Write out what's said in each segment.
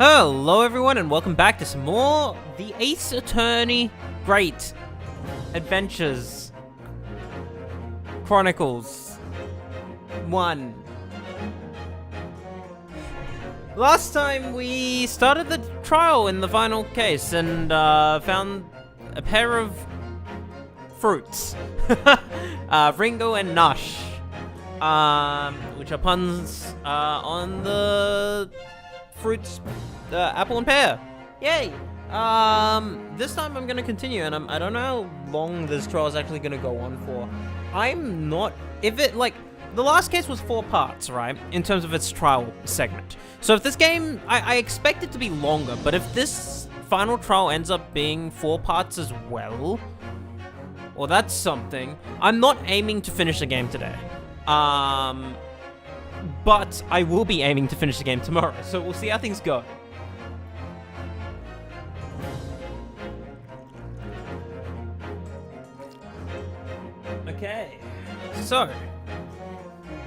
Hello everyone and welcome back to some more The Ace Attorney Great Adventures Chronicles 1. Last time we started the trial in the final case and found a pair of fruits. Ringo and Nash. Which are puns on the fruits, apple and pear. Yay! This time I'm gonna continue, and I don't know how long this trial is actually gonna go on for. I'm not, the last case was 4 parts, right? In terms of its trial segment. So if this game, I expect it to be longer, but if this final trial ends up being 4 parts as well, well, that's something. I'm not aiming to finish the game today. But I will be aiming to finish the game tomorrow, so we'll see how things go. Okay, so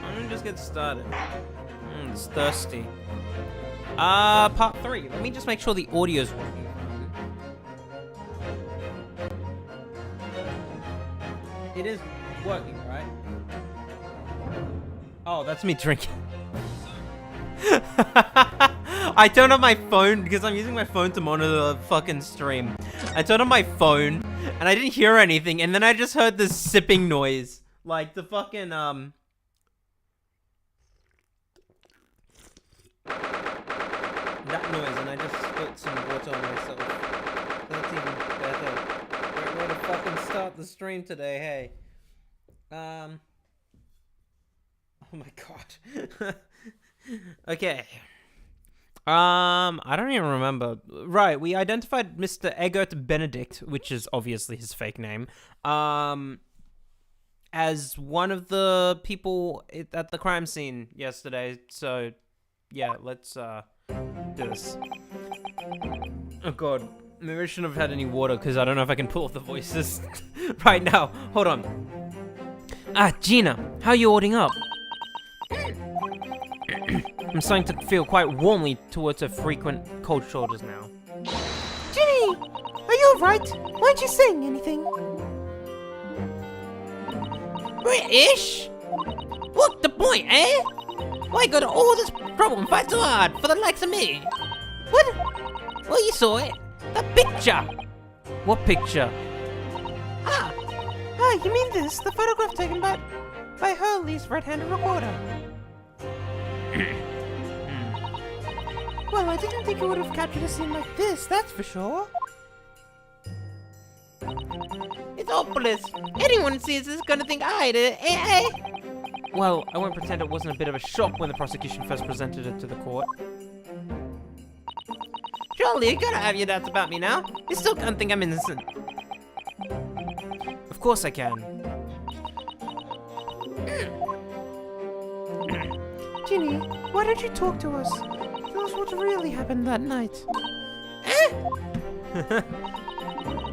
I'm gonna just get started. It's thirsty. Part 3. Let me just make sure the audio's working. It is working, right? Oh, that's me drinking. I turned on my phone because I'm using my phone to monitor the fucking stream. I turned on my phone and I didn't hear anything, and then I just heard this sipping noise. Like the fucking that noise, and I just spilled some water on myself. That's even better. Great way to fucking start the stream today, hey. Oh my god. Okay. I don't even remember. Right, we identified Mr. Eggert Benedict, which is obviously his fake name, as one of the people at the crime scene yesterday. So, yeah, let's, do this. Oh god. Maybe I shouldn't have had any water, because I don't know if I can pull off the voices right now. Hold on. Gina, how are you holding up? I'm starting to feel quite warmly towards her frequent cold shoulders now. Ginny! Are you alright? Why aren't you saying anything? British? What's the point, eh? Why go to all this trouble and fight so hard for the likes of me? What? Well, you saw it. The picture. What picture? Ah, you mean this? The photograph taken by Hurley's red-handed recorder. Well, I didn't think it would have captured a scene like this, that's for sure. It's hopeless. Anyone sees this is gonna think I did it, eh? Well, I won't pretend it wasn't a bit of a shock when the prosecution first presented it to the court. Surely you gotta have your doubts about me now. You still can't think I'm innocent. Of course I can. Ginny, why don't you talk to us? Tell us what really happened that night.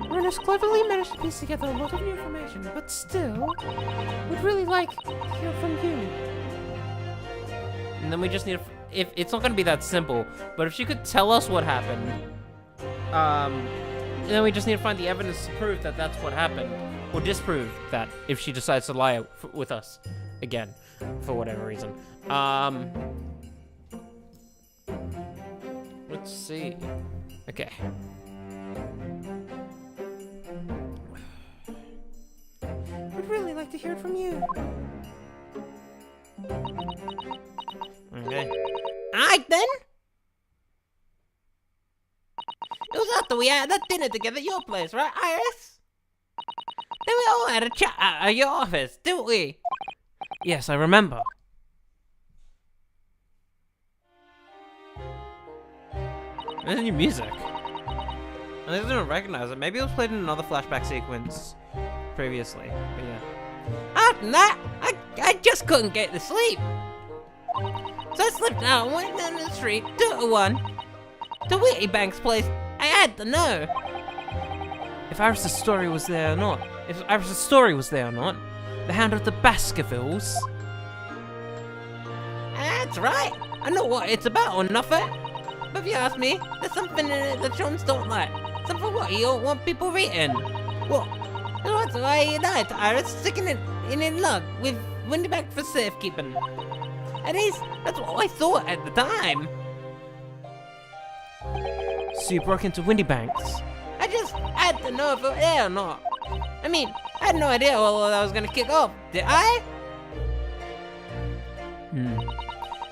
Renus cleverly managed to piece together a lot of new information, but still, we'd really like to hear from you. And then we just need if it's not gonna be that simple, but if she could tell us what happened, then we just need to find the evidence to prove that that's what happened, or disprove that if she decides to lie with us again, for whatever reason. Let's see. Okay. We'd really like to hear it from you. Okay. Alright then. It was after we had that dinner together at your place, right, Iris? Then we all had a chat at your office, didn't we? Yes, I remember. There's new music. I didn't recognize it. Maybe it was played in another flashback sequence previously. But yeah. After that, I just couldn't get to sleep. So I slipped out and went down the street, 2-1, to Whitty Bank's place. I had to know. If Iris' story was there or not. The Hound of the Baskervilles. That's right. I know what it's about or nothing. But if you ask me, there's something in it that chums don't like. Something what you don't want people reading. What? That's why you died, Iris, sticking it in a lug with Windyback for safekeeping. At least, that's what I thought at the time. So you broke into Windybanks. I just had to know if it was there or not. I mean, I had no idea what I was gonna kick off, did I?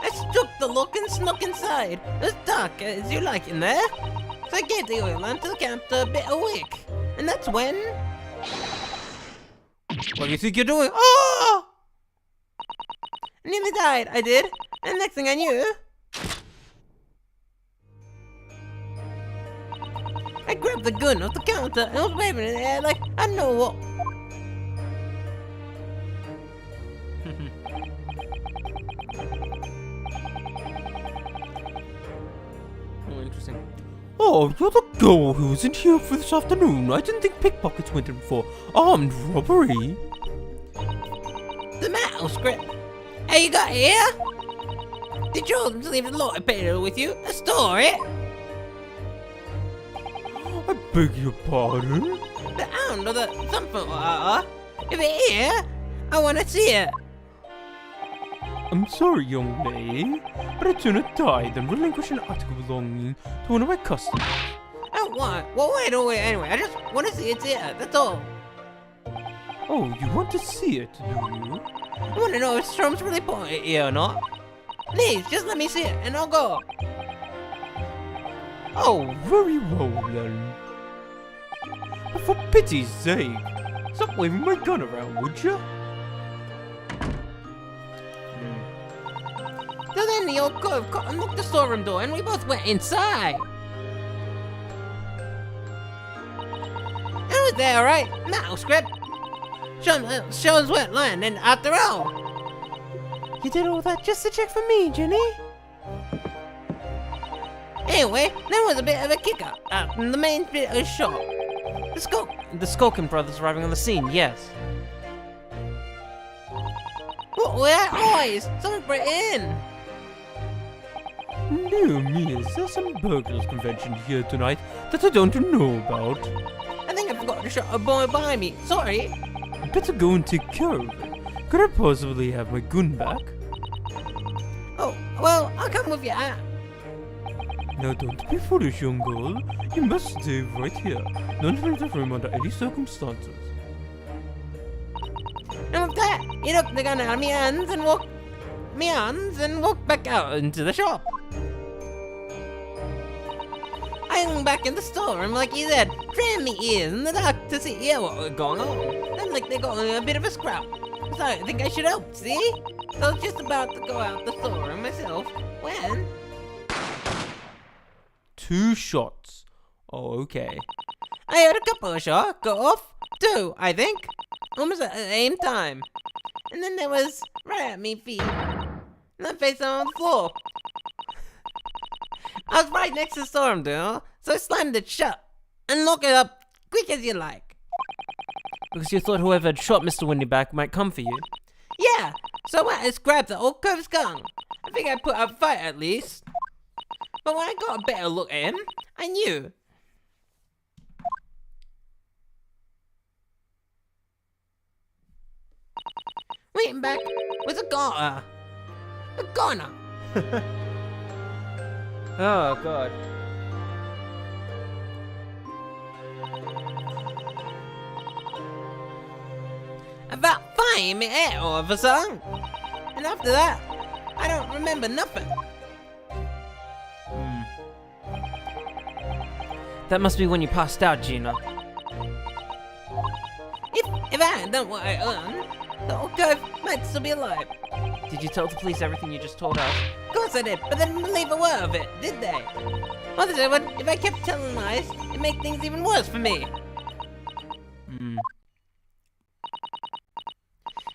I struck the lock and snuck inside. It was dark as you like in there. So I gave the oil until it camped a bit awake. And that's when... What do you think you're doing? Oh! I nearly died, I did. And next thing I knew... I grabbed the gun off the counter and was waving it in the air like I know what. Oh, interesting. Oh, you're the girl who was in here for this afternoon. I didn't think pickpockets went in for armed robbery. The metal script. Hey, you got here? Did you leave the lottery paper with you? A story? I beg your pardon? The hound or the something if it's here, I want to see it. I'm sorry, young lady, but I'd sooner die than relinquish an article belonging to one of my customers. I don't want it. Well, wait, anyway. I just want to see it's here. That's all. Oh, you want to see it, do you? I want to know if Strom's really pointed here or not. Please, just let me see it and I'll go. Oh, very well then. But for pity's sake, stop waving my gun around, would you? So then the old cove unlocked the storeroom door and we both went inside. It was there, alright? Metal script. Shows wet land and after all. You did all that just to check for me, Jenny? Anyway, there was a bit of a kicker out in the main bit of the shop. The Skulkin brothers arriving on the scene, yes. What were that noise? Someone break in. Dear me, is there some burglars convention here tonight that I don't know about? I think I forgot to shut a boy by me. Sorry. Better go and take care of it. Could I possibly have my gun back? Oh, well, I'll come with you. Now don't be foolish, young girl. You must stay right here. Don't leave the room under any circumstances. And with that, he took the gun out of my hands and walked back out into the shop. I hung back in the storeroom like he said, trying me ears in the dark to see what was going on. Then like they got a bit of a scrap. So I think I should help, see? So I was just about to go out the storeroom myself when... 2 shots. Oh, okay. I heard a couple of shots go off. 2, I think. Almost at the same time. And then there was right at me feet. And I faced on the floor. I was right next to the storm door, so I slammed it shut and locked it up quick as you like. Because you thought whoever had shot Mr. Windyback might come for you. Yeah, so I just grabbed the old cove's gun. I think I put up a fight at least. But when I got a better look at him, I knew. Waiting back was a goner. A goner. Oh, God. About 5 minutes all of a sudden. And after that, I don't remember nothing. That must be when you passed out, Gina. If I hadn't done what I earned, the old cove might still be alive. Did you tell the police everything you just told us? Of course I did, but they didn't believe a word of it, did they? Well, they would, if I kept telling lies, it'd make things even worse for me.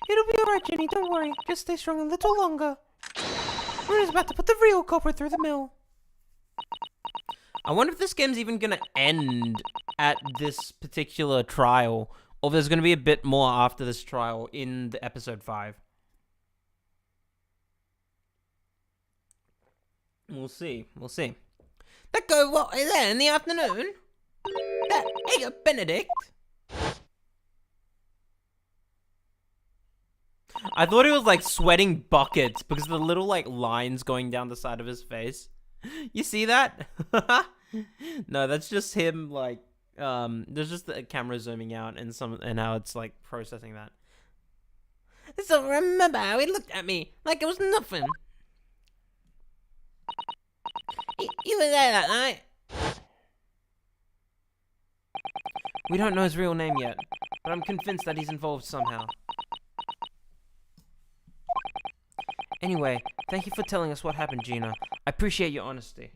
It'll be alright, Jenny, don't worry. Just stay strong a little longer. We're just about to put the real culprit through the mill. I wonder if this game's even gonna end at this particular trial, or if there's gonna be a bit more after this trial in the episode 5. We'll see. We'll see. That go what there in the afternoon? That egg of Benedict? I thought he was like sweating buckets because of the little like lines going down the side of his face. You see that? No, that's just him like there's just the camera zooming out and how it's like processing that. So remember how he looked at me like it was nothing. You were there that night. We don't know his real name yet, but I'm convinced that he's involved somehow. Anyway, thank you for telling us what happened, Gina. I appreciate your honesty.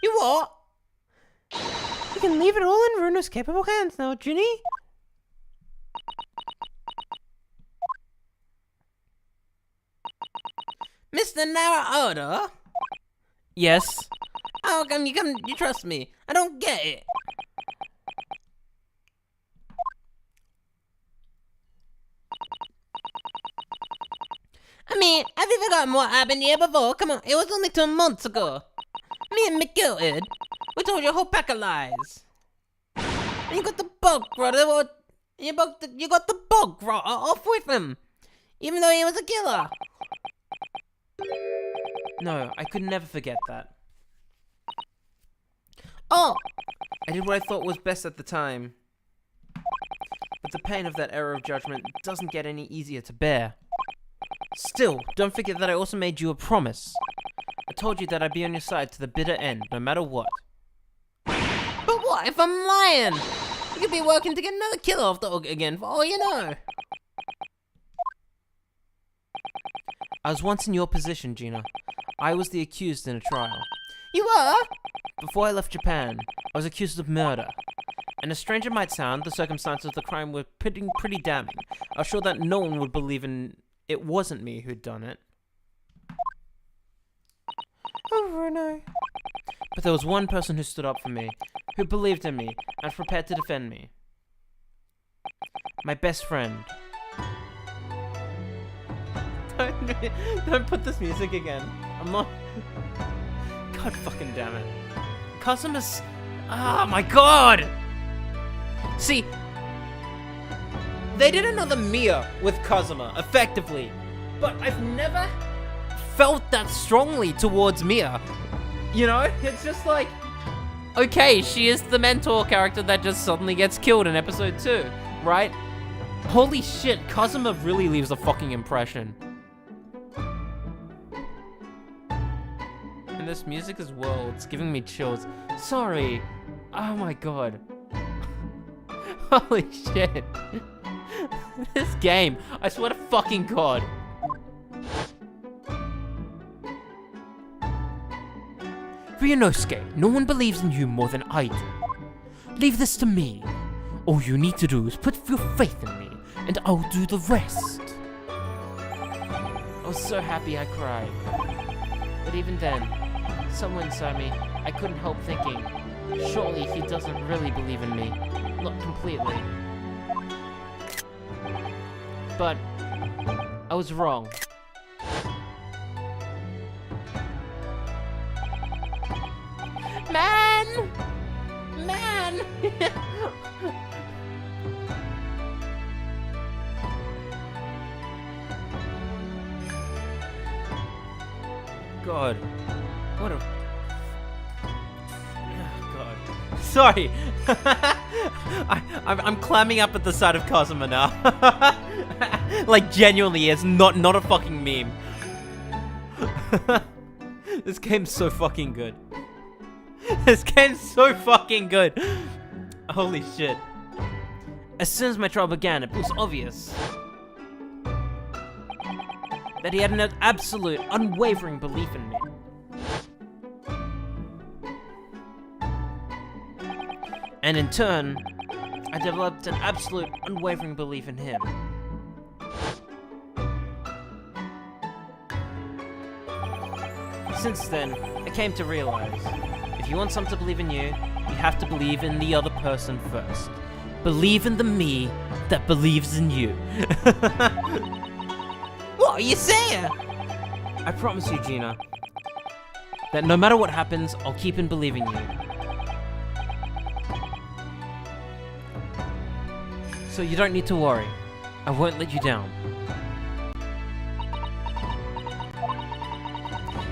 You what? We can leave it all in Runa's capable hands now, Ginny. Mr. Narada? Yes. How come you trust me? I don't get it. I mean, have you forgotten what happened here before? Come on, it was only 2 months ago. Me and McGilted, we told you a whole pack of lies. And you got the bug brother, you got the bug rotter off with him, even though he was a killer. No, I could never forget that. Oh, I did what I thought was best at the time. But the pain of that error of judgment doesn't get any easier to bear. Still, don't forget that I also made you a promise. I told you that I'd be on your side to the bitter end, no matter what. but what if I'm lying? You could be working to get another killer off the hook again, for all you know. I was once in your position, Gina. I was the accused in a trial. You were? Before I left Japan, I was accused of murder. And as strange it might sound, the circumstances of the crime were pretty damning. I was sure that no one would believe it wasn't me who'd done it. Oh, Runa. But there was one person who stood up for me, who believed in me, and was prepared to defend me. My best friend. Don't put this music again. I'm not... God fucking damn it. Kazuma's... Ah, my god! See, they did another Mia with Kazuma, effectively. But I've never felt that strongly towards Mia. You know? It's just like... Okay, she is the mentor character that just suddenly gets killed in episode 2, right? Holy shit, Kazuma really leaves a fucking impression. And this music as well, it's giving me chills. Sorry. Oh my god. Holy shit. This game, I swear to fucking god. Ryunosuke, no one believes in you more than I do. Leave this to me. All you need to do is put your faith in me, and I'll do the rest. I was so happy I cried. But even then, somewhere inside me, I couldn't help thinking, surely he doesn't really believe in me. Not completely. But I was wrong. Man! Man! God. What a... Oh, God. Sorry. I'm clamming up at the side of Kazuma now. Like, genuinely, it's not a fucking meme. This game's so fucking good. This game's so fucking good. Holy shit. As soon as my trial began, it was obvious that he had an absolute, unwavering belief in me. And in turn, I developed an absolute, unwavering belief in him. Since then, I came to realize, if you want someone to believe in you, you have to believe in the other person first. Believe in the me that believes in you. What are you saying? I promise you, Gina, That no matter what happens, I'll keep in believing you. So you don't need to worry. I won't let you down.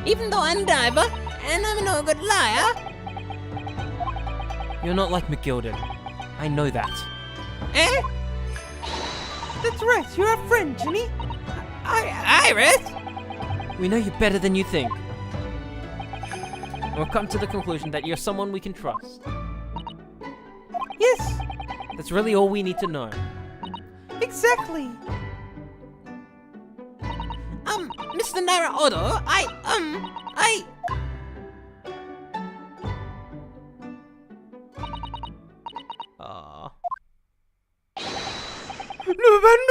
Even though I'm Diver, and I'm no good liar. You're not like McGilded. I know that. Eh? That's right, you're our friend, Ginny. Iris? We know you better than you think. We've come to the conclusion that you're someone we can trust. Yes, That's really all we need to know. exactly. Mr. Naira Odo, Aww.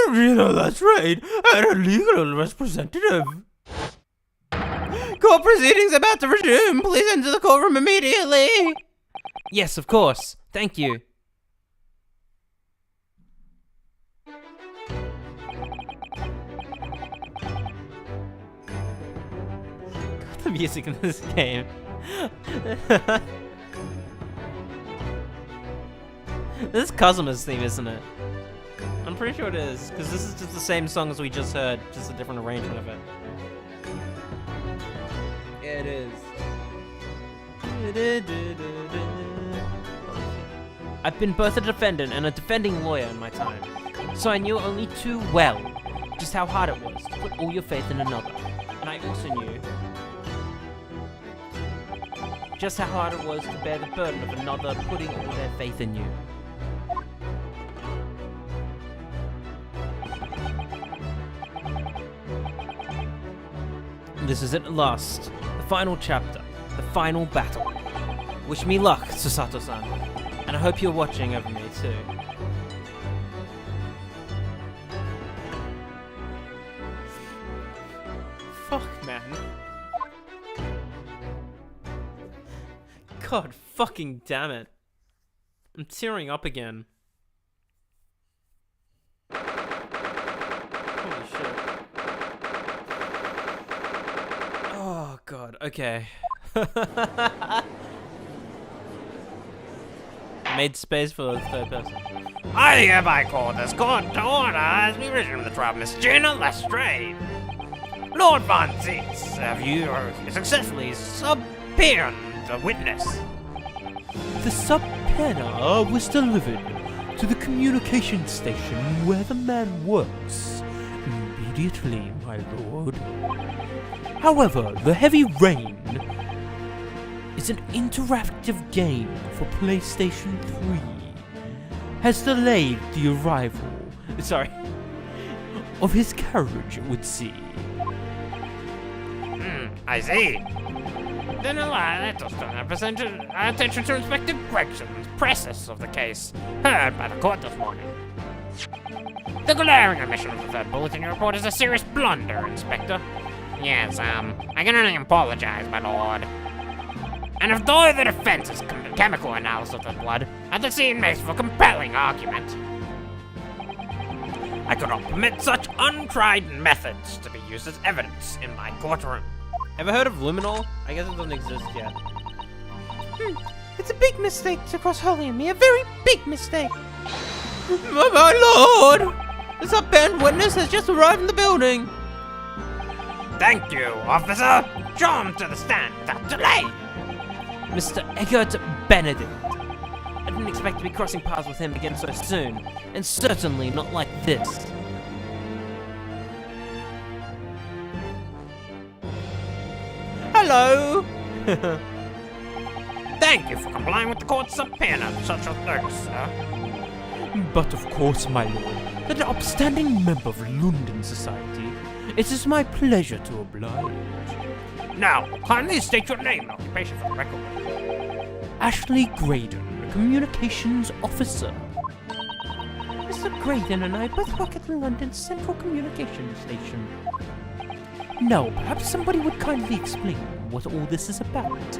No, that's right. And a legal representative. court proceedings about to resume. Please enter the courtroom immediately. Yes, of course. Thank you. God, the music in this game. This is Kazuma's theme, isn't it? I'm pretty sure it is, because this is just the same song as we just heard, just a different arrangement of it. Yeah, it is. I've been both a defendant and a defending lawyer in my time, so I knew only too well just how hard it was to put all your faith in another. And I also knew just how hard it was to bear the burden of another putting all their faith in you. This is at last the final chapter, the final battle. Wish me luck, Susato-san, and I hope you're watching over me too. Fuck, man. God fucking damn it. I'm tearing up again. Holy shit. Oh god, okay. Made space for the third person. I hereby call this court to order as we resume the trial of Miss Gina Lestrade. Lord Von Zietz, have you successfully subpoenaed the witness? The subpoena was delivered to the communication station where the man works. Immediately, my lord. However, the Heavy Rain is an interactive game for PlayStation 3. Has delayed the arrival, of his carriage, it would seem. I see. Then let us turn our attention to Inspector Gregson's process of the case heard by the court this morning. The glaring omission of the third bulletin report is a serious blunder, Inspector. Yes, I can only apologize, my lord. And if though the defense is chemical analysis of the blood, at the scene makes for compelling argument. I could not permit such untried methods to be used as evidence in my courtroom. Ever heard of luminol? I guess it doesn't exist yet. It's a big mistake to cross Holly and me. A very big mistake. My lord! The subpoenaed witness has just arrived in the building. Thank you, officer. Show him to the stand without delay. Mr. Eggert Benedict. I didn't expect to be crossing paths with him again so soon, and certainly not like this. Hello. Thank you for complying with the court's subpoena, such a thanks, sir. But of course, my lord, an upstanding member of London Society, it is my pleasure to oblige. Now, kindly state your name and occupation for the record. Ashley Graydon, Communications Officer. Mr. Graydon and I both work at the London Central Communications Station. Now, perhaps somebody would kindly explain what all this is about.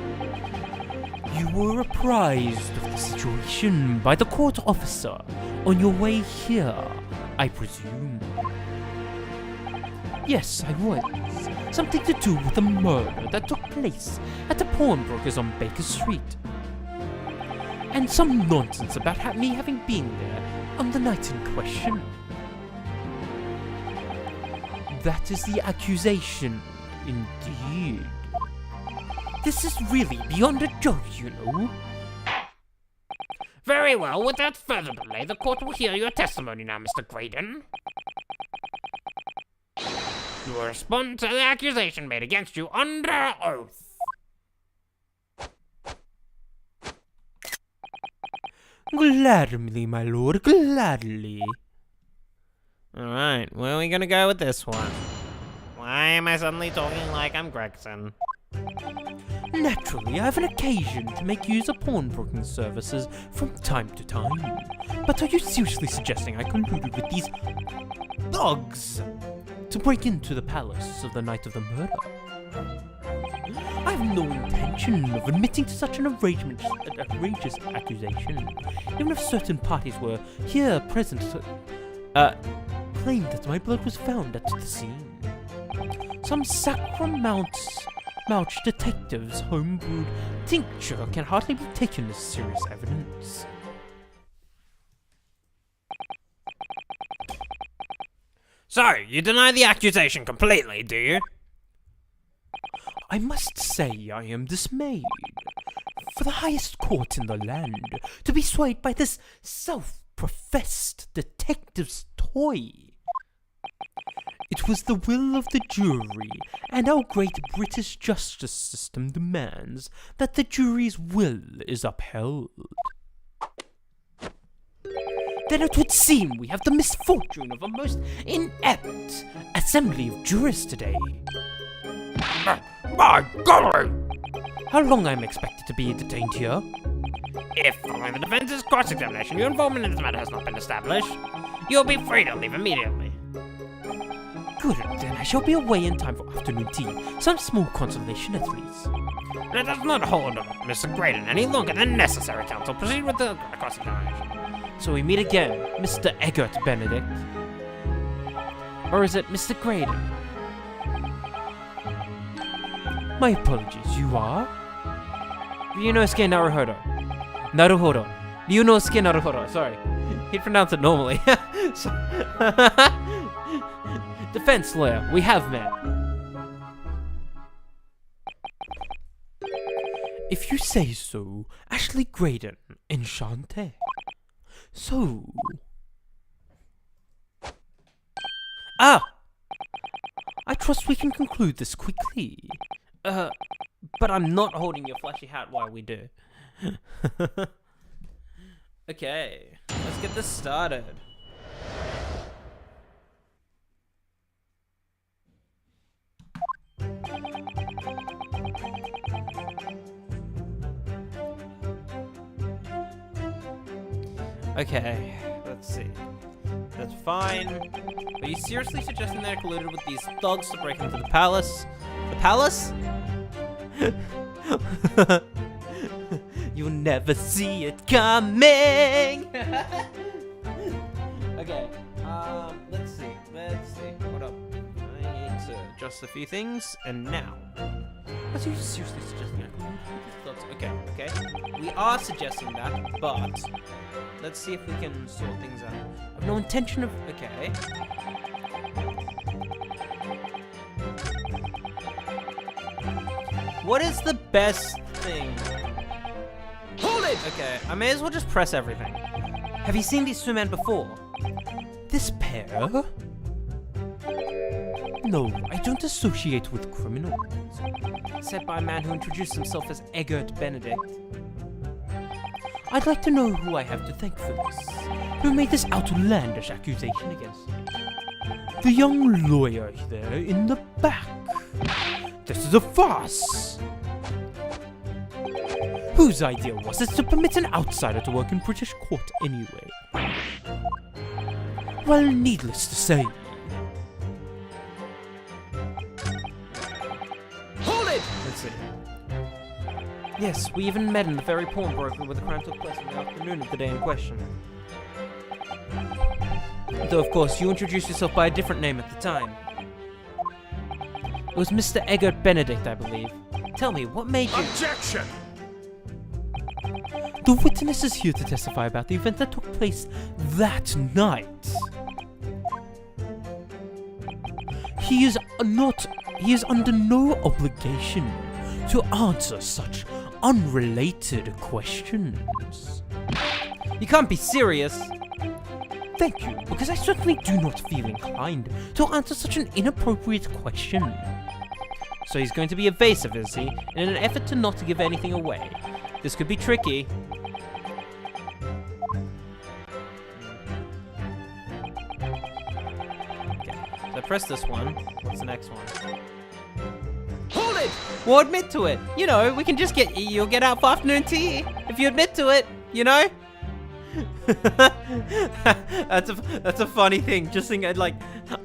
You were apprised of the situation by the court officer on your way here, I presume. Yes, I was. Something to do with a murder that took place at a pawnbroker's on Baker Street. And some nonsense about me having been there on the night in question. That is the accusation, indeed. This is really beyond a joke, you know. Very well, without further delay, the court will hear your testimony now, Mr. Graydon. You will respond to the accusation made against you under oath. Gladly, my lord, gladly. Alright, where are we gonna go with this one? Why am I suddenly talking like I'm Gregson? Naturally, I have an occasion to make use of pawnbroking services from time to time. But are you seriously suggesting I colluded with these thugs to break into the palace of the night of the murder? I have no intention of admitting to such an outrageous accusation, even if certain parties were here present claimed that my blood was found at the scene. Some sacramouch detectives' homebrewed tincture can hardly be taken as serious evidence. So, you deny the accusation completely, do you? I must say I am dismayed. For the highest court in the land to be swayed by this self-professed detective's toy. It was the will of the jury, and our great British justice system demands that the jury's will is upheld. Then it would seem we have the misfortune of a most inept assembly of jurors today. My golly! How long am I expected to be detained here? If, following the defense's cross-examination, your involvement in this matter has not been established, you'll be free to leave immediately. Good, then I shall be away in time for afternoon tea. Some small consolation at least. That does not hold Mr. Graydon any longer than necessary, counsel. Proceed with the cross-examination. So we meet again, Mr. Eggert Benedict. Or is it Mr. Graydon? My apologies, you are? Ryunosuke Naruhodo. Naruhodo. Ryunosuke Naruhodo, sorry. He'd pronounce it normally. Defense lawyer, we have met. If you say so, Ashley Graydon, enchanté. So... Ah! I trust we can conclude this quickly. But I'm not holding your flashy hat while we do. Okay, let's get this started. Okay, let's see. That's fine. Are you seriously suggesting they're colluded with these thugs to break into the palace? The palace? You'll never see it coming! Okay, let's see. Hold up. I need to adjust a few things, and now. Are you seriously suggesting I colluded with these thugs? Okay. We are suggesting that, but let's see if we can sort things out. I have no intention of... Okay. What is the best thing? Hold it! Okay, I may as well just press everything. Have you seen these two men before? This pair? No, I don't associate with criminals. Said by a man who introduced himself as Eggert Benedict. I'd like to know who I have to thank for this. Who made this outlandish accusation against me? The young lawyer there in the back. This is a farce. Whose idea was it to permit an outsider to work in British court anyway? Well, needless to say. Hold it! Let's see. Yes, we even met in the very pawnbroker where the crime took place in the afternoon of the day in question. Though, of course, you introduced yourself by a different name at the time. It was Mr. Eggert Benedict, I believe. Tell me, what made you... Objection! The witness is here to testify about the event that took place that night. He is under no obligation to answer such unrelated questions. You can't be serious. Thank you, because I certainly do not feel inclined to answer such an inappropriate question. So he's going to be evasive, is he? In an effort to not give anything away. This could be tricky. Okay, so press this one. What's the next one? Hold it! We'll admit to it. You know, we can just you'll get out for afternoon tea if you admit to it, you know? That's a funny thing. Just think, like,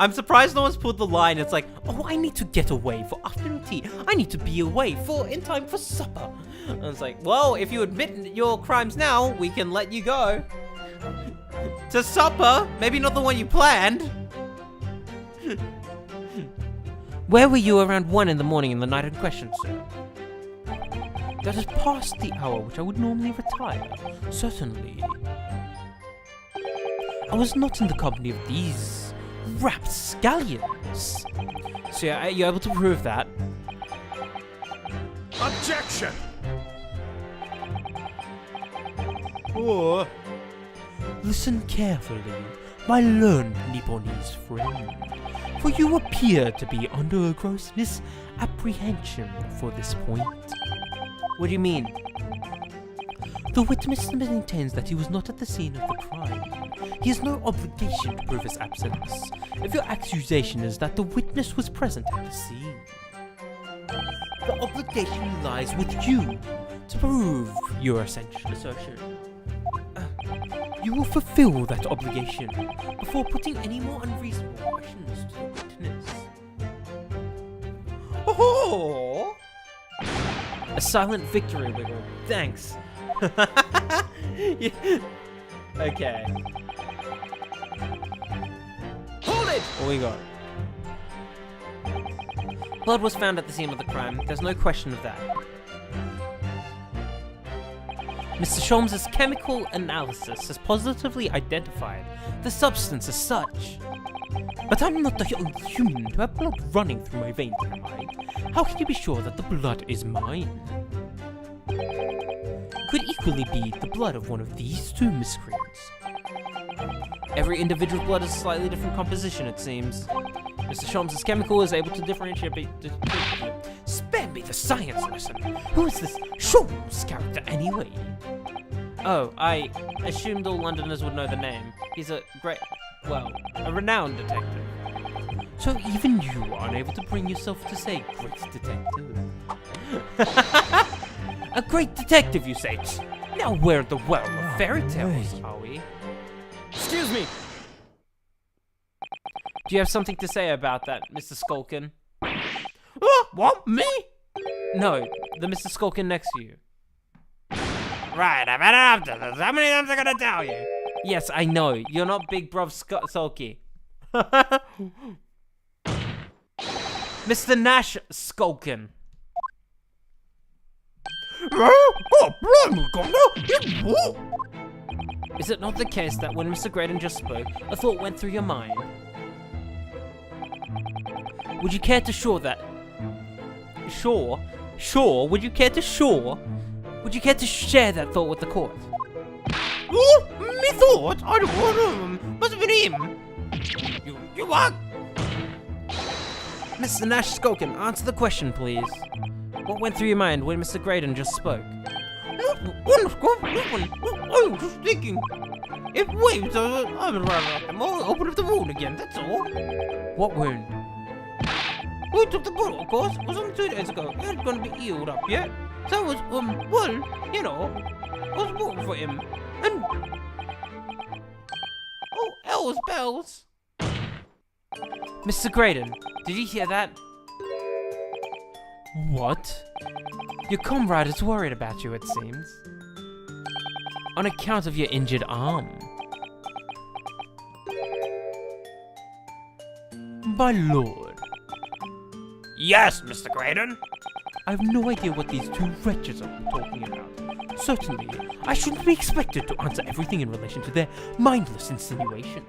I'm surprised no one's pulled the line. It's like, oh, I need to get away for afternoon tea. I need to be away in time for supper. And it's like, well, if you admit your crimes now, we can let you go to supper. Maybe not the one you planned. Where were you around 1 in the morning in the night in question, sir? That is past the hour which I would normally retire, certainly. I was not in the company of these rapscallions. So are you able to prove that? Objection! Or listen carefully, my learned Nipponese friend, for you appear to be under a gross misapprehension for this point. What do you mean? The witness maintains that he was not at the scene of the crime. He has no obligation to prove his absence, if your accusation is that the witness was present at the scene. The obligation lies with you to prove your essential assertion. You will fulfill that obligation before putting any more unreasonable questions to the witness. Oh! A silent victory wiggle. Thanks. Yeah. Okay. Hold it! What we got? Blood was found at the scene of the crime. There's no question of that. Mr. Sholmes' chemical analysis has positively identified the substance as such. But I'm not the only human to have blood running through my veins, am I? How can you be sure that the blood is mine? Could equally be the blood of one of these two miscreants. Every individual's blood is a slightly different composition, it seems. Mr. Sholmes' chemical is able to differentiate... Spare me the science lesson! Who is this Sholmes character anyway? Oh, I assumed all Londoners would know the name. He's a a renowned detective. So even you are unable to bring yourself to say great detective? A great detective, you say? Now we're in the realm of fairy tales, are we? Excuse me! Do you have something to say about that, Mr. Skulkin? What? Me? No, the Mr. Skulkin next to you. Right, I've had enough of this. How many times am I gonna tell you? Yes, I know. You're not Big Bruv Sulky. Mr. Nash Skulkin. Is it not the case that when Mr. Graydon just spoke, a thought went through your mind? Would you care to share that? Would you care to share that thought with the court? Oh, me thought? I don't want him. Must have been him. You what? Mr. Nash Skulkin, answer the question, please. What went through your mind when Mr. Graydon just spoke? I was just thinking. If waves are running up them, I'll open up the wound again, that's all. What wound? We took the bottle, of course. It was only 2 days ago. It ain't gonna be healed up yet. So I was, I was working for him. And... oh, hell's bells. Mr. Graydon, did you hear that? What? Your comrade is worried about you, it seems. On account of your injured arm. My lord, Yes, Mr. Graydon. I have no idea what these two wretches are talking about. Certainly, I shouldn't be expected to answer everything in relation to their mindless insinuations.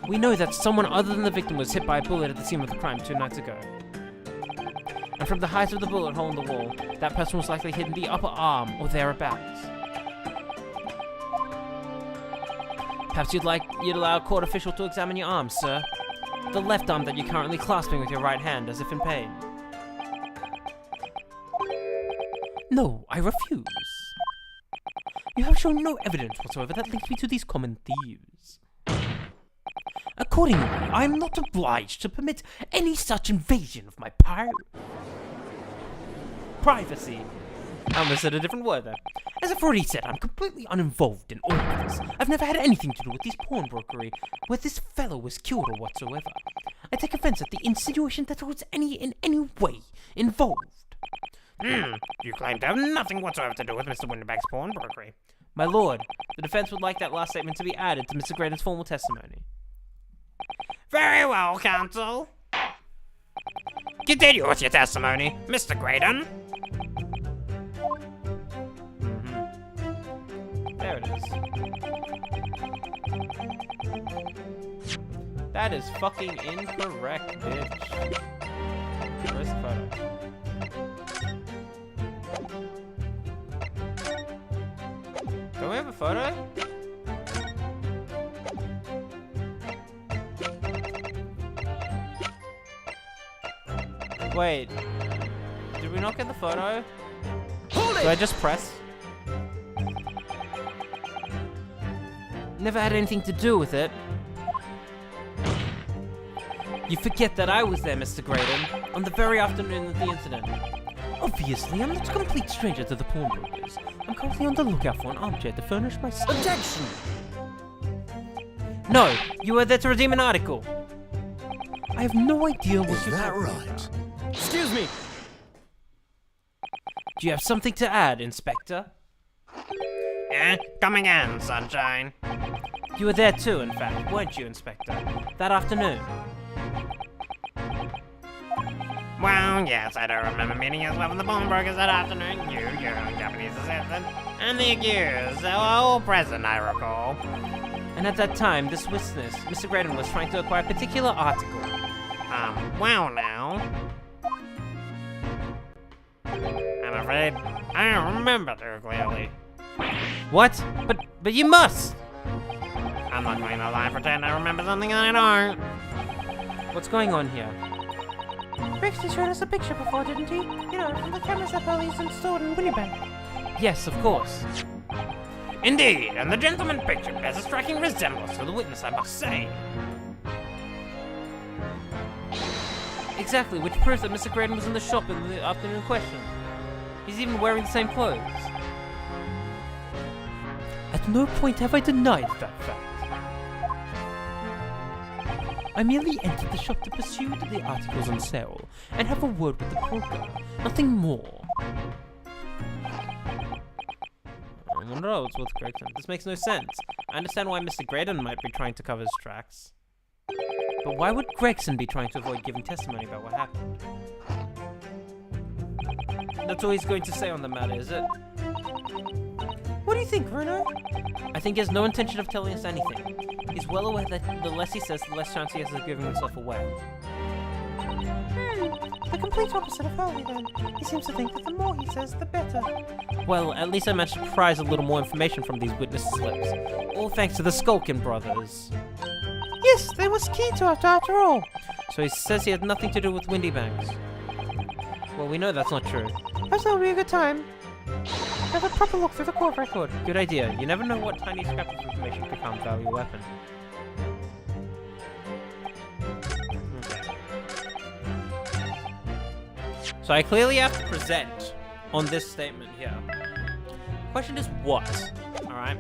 We know that someone other than the victim was hit by a bullet at the scene of the crime 2 nights ago. And from the height of the bullet hole in the wall, that person was likely hit in the upper arm or thereabouts. Perhaps you'd allow a court official to examine your arm, sir. The left arm that you're currently clasping with your right hand, as if in pain. No, I refuse. You have shown no evidence whatsoever that links me to these common thieves. Accordingly, I am not obliged to permit any such invasion of my privacy. I almost said a different word there. As I've already said, I'm completely uninvolved in all of this. I've never had anything to do with this pawnbrokery, where this fellow was killed or whatsoever. I take offense at the insinuation that I was in any way involved. You claim to have nothing whatsoever to do with Mr. Winterback's pawnbrokery. My lord, the defense would like that last statement to be added to Mr. Graydon's formal testimony. Very well, counsel. Continue with your testimony, Mr. Graydon. There it is. That is fucking incorrect, bitch. Where's the photo? Do we have a photo? Wait. Did we not get the photo? Hold Do I just press? Never had anything to do with it. You forget that I was there, Mr. Graydon, on the very afternoon of the incident. Obviously, I'm not a complete stranger to the pawnbrokers. I'm currently on the lookout for an armchair to furnish my style. Objection! No, you were there to redeem an article. I have no idea what Is you're that talking right? about. Excuse me. Do you have something to add, Inspector? Come again, sunshine. You were there too, in fact, weren't you, Inspector? That afternoon. Well, yes, I do remember meeting yourself in the pawnbrokers that afternoon. You, your Japanese assistant, and the accused. They were all present, I recall. And at that time, this witness, Mr. Graydon, was trying to acquire a particular article. Well now. I'm afraid I don't remember too clearly. What? But you must! I'm not going to lie and pretend I remember something I don't. What's going on here? Brixton showed us a picture before, didn't he? You know, from the cameras that Polly's installed in Winterback. Yes, of course. Indeed, and the gentleman picture bears a striking resemblance to the witness, I must say. Exactly, which proves that Mr. Graydon was in the shop in the afternoon in question. He's even wearing the same clothes. At no point have I denied that fact. I merely entered the shop to pursue the articles on sale and have a word with the broker. Nothing more. I wonder what's with Gregson. This makes no sense. I understand why Mr. Graydon might be trying to cover his tracks. But why would Gregson be trying to avoid giving testimony about what happened? That's all he's going to say on the matter, is it? What do you think, Bruno? I think he has no intention of telling us anything. He's well aware that the less he says, the less chance he has of giving himself away. The complete opposite of Hurley, then. He seems to think that the more he says, the better. Well, at least I managed to prize a little more information from these witnesses' lips. All thanks to the Skulkin brothers. Yes, they was key to it after all. So he says he had nothing to do with Windy Banks. Well, we know that's not true. Perhaps that would be a good time. Have a proper look through the court record. Good idea. You never know what tiny scrap of information could come value a weapon. Okay. So I clearly have to present on this statement here. Question is what? Alright?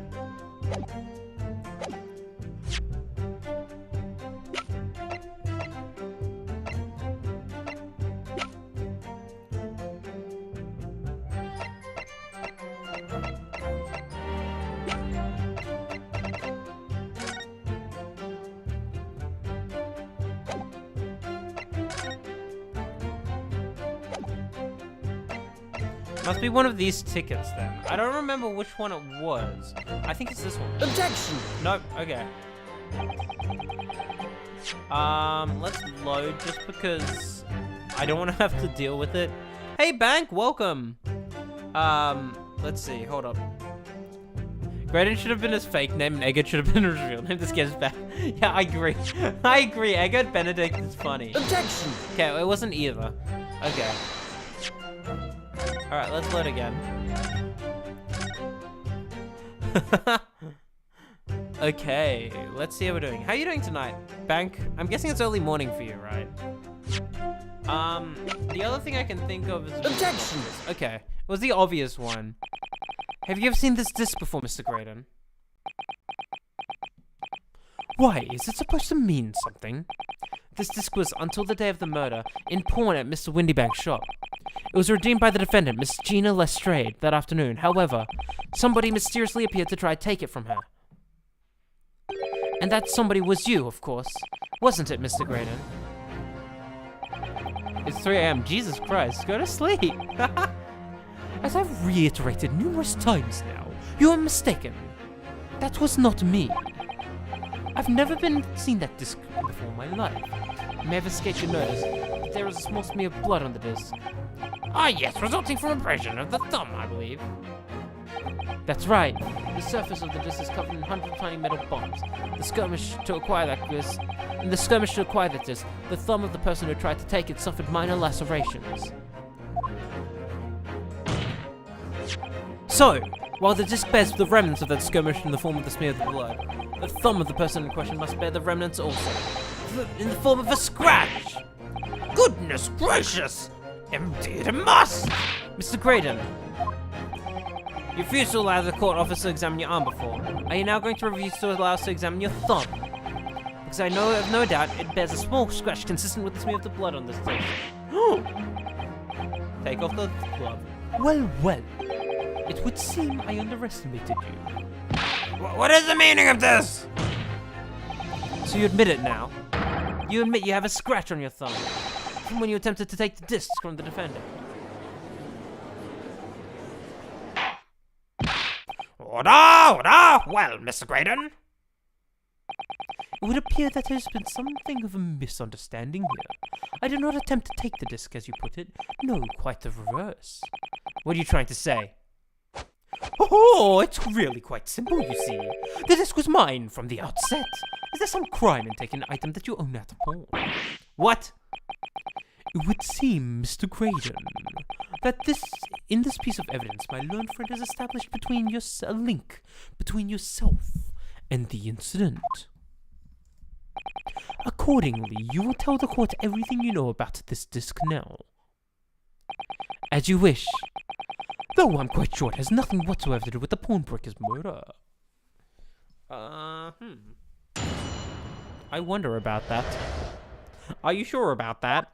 Must be one of these tickets then. I don't remember which one it was. I think it's this one. Objection! Nope, okay. Let's load just because I don't want to have to deal with it. Hey, Bank, welcome. Let's see, hold up. Graydon should have been his fake name and Eggert should have been his real name. This gets bad. Yeah, I agree. I agree. Eggert Benedict is funny. Objection! Okay, it wasn't either. Okay. Alright, let's load again. Okay, let's see how we're doing. How are you doing tonight, Bank? I'm guessing it's early morning for you, right? The other thing I can think of is... Objection! Okay, it was the obvious one. Have you ever seen this disc before, Mr. Graydon? Why, is it supposed to mean something? This disc was, until the day of the murder, in pawn at Mr. Windybank's shop. It was redeemed by the defendant, Miss Gina Lestrade, that afternoon. However, somebody mysteriously appeared to try to take it from her. And that somebody was you, of course. Wasn't it, Mr. Graydon? It's 3 AM. Jesus Christ, go to sleep. As I've reiterated numerous times now, you are mistaken. That was not me. I've never seen that disc before in my life. It may have escaped your notice, but there is a small smear of blood on the disc. Ah, yes, resulting from abrasion of the thumb, I believe. That's right. The surface of the disc is covered in 100 tiny metal bombs. The skirmish to acquire that disc, the thumb of the person who tried to take it suffered minor lacerations. So, while the disc bears the remnants of that skirmish in the form of the smear of the blood, the thumb of the person in question must bear the remnants also, in the form of a scratch! Goodness gracious! Indeed it must! Mr. Graydon, you refused to allow the court officer to examine your arm before. Are you now going to refuse to allow us to examine your thumb? Because I know of no doubt it bears a small scratch consistent with the smear of the blood on this disc. Take off the glove. Well, well. It would seem I underestimated you. What is the meaning of this? So you admit it now? You admit you have a scratch on your thumb from when you attempted to take the discs from the defendant. Order! Well, Mr. Graydon? It would appear that there's been something of a misunderstanding here. I did not attempt to take the disc, as you put it. No, quite the reverse. What are you trying to say? Oh, it's really quite simple, you see. The disc was mine from the outset. Is there some crime in taking an item that you own out of pawn? What? It would seem, Mr. Graydon, that in this piece of evidence, my learned friend has established a link between yourself and the incident. Accordingly, you will tell the court everything you know about this disc now. As you wish. Though I'm quite sure it has nothing whatsoever to do with the pawnbroker's murder. I wonder about that. Are you sure about that?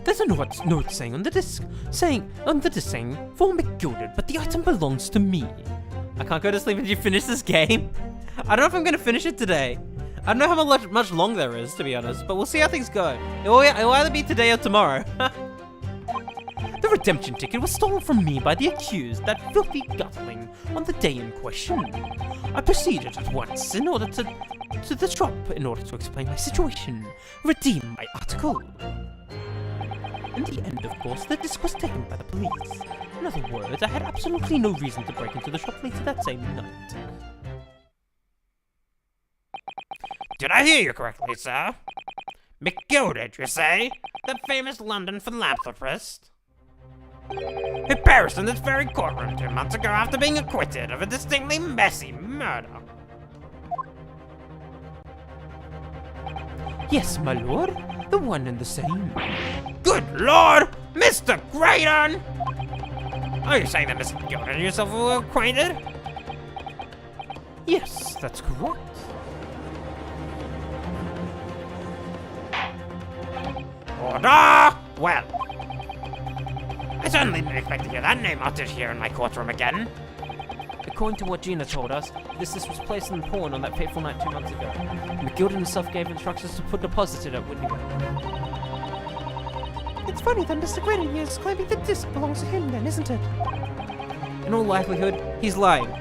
There's a note saying on the disc, saying, for McGilded, but the item belongs to me. I can't go to sleep until you finish this game. I don't know if I'm going to finish it today. I don't know how much long there is, to be honest, but we'll see how things go. It'll either be today or tomorrow. The redemption ticket was stolen from me by the accused, that filthy gutling, on the day in question. I proceeded at once to the shop in order to explain my situation, redeem my article. In the end, of course, the disc was taken by the police. In other words, I had absolutely no reason to break into the shop later that same night. Did I hear you correctly, sir? McGilded, you say? The famous London philanthropist? Who perished in this very courtroom 2 months ago after being acquitted of a distinctly messy murder. Yes, my lord, the one and the same. Good lord! Mr. Graydon! Are you saying that Mr. McGilded and yourself were acquainted? Yes, that's correct. Order! Well, I certainly didn't expect to hear that name uttered here in my courtroom again. According to what Gina told us, this disc was placed in pawn on that fateful night 2 months ago. McGilded himself gave instructions to put deposited at Windybank. It's funny that Mr. Graydon here is claiming the disc belongs to him then, isn't it? In all likelihood, he's lying.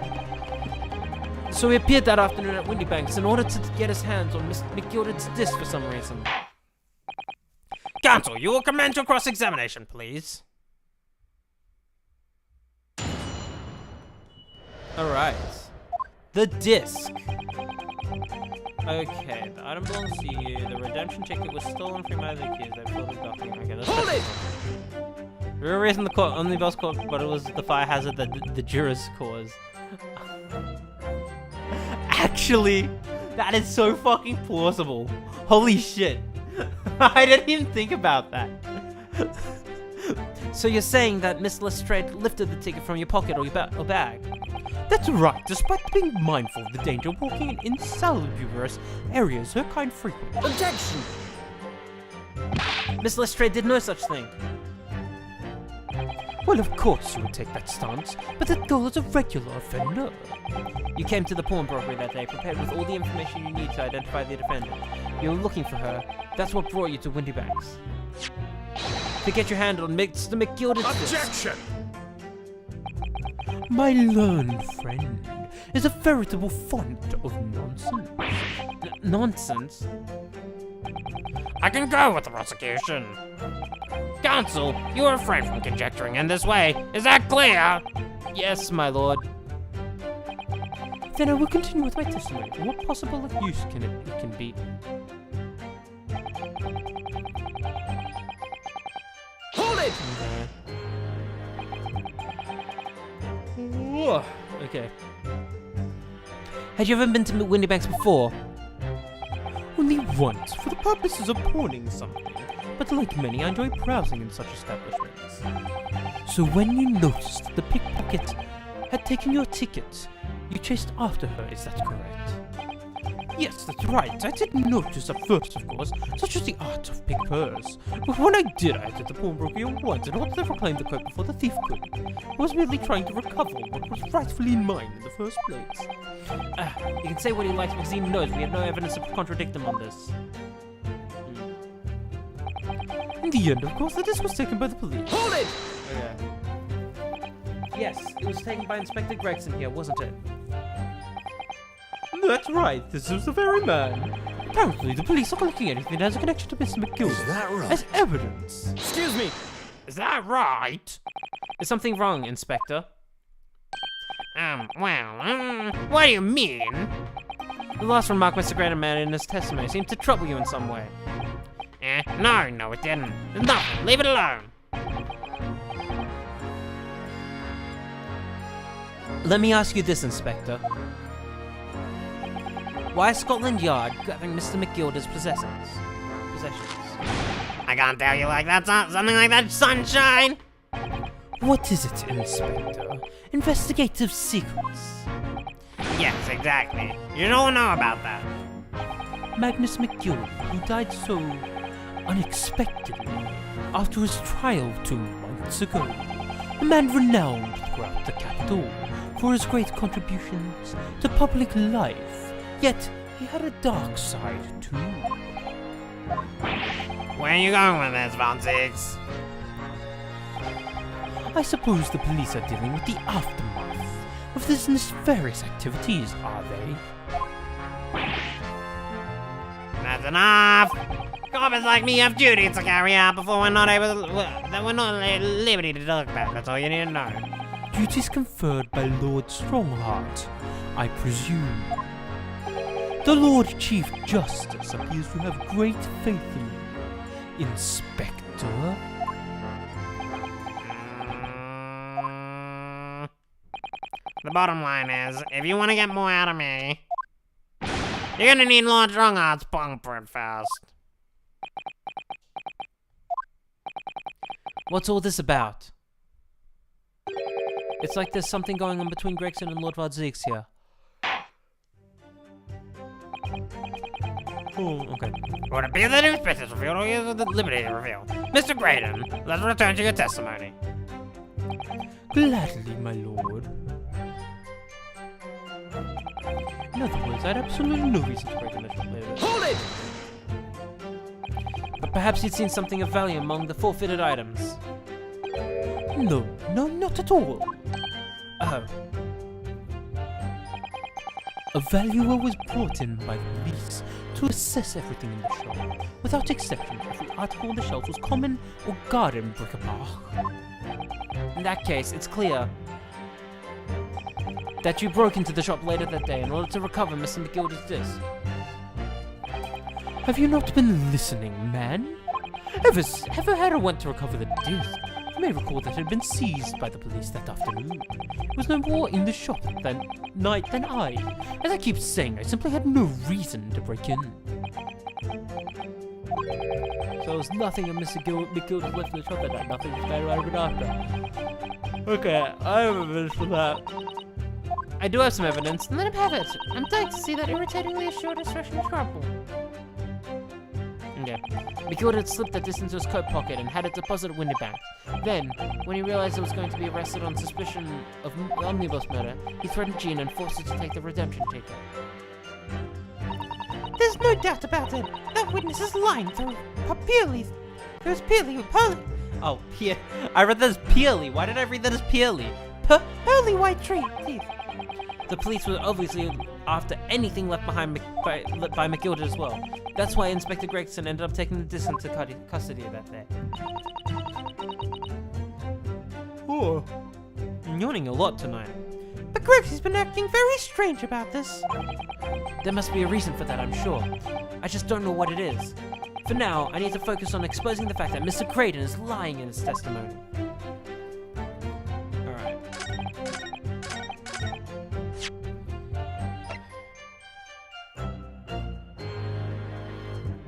So he appeared that afternoon at Windybanks in order to get his hands on Miss McGilded's disc for some reason. Counsel, you will commence your cross-examination, please. Alright. The disc. Okay, the item belongs to you. The redemption ticket was stolen from either accused. I filled the document. Okay, let's hold it! The real reason the court only boss caught, but it was the fire hazard that the jurors caused. Actually, that is so fucking plausible. Holy shit. I didn't even think about that. So you're saying that Miss Lestrade lifted the ticket from your pocket or your bag? That's right, despite being mindful of the danger of walking in insalubrious areas her kind frequent. Objection! Miss Lestrade did no such thing. Well, of course you would take that stance, but that girl is a regular offender. You came to the pawnbrokery that day, prepared with all the information you need to identify the defendant. You were looking for her. That's what brought you to Windybanks. To get your hand on Mr. McGilded's Objection! My learned friend is a veritable font of nonsense. Nonsense? I can go with the prosecution. Counsel, you are refrained from conjecturing in this way. Is that clear? Yes, my lord. Then I will continue with my testimony. What possible use can it can be? Hold it! Okay. Had you ever been to Windybanks before? Only once, for the purposes of pawning something. But like many, I enjoy browsing in such establishments. So when you noticed that the pickpocket had taken your ticket, you chased after her, is that correct? Yes, that's right. I didn't notice at first, of course, such as the art of pickpurse. But when I did, I entered the pawnbrokery at once in order to reclaim the coat before the thief could. I was merely trying to recover what was rightfully mine in the first place. You can say what he likes because he knows we have no evidence to contradict him on this. In the end, of course, the disc was taken by the police. Hold it! Okay. Yes, it was taken by Inspector Gregson here, wasn't it? That's right, this is the very man. Apparently, the police are collecting anything that has a connection to Mr. McGill. Is that right? As evidence. Excuse me. Is that right? Is something wrong, Inspector? What do you mean? The last remark Mr. Graydon made in his testimony seemed to trouble you in some way. No, it didn't. There's nothing. Leave it alone. Let me ask you this, Inspector. Why is Scotland Yard grabbing Mr. McGilded's possessions? I can't tell you like that, something like that, sunshine. What is it, Inspector? Investigative secrets. Yes, exactly. You don't know about that. Magnus McGill, who died so unexpectedly after his trial 2 months ago. A man renowned throughout the capital for his great contributions to public life, yet he had a dark side too. Where are you going with this, Von Six? I suppose the police are dealing with the aftermath of these nefarious activities, are they? That's enough. Coppers like me have duties to carry out before we're not at liberty to talk about. That's all you need to know. Duties conferred by Lord Strongheart, I presume. The Lord Chief Justice appears to have great faith in you, Inspector. The bottom line is, if you want to get more out of me, you're gonna need Lord Strongheart's punk for it first. What's all this about? It's like there's something going on between Gregson and Lord Vodzix here. Oh, okay. Would it be the newspapers revealed or is it the liberty revealed? Mr. Graydon, let's return to your testimony. Gladly, my lord. In other words, I had absolutely no reason to break initial later. Hold it! But perhaps you'd seen something of value among the forfeited items. No, not at all. Oh. A valuer was brought in by the police to assess everything in the shop. Without exception, every article on the shelves was common or garden bric-a-brac. In that case, it's clear that you broke into the shop later that day in order to recover Mr. McGilda's disc. Have you not been listening, man? Ever had a want to recover the disc? You may recall that it had been seized by the police that afternoon. It was no more in the shop that night than I. As I keep saying, I simply had no reason to break in. So there was nothing of Mr. McGilda's left in the shop that night, nothing was found right after. Okay, I have evidence for that. I do have some evidence. Let him have it. I'm dying to see that irritatingly assured expression of trouble. Okay. McGilda had slipped that disc into his coat pocket and had it deposited at Windybank. Then, when he realized he was going to be arrested on suspicion of omnibus murder, he threatened Gina and forced her to take the redemption ticket. There's no doubt about it. That witness is lying through Pearly. There's Pearly. Oh, I read that as Pearly. Why did I read that as Pearly? Pearly white tree teeth. The police were obviously after anything left behind by McGilda as well. That's why Inspector Gregson ended up taking the disc into custody that day. Oh, I'm yawning a lot tonight. But Gregsy's been acting very strange about this. There must be a reason for that, I'm sure. I just don't know what it is. For now, I need to focus on exposing the fact that Mr. Creighton is lying in his testimony. Alright.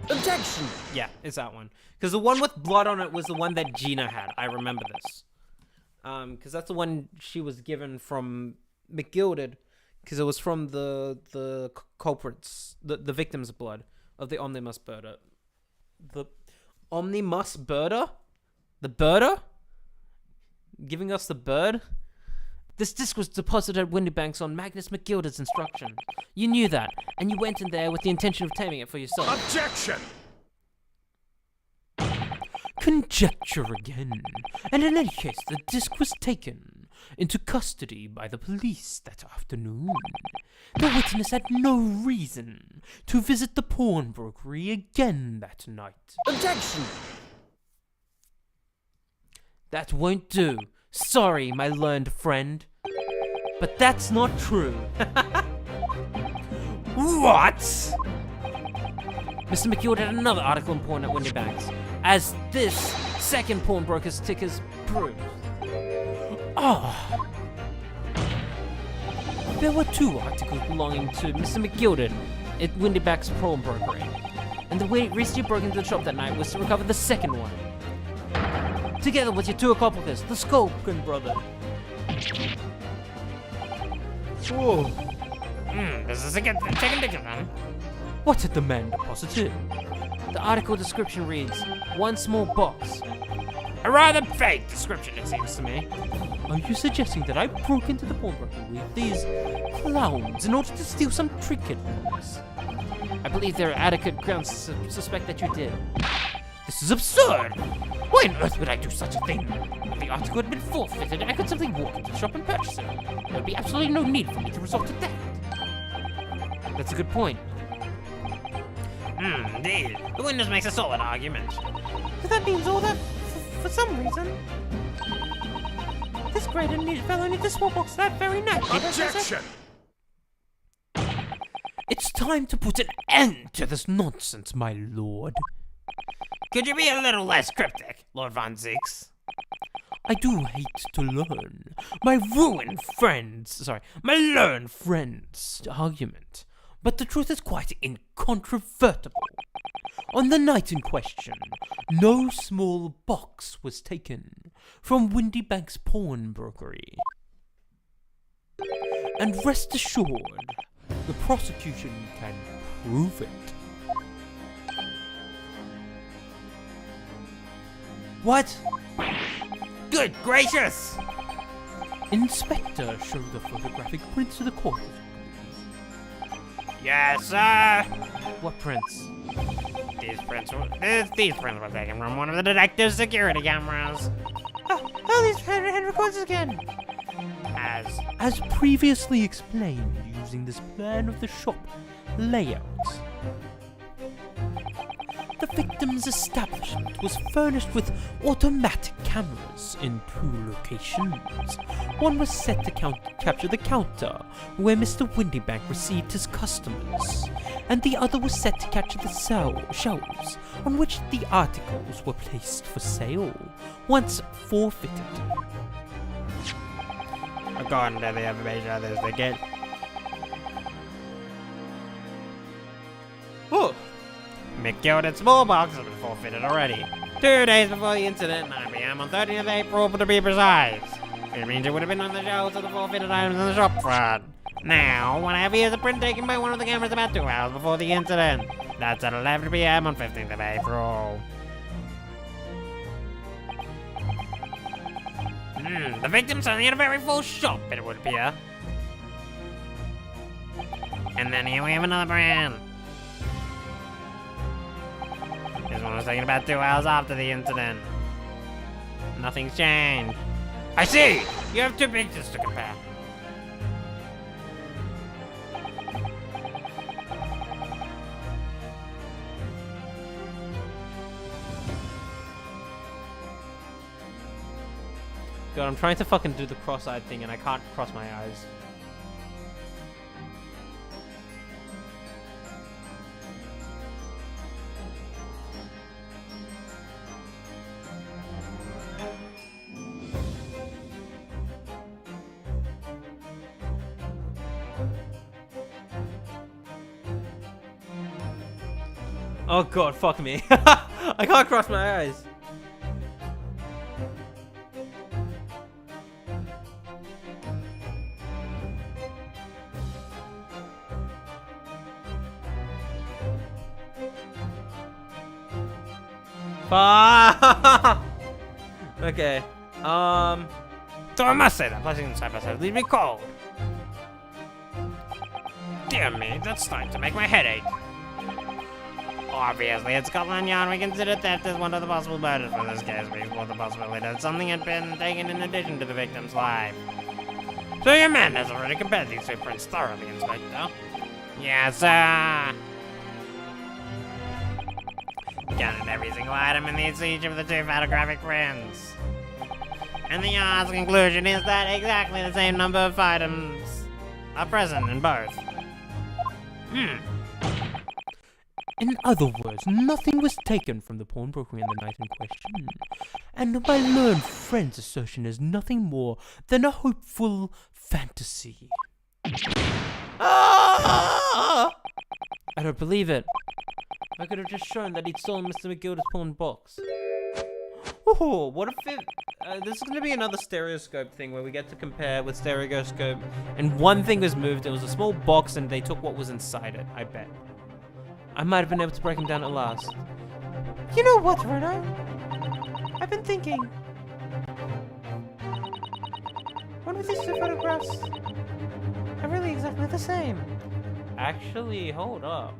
Objection! Yeah, it's that one. Because the one with blood on it was the one that Gina had. I remember this. Because that's the one she was given from McGilded. Because it was from the culprits, the victim's blood of the omnibus murder. The omnibus birder? The birder? Giving us the bird? This disc was deposited at Windybanks on Magnus McGilda's instruction. You knew that, and you went in there with the intention of taming it for yourself. Objection! Conjecture again. And in any case, the disc was taken into custody by the police that afternoon. The witness had no reason to visit the pawnbrokery again that night. Objection! That won't do. Sorry, my learned friend. But that's not true. What? Mr. McGill had another article in Pawn at Windybanks, as this second pawnbroker's tickers proved. Ah! There were two articles belonging to Mr. McGilded at Windybank's pawnbrokery, and the reason you broke into the shop that night was to recover the second one. Together with your two accomplices, the Sculpin brother. Whoa! This is a chicken ticket, man. What had the man deposited? The article description reads, one small box. A rather vague description, it seems to me. Are you suggesting that I broke into the pawnbrokery with these clowns in order to steal some trinket from us? I believe there are adequate grounds to suspect that you did. This is absurd! Why on earth would I do such a thing? If the article had been forfeited, I could simply walk into the shop and purchase it. There would be absolutely no need for me to resort to theft. That's a good point. Indeed. The witness makes a solid argument. So that means all that, for some reason, this great fellow needs a small box that very night. Objection! It's time to put an end to this nonsense, my lord. Could you be a little less cryptic, Lord Von Zeeks? I do hate to learn my learned friend's argument, but the truth is quite incontrovertible. On the night in question, no small box was taken from Windybank's pawnbrokery. And rest assured, the prosecution can prove it. What? Good gracious! Inspector, show the photographic prints to the court. Yes, sir. What prints? These prints were taken from one of the detective's security cameras. Oh, these hand records again. As previously explained, using this plan of the shop layout, the victim's establishment was furnished with automatic cameras in 2 locations. One was set to capture the counter where Mr. Windybank received his customers, and the other was set to capture the shelves on which the articles were placed for sale, once forfeited. According to the information of this ticket. Oh, McGilded small box has been forfeited already. 2 days before the incident, 9 p.m. on 30th of April to be precise. It means it would have been on the shelves of the forfeited items in the shop front. Now, what I have here is a print taken by one of the cameras about 2 hours before the incident. That's at 11 p.m. on 15th of April. The victim certainly had a very full shop, it would appear. And then here we have another brand. This one was taken about 2 hours after the incident. Nothing's changed. I see! You have 2 pictures to compare. God, I'm trying to fucking do the cross-eyed thing and I can't cross my eyes. Oh god, fuck me. I can't cross my eyes. Okay. So I must say that placing them side by side leaves me cold. Dear me, that's starting to make my head ache. Obviously, at Scotland Yard, we consider theft as one of the possible murders for this case. We explored the possibility that something had been taken in addition to the victim's life. So your man has already compared these 2 prints thoroughly, Inspector? Yes, sir. Counted every single item in each of the 2 photographic prints. And the Yard's conclusion is that exactly the same number of items are present in both. In other words, nothing was taken from the pawnbroker in the night in question, and my learned friend's assertion is nothing more than a hopeful fantasy. I don't believe it. I could have just shown that he'd stolen Mr. McGilda's pawn box. Oh, what if it... this is going to be another stereoscope thing where we get to compare with stereoscope, and one thing was moved. It was a small box and they took what was inside it, I bet. I might have been able to break him down at last. You know what, Renault? I've been thinking. One of these 2 photographs are really exactly the same. Actually, hold up.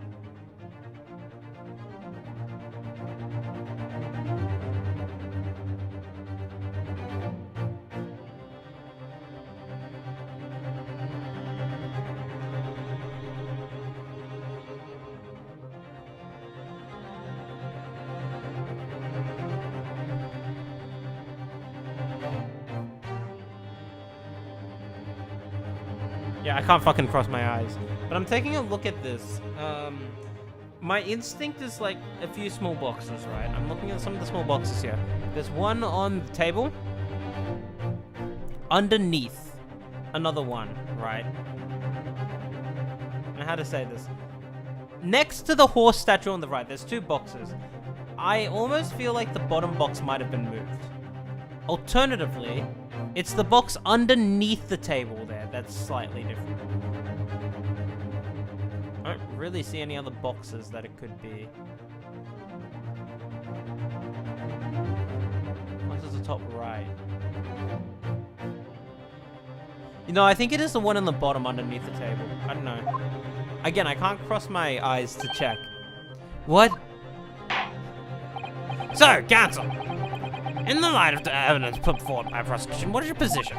Yeah, I can't fucking cross my eyes. But I'm taking a look at this. My instinct is like a few small boxes, right? I'm looking at some of the small boxes here. There's one on the table. Underneath. Another one, right? I don't know how to say this. Next to the horse statue on the right, there's 2 boxes. I almost feel like the bottom box might have been moved. Alternatively, it's the box underneath the table there that's slightly different. I don't really see any other boxes that it could be. Unless it's the top right. You know, I think it is the one on the bottom underneath the table. I don't know. Again, I can't cross my eyes to check. What? So, counsel, in the light of the evidence put forward by prosecution, what is your position?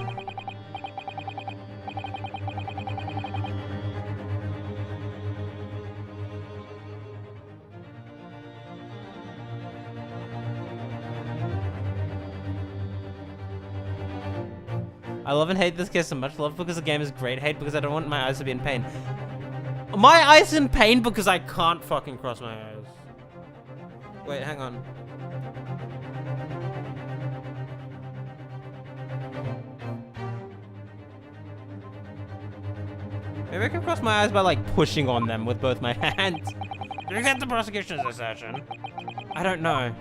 I love and hate this case so much. Love because the game is great. Hate because I don't want my eyes to be in pain. My eyes in pain because I can't fucking cross my eyes. Wait, hang on. Maybe I can cross my eyes by like pushing on them with both my hands. Do you get the prosecution's assertion? I don't know.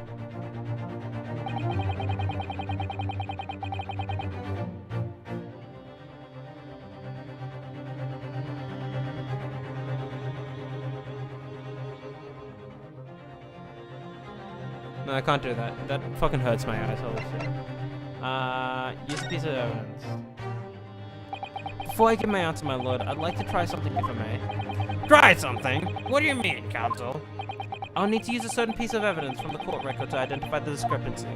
No, I can't do that. That fucking hurts my eyes, holy shit. Use a piece of evidence. Before I give my answer, my lord, I'd like to try something if I may. Try something? What do you mean, counsel? I'll need to use a certain piece of evidence from the court record to identify the discrepancy.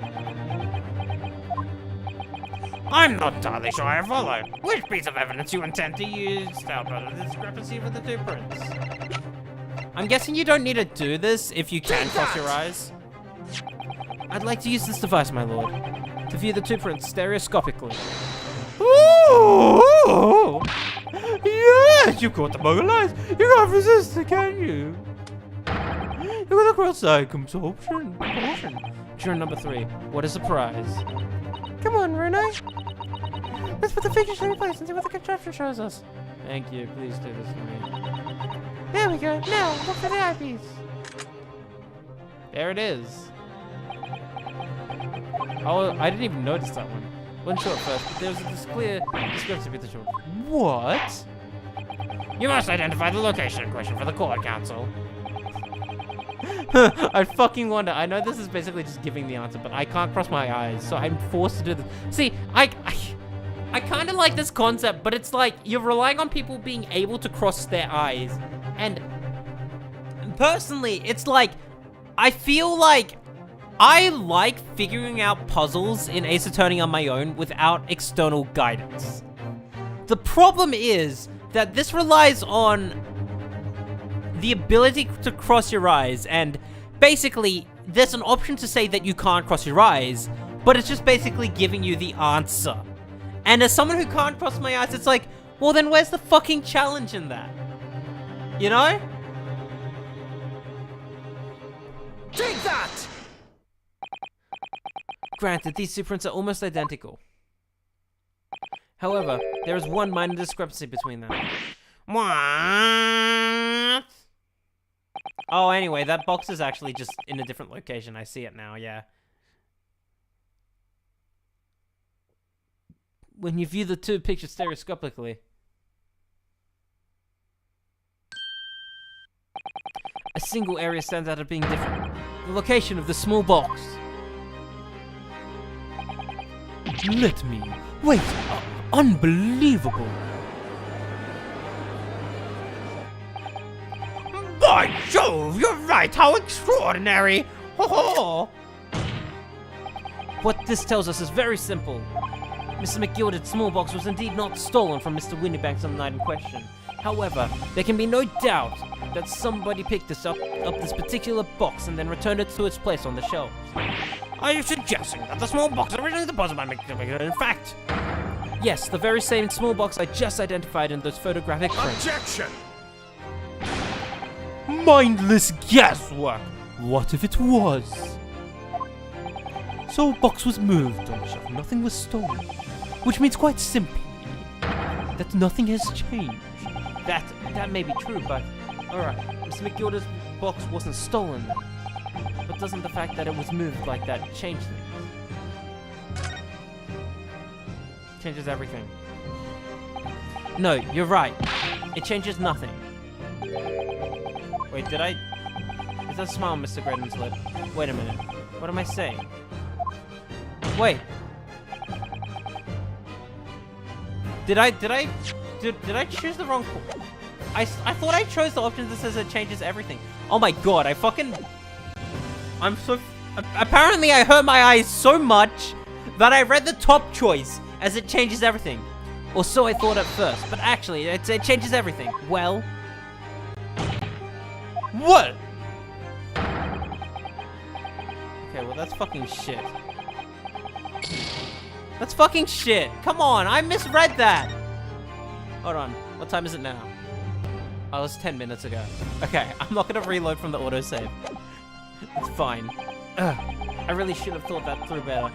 I'm not entirely sure I follow. Which piece of evidence you intend to use to help out the discrepancy with the two prints? I'm guessing you don't need to do this if you can cross your eyes. I'd like to use this device, my lord, to view the two prints stereoscopically. Ooh! Yes, you caught the muggle eyes. You can't resist it, can you? Look at the cross-eye absorption. Juror number 3, what a surprise. Come on, Rene. Let's put the figures in place and see what the contraption shows us. Thank you, please do this for me. There we go. Now, look for the eyepiece. There it is. Oh, I didn't even notice that one. Wasn't sure at first, but there was this clear discrepancy with the short. What? You must identify the location in question for the court, counsel. I fucking wonder. I know this is basically just giving the answer, but I can't cross my eyes, so I'm forced to do this. See, I kind of like this concept, but it's like you're relying on people being able to cross their eyes. And personally, it's like, I feel like I like figuring out puzzles in Ace Attorney on my own without external guidance. The problem is that this relies on the ability to cross your eyes, and basically there's an option to say that you can't cross your eyes, but it's just basically giving you the answer. And as someone who can't cross my eyes, it's like, well then where's the fucking challenge in that? You know? Take that! Granted, these two prints are almost identical. However, there is one minor discrepancy between them. What? Oh, anyway, that box is actually just in a different location. I see it now, yeah. When you view the two pictures stereoscopically, a single area stands out as being different. The location of the small box. Let me. Wait. Unbelievable. By Jove, you're right. How extraordinary. Ho ho. What this tells us is very simple. Mr. McGilded's small box was indeed not stolen from Mr. Windybanks on the night in question. However, there can be no doubt that somebody picked this up this particular box and then returned it to its place on the shelf. Are you suggesting that the small box originally deposited by McGill in fact? Yes, the very same small box I just identified in those photographic prints. Objection! Mindless guesswork. What if it was? So a box was moved on the shelf. Nothing was stolen. Which means quite simply that nothing has changed. That may be true, but alright, Mr. McGilda's box wasn't stolen then. But doesn't the fact that it was moved like that change things? Changes everything. No, you're right. It changes nothing. Wait, did I... Is that a smile on Mr. Graydon's lip? Wait a minute. What am I saying? Wait. Did I choose the wrong... I thought I chose the option that says it changes everything. Oh my god, I'm Apparently I hurt my eyes so much that I read the top choice as it changes everything. Or so I thought at first, but actually it changes everything. Well. What? Okay, well that's fucking shit. That's fucking shit. Come on, I misread that. Hold on, what time is it now? Oh, it was 10 minutes ago. Okay, I'm not gonna reload from the autosave. It's fine. Ugh, I really should have thought that through better.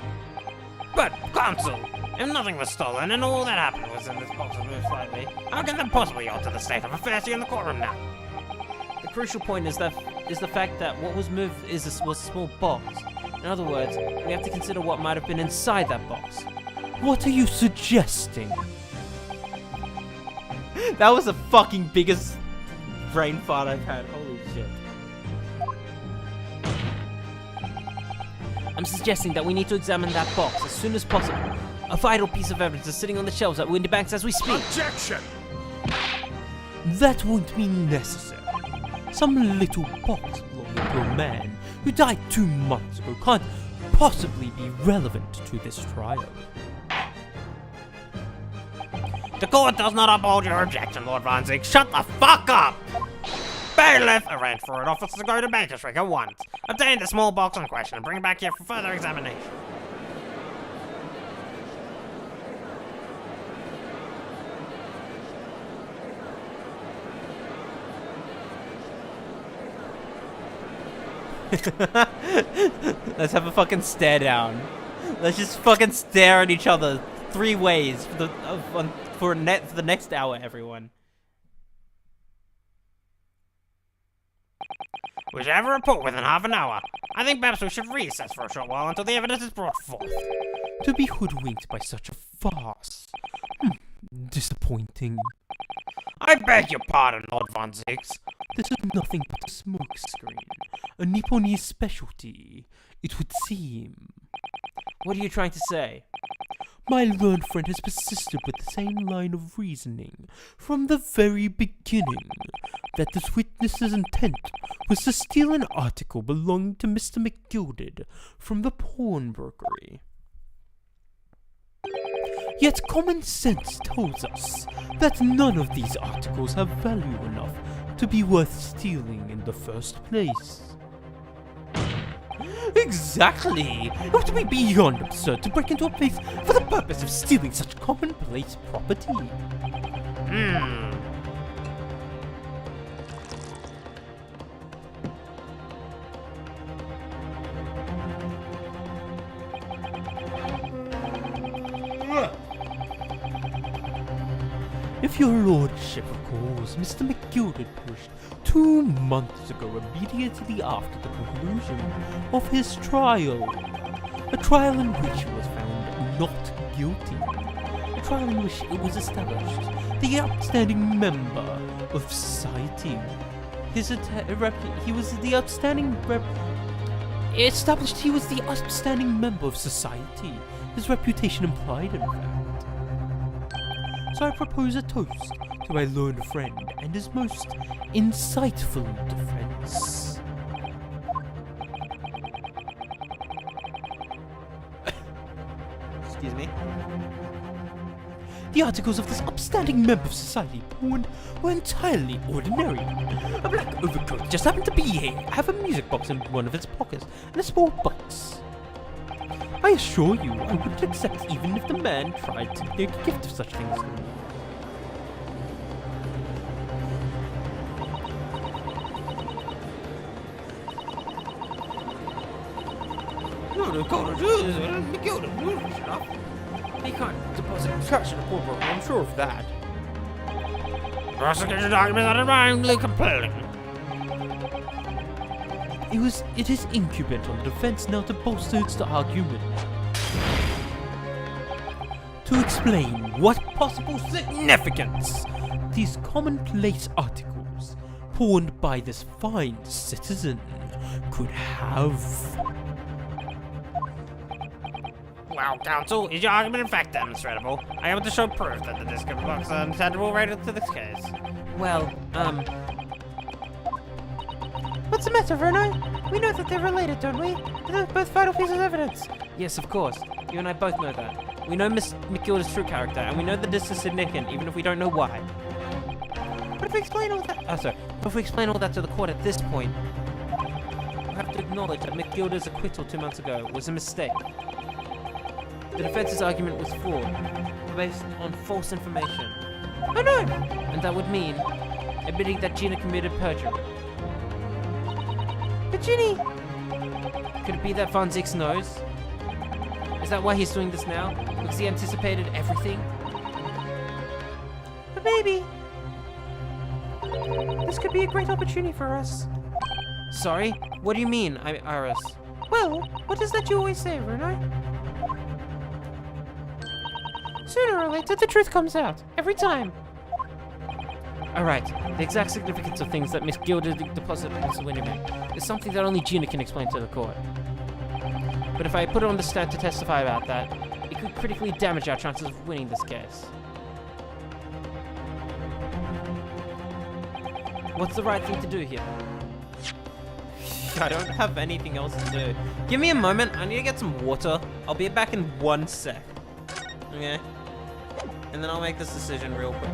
But, Consul, if nothing was stolen and all that happened was in this box that moved slightly, how can that possibly alter the state of affairs here in the courtroom now? The crucial point is the fact that what was moved was a small box. In other words, we have to consider what might have been inside that box. What are you suggesting? That was the fucking biggest brain fart I've had. Holy shit. I'm suggesting that we need to examine that box as soon as possible. A vital piece of evidence is sitting on the shelves at Windy Banks as we speak. Objection! That won't be necessary. Some little box belonging to a man who died 2 months ago can't possibly be relevant to this trial. The court does not uphold your objection, Lord Von Zieg. Shut the fuck up! Bailiff, arrange for an officer to go to magistrate at once. Obtain the small box in question and bring it back here for further examination. Let's have a fucking stare down. Let's just fucking stare at each other 3 ways for the next hour, everyone. We shall have a report within half an hour. I think perhaps we should recess for a short while until the evidence is brought forth. To be hoodwinked by such a farce. Disappointing. I beg your pardon, Lord Von Zieg. This is nothing but a smokescreen. A Nipponese specialty, it would seem. What are you trying to say? My learned friend has persisted with the same line of reasoning from the very beginning, that this witness's intent was to steal an article belonging to Mr. McGilded from the pawnbrokery. Yet common sense tells us that none of these articles have value enough to be worth stealing in the first place. Exactly! It would be beyond absurd to break into a place for the purpose of stealing such commonplace property. If your lordship recalls, Mr. McGilded pushed 2 months ago, immediately after the conclusion of his trial. A trial in which he was found not guilty. A trial in which it was established the upstanding member of society. He was the upstanding established he was the upstanding member of society. His reputation implied, in fact. So I propose a toast to my learned friend and his most insightful defense. Excuse me? The articles of this upstanding member of society pawned were entirely ordinary. A black overcoat just happened to be here. I have a music box in one of its pockets and a small box. I assure you, I wouldn't accept even if the man tried to make a gift of such things to me. He can't deposit cash in a pawnbroker, I'm sure of that. Prosecution documents are admirably compelling. It is incumbent on the defense now to bolster its argument. To explain what possible significance these commonplace articles, pawned by this fine citizen, could have. Well, counsel, is your argument in fact demonstrable? I am able to show proof that the disc of box are intangible related to this case. Well, What's the matter, Verno? We know that they're related, don't we? They're both vital pieces of evidence. Yes, of course. You and I both know that. We know Miss McGilda's true character, and we know that this is significant, even if we don't know why. But if we explain all that... But if we explain all that to the court at this point, we have to acknowledge that McGilda's acquittal 2 months ago was a mistake. The defense's argument was flawed, based on false information. I know! And that would mean admitting that Gina committed perjury. But Ginny... Could it be that Von Zix knows? Is that why he's doing this now? Because he anticipated everything? But maybe... This could be a great opportunity for us. Sorry? What do you mean, Iris? Well, what is that you always say, Bruno? Sooner or later, the truth comes out. Every time. Alright, the exact significance of things that Miss Gilda deposited into Winnebago is something that only Gina can explain to the court. But if I put her on the stand to testify about that, it could critically damage our chances of winning this case. What's the right thing to do here? I don't have anything else to do. Give me a moment, I need to get some water. I'll be back in 1 sec. Okay? And then I'll make this decision real quick.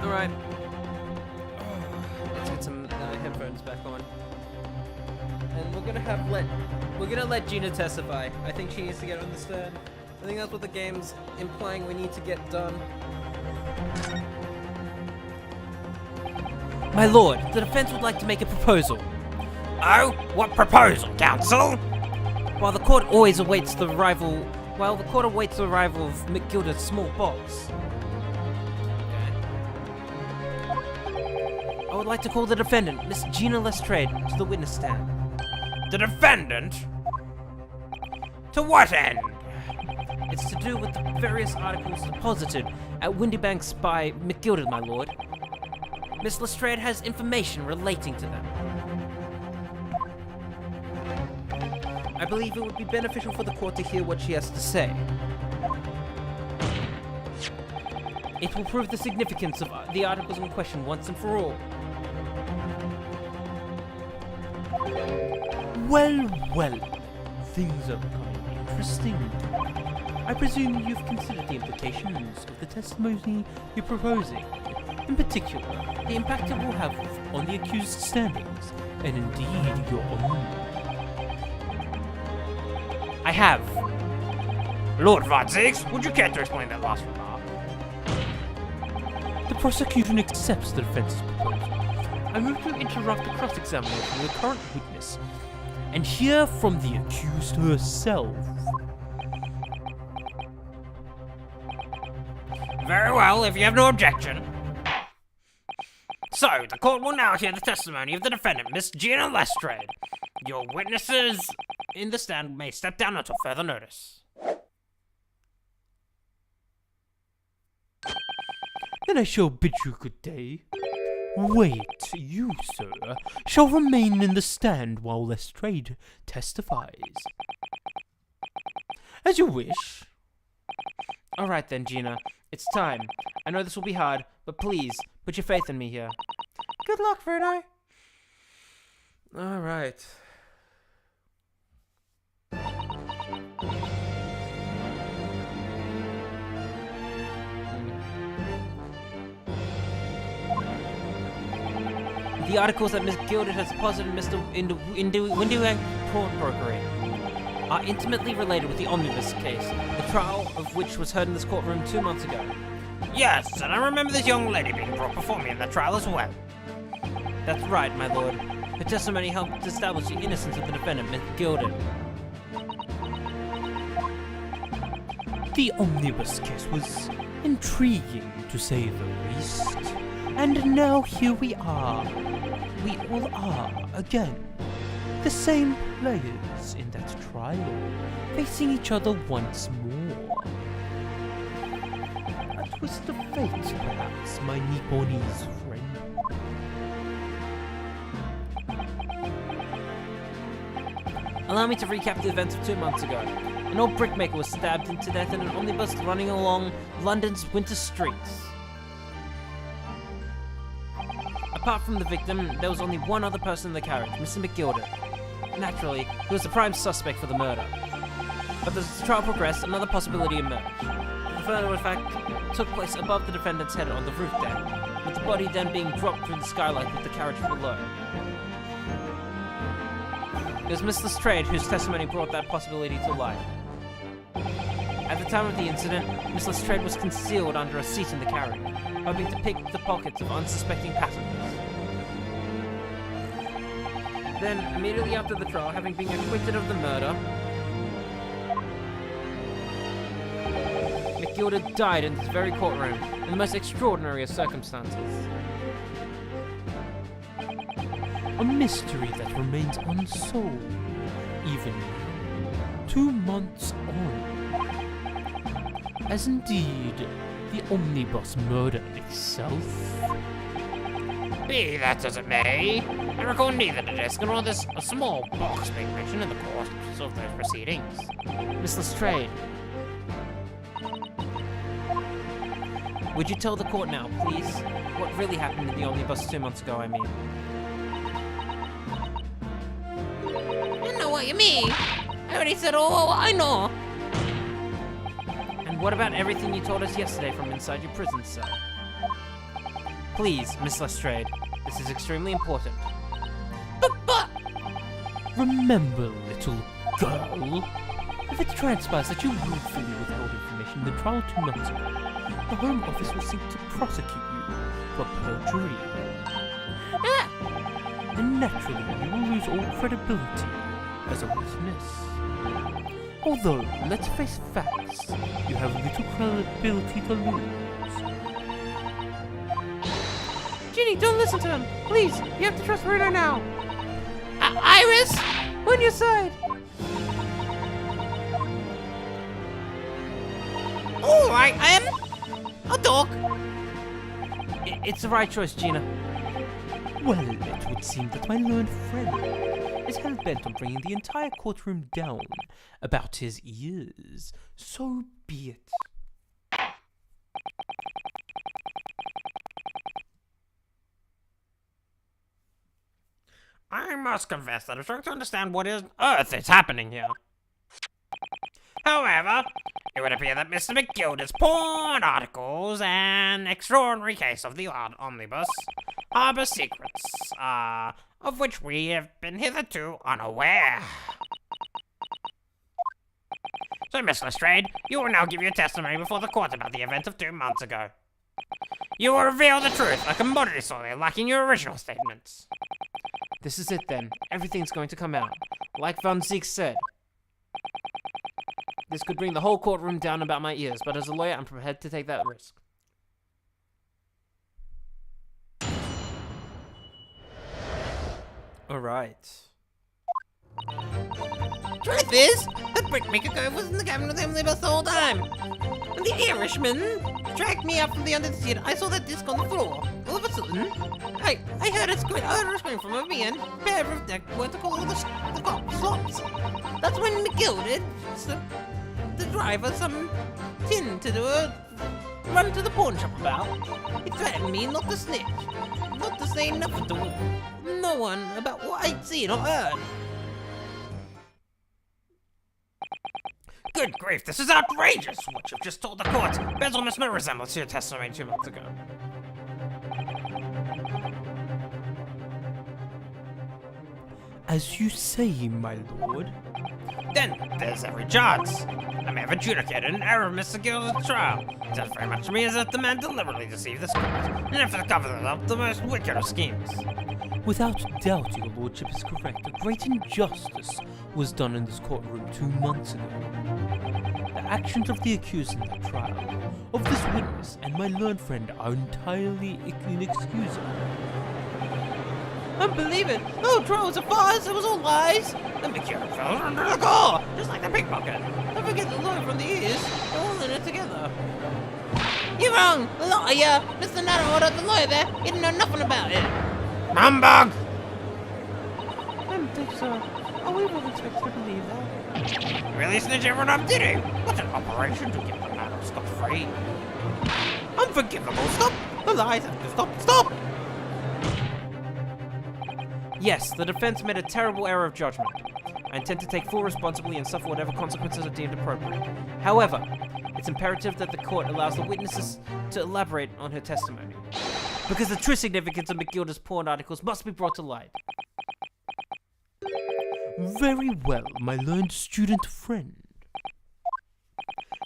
Alright. Let's get some headphones back on. And we're gonna let Gina testify. I think she needs to get on the stand. I think that's what the game's implying we need to get done. My lord, the defense would like to make a proposal. Oh, what proposal, counsel? While the court awaits the arrival of McGilda's small box. I would like to call the defendant, Miss Gina Lestrade, to the witness stand. The defendant? To what end? It's to do with the various articles deposited at Windybanks by McGilda, my lord. Miss Lestrade has information relating to them. I believe it would be beneficial for the court to hear what she has to say. It will prove the significance of the articles in question once and for all. Well, things are becoming interesting. I presume you've considered the implications of the testimony you're proposing, in particular, the impact it will have on the accused's standings, and indeed your own. I have. Lord Von Six, would you care to explain that last remark? The prosecution accepts the defense's proposal. I move to interrupt the cross-examination of the current witness and hear from the accused herself. Very well, if you have no objection. So, the court will now hear the testimony of the defendant, Miss Gina Lestrade. Your witnesses in the stand may step down until further notice. Then I shall bid you good day. Wait, you, sir, shall remain in the stand while Lestrade testifies. As you wish. Alright then, Gina. It's time. I know this will be hard, but please, put your faith in me here. Good luck, Verno. Alright. The articles that Miss Gilded has deposited into Windybank Pawnbrokery are intimately related with the omnibus case, the trial of which was heard in this courtroom 2 months ago. Yes, and I remember this young lady being brought before me in the trial as well. That's right, my lord. Her testimony helped establish the innocence of the defendant, Miss Gilded. The omnibus case was intriguing, to say the least. And now here we are. We all are, again, the same players in that trial, facing each other once more. A twist of fate, perhaps, my Nipponese friend. Allow me to recap the events of 2 months ago. An old brickmaker was stabbed to death in an omnibus running along London's winter streets. Apart from the victim, there was only one other person in the carriage, Mr. McGilda. Naturally, he was the prime suspect for the murder. But as the trial progressed, another possibility emerged. The murder, in fact, took place above the defendant's head on the roof deck, with the body then being dropped through the skylight with the carriage below. It was Miss Lestrade whose testimony brought that possibility to light. At the time of the incident, Miss Lestrade was concealed under a seat in the carriage, hoping to pick the pockets of unsuspecting passengers. Then, immediately after the trial, having been acquitted of the murder, McGilda died in this very courtroom, in the most extraordinary of circumstances. A mystery that remains unsolved, even now, 2 months on. As indeed, the omnibus murder itself. Be that as it may, I recall neither the desk nor this a small box being mentioned in the course of those proceedings. Miss Lestrade, would you tell the court now, please, what really happened in the omnibus 2 months ago, I mean? I know what you mean. I already said all I know. And what about everything you told us yesterday from inside your prison cell? Please, Miss Lestrade, this is extremely important. But... Remember, little girl, if it transpires that you willfully withheld information in the trial 2 months ago, the Home Office will seek to prosecute you for perjury. And naturally, you will lose all credibility as a witness. Although, let's face facts, you have little credibility to lose. Ginny, don't listen to him. Please, you have to trust Reno now. Iris? On your side. Alright, I'll talk. It's the right choice, Gina. Well, it would seem that my learned friend is hell-bent on bringing the entire courtroom down about his ears. So be it. I must confess that I'm trying to understand what on earth is happening here. However, it would appear that Mr. McGilda's porn articles and extraordinary case of the omnibus harbor secrets, of which we have been hitherto unaware. So, Miss Lestrade, you will now give your testimony before the court about the event of 2 months ago. You will reveal the truth, like a commodity sorely lacking your original statements. This is it then. Everything's going to come out. Like Van Ziek said. This could bring the whole courtroom down about my ears, but as a lawyer, I'm prepared to take that risk. Alright. Truth is, the brickmaker guy was in the cabin with Emily Bus the whole time. And the Irishman dragged me out from the under the seat. I saw that disc on the floor. All of a sudden, I heard a scream from over me and pair of deck went to call the cops slots. That's when McGill did the driver some tin to do a run to the pawn shop about. He threatened me not to snitch, not to say nothing to no one about what I'd seen or heard. Good grief, this is outrageous! What you've just told the court bears almost no resemblance to your testimony 2 months ago. As you say, my lord. Then there's every chance. I may have adjudicated an error of Mr. Gilda's trial. It sounds very much to me as if the man deliberately deceived this court, and if to cover that up, the most wicked of schemes. Without doubt, your lordship is correct. A great injustice was done in this courtroom 2 months ago. The actions of the accused in that trial, of this witness and my learned friend, are entirely inexcusable. Unbelievable! The whole trial was a farce. It was all lies. The McGill fell under the car, just like the pickpocket. Don't forget the lawyer from the ears. They're all in it together. You're wrong. The lawyer, Mr. Narrow, the lawyer there, he didn't know nothing about it. Humbug! I don't think so. Oh, we wouldn't expect to believe that. Really snitch everyone up, did he? What an operation to get the man off scot-free. Unforgivable. Stop. The lies have to stop. Stop. Yes, the defense made a terrible error of judgment. I intend to take full responsibility and suffer whatever consequences are deemed appropriate. However, it's imperative that the court allows the witnesses to elaborate on her testimony, because the true significance of McGilda's porn articles must be brought to light. Very well, my learned student friend.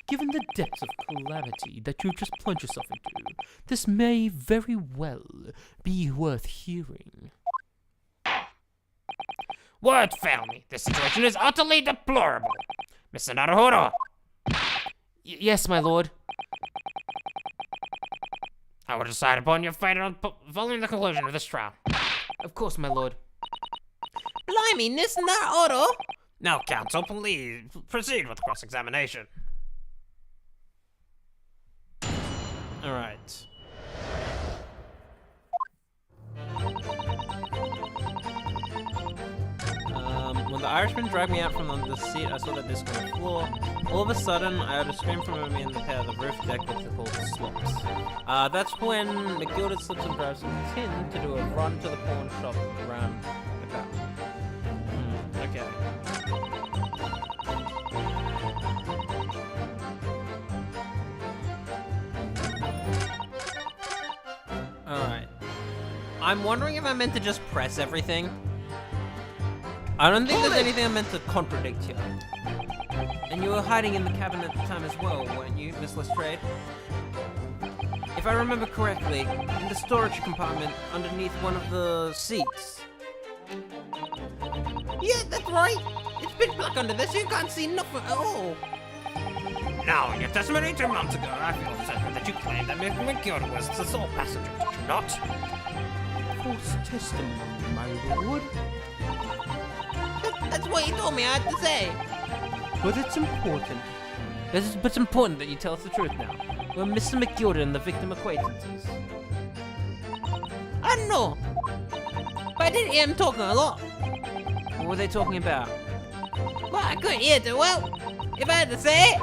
Given the depths of calamity that you've just plunged yourself into, this may very well be worth hearing. Word fail me. This situation is utterly deplorable. Mr. Naruhodo. Yes, my lord. I will decide upon your fate following the conclusion of this trial. Of course, my lord. Blimey, Mr. Narrow. Now, counsel, please proceed with cross-examination. All right. When the Irishman dragged me out from under the seat, I saw that disc on the floor. All of a sudden, I heard a scream from me in the pair of the roof deck that they called slops. That's when McGilda slips and drives some tin to do a run to the pawn shop around the back. Okay. Alright. I'm wondering if I meant to just press everything. I don't think there's anything I meant to contradict here. And you were hiding in the cabin at the time as well, weren't you, Miss Lestrade? If I remember correctly, in the storage compartment underneath one of the seats. Yeah, that's right. It's pitch black under there, so you can't see nothing at all. Now, in your testimony 2 months ago, I feel certain that you claimed that Mr. McGill was the sole passenger, did you not? False testimony, my lord. That's what you told me I had to say. But it's important. It's important that you tell us the truth now. We're Mr. McGilda and the victim acquaintances. I don't know. But I did hear him talking a lot. What were they talking about? Well, I couldn't hear too well. If I had to say it,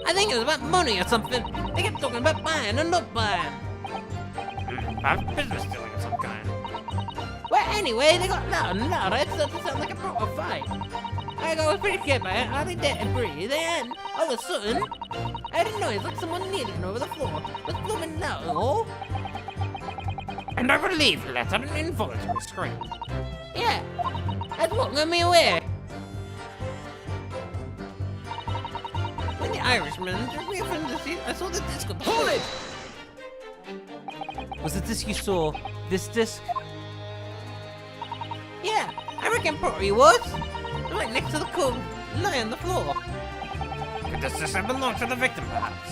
I think it was about money or something. They kept talking about buying and not buying. About business dealing of some kind. Well, anyway, they got louder and louder. It started to sound like a proper fight. I was pretty scared by it. I didn't dare to breathe. And all of a sudden, I heard a noise like someone kneeling over the floor. It was blooming loud and all. And I believe you let out an involuntary scream. Yeah, that's what got me away. When the Irishman took me from the seat, I saw the disc of Hold it! Was the disc you saw this disc? Yeah, I reckon probably was. Right next to the coat, lying on the floor. Could this just have belonged to the victim, perhaps?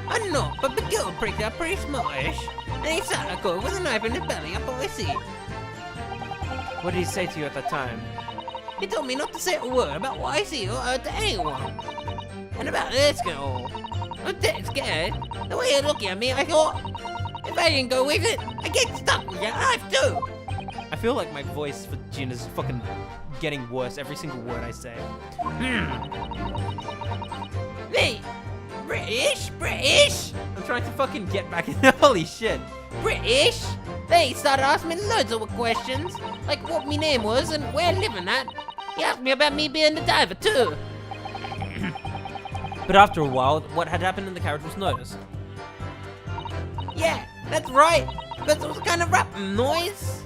I don't know, but McGill pricked up pretty smartish. And he sat at coat with a knife in his belly up on his seat. What did he say to you at that time? He told me not to say a word about what I see or heard to anyone. And about this girl. I'm dead scared. The way you're looking at me, I thought, if I didn't go with it, I'd get stuck with your life too. I feel like my voice for Gina's fucking getting worse every single word I say. Me? British? I'm trying to fucking get back in. Holy shit. British? They started asking me loads of questions, like what my name was and where I live and that. He asked me about me being the diver too. But after a while, what had happened in the carriage was noticed. Yeah, that's right. But there was a kind of rapping noise.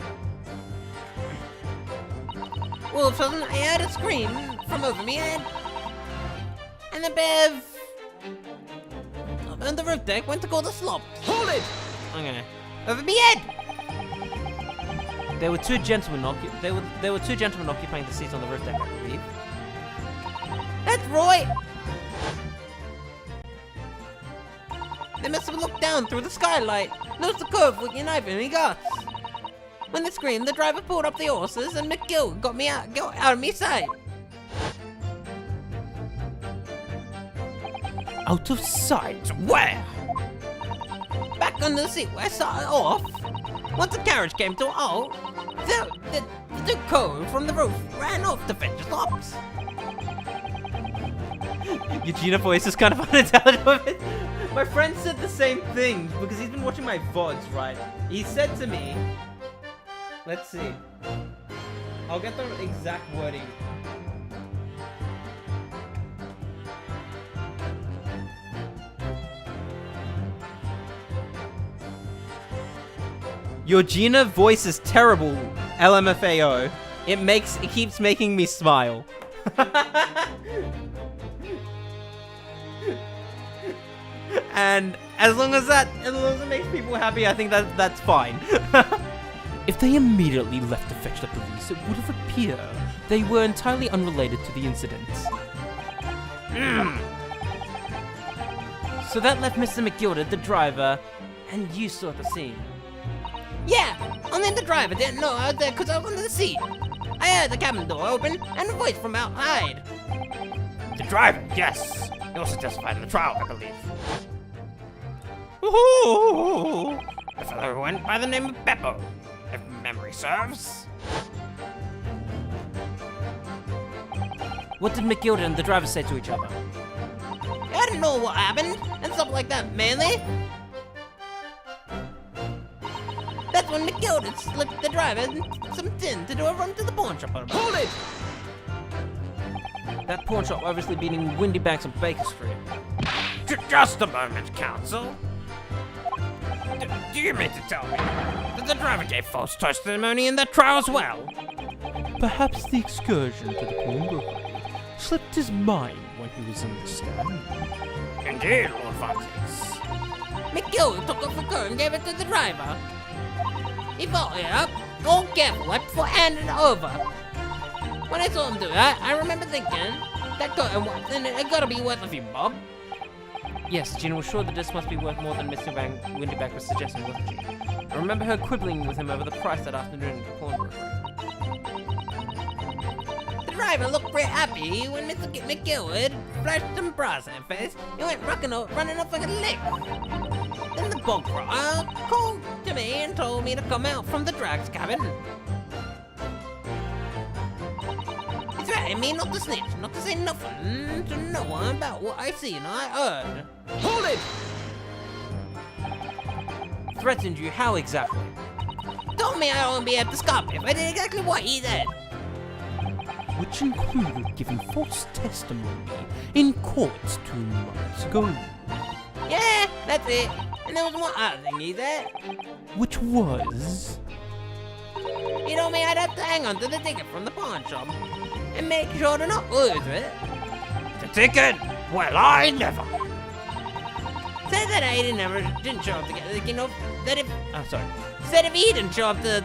All of a sudden, I heard a scream from over me head. And the bev on the roof deck went to call the slops. Hold it! Okay. Over me head! There were two gentlemen occupying the seats on the roof deck, I believe. That's right! They must have looked down through the skylight, noticed the curve with your knife in your guts. When they screamed, the driver pulled up the horses and McGill got out of me sight. Out of sight? Where? Back under the seat where I started off. Once the carriage came to a halt, the cove from the roof ran off to fetch slops. Eugenia voice is kind of unintelligible. My friend said the same thing because he's been watching my VODs, right? He said to me, let's see. I'll get the exact wording. Your Gina voice is terrible, LMFAO. It keeps making me smile. And as long as it makes people happy, I think that's fine. If they immediately left to fetch the police, it would have appeared they were entirely unrelated to the incident. So that left Mr. McGilda, the driver, and you saw the scene. Yeah, and then the driver didn't know I was there because I was under the seat. I heard the cabin door open and a voice from outside. The driver, yes. He also testified in the trial, I believe. Ooh. The fellow who went by the name of Beppo, if memory serves. What did McGilda and the driver say to each other? I didn't know what happened and stuff like that, mainly. That's when McGilda slipped the driver some tin to do a run to the pawn shop. Hold it! That pawn shop obviously being in Windy Banks on Baker Street. Just a moment, counsel. Do you mean to tell me that the driver gave false testimony in that trial as well? Perhaps the excursion to the pawnbroker slipped his mind when he was in the stand. Indeed, Lord Francis. McGill took off the car and gave it to the driver. He followed it up, all careful right before handing it over. When I saw him do that, I remember thinking, that curtain then it gotta be worth a few bob. Yes, Gina was sure the disc must be worth more than Mr. Windyback was suggesting, wasn't she? I remember her quibbling with him over the price that afternoon at the pawnbroker. The driver looked pretty happy when Mr. McGillard flashed some brass in his face. He went running off like a lick. Then the bog crier called to me and told me to come out from the drag's cabin. He threatened me not to snitch, not to say nothing to no one about what I seen or I heard. Hold it! Threatened you? How exactly? Told me I wouldn't be able to stop if I did exactly what he said. Which included giving false testimony in court 2 months ago. Yeah, that's it. And there was one other thing he said. Which was... He told me I'd have to hang on to the ticket from the pawn shop and make sure to not lose it. The ticket? Well, I never. Said that I didn't show up to get the ticket off. I'm sorry. Said if he didn't show up to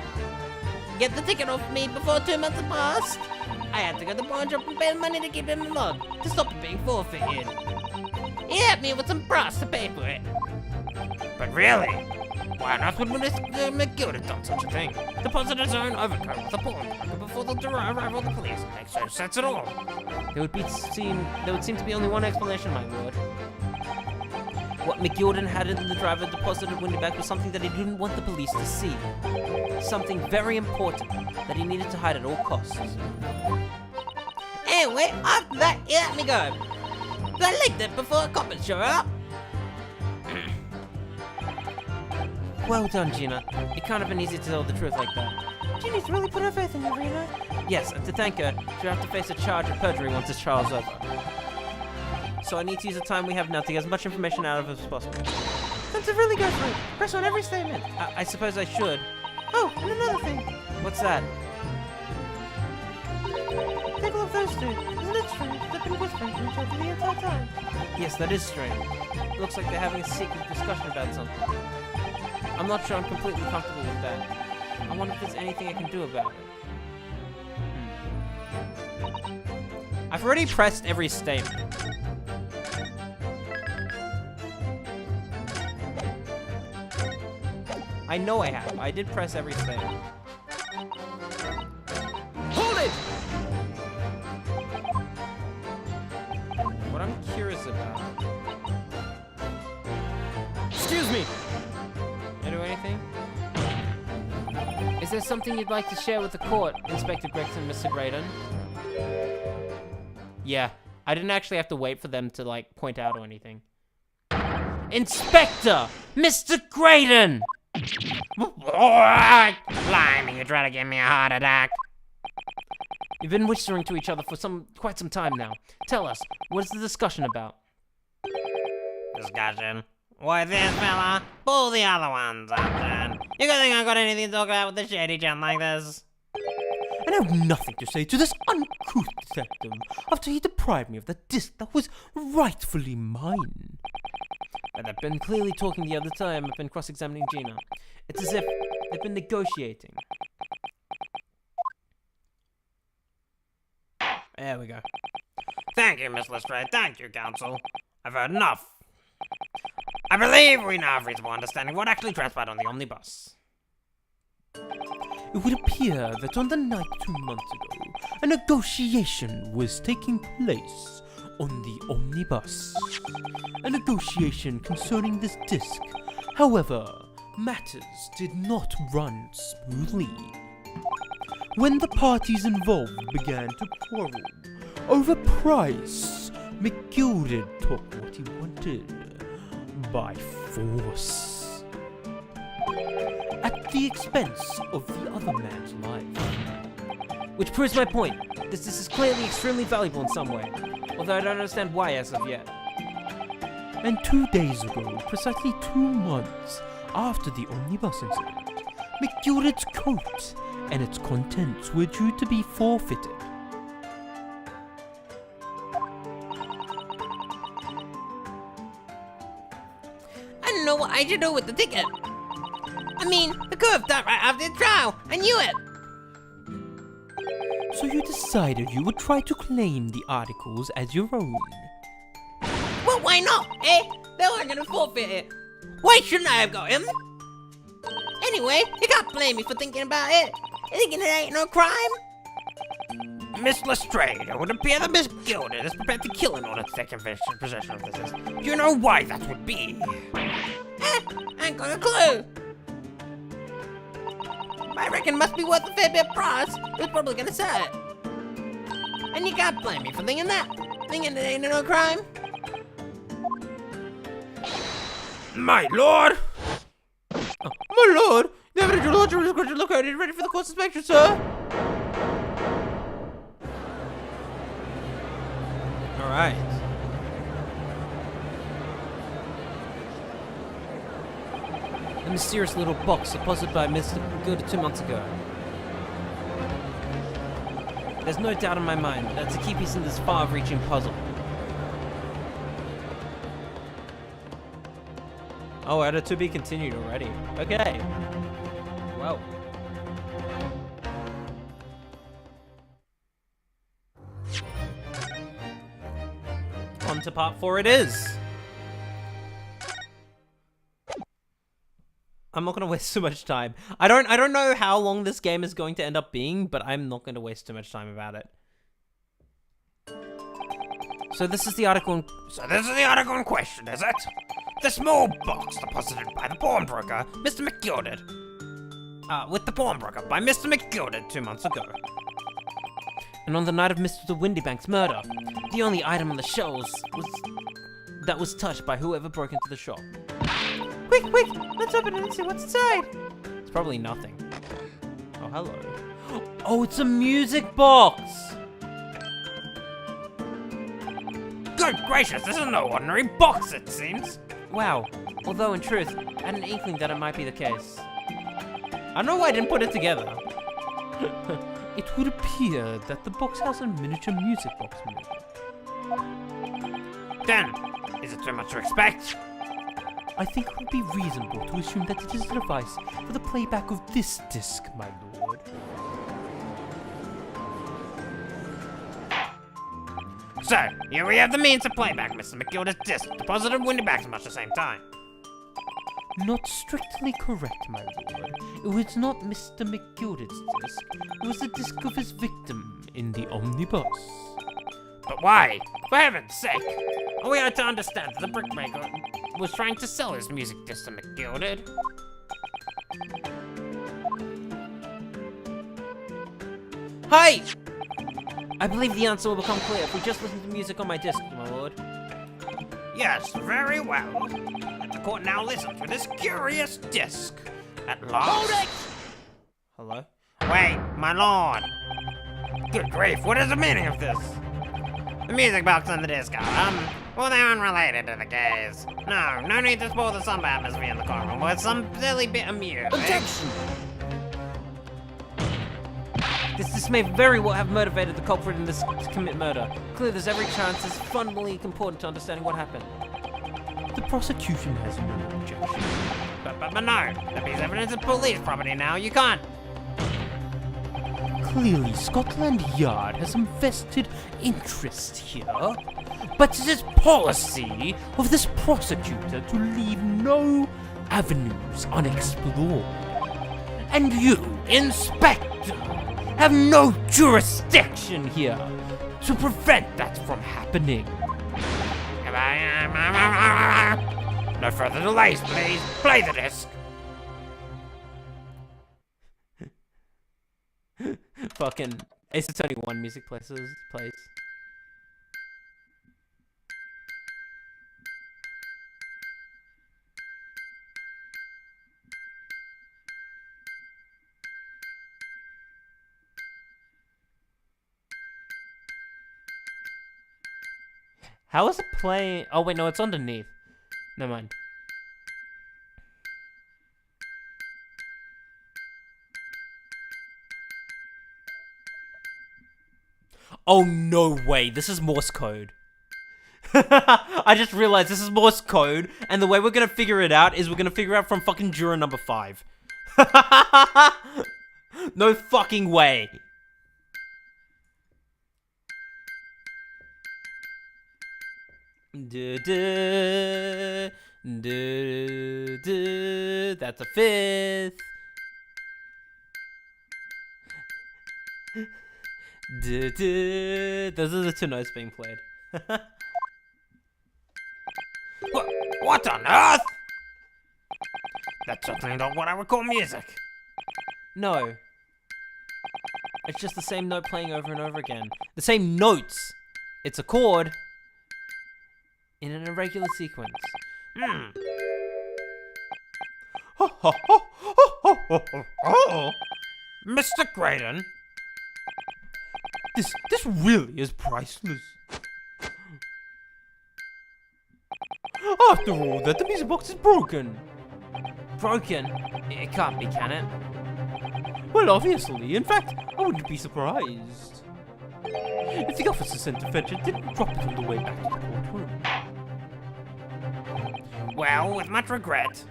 get the ticket off me before 2 months had passed, I had to go to the pawn shop and pay the money to keep him in log to stop it being forfeited. He helped me with some brass to pay for it. But really? Why not would Mr. McGill have done such a thing? Deposit his own overcoat with a pawnbroker before the arrival of the police. Makes no sense at all. There would seem to be only one explanation, my lord. What McGilden had in the driver deposited Windyback was something that he didn't want the police to see. Something very important that he needed to hide at all costs. Anyway, after that, he let me go. I licked it before a cop would show up. Well done, Gina. It can't have been easy to tell the truth like that. Ginny's really put her faith in you, Rena. Yes, and to thank her, she'll have to face a charge of perjury once this trial's over. So I need to use the time we have now to get as much information out of it as possible. Then to really go for it, press on every statement. I suppose I should. Oh, and another thing. What's that? Take a look at those two. Isn't it strange? They've been whispering to each other the entire time. Yes, that is strange. It looks like they're having a secret discussion about something. I'm not sure I'm completely comfortable with that. I wonder if there's anything I can do about it. I've already pressed every statement. I know I have. I did press every statement. Hold it! What I'm curious about... Excuse me! Can I do anything? Is there something you'd like to share with the court, Inspector Gregson, Mr. Graydon? Yeah, I didn't actually have to wait for them to, like, point out or anything. Inspector! Mr. Graydon! Blimey, you try to give me a heart attack. You've been whispering to each other for quite some time now. Tell us, what is the discussion about? Discussion? Why, this fella, pull the other ones up, John. You think I got anything to talk about with a shady gent like this? And I have nothing to say to this uncouth detective after he deprived me of the disc that was rightfully mine. But I've been clearly talking the other time. I've been cross-examining Gina. It's as if they've been negotiating. There we go. Thank you, Miss Lestrade. Thank you, counsel. I've heard enough. I believe we now have reasonable understanding what actually transpired on the omnibus. It would appear that on the night 2 months ago, a negotiation was taking place on the omnibus. A negotiation concerning this disc. However, matters did not run smoothly. When the parties involved began to quarrel over price, McGilded took what he wanted by force, at the expense of the other man's life. Which proves my point. This is clearly extremely valuable in some way, although I don't understand why as of yet. And 2 days ago, precisely 2 months after the omnibus incident, McGilded's coat and its contents were due to be forfeited. I don't know what I should do with the ticket. I mean, the curve stopped right after the trial. I knew it. So you decided you would try to claim the articles as your own. Well, why not, eh? They weren't gonna forfeit it. Why shouldn't I have got him? Anyway, you can't blame me for thinking about it. You thinking it ain't no crime? Miss Lestrade, it would appear that Miss Gilded is prepared to kill in order to take possession of this. Do you know why that would be? I ain't got a clue. I reckon it must be worth a fair bit of price. It was probably gonna sell it. And you can't blame me for thinking that. Thinking it ain't no crime. My lord! My lord! The evidence your lordship is going to look at it ready for the court's inspection, sir! Alright. The mysterious little box deposited by Mr. Good 2 months ago. There's no doubt in my mind that's a key piece in this far-reaching puzzle. Oh, added to be continued already. Okay. Well. On to part 4 it is. I'm not gonna waste too much time. I don't know how long this game is going to end up being, but I'm not gonna waste too much time about it. So this is the article in question, is it? The small box deposited by the pawnbroker, Mr. McGilded. with the pawnbroker by Mr. McGilded 2 months ago. And on the night of Mr. Windybank's murder, the only item on the shelves was touched by whoever broke into the shop. Quick, quick! Let's open it and see what's inside. It's probably nothing. Oh, hello. Oh, it's a music box! Good gracious, this is no ordinary box, it seems. Wow. Although, in truth, I had an inkling that it might be the case. I don't know why I didn't put it together. It would appear that the box has a miniature music box movement. Then, is it too much to expect? I think it would be reasonable to assume that it is a device for the playback of this disc, my lord. So, here we have the means of playback, Mr. McGilded's disc, deposited and Windyback's much the same time. Not strictly correct, my lord. It was not Mr. McGilded's disc. It was the disc of his victim in the omnibus. But why? For heaven's sake! Are we are to understand that the brickmaker was trying to sell his music disc to McGilded? Hi! I believe the answer will become clear if we just listen to music on my disc, my lord. Yes, very well. Let the court now listen to this curious disc. At last... Hold it! Hello? Wait, my lord! Good grief, what is the meaning of this? The music box and the disc are, well, they're unrelated to the case. No need to spoil the somber atmosphere in the courtroom with some silly bit of music. Objection! This may very well have motivated the culprit in this to commit murder. Clearly, there's every chance it's fundamentally important to understanding what happened. The prosecution has no objection. But no, that piece of evidence is police property now, you can't. Clearly, Scotland Yard has some vested interest here, but it is policy of this prosecutor to leave no avenues unexplored. And you, Inspector, have no jurisdiction here to prevent that from happening. No further delays, please. Play the disc. Fucking Ace Attorney 1 music plays. How is it playing? Oh wait, no, it's underneath. Never mind. Oh, no way. This is Morse code. I just realized this is Morse code, and the way we're gonna figure it out is we're gonna figure out from fucking juror number 5. No fucking way. That's a 5th. Those are the 2 notes being played. What on earth? That's certainly not what I would call music. No. It's just the same note playing over and over again. The same notes. It's a chord in an irregular sequence. Mr. Graydon, This really is priceless. After all that, the music box is broken. Broken? It can't be, can it? Well, obviously. In fact, I wouldn't be surprised if the officer sent to fetch it didn't drop it on the way back to the courtroom. well, with much regret,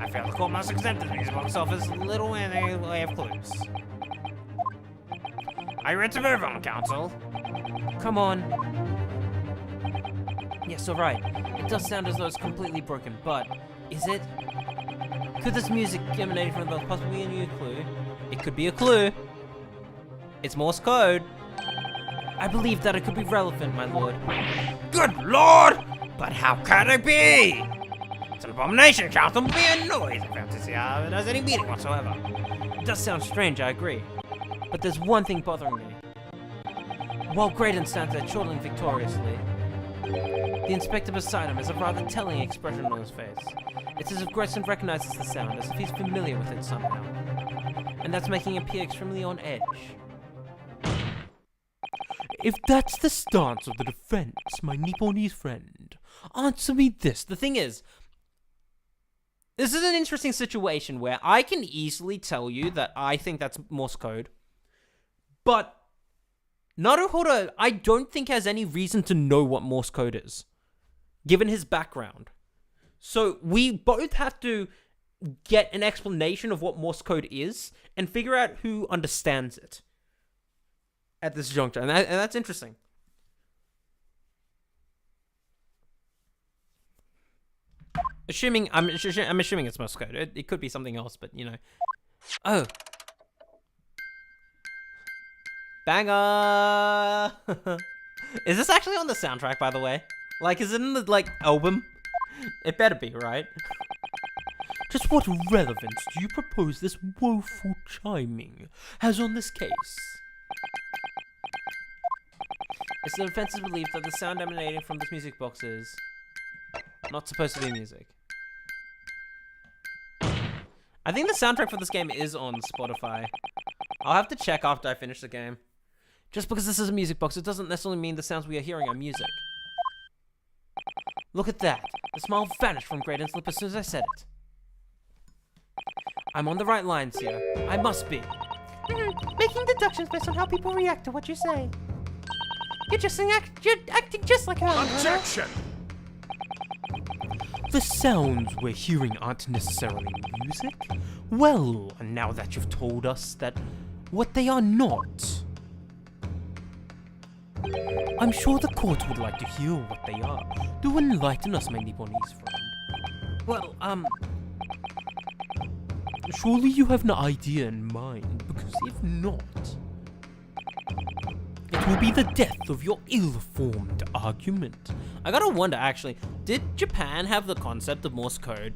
I feel the court must accept the music box office little in the way of clues. Are you ready to move on, counsel? Come on. Yes, alright. It does sound as though it's completely broken, but is it? Could this music emanating from the possibly a new clue? It could be a clue. It's Morse code. I believe that it could be relevant, my lord. Good lord! But how can it be? It's an abomination, counsel. Be a noise. I fail to see how it has any meaning whatsoever. It does sound strange, I agree. But there's one thing bothering me. While Graydon stands there chortling victoriously, the inspector beside him has a rather telling expression on his face. It's as if Grayson recognizes the sound, as if he's familiar with it somehow. And that's making him appear extremely on edge. If that's the stance of the defense, my Nipponese friend, answer me this. The thing is, this is an interesting situation where I can easily tell you that I think that's Morse code, but Naruhodo, I don't think has any reason to know what Morse code is, given his background. So we both have to get an explanation of what Morse code is and figure out who understands it at this juncture, and that's interesting. I'm assuming it's Morse code. It could be something else, but you know. Oh. Banger! Is this actually on the soundtrack, by the way? Like, is it in the, album? It better be, right? Just what relevance do you propose this woeful chiming has on this case? It's the defense's belief that the sound emanating from this music box is not supposed to be music. I think the soundtrack for this game is on Spotify. I'll have to check after I finish the game. Just because this is a music box, it doesn't necessarily mean the sounds we are hearing are music. Look at that. The smile vanished from Graydon's lip as soon as I said it. I'm on the right lines here. I must be. Making deductions based on how people react to what you say. You're acting just like her. Objection! The sounds we're hearing aren't necessarily music? Well, now that you've told us that what they are not, I'm sure the court would like to hear what they are. Do enlighten us, my Nipponese friend. Well, Surely you have an idea in mind, because if not, it will be the death of your ill-formed argument. I gotta wonder, actually, did Japan have the concept of Morse code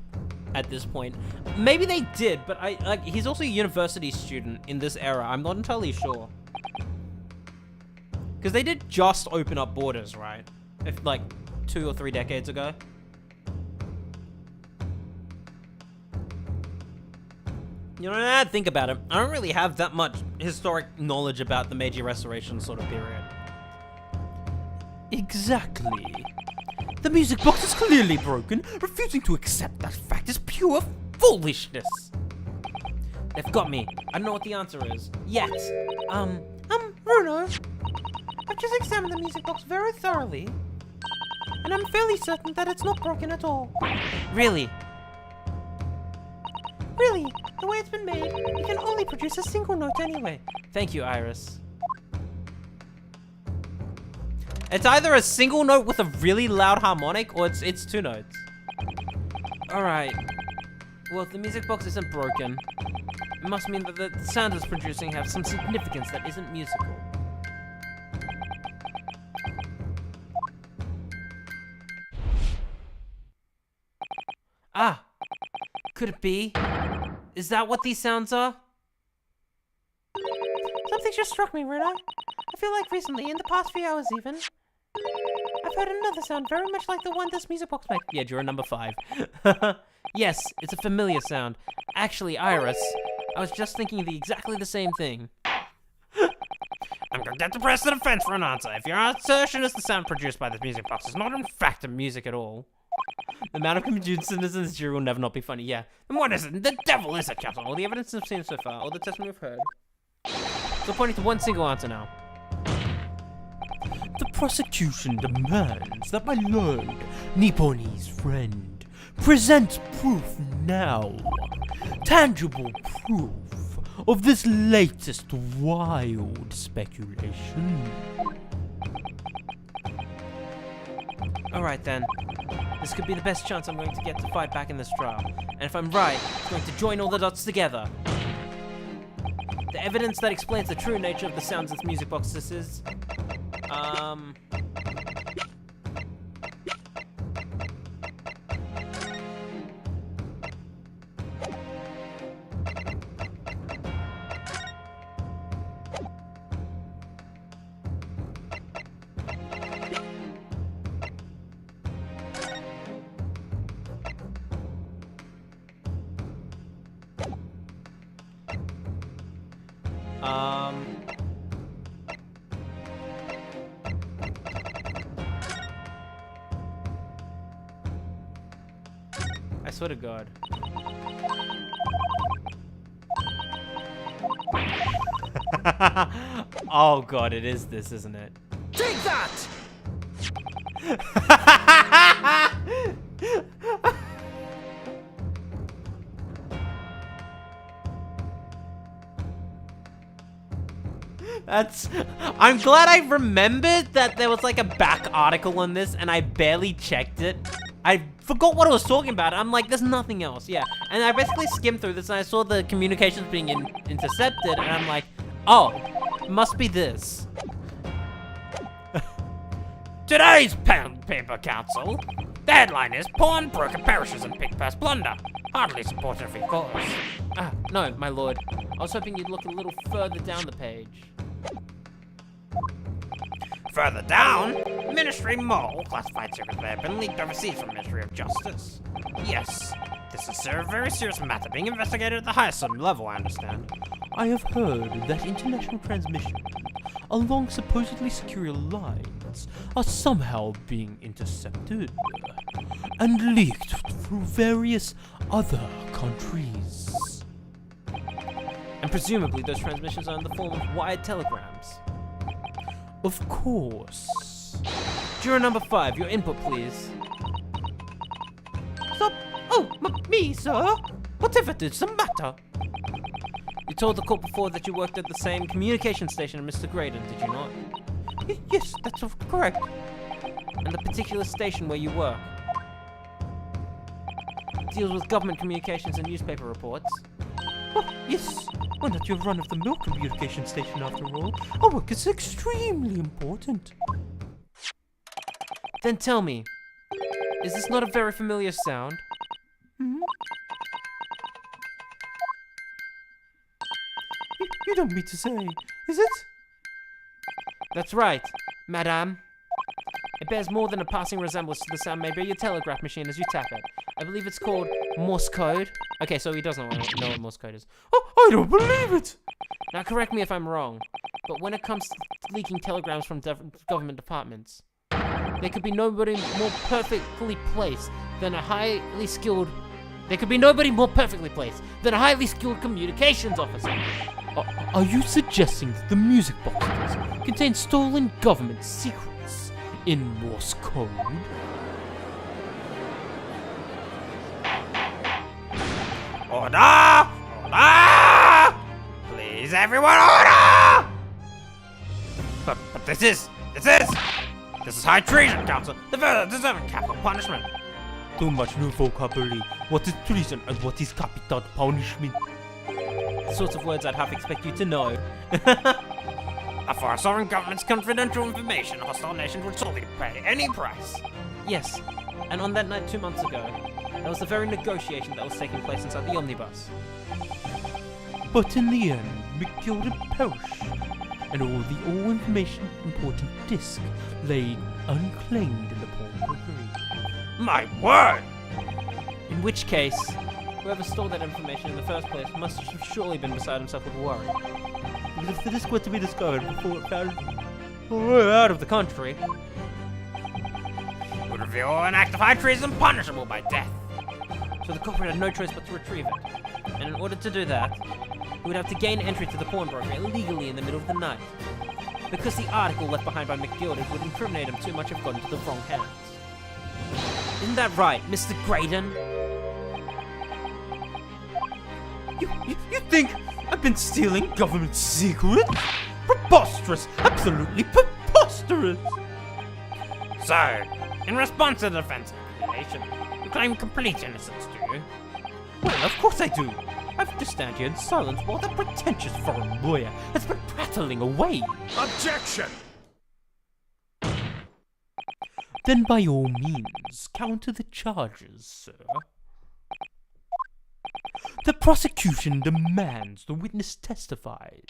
at this point? Maybe they did, but he's also a university student in this era. I'm not entirely sure. Because they did just open up borders, right? If, 2 or 3 decades ago. You know, now I think about it, I don't really have that much historic knowledge about the Meiji Restoration sort of period. Exactly. The music box is clearly broken. Refusing to accept that fact is pure foolishness. They've got me. I don't know what the answer is. Yet. Bruno, I've just examined the music box very thoroughly, and I'm fairly certain that it's not broken at all. Really? Really, the way it's been made, it can only produce a single note anyway. Thank you, Iris. It's either a single note with a really loud harmonic, or it's two notes. Alright. Well, if the music box isn't broken, it must mean that the sound it's producing have some significance that isn't musical. Ah! Could it be? Is that what these sounds are? Something just struck me, Rita. I feel like recently, in the past few hours even, I've heard another sound very much like the one this music box makes. Yeah, you're number 5. Yes, it's a familiar sound. Actually, Iris, I was just thinking exactly the same thing. I'm gonna get to press the defense for an answer. If your assertion is the sound produced by this music box is not in fact a music at all, The amount of confused in this jury will never not be funny, yeah. then what is it? The devil is it, Captain? All the evidence I've seen so far, all the testimony we've heard. So pointing to one single answer now. The prosecution demands that my lord, Nipponi's friend, present proof now. Tangible proof of this latest wild speculation. Alright then. This could be the best chance I'm going to get to fight back in this trial. And if I'm right, I'm going to join all the dots together. The evidence that explains the true nature of the sounds this music box this is... I swear to God. Oh God, it is this, isn't it? Take that! I'm glad I remembered that there was like a back article on this and I barely checked it. I forgot what I was talking about. I'm like, there's nothing else, yeah. And I basically skimmed through this and I saw the communications being intercepted and I'm like, oh, must be this. Today's Pen Paper Council. The headline is Pawnbroker Perishes in Pig Purse Plunder. Hardly supported for your cause. Ah, no, my lord. I was hoping you'd look a little further down the page. Further down, Ministry Mole. Classified secrets may have been leaked overseas from Ministry of Justice. Yes, this is a very serious matter being investigated at the highest level, I understand. I have heard that international transmissions along supposedly secure lines are somehow being intercepted and leaked through various other countries. And presumably those transmissions are in the form of wired telegrams. Of course. Juror number 5, your input, please. Stop! Oh, me, sir? Whatever is the matter? You told the court before that you worked at the same communication station as Mr. Graydon, did you not? Yes, that's correct. And the particular station where you work deals with government communications and newspaper reports. Oh, yes. We're not your run-of-the-mill communication station after all. Our work is extremely important. Then tell me, is this not a very familiar sound? Hmm? You don't mean to say, is it? That's right, madame. It bears more than a passing resemblance to the sound made by your telegraph machine as you tap it. I believe it's called Morse code. Okay, so he doesn't know what Morse code is. Oh, I don't believe it! Now correct me if I'm wrong, but when it comes to leaking telegrams from government departments, there could be nobody more perfectly placed than a highly skilled... There could be nobody more perfectly placed than a highly skilled communications officer Are you suggesting that the music boxes contain stolen government secrets in Morse code? Order! Order! Please, everyone, order! But this is high treason, Council. The further deserving capital punishment. Too much new vocabulary. What is treason and what is capital punishment? The sorts of words I'd half expect you to know. For a sovereign government's confidential information, hostile nations would solely pay any price. Yes, and on that night 2 months ago, that was the very negotiation that was taking place inside the omnibus. But in the end, McGilded perished, and all information important disc lay unclaimed in the pawnbrokery. My word! In which case, whoever stole that information in the first place must have surely been beside himself with worry. But if the disc were to be discovered before it found out of the country, Would reveal an act of high treason punishable by death. so the culprit had no choice but to retrieve it. And in order to do that, he would have to gain entry to the pawnbroker illegally in the middle of the night. Because the article left behind by McGilded would incriminate him too much if gotten to the wrong hands. Isn't that right, Mr. Graydon? You think I've been stealing government secrets? Preposterous! Absolutely preposterous! So, in response to the defense accusation, you claim complete innocence, do you? Well, of course I do. I have to stand here in silence while that pretentious foreign lawyer has been prattling away. Objection! Then by all means, counter the charges, sir. The prosecution demands the witness testifies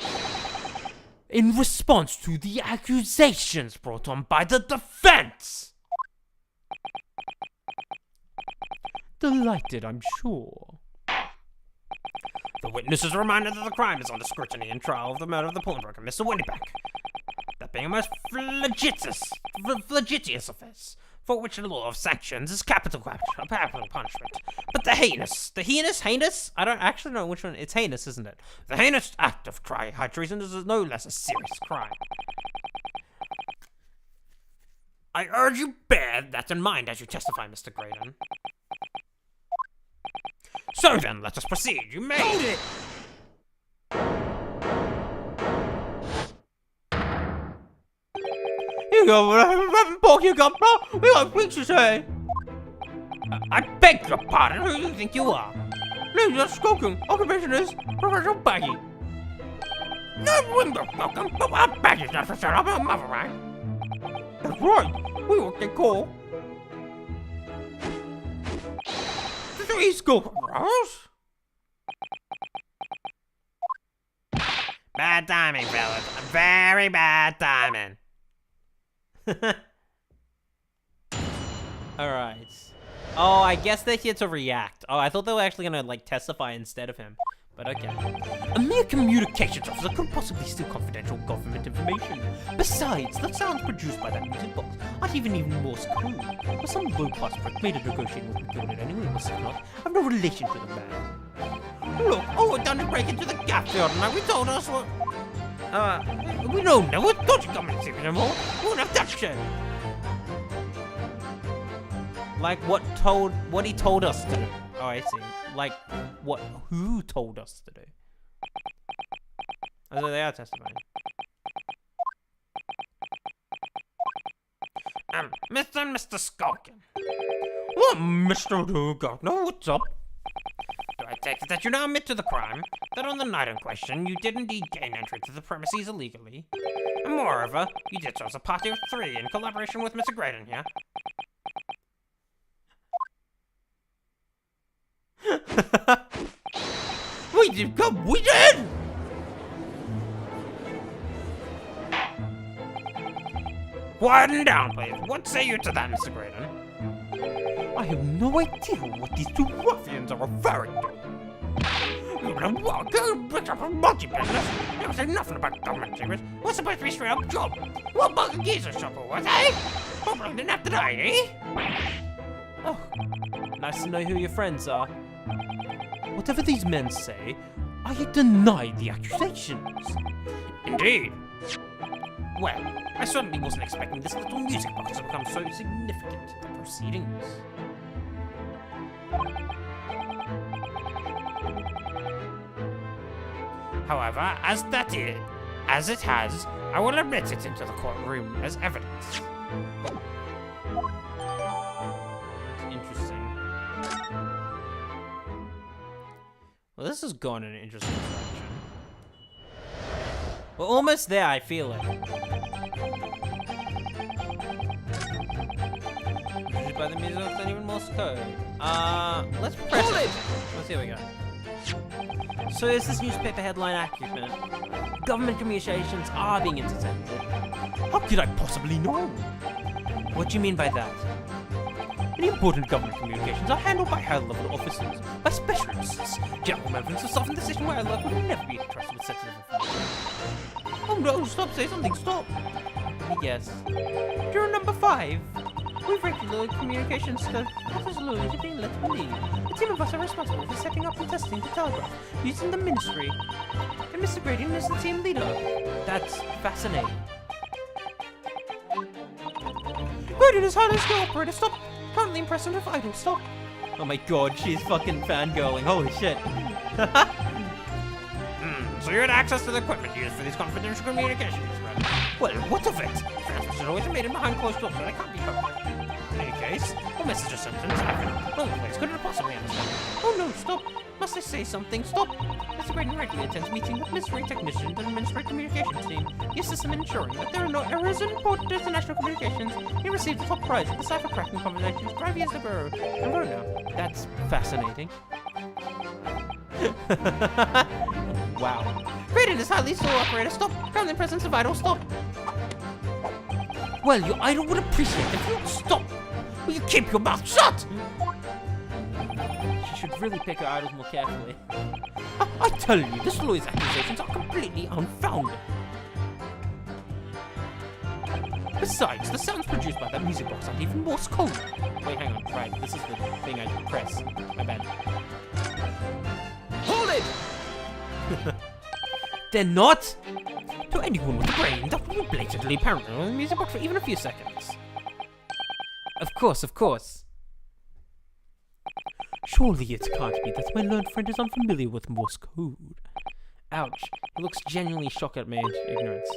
in response to the accusations brought on by the defense. Delighted, I'm sure. The witness is reminded that the crime is under scrutiny in trial of the murder of the pawnbroker, Mr. Windyback. That being a most flagitious offense, for which the law of sanctions is capital punishment. But the heinous? I don't actually know which one. It's heinous, isn't it? The heinous act of high treason is no less a serious crime. I urge you bear that in mind as you testify, Mr. Graydon. So then, let us proceed. You may. Hold it! You go, Reverend Pork, you got, bro. We got things to say. I beg your pardon. Who do you think you are? Name's not Skoken. Occupation is Professor Baggy. No window welcome, but our bag is not for sale. I'm a mother, right? That's right. We work at call. The 3 school bros. Bad timing, fellas. Very bad timing. Alright. Oh, I guess they're here to react. Oh, I thought they were actually gonna, like, testify instead of him. But okay. A mere communications officer couldn't possibly steal confidential government information. Besides, the sounds produced by that music box aren't even Morse code. Or some low-class prick made a negotiating with McGilded anyway, Mr. Knott. I have no relation to the man. Look, all we're done is break into the gap field, and we told us what. We don't know what. Don't you come and see me anymore. We won't have that shit. Like what he told us to do. Oh, I see. Like who told us to do. Oh, so they are testifying. Mr. and Mr. Skulkin. What, Mr. Governor? What's up? Do I take it that you now admit to the crime, that on the night in question you did indeed gain entry to the premises illegally, and moreover, you did so as a party of 3 in collaboration with Mr. Graydon here? We did! Quieten down, please. What say you to that, Mr. Graydon? I have no idea what these two Ruffians are referring to. You've been a wild girl, bitch up a multi-business. Never say nothing about government secrets. What's supposed to be straight up job? What bug a geezer shopper was, eh? Hopefully didn't have to die, eh? Oh, nice to know who your friends are. Whatever these men say, I deny the accusations. Indeed. Well, I certainly wasn't expecting this little music box to become so significant to the proceedings. However, as it has, I will admit it into the courtroom as evidence. Interesting. Well, this has gone in an interesting direction. We're almost there, I feel it. Introduced by the music of even Morse code. Let's press it. Let's see what we got. So is this newspaper headline accurate? Government communications are being intercepted. How could I possibly know? What do you mean by that? Any important government communications are handled by high-level officers, by specialists. General managements have softened the system where I work would never be trusted with sensitive information. Oh no, stop, say something, stop! Yes. Juror number 5. We've regular communications that Officer Louis is being let to lead. A team of us are responsible for setting up and testing the telegraph using the ministry. And Mr. Grading is the team leader. That's fascinating. Grading is highly skilled operator. Stop. Currently impressive if idle. Stop. Oh my god, she's fucking fangirling, holy shit. So you had access to the equipment used for these confidential communications, right? Well, what of it? Transmission is always made in behind closed doors, so they can't be covered. In any case, what message or symptoms have no place couldn't have possibly understand. Oh no, stop. Must I say something? Stop. Mr. Grading regularly attends meeting with mystery technicians and administrative communications team. He assists in ensuring that there are no errors in important international communications. He received the top prize at the cipher cracking conversations 5 years ago. And now. That's fascinating. Wow. Grading is highly skilled operator. Stop. Currently in presence of idle. Stop. Well, your idol would appreciate it if you would stop. Will you keep your mouth shut? She should really pick her idols more carefully. I tell you, this lawyer's accusations are completely unfounded. Besides, the sounds produced by that music box aren't even Morse code. Wait, hang on. Right, this is the thing I press. My bad. Hold it! They're not? To anyone with a brain, that would be blatantly apparent on the music box for even a few seconds. Of course, of course. Surely it can't be that my learned friend is unfamiliar with Morse code. Ouch. He looks genuinely shocked at my ignorance.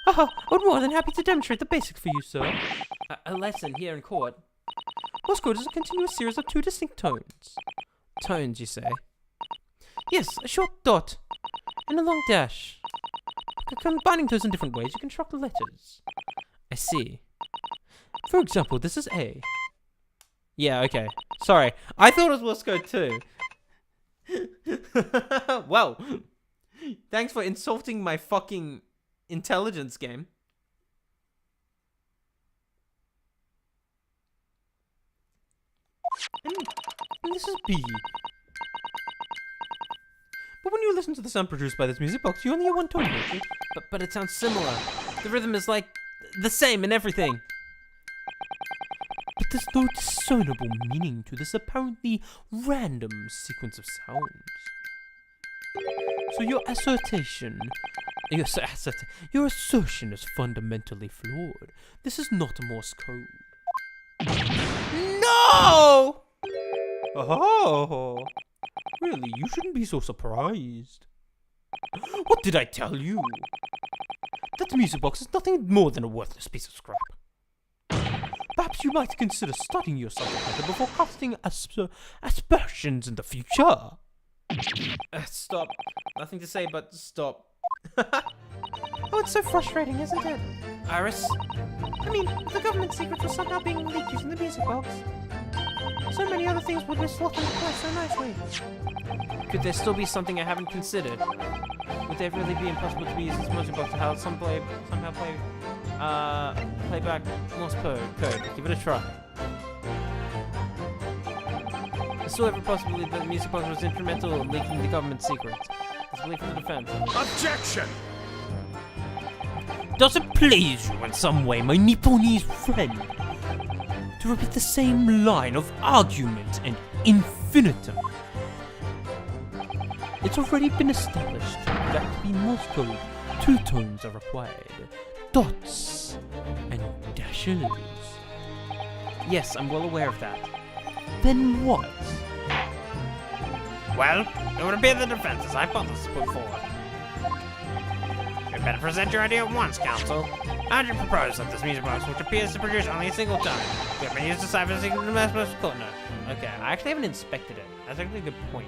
Haha, I'm more than happy to demonstrate the basics for you, sir. A lesson here in court. Morse code is a continuous series of 2 distinct tones. Tones, you say? Yes, a short dot and a long dash. Combining those in different ways, you construct the letters. I see. For example, this is A. Yeah, okay. Sorry. I thought it was Morse code too. Well, thanks for insulting my fucking intelligence game. And this is B. But when you listen to the sound produced by this music box, you only hear one tone, don't you? But it sounds similar. The rhythm is like the same in everything. But there's no discernible meaning to this apparently random sequence of sounds. So your assertion is fundamentally flawed. This is not Morse code. No! Oh, really? You shouldn't be so surprised. What did I tell you? That music box is nothing more than a worthless piece of scrap. Perhaps you might consider studying your subject matter before casting aspersions in the future. Stop. Nothing to say but stop. Oh, it's so frustrating, isn't it? Iris? I mean, the government secrets were somehow being leaked using the music box. So many other things would be slotted into place so nicely. Could there still be something I haven't considered? Would there really be impossible to be used as music box to help somehow play back Morse code? Give it a try. Is still ever possibility that the music box was instrumental in leaking the government secrets? Let's believe in the defense. Objection! Does it please you in some way, my Nipponese friend, to repeat the same line of argument and infinitum? It's already been established that to be Morse code, 2 tones are required. Dots and dashes. Yes, I'm well aware of that. Then what? Well, it would appear the defense's hypothesis put forward. You better present your idea at once, counsel. How do you propose that this music box, which appears to produce only a single tone, could be used to cipher the secret most court note? Okay, I actually haven't inspected it. That's actually a good point.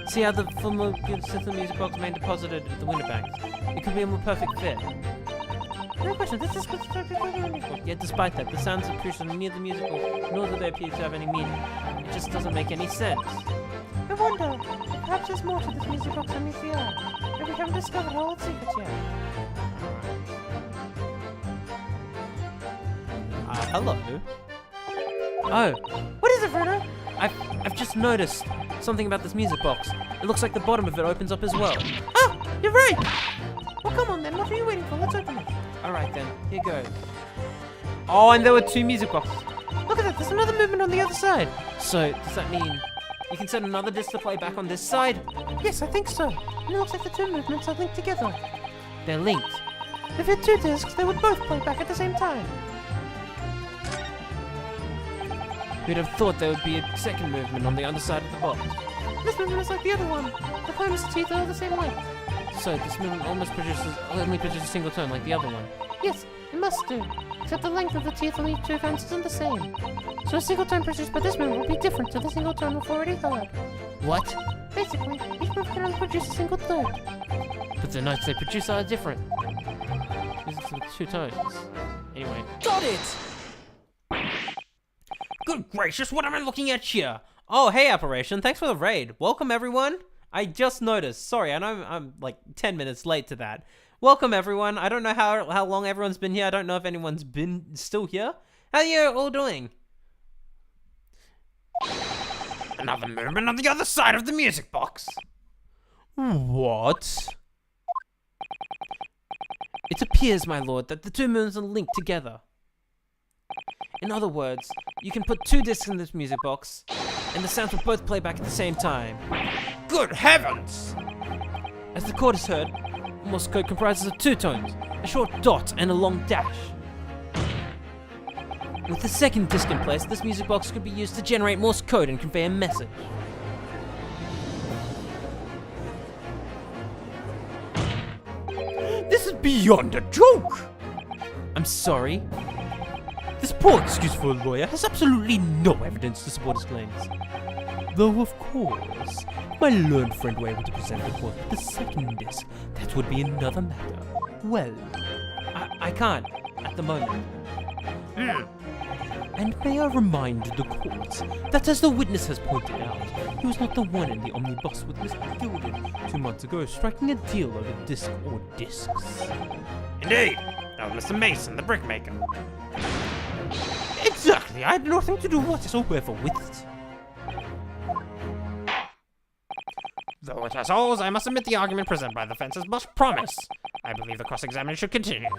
See how the full system music box main deposited at the window banks? It could be a more perfect fit. No question, this is what's Yet despite that, the sounds that produce near the musical, nor do they appear to have any meaning. It just doesn't make any sense. I wonder, perhaps there's more to this music box than we fear. And we haven't discovered all its secrets yet. Hello. Oh, What is it, Bruno? I've just noticed something about this music box. It looks like the bottom of it opens up as well. Oh, you're right! Well, come on then, what are you waiting for? Let's open it. Alright then, here goes. Oh, and there were 2 music boxes. Look at that, there's another movement on the other side. So, does that mean you can set another disc to play back on this side? Yes, I think so. And it looks like the 2 movements are linked together. They're linked. If you had 2 discs, they would both play back at the same time. Who'd have thought there would be a second movement on the other side of the box? This movement is like the other one. The famous teeth are the same length. So, this movement only produces a single tone like the other one. Yes, it must do. Except the length of the teeth on each 2 events isn't the same. So a single tone produced by this movement will be different to the single tone we've already heard. What? Basically, each move can only produce a single third. But the notes they produce are different. These are 2 tones. Anyway. Got it! Good gracious, what am I looking at here? Oh, hey, Operation. Thanks for the raid. Welcome, everyone. I just noticed. Sorry, I know I'm like 10 minutes late to that. Welcome, everyone. I don't know how long everyone's been here. I don't know if anyone's been still here. How are you all doing? Another movement on the other side of the music box. What? It appears, my lord, that the 2 movements are linked together. In other words, you can put 2 discs in this music box, and the sounds will both play back at the same time. Good heavens! As the chord is heard, Morse code comprises of 2 tones, a short dot and a long dash. With the second disc in place, this music box could be used to generate Morse code and convey a message. This is beyond a joke! I'm sorry. This poor excuse for a lawyer has absolutely no evidence to support his claims. Though, of course, my learned friend were able to present the court with the second disc, that would be another matter. Well, I can't, at the moment. and may I remind the court that, as the witness has pointed out, he was not the one in the omnibus with Mr. Gilded 2 months ago striking a deal over disc or discs. Indeed, that was Mr. Mason, the brickmaker. Exactly, I had nothing to do whatsoever with it. Though it has holes, I must admit the argument presented by the defense must promise. I believe the cross-examination should continue.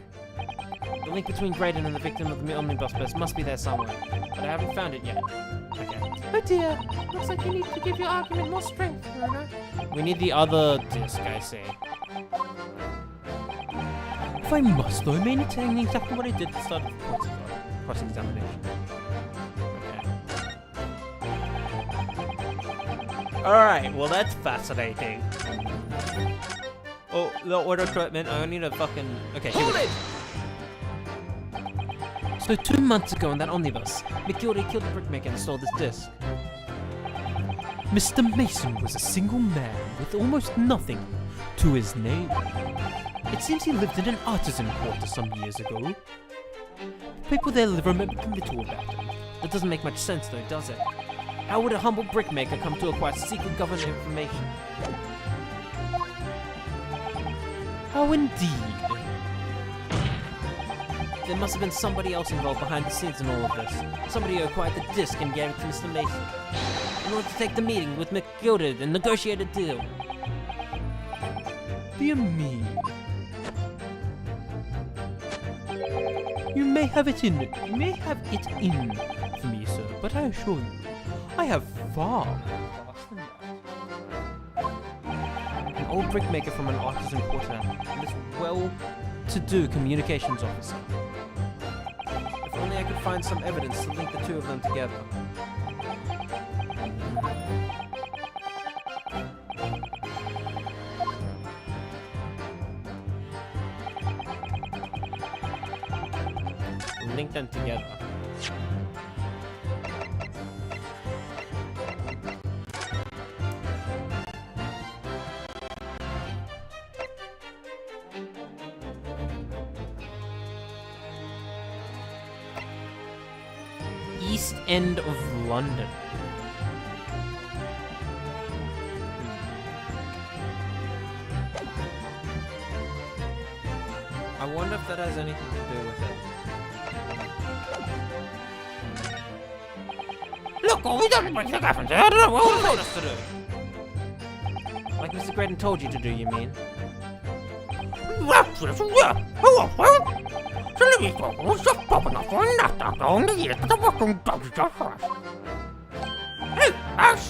The link between Graydon and the victim of the omnibus burst must be there somewhere, but I haven't found it yet. Okay. Oh dear, looks like you need to give your argument more strength, Bruno. We need the other disc, I see. If I must, though, maintain Exactly what I did at the start of the cross-examination. Alright, well that's fascinating. Oh, the order equipment, I need a fucking... Okay, Hold it! So 2 months ago in that omnibus, McGildy killed the brickmaker and stole this disc. Mr. Mason was a single man with almost nothing to his name. It seems he lived in an artisan quarter some years ago. People there remember little about him. That doesn't make much sense though, does it? How would a humble brickmaker come to acquire secret government information? How indeed. There must have been somebody else involved behind the scenes in all of this. Somebody who acquired the disc and gave it to Mr. Mason. In order to take the meeting with McGilded and negotiate a deal. Dear me. You may have it in for me, sir, but I assure you, I have far. An old brickmaker from an artisan quarter and this well-to-do communications officer. If only I could find some evidence to link the two of them together. Link them together. East End of London. I wonder if that has anything to do with it. Look, we don't break the gaffins. I don't know what you told us to do. Like Mr. Graydon told you to do, you mean? Hey, Ash!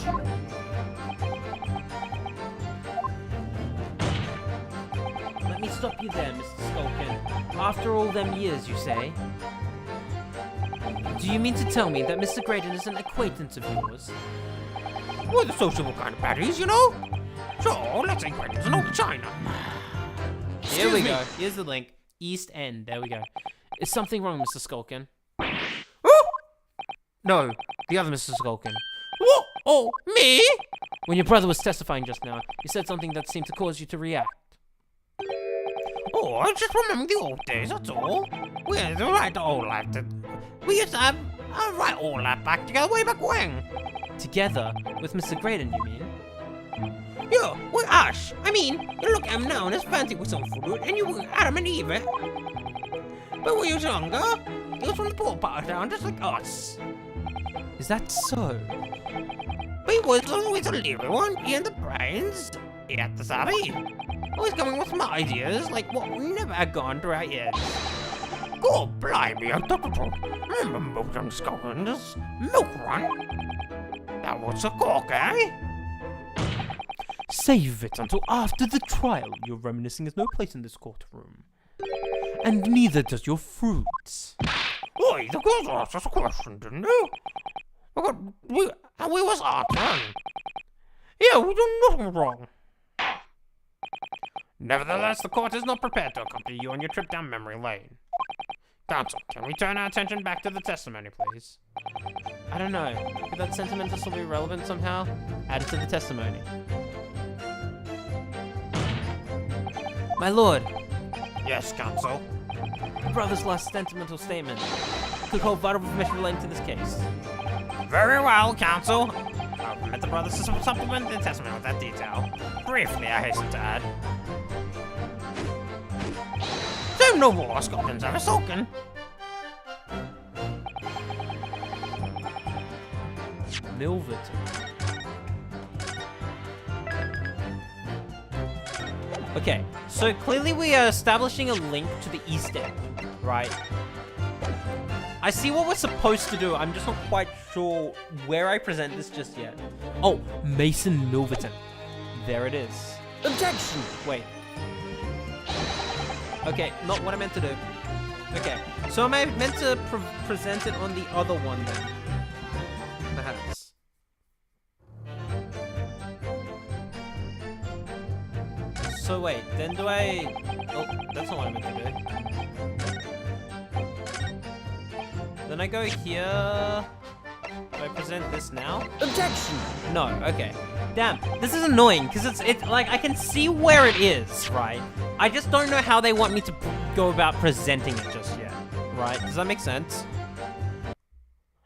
Let me stop you there, Mr. Skulkin. After all them years, you say? Do you mean to tell me that Mr. Graydon is an acquaintance of yours? We're the sociable kind of baddies, you know? So, let's say Graydon's an old China. Here we go. Here's the link. East End. There we go. Is something wrong, Mr. Skulkin? Oh! No, the other Mr. Skulkin. What? Oh, me? When your brother was testifying just now, you said something that seemed to cause you to react. Oh, I just remember the old days, that's all. We had the right old life. We used to have a right old life back together way back when. Together with Mr. Graydon, you mean? Yeah, with Ash. I mean, you look at him now and it's fancy with some food, and you were Adam and Eve. But when he was younger, he was from the poor part of town, just like us. Is that so? But he was always a lively one. He had the brains, he had the savvy. Always coming with smart ideas, like what never had gone through our heads. God blimey, I'm remember milk and Scotland's milk run? That was a cork, eh? Save it until after the trial. Your reminiscing has no place in this courtroom. And neither does your fruits. Oi, the girls asked us a question, didn't they? We was our turn. Yeah, we did nothing wrong. Nevertheless, the court is not prepared to accompany you on your trip down memory lane. Counsel, can we turn our attention back to the testimony, please? I don't know. Could that sentiment still be relevant somehow? Add it to the testimony. My lord, Yes, counsel. the brother's last sentimental statement could hold vital information relating to this case. Very well, counsel. I'll permit the brothers to supplement the testimony with that detail. Briefly, I hasten to add. Same noble or Scotland's ever sulking. Milverton. Okay, so clearly we are establishing a link to the East End, right? I see what we're supposed to do. I'm just not quite sure where I present this just yet. Oh, Mason Milverton. There it is. Objection! Wait. Okay, not what I meant to do. Okay, so am I meant to present it on the other one then? Perhaps. So wait, then do I... Oh, that's not what I meant to do. Then I go here... Do I present this now? Objection! No, okay. Damn, this is annoying, because it's like, I can see where it is, right? I just don't know how they want me to go about presenting it just yet, right? Does that make sense?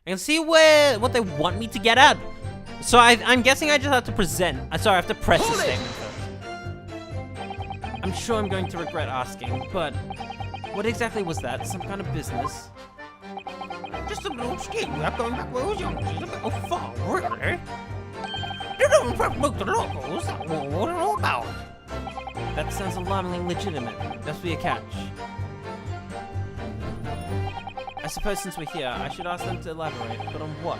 I can see what they want me to get at. So I'm guessing I just have to present. Sorry, I have to press the statement first. I'm sure I'm going to regret asking, but what exactly was that? Some kind of business? Just a little scheme we have going back when I was young. She's a bit of fun, really. You don't in fact book the locals. That's what it's all about. That sounds alarmingly legitimate. Must be a catch. I suppose since we're here, I should ask them to elaborate, but on what?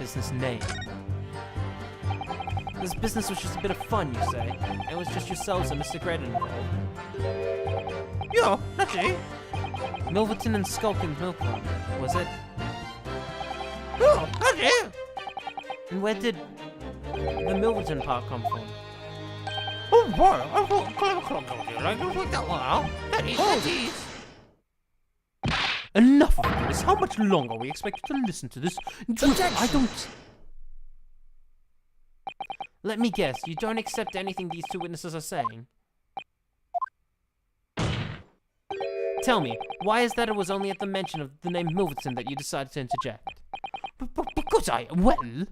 Business name. This business was just a bit of fun, you say? And it was just yourselves and Mr. Graydon involved. Yeah, that's it. Milverton and Skulking's milk run, was it? Yeah, that's it. And where did the Milverton part come from? Oh, boy, I thought clever club told you. Like, don't that one out. That is. Enough of this. How much longer are we expected to listen to this? I don't... Let me guess, you don't accept anything these two witnesses are saying? Tell me, why is that it was only at the mention of the name Milverton that you decided to interject? Because well...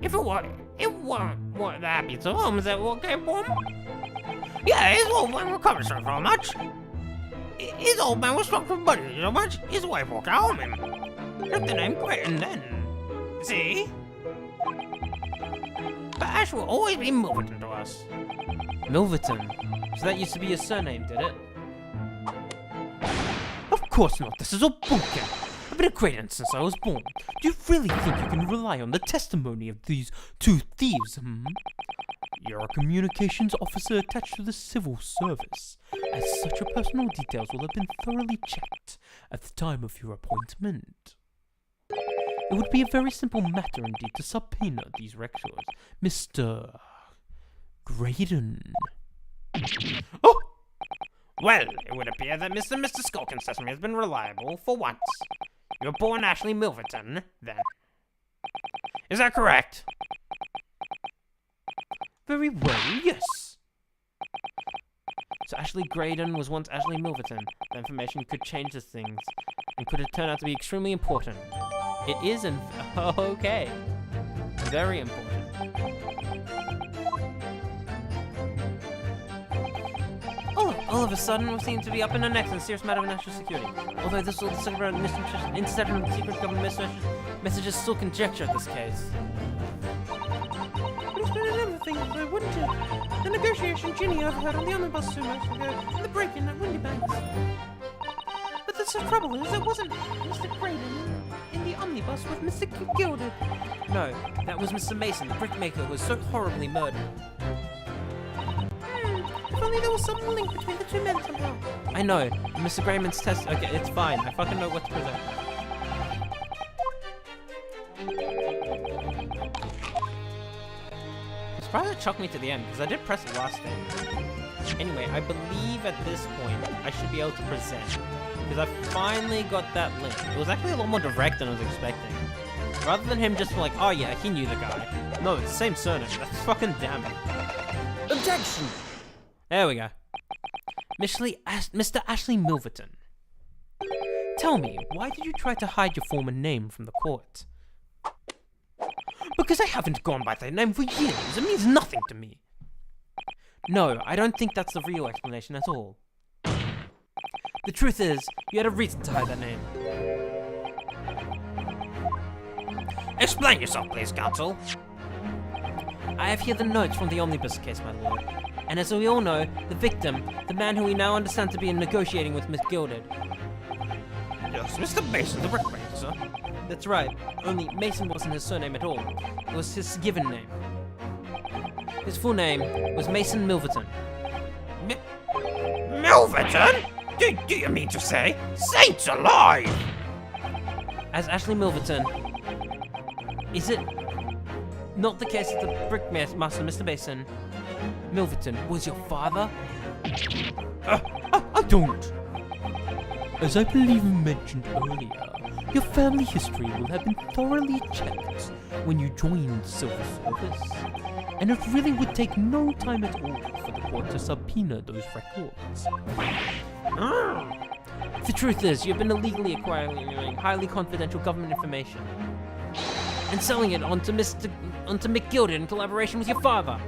If it weren't the happy to homes that what came from. Yeah, his old man recovered so much. His old man was struck with money so much, his wife walked out on him. Took the name Grayton then. See? But Ash will always be Milverton to us. Milverton? So that used to be your surname, did it? Of course not. This is all bullshit. I've been a Graydon since I was born. Do you really think you can rely on the testimony of these two thieves, You're a communications officer attached to the civil service. As such, your personal details will have been thoroughly checked at the time of your appointment. It would be a very simple matter indeed to subpoena these records, Mr. Graydon. Oh! Well, it would appear that Mr. Skulkin's testimony has been reliable for once. You were born Ashley Milverton, then. Is that correct? Very well, yes. So Ashley Graydon was once Ashley Milverton. The information could change the things, and could have turned out to be extremely important. It is, okay. Very important. All of a sudden, we seem to be up in the next and serious matter of national security. Although this will secret government messages still conjecture at this case. But it's been another thing, wouldn't it? The negotiation Ginny overheard on the omnibus 2 months ago, and the break-in at Windybanks. But the trouble is, it wasn't Mr. Graydon in the omnibus with Mr. Gilded. No, that was Mr. Mason, the brickmaker who was so horribly murdered. If only there was some link between the two men somehow. I know. Mr. Grayman's test. Okay, it's fine. I fucking know what to present. It's probably that chucked me to the end because I did press it last time. Anyway, I believe at this point I should be able to present because I finally got that link. It was actually a lot more direct than I was expecting. Rather than him just like, oh yeah, he knew the guy. No, it's the same surname. That's fucking damn it. Objection! There we go. Mr. Ashley Milverton. Tell me, why did you try to hide your former name from the court? Because I haven't gone by that name for years. It means nothing to me. No, I don't think that's the real explanation at all. The truth is, you had a reason to hide that name. Explain yourself, please, counsel. I have here the notes from the omnibus case, my lord. And as we all know, the victim, the man who we now understand to be negotiating with Miss Gilded. Yes, Mr. Mason, the brickmaker, sir. That's right, only Mason wasn't his surname at all. It was his given name. His full name was Mason Milverton. Milverton? Do you mean to say? Saints alive! As Ashley Milverton, is it not the case that the brickmaster, Mr. Mason Milverton, was your father? I don't. As I believe you mentioned earlier, your family history will have been thoroughly checked when you joined the civil service, and it really would take no time at all for the court to subpoena those records. The truth is, you've been illegally acquiring highly confidential government information and selling it onto Mick Gilded in collaboration with your father.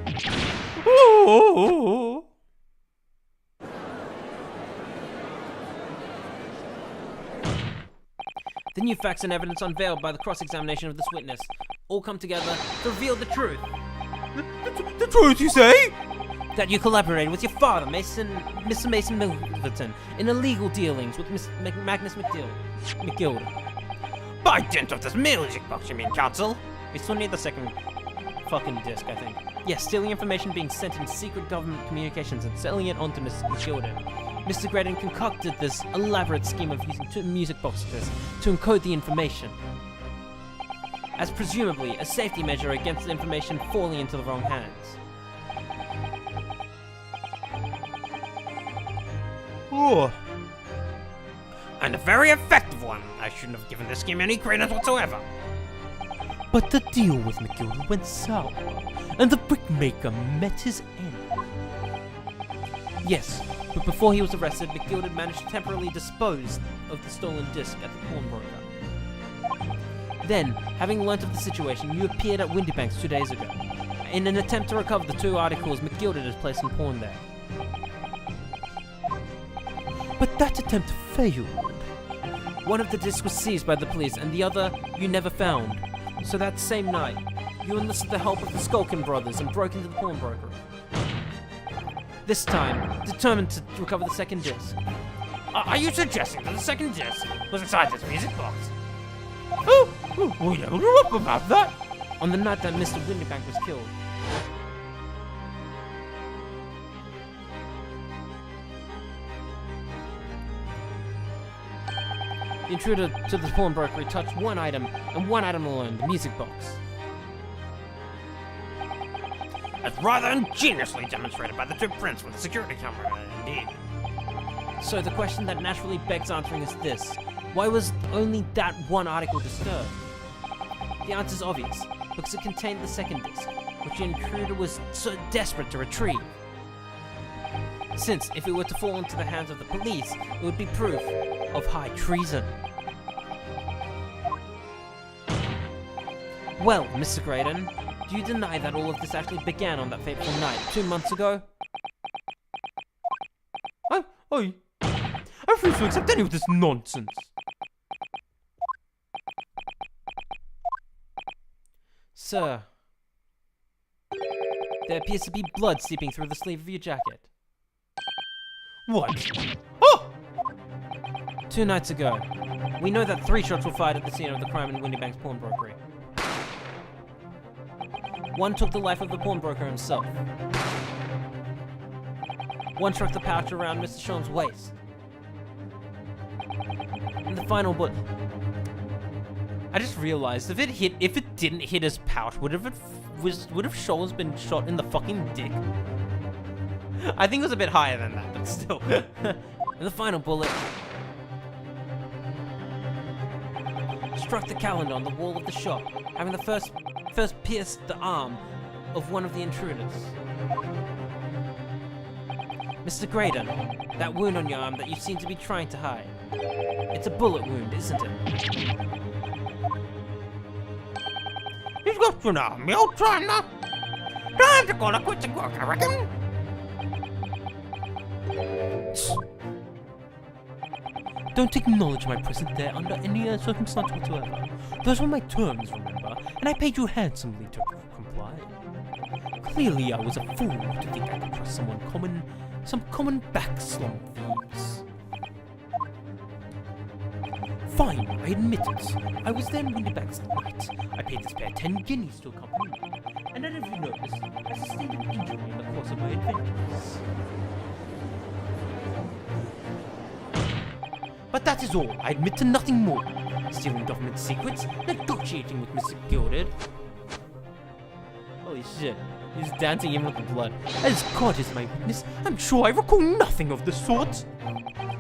The new facts and evidence unveiled by the cross-examination of this witness all come together to reveal the truth. The truth, you say? That you collaborated with your father, Mr. Mason Milverton, in illegal dealings with Magnus McGill. By dint of this music box, you mean, Counsel? We still need the second fucking disc, I think. Yes, stealing information being sent in secret government communications and selling it on to Mr. Gilden. Mr. Graydon concocted this elaborate scheme of using two music boxes to encode the information, as presumably a safety measure against the information falling into the wrong hands. Oh, And a very effective one. I shouldn't have given this scheme any credence whatsoever. but the deal with McGilda went sour, and the brickmaker met his end. Yes, but before he was arrested, McGill had managed to temporarily dispose of the stolen disc at the pawnbroker. Then, having learnt of the situation, you appeared at Windybanks 2 days ago. In an attempt to recover the two articles McGill had placed in pawn there. But that attempt failed. One of the discs was seized by the police, and the other you never found. So that same night, you enlisted the help of the Skulkin brothers and broke into the pawnbroker. This time, determined to recover the second disc. Are you suggesting that the second disc was inside this music box? We never grew up about that. On the night that Mr. Windybank was killed. The intruder to the pawnbroker touched one item, and one item alone, the music box. As rather ingeniously demonstrated by the two prints with the security camera, indeed. So the question that naturally begs answering is this: why was only that one article disturbed? The answer is obvious, because it contained the second disc, which the intruder was so desperate to retrieve. Since, if it were to fall into the hands of the police, it would be proof of high treason. Well, Mr. Graydon, do you deny that all of this actually began on that fateful night, 2 months ago? I refuse to accept any of this nonsense. Sir, there appears to be blood seeping through the sleeve of your jacket. What? Oh! 2 nights ago, we know that 3 shots were fired at the scene of the crime in Windybank's pawnbrokery. One took the life of the pawnbroker himself. One struck the pouch around Mr. Sean's waist. And the final bullet. I just realized if it didn't hit his pouch, would have Shoals been shot in the fucking dick? I think it was a bit higher than that, but still. And the final bullet struck the calendar on the wall of the shop, having the first pierced the arm of one of the intruders. Mr. Graydon, that wound on your arm that you seem to be trying to hide. It's a bullet wound, isn't it? He's got you now, meal time now. Time to go to quit the work, I reckon. Don't acknowledge my presence there under any circumstance whatsoever. Those were my terms, remember, and I paid you handsomely to comply. Clearly, I was a fool to think I could trust some common backslum thieves. Fine, I admit it. I was there in Windybank's night. I paid this pair 10 guineas to accompany me, and as you noticed, I sustained an injury in the course of my adventures. But that is all. I admit to nothing more. Stealing government secrets, negotiating with Mr. Gilded. Holy shit. He's dancing even with the blood. As God is my witness, I'm sure I recall nothing of the sort.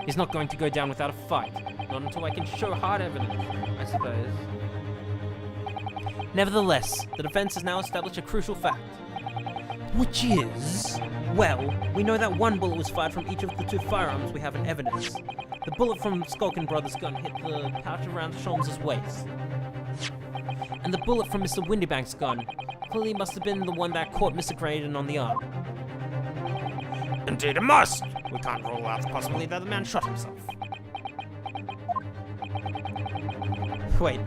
He's not going to go down without a fight. Not until I can show hard evidence, I suppose. Nevertheless, the defense has now established a crucial fact. Which is... Well, we know that one bullet was fired from each of the 2 firearms we have in evidence. The bullet from Skulkin Brothers' gun hit the pouch around Sholmes' waist. And the bullet from Mr. Windybank's gun clearly must have been the one that caught Mr. Graydon on the arm. Indeed it must. We can't rule out the possibility that the man shot himself. Wait.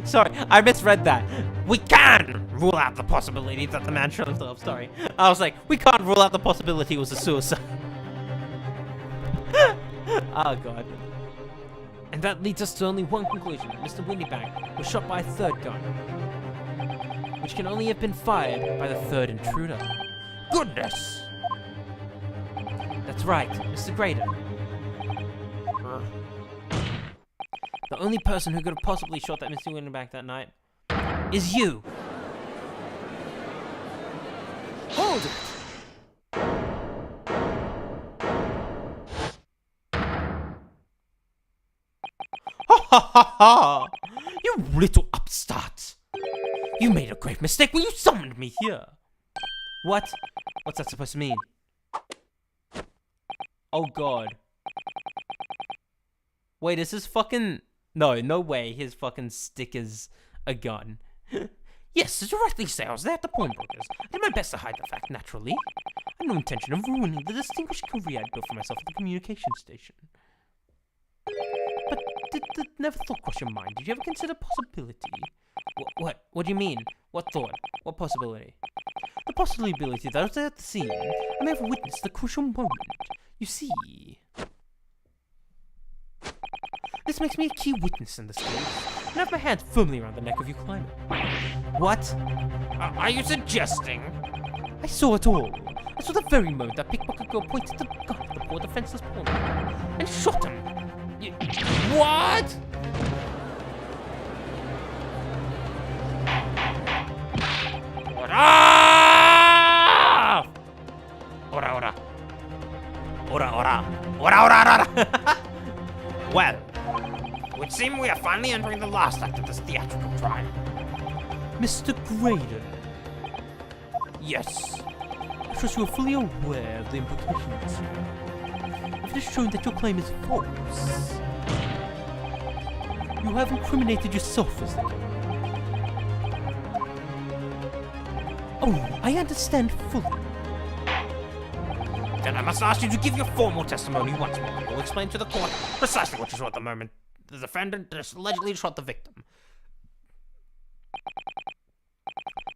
Sorry, I misread that. We can rule out the possibility that the man shot himself. Sorry. I was like, we can't rule out the possibility it was a suicide. Oh god. And that leads us to only one conclusion. Mr. Windybank was shot by a third gun, which can only have been fired by the third intruder. Goodness! That's right, Mr. Graydon. The only person who could have possibly shot that Mr. Windybank that night is you. Hold it! Ha ha ha ha! You little upstart! You made a grave mistake when you summoned me here! What? What's that supposed to mean? Oh god. Wait, is his fucking... No, no way his fucking stick is a gun. Yes, as you rightly say, I was there at the pawnbroker's. I did my best to hide the fact, naturally. I had no intention of ruining the distinguished career I'd built for myself at the communication station. But did the never thought cross your mind? Did you ever consider possibility? What? What do you mean? What thought? What possibility? The possibility that I was there at the scene. I may have witnessed the crucial moment. You see... This makes me a key witness in this case, and I have my hand firmly around the neck of your climber. What? Are you suggesting? I saw it all. I saw the very moment that pickpocket girl pointed the gun at the poor defenseless pawnbroker and shot him. What? Ora! Ora, ora. Ora, ora. Ora, ora, ora. Well, it would seem we are finally entering the last act of this theatrical trial. Mr. Graydon, Yes. I trust you are fully aware of the implications here. If it is shown that your claim is false, you have incriminated yourself as the killer. Oh, I understand fully. Then I must ask you to give your formal testimony once more. You'll explain to the court precisely what you saw at the moment the defendant allegedly shot the victim.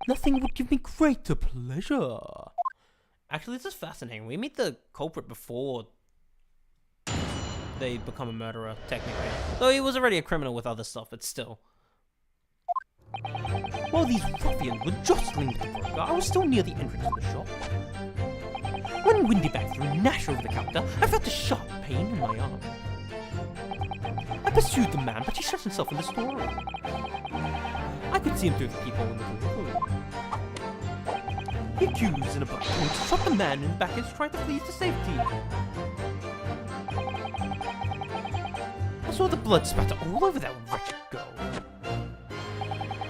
Nothing would give me greater pleasure. Actually, this is fascinating. We meet the culprit before they become a murderer, technically. Though he was already a criminal with other stuff, but still. While these ruffians were jostling with the broker, I was still near the entrance of the shop. When Windybank threw Nash over the counter, I felt a sharp pain in my arm. I pursued the man, but he shut himself in the storeroom. I could see him through the peephole in the room. The accused in a black coat shot the man in the back and was trying to flee to safety. I saw the blood spatter all over that wretched girl.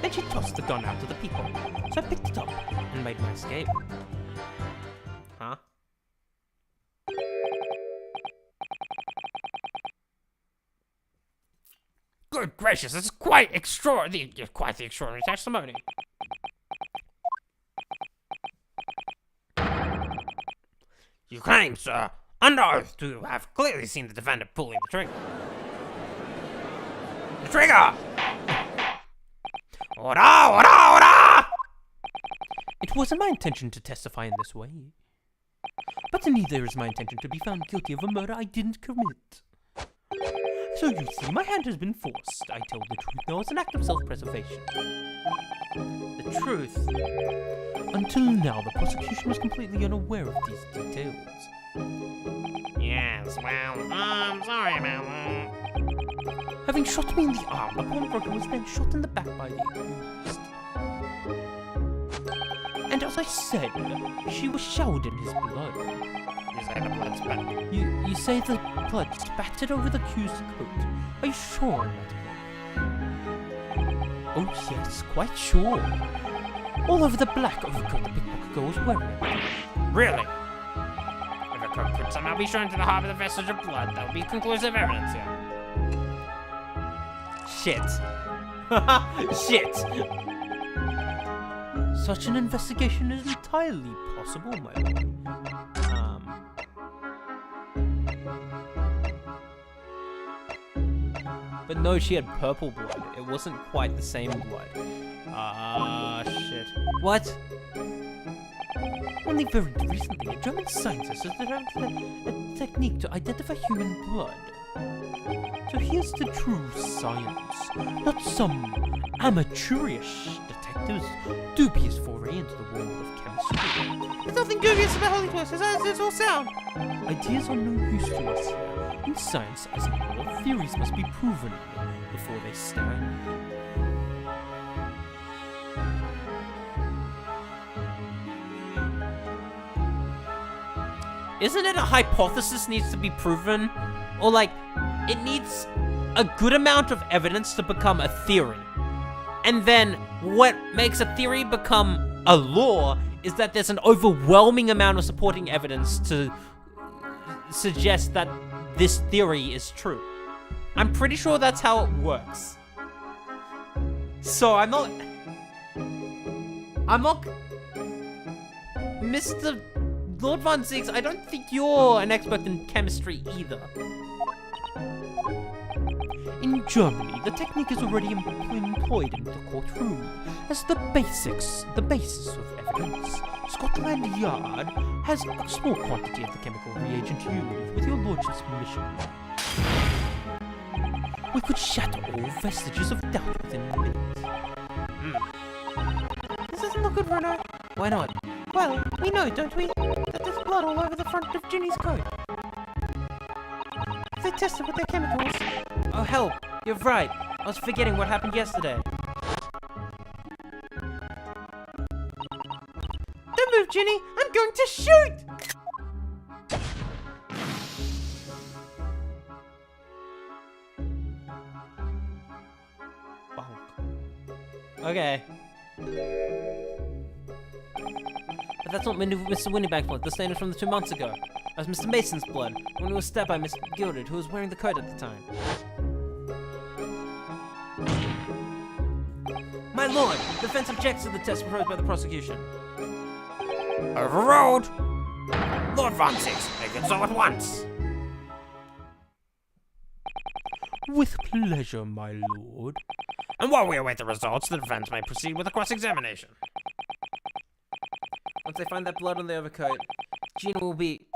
Then she tossed the gun out of the peephole, so I picked it up and made my escape. Huh? Good gracious, this is quite the extraordinary testimony. You claim, sir, under oath, to have clearly seen the defendant pulling the trigger. The trigger! Ora, ora, ora! It wasn't my intention to testify in this way. But neither is my intention to be found guilty of a murder I didn't commit. So you see, my hand has been forced. I told the truth now as an act of self-preservation. The truth. Until now, the prosecution was completely unaware of these details. Yes, well, I'm sorry about that. Having shot me in the arm, the pawnbroker was then shot in the back by the accused. And as I said, she was showered in his blood. You say the blood spattered. You say the blood spattered over the accused's coat. Are you sure on that? Oh yes, quite sure. All over the black overcoat the pickpocket girl was wearing. Really? If a coat could somehow be shown to harbor the vestige of blood, that would be conclusive evidence here. Shit. Shit. Such an investigation is entirely possible, my lord. But no, she had purple blood. It wasn't quite the same blood. Ah, shit. What? Only very recently, a German scientist has developed a technique to identify human blood. So here's the true science, not some amateurish detective's dubious foray into the world of chemistry. There's nothing dubious about Holy Twist, as it's all sound. Ideas are no use to us here. In science, as in all, theories must be proven before they stand. Isn't it a hypothesis needs to be proven? Or like, it needs a good amount of evidence to become a theory. And then what makes a theory become a law is that there's an overwhelming amount of supporting evidence to suggest that this theory is true. I'm pretty sure that's how it works. So I'm not... Mr. Lord Von Ziggs, I don't think you're an expert in chemistry either. In Germany, the technique is already employed in the courtroom as the basis of evidence. Scotland Yard has a small quantity of the chemical reagent used, with your lordship's permission. We could shatter all vestiges of doubt within minutes. This doesn't look good, Renault. Why not? Well, we know, don't we, that there's blood all over the front of Ginny's coat. They tested with their chemicals. Oh hell, you're right. I was forgetting what happened yesterday. Don't move, Ginny! I'm going to shoot! Okay. But that's not Mr. Winnieback's blood. The stain is from the 2 months ago. That was Mr. Mason's blood, when he was stabbed by Miss Gilded, who was wearing the coat at the time. My lord, the defense objects to the test proposed by the prosecution. Overruled! Lord Von Ziggs, make it so at once! With pleasure, my lord. And while we await the results, the defense may proceed with a cross-examination. Once they find that blood on the overcoat, Gina will be...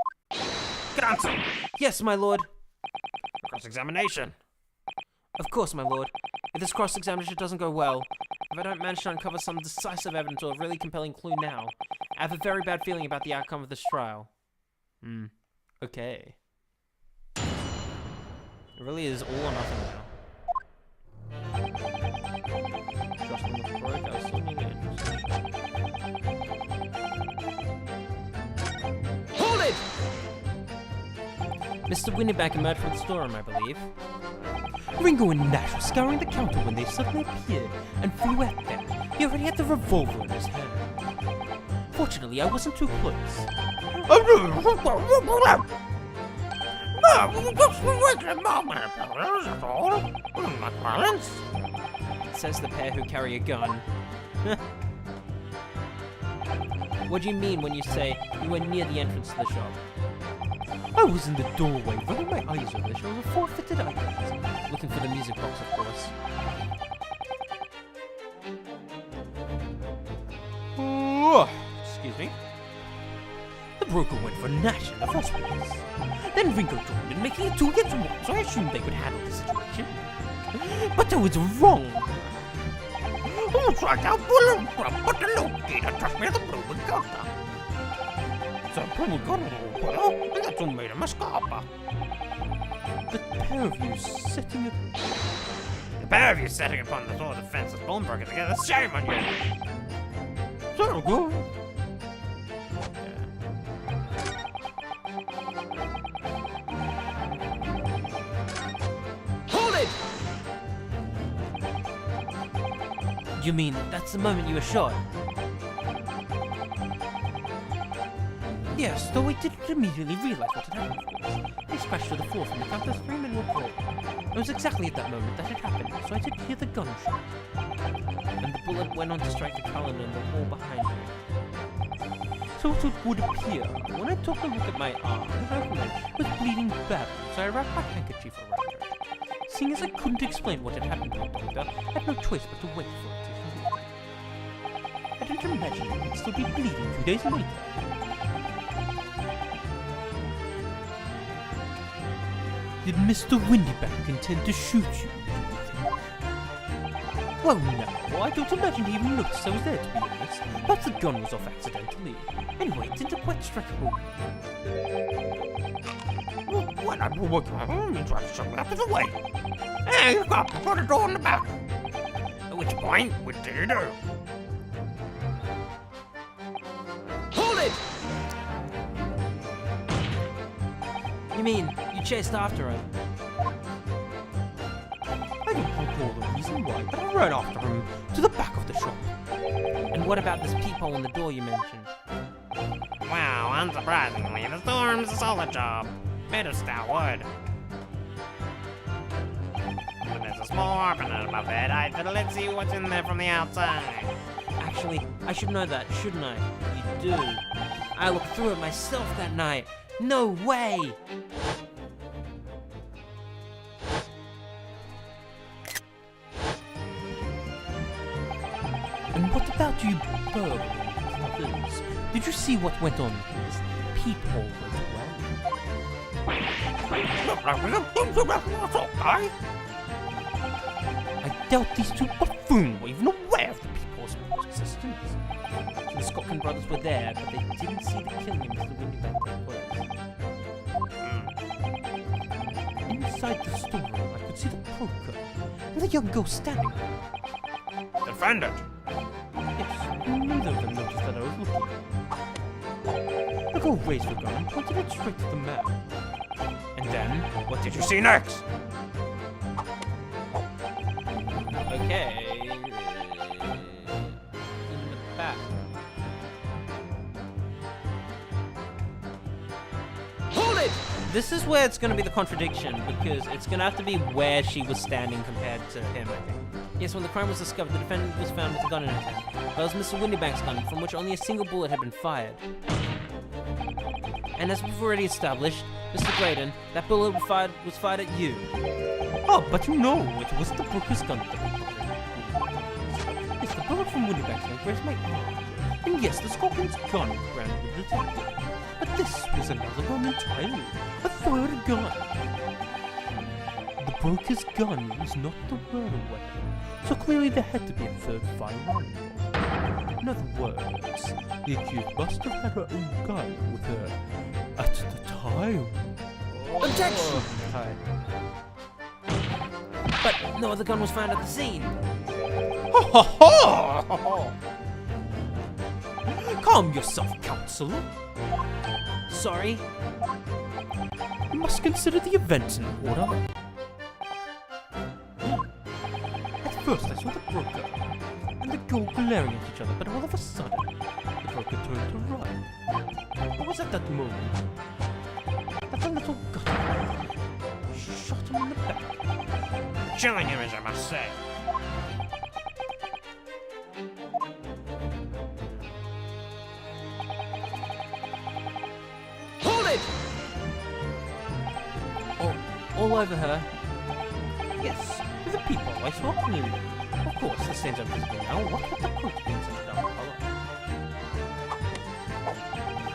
Counsel! Yes, my lord. Cross-examination. Of course, my lord. If this cross-examination doesn't go well, if I don't manage to uncover some decisive evidence or a really compelling clue now, I have a very bad feeling about the outcome of this trial. Okay. It really is all or nothing now. Just on the broke, I was looking at Hold it! Mr. Winnieback emerged from the storeroom, I believe. Ringo and Nash were scouring the counter when they suddenly appeared and flew at them. He already had the revolver in his hand. Fortunately, I wasn't too close. Says the pair who carry a gun. What do you mean when you say you were near the entrance to the shop? I was in the doorway, running my eyes over the show of forfeited items. Looking for the music box, of course. Excuse me. The broker went for Nash in the first place. Then Ringo joined in, making it 2 against 1, so I assumed they could handle the situation. But I was wrong. Who's right out bullet from Butterlookie to trust me the blue Gota? So blue Gota, and that's who made him a scalper. The pair of you setting it. The pair of you setting upon the door of the fence is bone broken together. Shame on you! So good. Hold it! You mean that's the moment you were shot? Yes, though I didn't immediately realize what had happened, of course. They splashed to the floor from the counter, 3 men were brought. It was exactly at that moment that it happened, so I did hear the gunshot. And the bullet went on to strike the calendar in the wall behind me. So it would appear. When I took a look at my arm, it was bleeding badly, so I wrapped my handkerchief around it. Seeing as I couldn't explain what had happened to the doctor, I had no choice but to wait for it to heal. didn't imagine you'd still be bleeding 2 days later. Did Mr. Windybank intend to shoot you? Well, no, I don't imagine he even noticed I was there, to be honest. Perhaps the gun was off accidentally. Anyway, it didn't quite strike a hole. When I pull my gun, you try to shove me out of the way. Hey, you got to put a door in the back. At which point, what did you do? Hold it! You mean, you chased after him? I don't recall the reason why, but I ran after him to the back of the shop. And what about this peephole in the door you mentioned? Well, unsurprisingly, the storm's a solid job. Made of stout wood. But there's a small opening above it. That lets you what's in there from the outside. Actually, I should know that, shouldn't I? You do. I looked through it myself that night. No way! And what about you burglars? Did you see what went on in this peephole as well? I doubt these two buffoons were even aware of the peephole's existence. The Scotland brothers were there, but they didn't see the killing of Mr. Windybank take place. Inside the storeroom, I could see the poker and the young girl standing there. Defendant! Yes, neither of them noticed that I was looking. The girl raised her gun and pointed it straight at the man. And then, what did you see next? Okay. In the back. Hold it! This is where it's going to be the contradiction, because it's going to have to be where she was standing compared to him, I think. Yes, when the crime was discovered, the defendant was found with a gun in his hand. That was Mr. Windybank's gun, from which only a single bullet had been fired. And as we've already established, Mr. Graydon, that bullet was fired at you. Oh, but you know, it was the broker's gun that we fired. Yes, the bullet from Windybank's gun grazed my arm. And yes, the Scotland's gun grounded the detective. But this was another gun entirely. A third gun. The broker's gun was not the murder weapon, so clearly there had to be a third firearm involved. In other words, the accused must have had her own gun with her at the time. Objection! But no other gun was found at the scene. Ho ho ho! Calm yourself, counselor. Sorry? You must consider the events in order. At first I saw the broker and the girl glaring at each other, but all of a sudden, the broker turned to run. It was at that moment that the little gutter shot him in the back. Chilling image, I must say. Hold it! All over her. Yes, with the people I saw clearly. Of course, the stains are visible now. What would the coat be in such a dark color?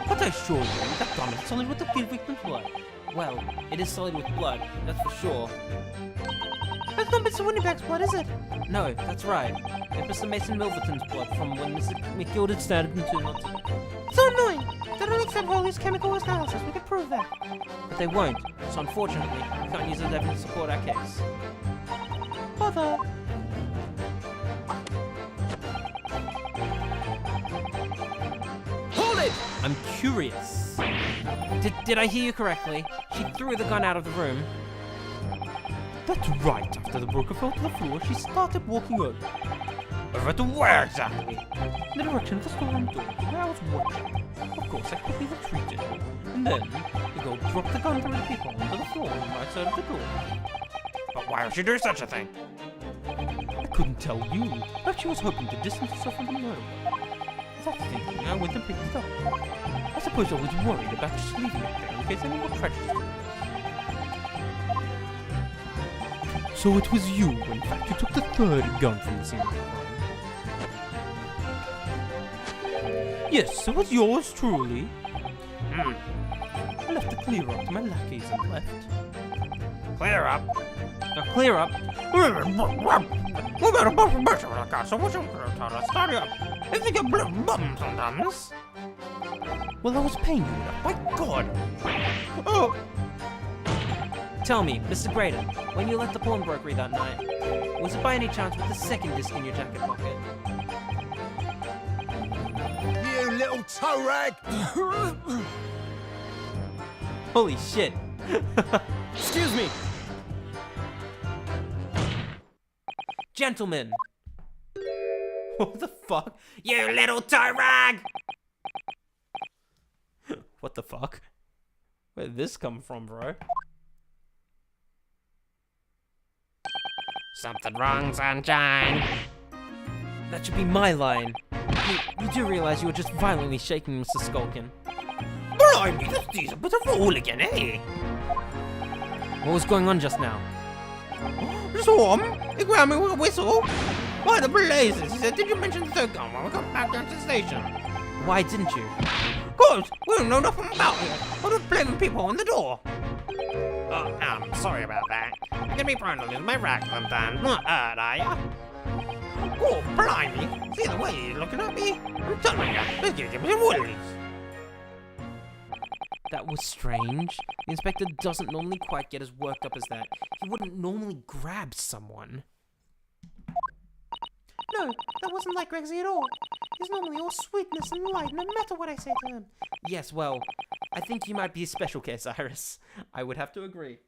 But I assure you, that gun is solid with the kid victim's blood. Well, it is solid with blood, that's for sure. That's not Mr. Windybank's blood, is it? No, that's right. It's Mr. Mason Milverton's blood from when Mr. McGill started into not. So annoying! They don't accept Holly's chemical analysis. We can prove that. But they won't, so unfortunately, we can't use it as evidence to support our case. Bother. Hold it! I'm curious. Did I hear you correctly? She threw the gun out of the room. That's right. After the broker fell to the floor, she started walking over. Over to where exactly? In the direction of the storeroom door, where I was watching. Of course, I quickly retreated. And then, the girl dropped the gun through the peephole onto the floor on the right side of the door. But why would she do such a thing? I couldn't tell you. Perhaps she was hoping to distance herself from the murderer. With that thinking, I went and picked it up. I suppose I was worried about just leaving it there in case any more tragedy took place. So it was you, in fact, who took the third gun from the scene of the crime. Yes, it was yours truly. Hmm. I left the clear up to my lackeys and left. Clear up. Clear up? Well, I was paying you enough. My God! Oh, Tell me, Mr. Graydon, when you left the pawnbrokery that night, was it by any chance with the second disc in your jacket pocket? You little toe rag! Holy shit. Excuse me! Gentlemen! What the fuck? you little toe rag! What the fuck? Where did this come from, bro? Something wrong, sunshine. That should be my line. You do realize you were just violently shaking Mr. Skulkin. Blimey, this is a bit of a hooligan, eh? What was going on just now? Storm, he grabbed me with a whistle. Why the blazes? He said, did you mention the third gun when we got back down to the station? Why didn't you? Cause we don't know nothing about it. What are blaming people on the door? Oh, sorry about that. I can be prone to lose my rag sometimes. Not hurt, are ya? Oh, blimey. See the way he's looking at me? I'm telling you, this gives me some woolies. That was strange. The inspector doesn't normally quite get as worked up as that. He wouldn't normally grab someone. No, that wasn't like Gregsy at all. He's normally all sweetness and light, no matter what I say to him. Yes, well, I think you might be a special case, Iris. I would have to agree.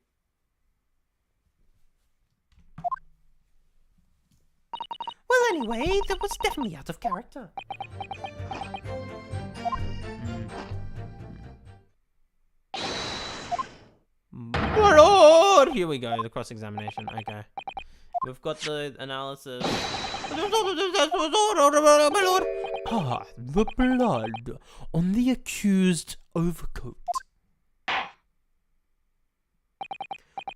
Well, anyway, that was definitely out of character. My lord! Here we go, the cross-examination. Okay. We've got the analysis. Ah, the blood on the accused's overcoat.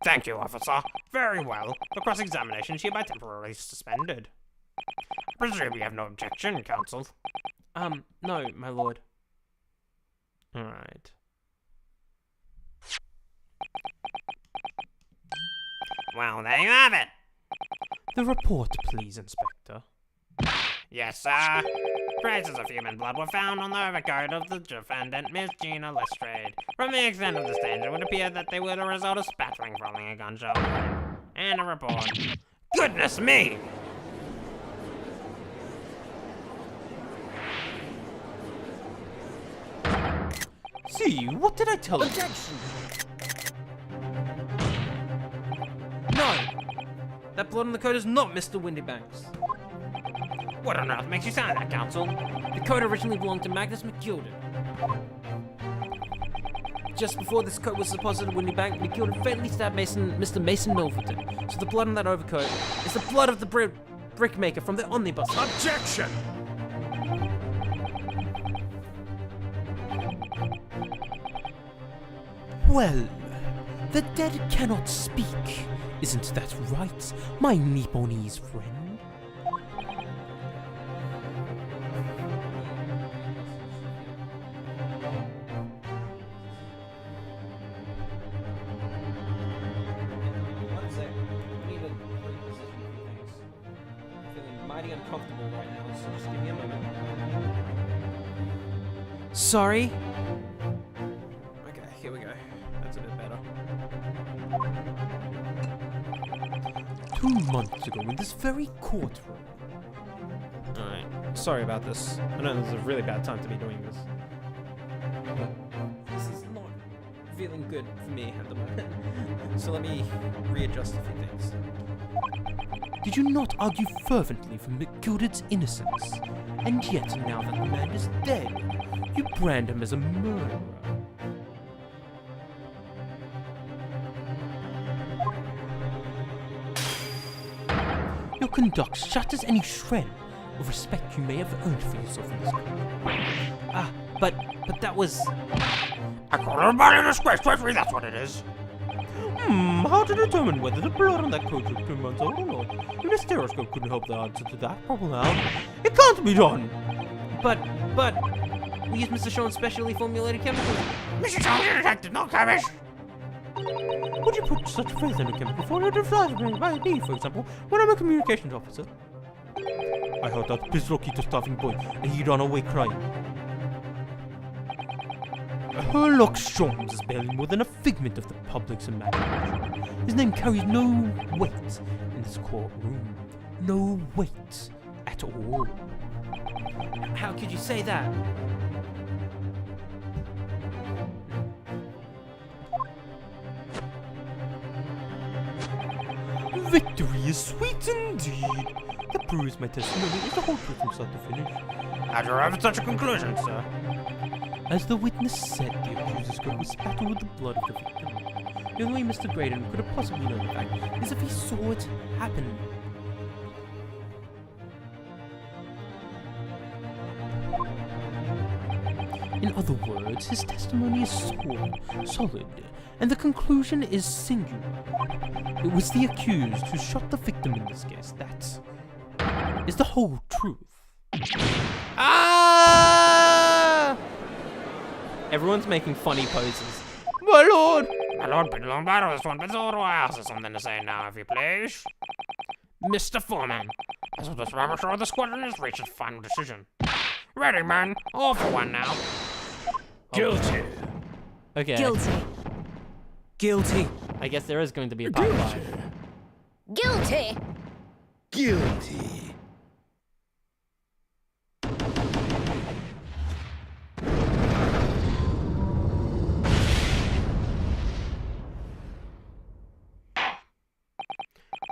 Thank you, officer. Very well. The cross-examination is hereby temporarily suspended. Presume you have no objection, counsel. No, my lord. Alright. Well, there you have it. The report, please, Inspector. Yes, sir. Traces of human blood were found on the overcoat of the defendant, Miss Gina Lestrade. From the extent of the stench, it would appear that they were the result of spattering following a gunshot wound. And a report. Goodness me! See, what did I tell you? Objection! No! That blood on the coat is not Mr. Windybanks. What on earth makes you sound that, counsel? The coat originally belonged to Magnus McGilded. Just before this coat was deposited at Windybank, McGilded fatally stabbed Mr. Mason Milverton. So the blood on that overcoat is the blood of the brickmaker from the omnibus. Objection! Well, the dead cannot speak. Isn't that right, my Nipponese friend? One sec. I need to reposition a few things. I'm feeling mighty uncomfortable right now, so just give me a moment. Sorry. Okay, here we go. That's a bit better. 2 months ago in this very courtroom. Alright. Sorry about this. I know this is a really bad time to be doing this. But this is not feeling good for me at the moment. So let me readjust a few things. Did you not argue fervently for McGilded's innocence? And yet, now that the man is dead, you brand him as a murderer. Your conduct shatters any shred of respect you may have earned for yourself in this court. But that was... I call everybody a disgrace, that's what it is. How to determine whether the blood on that coat is 2 months old or not? Even a stereoscope couldn't help the answer to that problem out. It can't be done! But... We use Mr. Sean's specially formulated chemicals. Mr. Jones, you're detective, not chemist. Would you put such faith in a chemical formula to fly by me, for example, when I'm a communications officer? I heard that Pizroki to starving boy, and he ran away crying. Herlock Sholmes is barely more than a figment of the public's imagination. His name carries no weight in this courtroom. No weight at all. How could you say that? Victory is sweet indeed. That proves my testimony is the whole truth from start to finish. How'd you arrive at such a conclusion, sir? As the witness said, the accuser's coat was spattered with the blood of the victim. The only way Mr. Graydon could have possibly known the fact is if he saw it happen. In other words, his testimony is solid, and the conclusion is singular. It was the accused who shot the victim in this case. That is the whole truth. Ah! Everyone's making funny poses. My lord! My lord, been a long battle this one, but so do I also something to say now, if you please. Mr. Foreman, as of this rather sure the squadron has reached its final decision. Ready, man. All for one now. Guilty. Okay. Guilty. Guilty. I guess there is going to be a part 5. Guilty. Guilty.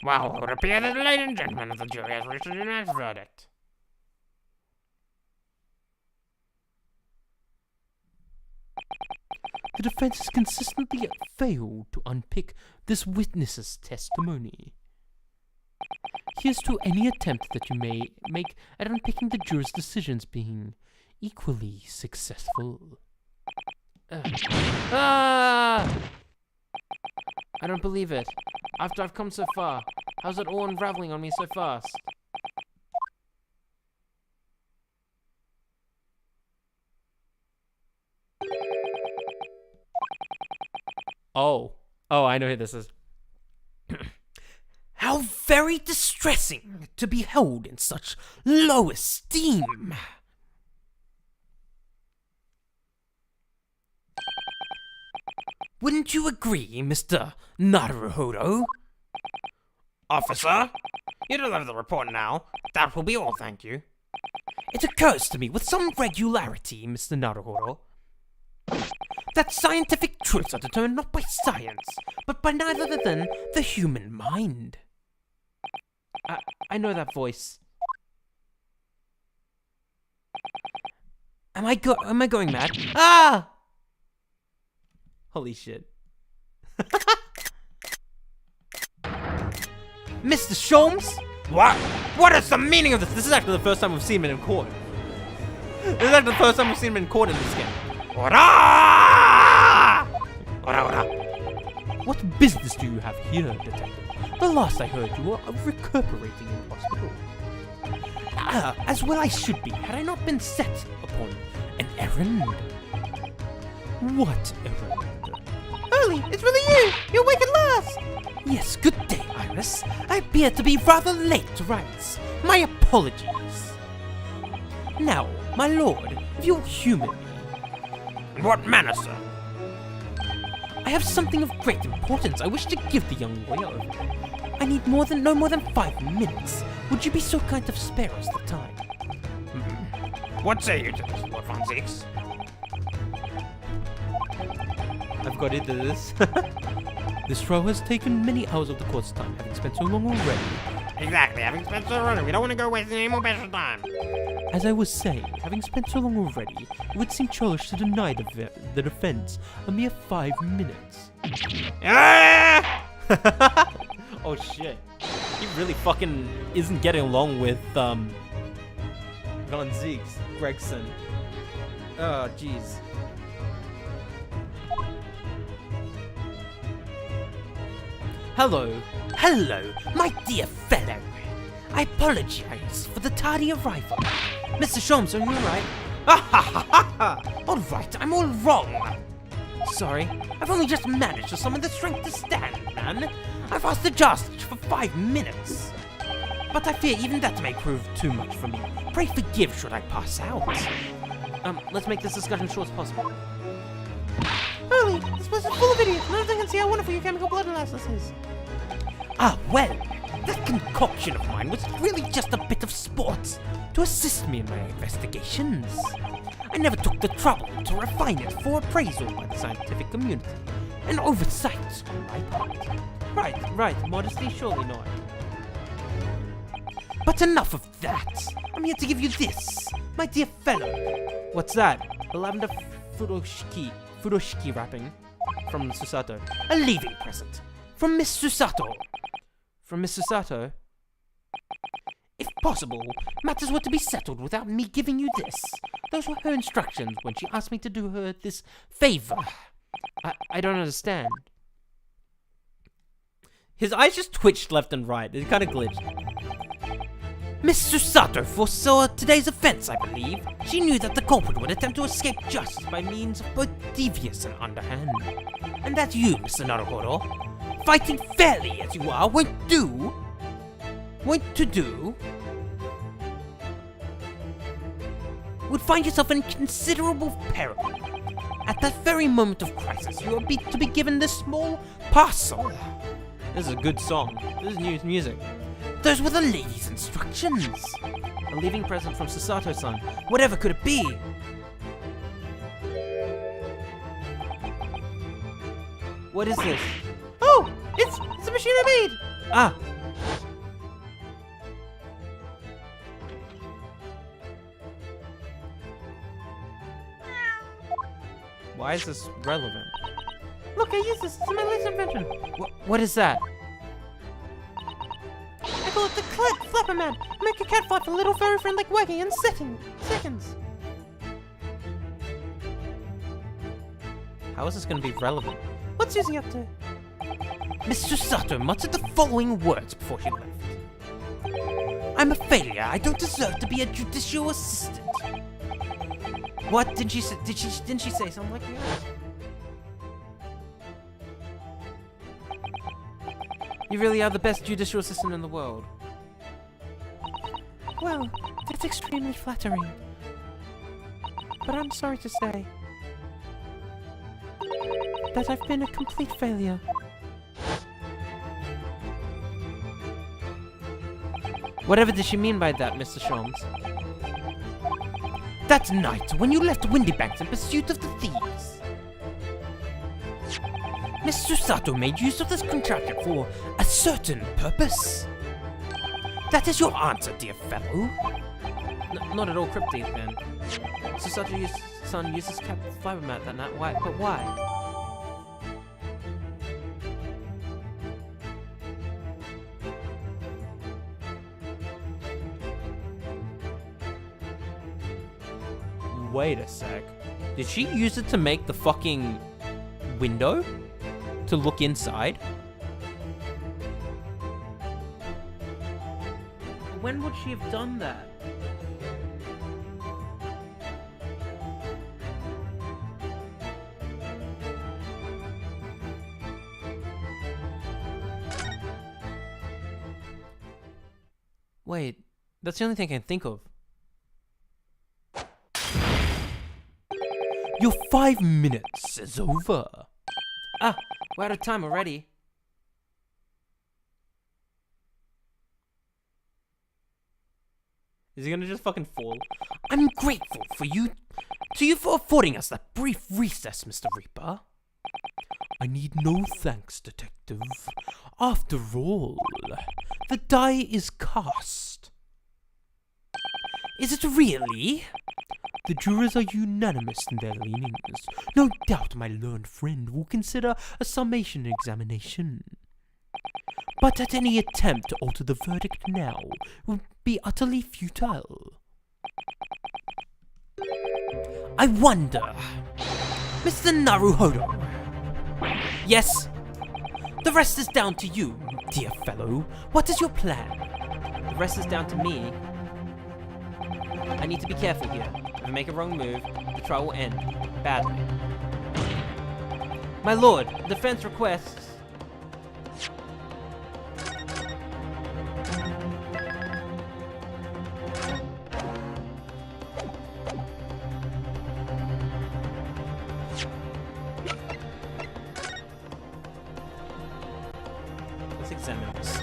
Well, it would appear that the ladies and gentlemen of the jury has reached a unanimous verdict. The defense has consistently failed to unpick this witness's testimony. Here's to any attempt that you may make at unpicking the juror's decisions being equally successful. Ah! I don't believe it. After I've come so far, how's it all unraveling on me so fast? Oh, I know who this is. How very distressing to be held in such low esteem. Wouldn't you agree, Mr. Naruhodo? Officer, you deliver the report now. That will be all, thank you. It occurs to me with some regularity, Mr. Naruhodo, that scientific truths are determined not by science, but by neither other than the human mind. I know that voice. Am I going mad? Ah! Holy shit. Mr. Sholmes? What? What is the meaning of this? This is actually the first time we've seen him in court. This is actually the first time we've seen him in court in this game. Ora! Ora, ora. What business do you have here, detective? The last I heard, you were recuperating in hospital. As well I should be, had I not been set upon an errand. What errand? Early, it's really you! You're awake at last! Yes, good day, Iris. I appear to be rather late to rise. My apologies. Now, my lord, if you'll humor me. In what manner, sir? I have something of great importance I wish to give the young lawyer over there. I need no more than 5 minutes. Would you be so kind to spare us the time? What say you to this, Lord Von Zeeks? I've got into this. This trial has taken many hours of the court's time, having spent so long already. Exactly, having spent so long, we don't want to go wasting any more precious time. As I was saying, having spent so long already, it would seem churlish to deny the defense a mere 5 minutes. Ah! Oh shit. He really fucking isn't getting along with, Von Zeeks, Gregson. Oh, jeez. Hello, my dear fellow. I apologize for the tardy arrival. Mr. Sholmes, are you alright? Alright, I'm all wrong. Sorry, I've only just managed to summon the strength to stand, man. I've asked the Jastage for 5 minutes. But I fear even that may prove too much for me. Pray forgive should I pass out. Let's make this discussion short as possible. Early, this place is full of idiots. None of them can see how wonderful your chemical blood analysis is. Ah, well, that concoction of mine was really just a bit of sport to assist me in my investigations. I never took the trouble to refine it for appraisal by the scientific community. An oversight on my part. Right, modesty surely not. But enough of that. I'm here to give you this, my dear fellow. What's that? The lavender furoshiki wrapping from Susato. A leaving present from Miss Susato. From Miss Susato? If possible, matters were to be settled without me giving you this. Those were her instructions when she asked me to do her this favor. I don't understand. His eyes just twitched left and right. It kind of glitched. Miss Susato foresaw today's offense, I believe. She knew that the culprit would attempt to escape justice by means of both devious and underhand. And that you, Mr. Naruhodo, fighting fairly as you are, would find yourself in considerable peril. At that very moment of crisis, you will be to be given this small parcel. This is a good song. This is new music. Those were the lady's instructions. A leaving present from Susato-san. Whatever could it be? What is this? Oh! It's a machine I made! Ah! Why is this relevant? Look, I use this. It's my latest invention. What is that? I call it the Clit Flapper Man. Make a cat flap a little furry friend like wagging in seconds. How is this going to be relevant? What's Susie up to? Miss Susato muttered the following words before she left. I'm a failure. I don't deserve to be a judicial assistant. What did she say? Didn't she say something like that? You really are the best judicial assistant in the world. Well, that's extremely flattering. But I'm sorry to say that I've been a complete failure. Whatever did she mean by that, Mr. Sholmes? That night, when you left Windybanks in pursuit of the thieves, Miss Susato made use of this contraption for a certain purpose. That is your answer, dear fellow. Not at all cryptic, then. Susato-san used his cat fiber mat that night. Why? But why? Wait a sec. Did she use it to make the fucking window? To look inside? When would she have done that? Wait, that's the only thing I can think of. Your 5 minutes is over. Ah, we're out of time already. Is he gonna just fucking fall? I'm grateful to you for affording us that brief recess, Mr. Reaper. I need no thanks, Detective. After all, the die is cast. Is it really? The jurors are unanimous in their leanings. No doubt my learned friend will consider a summation examination. But at any attempt to alter the verdict now would be utterly futile. I wonder, Mr. Naruhodo. Yes? The rest is down to you, dear fellow. What is your plan? The rest is down to me. I need to be careful here. If I make a wrong move, the trial will end badly. My lord, defense requests. Let's examine this.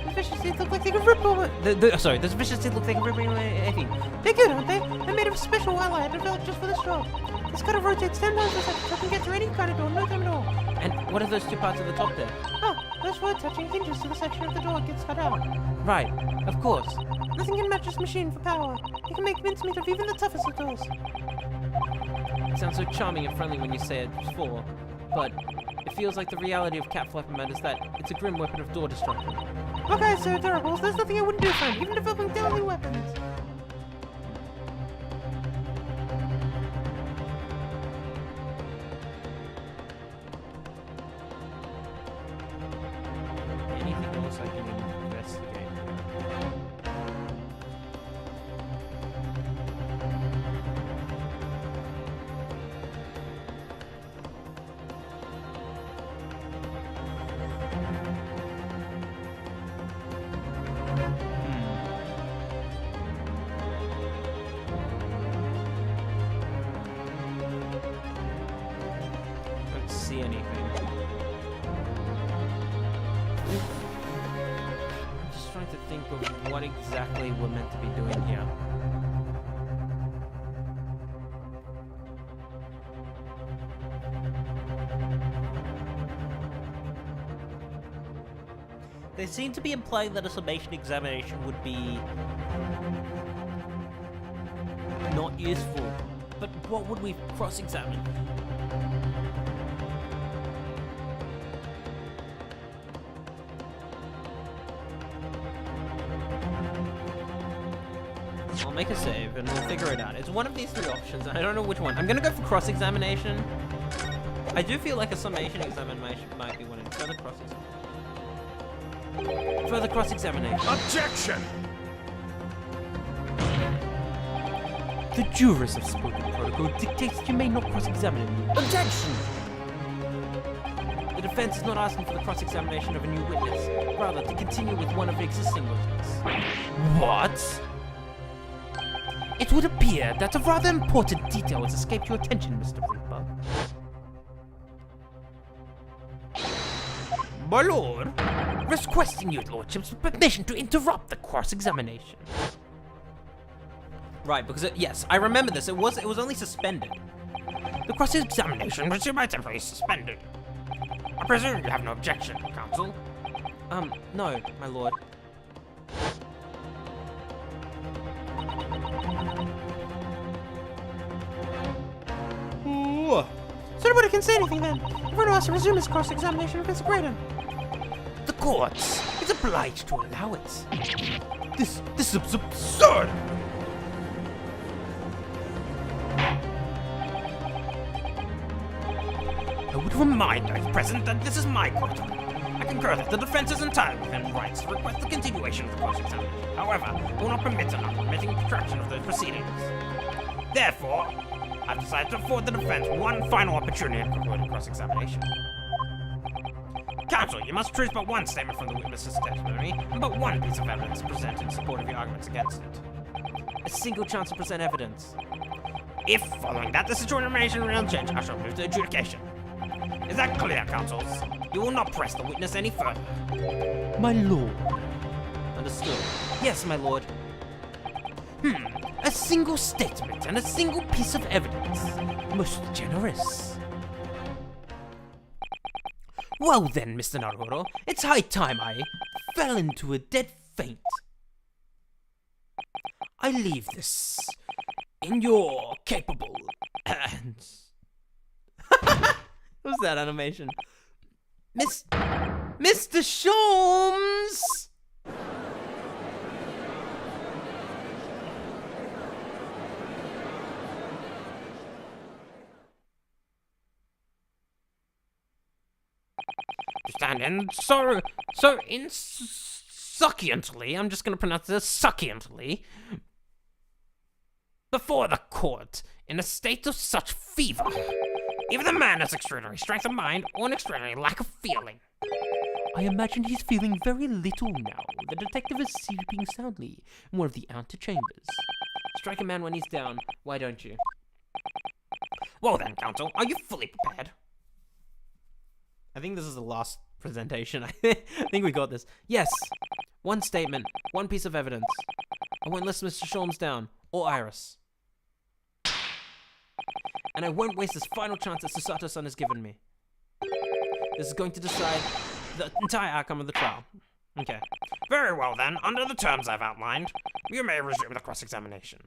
The vicious teeth look like they could rip over. Sorry, those vicious teeth look like ripping anything. They're good, aren't they? I made a special ally I developed just for this job. This cutter rotates 10 times a second, so I can get through any kind of door, no time at all. And what are those two parts at the top there? Ah, those word touching hinges to the section of the door it gets cut out. Right, of course. Nothing can match this machine for power. It can make mincemeat of even the toughest of doors. It sounds so charming and friendly when you say it before, but it feels like the reality of cat flapperman is that it's a grim weapon of door destruction. Okay, so durables, there's nothing I wouldn't do for him, even developing deadly weapons. Anything else I can investigate? Don't see anything. I'm just trying to think of what exactly we're meant to be doing here. They seem to be implying that a summation examination would be not useful. But what would we cross-examine? I'll make a save and we'll figure it out. It's one of these three options. I don't know which one. I'm gonna go for cross-examination. I do feel like a summation examination might be one. Further cross-examination. Further cross-examination. Objection! The jurors have spoken. Protocol dictates you may not cross-examine him. Objection! The defense is not asking for the cross-examination of a new witness, rather to continue with one of the existing witnesses. What? It would appear that a rather important detail has escaped your attention, Mr. Reaper. My lord, requesting your lordship's permission to interrupt the cross-examination. Right, because yes, I remember this. It was only suspended. The cross-examination was Temporarily suspended. I presume you have no objection, counsel. No, my lord. So nobody can say anything then. Everyone has to resume his cross-examination if it's greater. The court is obliged to allow it. This is absurd! I would remind those present that this is my court. I concur that the defense is entirely within rights to request the continuation of the cross-examination. However, I will not permit an unremitting protraction of those proceedings. Therefore, I've decided to afford the defense one final opportunity to conclude the cross-examination. Counsel, you must choose but one statement from the witness's testimony, and but one piece of evidence to present in support of your arguments against it. A single chance to present evidence. If, following that, the situation will change, I shall move to adjudication. Is that clear, counsels? You will not press the witness any further. My lord. Understood. Yes, my lord. A single statement and a single piece of evidence. Most generous. Well then, Mr. Naruto, it's high time I fell into a dead faint. I leave this in your capable hands. What was that animation? Mr. Sholmes! To stand in succiently, I'm just gonna pronounce this succiently, before the court in a state of such fever. Either the man has extraordinary strength of mind or an extraordinary lack of feeling. I imagine he's feeling very little now. The detective is sleeping soundly in one of the outer chambers. Strike a man when he's down, why don't you? Well then, counsel, are you fully prepared? I think this is the last presentation. I think we got this. Yes. One statement, one piece of evidence. I won't let Mr. Sholmes down, or Iris. And I won't waste this final chance that Susato-san has given me. This is going to decide the entire outcome of the trial. Okay. Very well then, under the terms I've outlined, you may resume the cross-examination.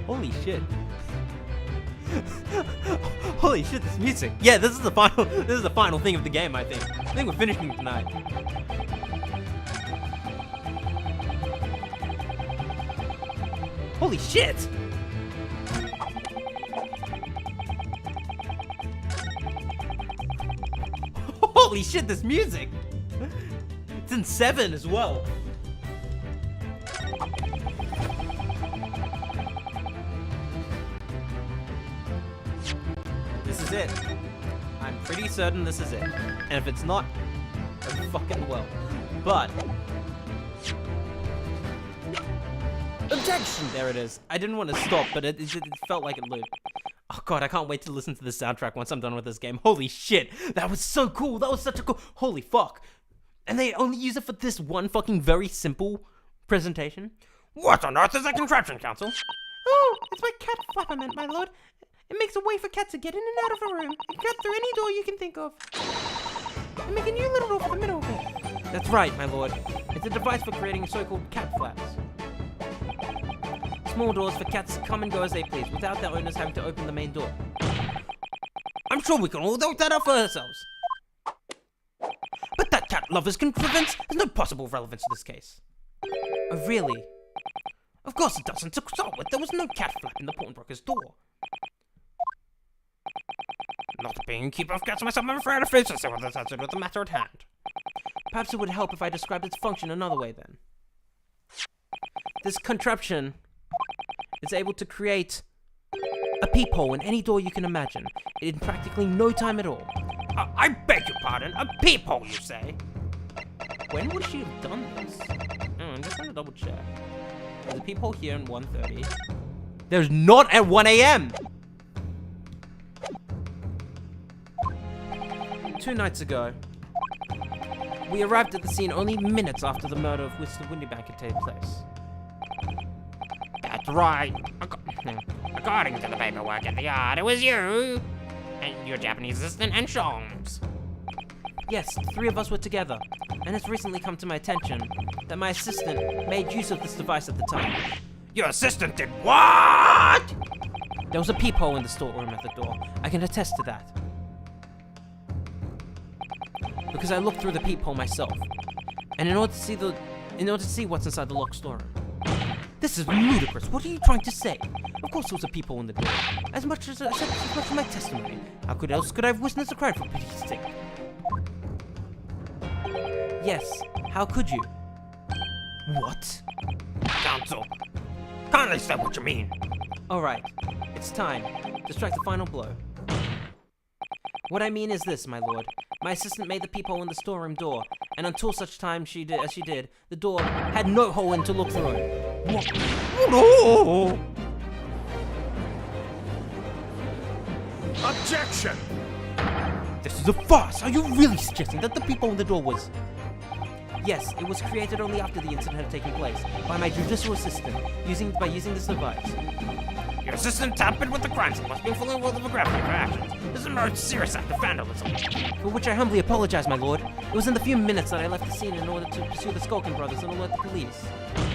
Holy shit. Holy shit, this music. Yeah, this is the final thing of the game, I think. I think we're finishing tonight. Holy shit! Holy shit, this music! It's in 7 as well. This is it. I'm pretty certain this is it. And if it's not, then fucking well. But objection! There it is. I didn't want to stop, but it felt like it looped. Oh god, I can't wait to listen to the soundtrack once I'm done with this game. Holy shit! That was so cool! That was such a cool... Holy fuck! And they only use it for this one fucking very simple presentation? What on earth is that contraption, counsel? Oh, it's my cat flapperment, my lord. It makes a way for cats to get in and out of a room and cut through any door you can think of. And make a new little door for the middle of it. That's right, my lord. It's a device for creating so-called cat flaps. Small doors for cats to come and go as they please, without their owners having to open the main door. I'm sure we can all work that out for ourselves. But that cat lover's contrivance has no possible relevance to this case. Oh, really? Of course it doesn't. To start with, there was no cat flap in the pawnbroker's door. Not being a keeper of cats myself, I'm afraid of faces with the matter at hand. Perhaps it would help if I described its function another way then. This contraption is able to create a peephole in any door you can imagine in practically no time at all. I beg your pardon, a peephole, you say? When would she have done this? I'm just gonna double check. There's a peephole here in 1:30. There's not at 1 a.m. 2 nights ago, we arrived at the scene only minutes after the murder of Mr. Windybank had taken place. That's right. According to the paperwork at the yard, it was you, and your Japanese assistant, and Sholmes. Yes, the 3 of us were together, and it's recently come to my attention that my assistant made use of this device at the time. Your assistant did what? There was a peephole in the storeroom at the door. I can attest to that. Because I looked through the peephole myself, and in order to see what's inside the locked storeroom. This is ludicrous. What are you trying to say? Of course there was a peephole in the door. As much as I said, as much of my testimony. How else could I have witnessed a crime for pity's sake? Yes, how could you? What? Counsel, kindly say what you mean. Alright, it's time to strike the final blow. What I mean is this, my lord. My assistant made the peephole in the storeroom door, and until such time she did, the door had no hole in to look through. What? No! Objection! This is a farce. Are you really suggesting that the peephole in the door was... Yes, it was created only after the incident had taken place by my judicial assistant, using this device. Your assistant tampered with the crime scene, must be fully aware of the gravity of her actions. This is a most serious act of vandalism. For which I humbly apologize, my lord. It was in the few minutes that I left the scene in order to pursue the Skulkin brothers and alert the police.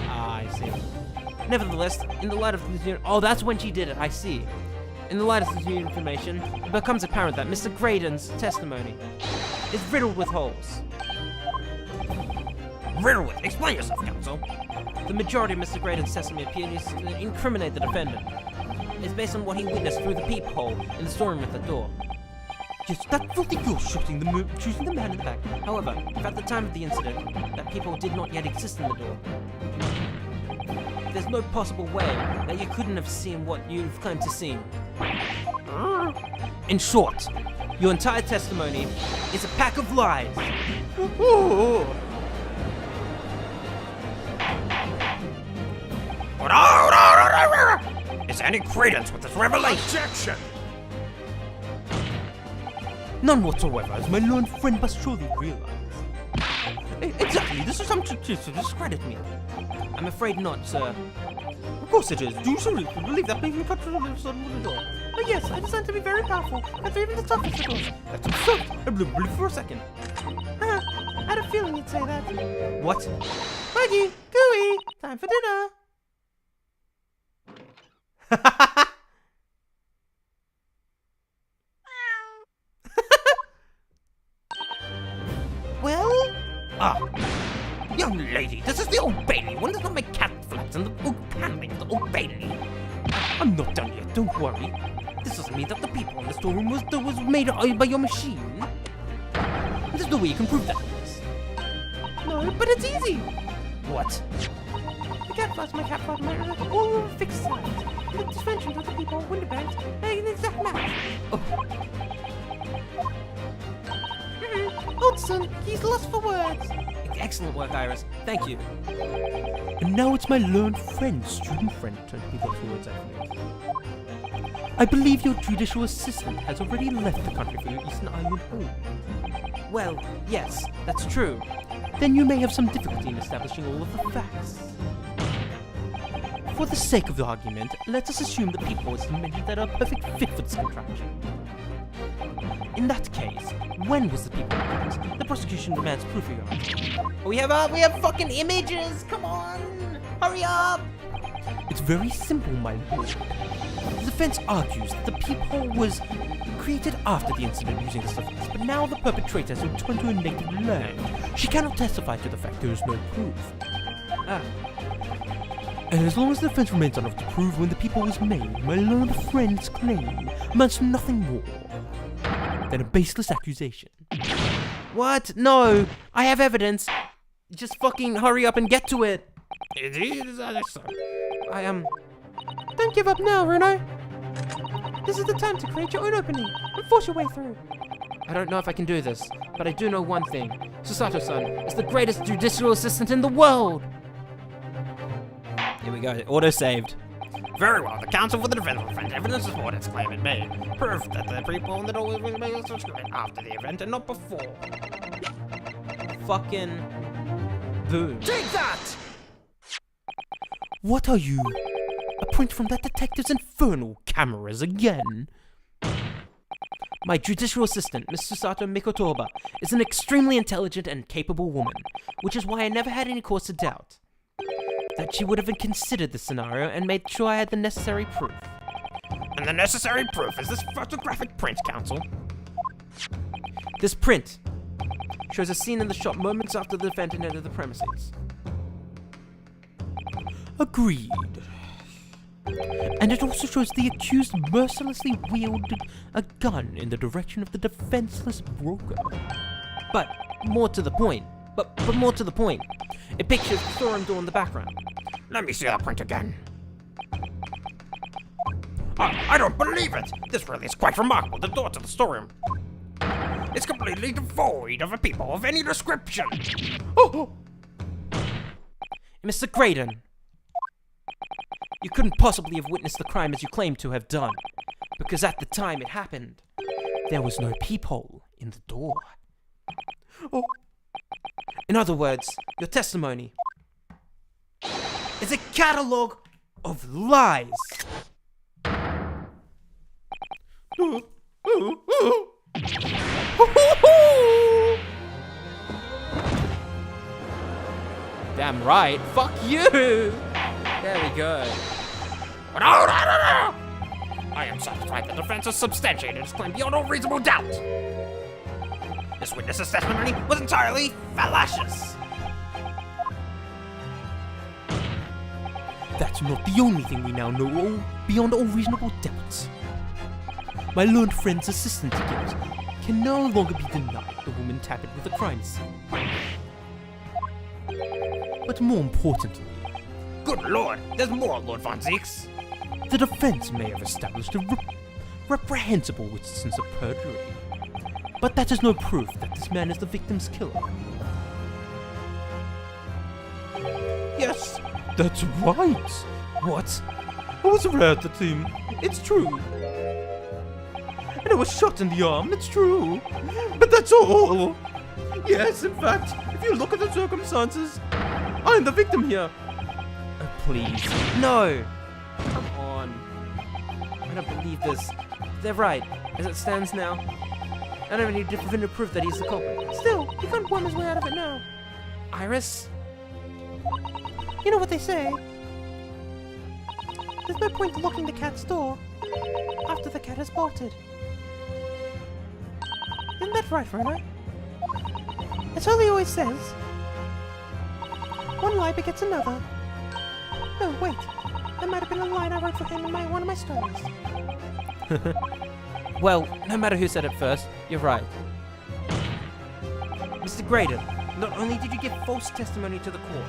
Ah, I see. Nevertheless, in the light of this new... Oh, that's when she did it, I see. In the light of this new information, it becomes apparent that Mr. Graydon's testimony is riddled with holes. Riddle it. Explain yourself, counsel. The majority of Mr. Graydon's testimony appears to incriminate the defendant. It's based on what he witnessed through the peephole in the storeroom at the door. Yes, that filthy girl shooting the man in the back. However, if at the time of the incident, that peephole did not yet exist in the door, there's no possible way that you couldn't have seen what you've claimed to see. In short, your entire testimony is a pack of lies. Is there any credence with this revelation? Objection! None whatsoever, as my learned friend must surely realize. Exactly, this is something to discredit me. I'm afraid not, sir. Of course it is. Do you seriously believe that making a cut through the door? But yes, I designed to be very powerful, and for even the toughest of us. That's absurd. I believe for a second. I had a feeling you'd say that. What? Maggie, Gooey, time for dinner. Well, Young lady, this is the Old Bailey. One does not make cat flaps in the oak paneling of the Old Bailey. I'm not done yet, don't worry. This doesn't mean that the people in the storeroom was made by your machine. There's no way you can prove that. no, but it's easy. What? The cat flaps, my cat flaps, my all fixed sides. The dimensions of the people, window banks, an exact match. Hodgson, he's lost for words. Excellent work, Iris. Thank you. And now it's my learned friend, student friend, turn to me got towards I I believe your judicial assistant has already left the country for your Eastern Island home. Well, yes, that's true. Then you may have some difficulty in establishing all of the facts. For the sake of the argument, let us assume the people is dimensions that are a perfect fit for this contraption. In that case, when was the people killed? The prosecution demands proof, Your Honor. We have fucking images. Come on, hurry up. It's very simple, my lord. The defense argues that the peephole was created after the incident using this device, but now the perpetrator has returned to her native land. She cannot testify to the fact there is no proof. And as long as the defense remains unable to prove when the peephole was made, my learned friend's claim amounts to nothing more than a baseless accusation. What? No! I have evidence! Just fucking hurry up and get to it! Indeed, is that so? Don't give up now, Runo. This is the time to create your own opening and force your way through. I don't know if I can do this, but I do know one thing. Susato-san is the greatest judicial assistant in the world! Here we go, auto-saved. Very well. The counsel for the defense will find evidence to support its claim it made. Proof that the people in the door was made after the event and not before. Fucking boom. Take that! What are you? A point from that detective's infernal cameras again? My judicial assistant, Miss Susato Mikotoba, is an extremely intelligent and capable woman, which is why I never had any cause to doubt that she would have considered the scenario and made sure I had the necessary proof. And the necessary proof is this photographic print, counsel. This print shows a scene in the shop moments after the defendant entered the premises. Agreed. And it also shows the accused mercilessly wielded a gun in the direction of the defenseless broker. But more to the point, it pictures the storeroom door in the background. Let me see that print again. I don't believe it! This really is quite remarkable. The door to the storeroom. It's completely devoid of a people of any description. Oh! Mr. Graydon, you couldn't possibly have witnessed the crime as you claim to have done. Because at the time it happened, there was no peephole in the door. Oh. In other words, your testimony is a catalogue of lies. Damn right. Fuck you. There we go. I am satisfied the defense has substantiated its claim beyond all reasonable doubt. This witness's testimony was entirely fallacious. That's not the only thing we now know beyond all reasonable doubt. My learned friend's assistant guilt can no longer be denied the woman tampered with the crime scene. But more importantly, Good lord, there's more, Lord Von Zeeks. the defense may have established a reprehensible instance of perjury. But that is no proof that this man is the victim's killer. Yes, that's right. What? I was around the team. It's true. And I was shot in the arm. It's true. But that's all. Yes, in fact, if you look at the circumstances, I'm the victim here. Oh, please. No. Come on. I don't believe this. They're right. As it stands now, I don't need definitive proof that he's the culprit. Still, he can't worm his way out of it now. Iris? You know what they say? There's no point locking the cat's door after the cat has bolted. Isn't that right, Verna? That's all he always says. One lie begets another. No, wait. That might have been a line I wrote for him in one of my stories. Well, no matter who said it first, you're right. Mr. Graydon, not only did you give false testimony to the court,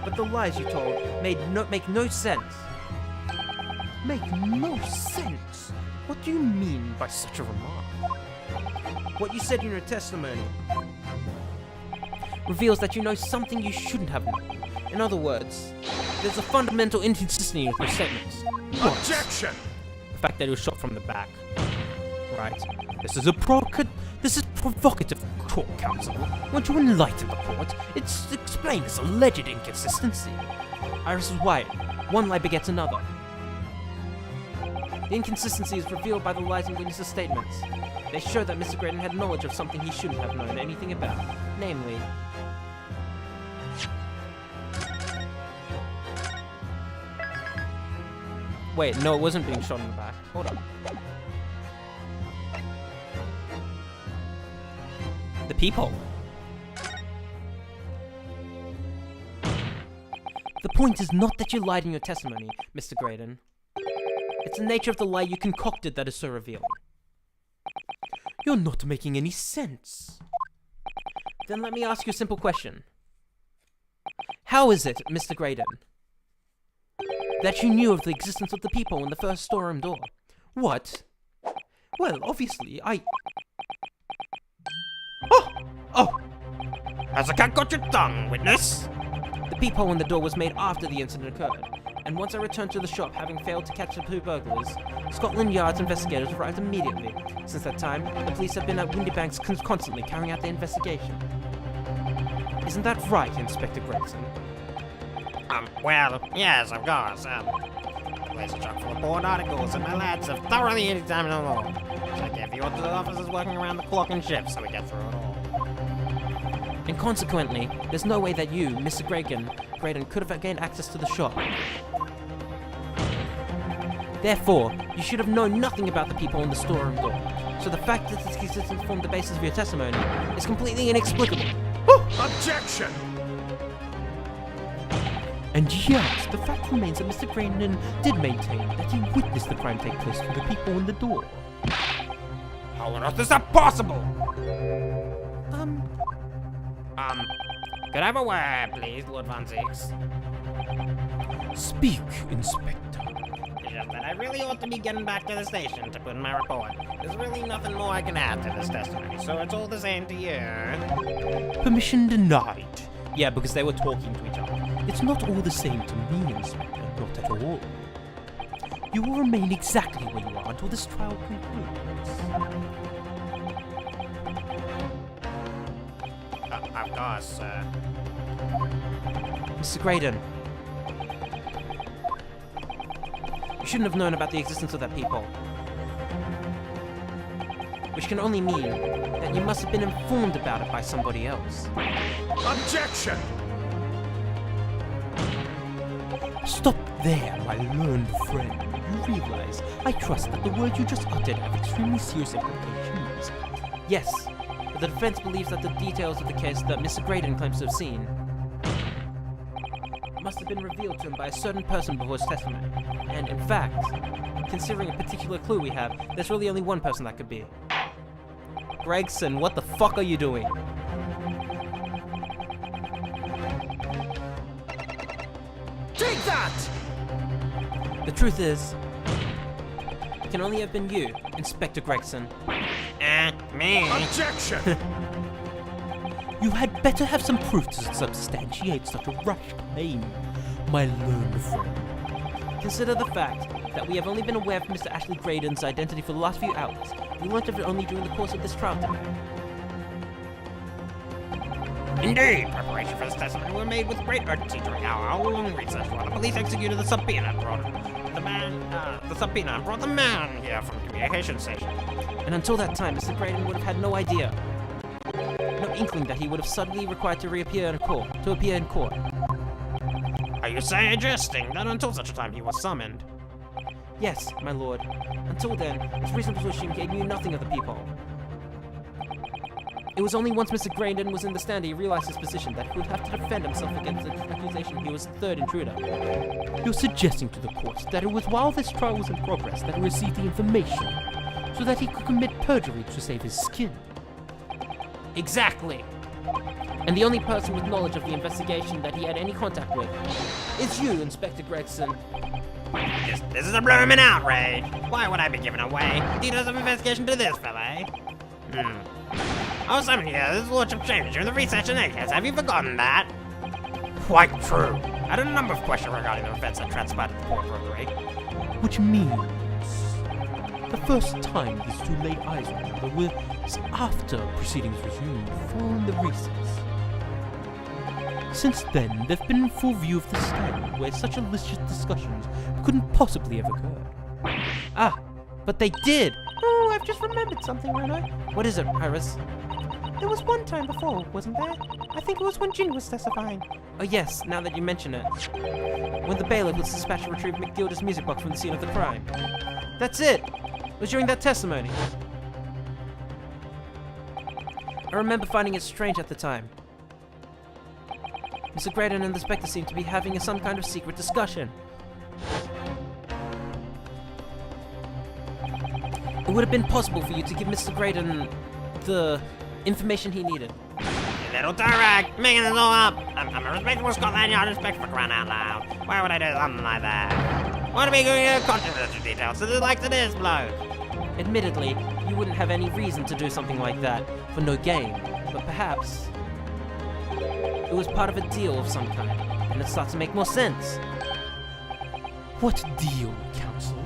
but the lies you told make no sense. Make no sense? What do you mean by such a remark? What you said in your testimony reveals that you know something you shouldn't have known. In other words, there's a fundamental inconsistency with your statements. Objection! The fact that he was shot from the back. Right. This is provocative, court counsel. Won't you enlighten the court? It's explained this alleged inconsistency. Iris is white. One lie begets another. The inconsistency is revealed by the lies in witnesses' statements. They show that Mr. Graydon had knowledge of something he shouldn't have known anything about. Namely... Wait, no, it wasn't being shot in the back. Hold on. The peephole. The point is not that you lied in your testimony, Mr. Graydon. It's the nature of the lie you concocted that is so revealing. You're not making any sense. Then let me ask you a simple question. How is it, Mr. Graydon, that you knew of the existence of the peephole in the first storeroom door? What? Well, obviously, Oh! Has the cat got your tongue, witness? The peephole in the door was made after the incident occurred, and once I returned to the shop, having failed to catch the two burglars, Scotland Yard's investigators arrived immediately. Since that time, the police have been at Windybanks constantly carrying out their investigation. Isn't that right, Inspector Gregson? Well, yes, of course. The place is chock full of board articles, and my lads have thoroughly examined them all. I gave the order to the officers working around the clock and shift, so we get through it all. And consequently, there's no way that you, Mr. Graydon, could have gained access to the shop. Therefore, you should have known nothing about the people in the storeroom door. So the fact that this existence formed the basis of your testimony is completely inexplicable. Objection! And yet, the fact remains that Mr. Graydon did maintain that he witnessed the crime take place through the people in the door. How on earth is that possible? Could I have a word, please, Lord Von Zeeks? Speak, Inspector. It's just that I really ought to be getting back to the station to put in my report. There's really nothing more I can add to this testimony, so it's all the same to you. Permission denied. Yeah, because they were talking to each other. It's not all the same to me, Inspector. Not at all. You will remain exactly where you are until this trial concludes. Of course, sir. Mr. Graydon. You shouldn't have known about the existence of that people. Which can only mean that you must have been informed about it by somebody else. Objection! Stop there, my learned friend. You realize, I trust that the words you just uttered have extremely serious implications. Yes, but the defense believes that the details of the case that Mr. Graydon claims to have seen must have been revealed to him by a certain person before his testimony. And in fact, considering a particular clue we have, there's really only one person that could be. Gregson, what the fuck are you doing? Take that! The truth is, it can only have been you, Inspector Gregson. Me? Objection! You had better have some proof to substantiate such a rash claim, my learned friend. Consider the fact that we have only been aware of Mr. Ashley Graydon's identity for the last few hours. We learned of it only during the course of this trial today. Indeed, preparations for this testimony were made with great urgency during our hour-long recess while the police executed the subpoena and brought the man here from the communication station. And until that time, Mr. Graydon would have had no idea, no inkling that he would have suddenly required to appear in court. Are you suggesting that until such a time he was summoned? Yes, my lord. Until then, it's reasonable to assume he knew nothing of the people. It was only once Mr. Graydon was in the stand he realized his position, that he would have to defend himself against the accusation he was the third intruder. You're suggesting to the court that it was while this trial was in progress that he received the information, so that he could commit perjury to save his skin. Exactly. And the only person with knowledge of the investigation that he had any contact with is you, Inspector Gregson. This is a blooming outrage. Why would I be giving away details of investigation to this fella, eh? I was summoned here as Lordship Chambers during the research in that case. Have you forgotten that? Quite true. I had a number of questions regarding the events that transpired at the port rotary. Which means the first time these two laid eyes on each other was after proceedings resumed following the recess. Since then, they've been in full view of the stand, where such illicit discussions couldn't possibly have occurred. Ah, but they did! Oh, I've just remembered something, Reno. What is it, Iris? There was one time before, wasn't there? I think it was when Ginny was testifying. Oh yes, now that you mention it. When the bailiff was dispatched to retrieve McGilda's music box from the scene of the crime. That's it! It was during that testimony. I remember finding it strange at the time. Mr. Graydon and the Inspector seemed to be having some kind of secret discussion. It would have been possible for you to give Mr. Graydon the information he needed. You little direct, making this all up. I'm a respectable Scotland Yard inspector for crying out loud. Why would I do something like that? Want to be going into controversial details to the likes of this bloke? Admittedly, you wouldn't have any reason to do something like that for no gain, but perhaps it was part of a deal of some kind, and it starts to make more sense. What deal, Counsel?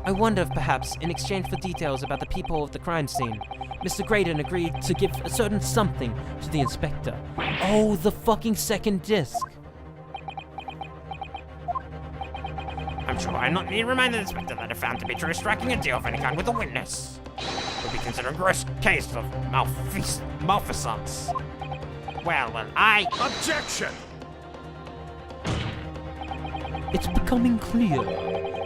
I wonder if perhaps, in exchange for details about the people of the crime scene, Mr. Graydon agreed to give a certain something to the inspector. Oh, the fucking second disc! I'm sure I not need to remind the inspector that if found to be true, striking a deal of any kind with a witness would be considered a gross case of malfeasance. Well, I... Objection! It's becoming clear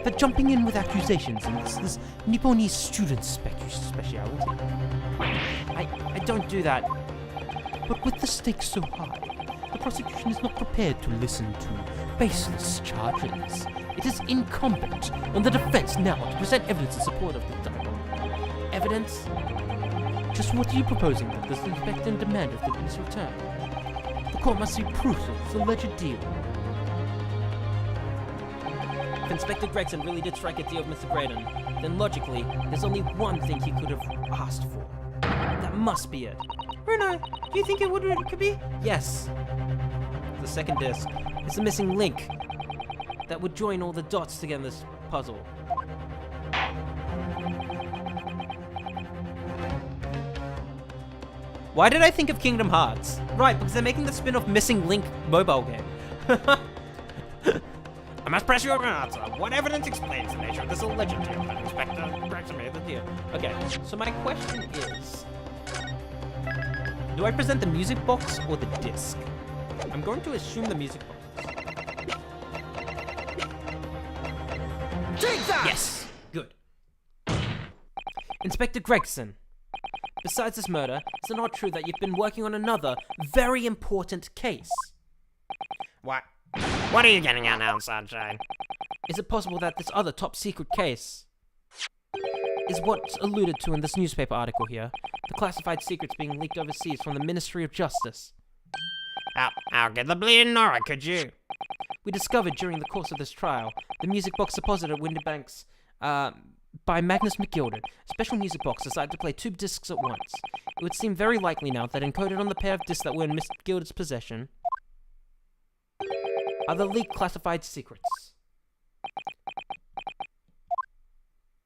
that jumping in with accusations is this Nipponese student's speciality. I don't do that. But with the stakes so high, the prosecution is not prepared to listen to baseless charges. It is incumbent on the defense now to present evidence in support of the dialogue. Evidence? Just what are you proposing that the inspector demand of the witness return? The court must see proof of this alleged deal. If Inspector Gregson really did strike a deal with Mr. Graydon, then logically, there's only one thing he could have asked for. That must be it. Reno, do you think it could be? Yes. The second disc. It's the missing link. that would join all the dots together in this puzzle. Why did I think of Kingdom Hearts? Right, because they're making the spin-off Missing Link mobile game. I must press your answer. What evidence explains the nature of this alleged deal that Inspector Gregson made the deal? Okay, so my question is, do I present the music box or the disc? I'm going to assume the music box. Take that! Yes! Good. Inspector Gregson, besides this murder, is it not true that you've been working on another very important case? What? What are you getting at now, Sunshine? Is it possible that this other top secret case is what's alluded to in this newspaper article here? The classified secrets being leaked overseas from the Ministry of Justice. I'll get the bleeding Nora, could you? We discovered during the course of this trial the music box deposited at Windybank's by Magnus McGilded. A special music box designed to play 2 discs at once. It would seem very likely now that encoded on the pair of discs that were in Mr. McGilded's possession are the leaked classified secrets.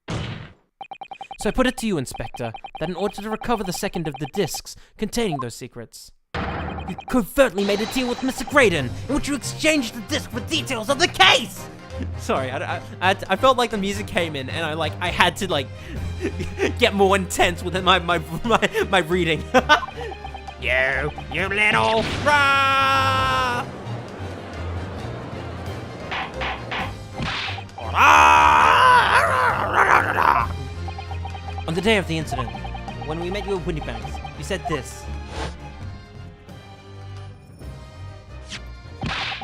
So I put it to you, Inspector, that in order to recover the second of the discs containing those secrets, you covertly made a deal with Mr. Graydon, in which you exchanged the disc for details of the case! Sorry, I felt like the music came in, and I had to, like, get more intense with my reading. You little rah! On the day of the incident, when we met you at Windybanks, you said this.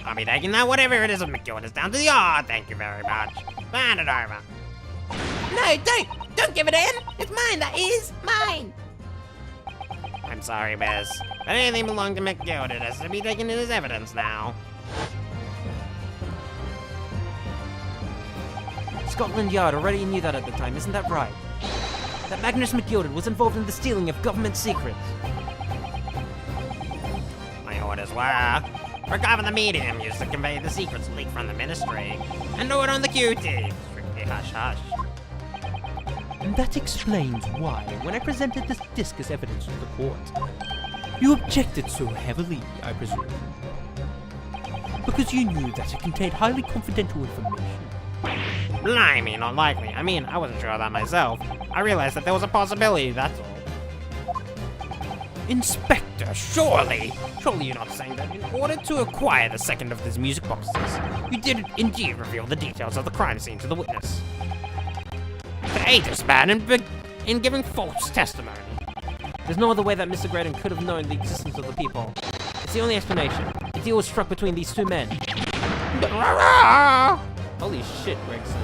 I'll be taking that whatever it is of McGilded down to the yard, thank you very much. Hand it over. No, don't give it in. It's mine. That is mine. I'm sorry, miss, but anything belonging to McGilded has to be taken in as evidence now. Scotland Yard already knew that at the time, isn't that right? That Magnus McGilded was involved in the stealing of government secrets. My orders were recover the medium used to convey the secrets leaked from the ministry, and do it on the QT. Strictly hush hush. And that explains why, when I presented this disc as evidence to the court, you objected so heavily, I presume. Because you knew that it contained highly confidential information. Blimey, not likely. I mean, I wasn't sure of that myself. I realized that there was a possibility, that's all. Inspector, surely you're not saying that in order to acquire the second of these music boxes, you did indeed reveal the details of the crime scene to the witness. To aid this man in giving false testimony. There's no other way that Mr. Graydon could have known the existence of the people. It's the only explanation. The deal was struck between these 2 men. Holy shit, Gregson.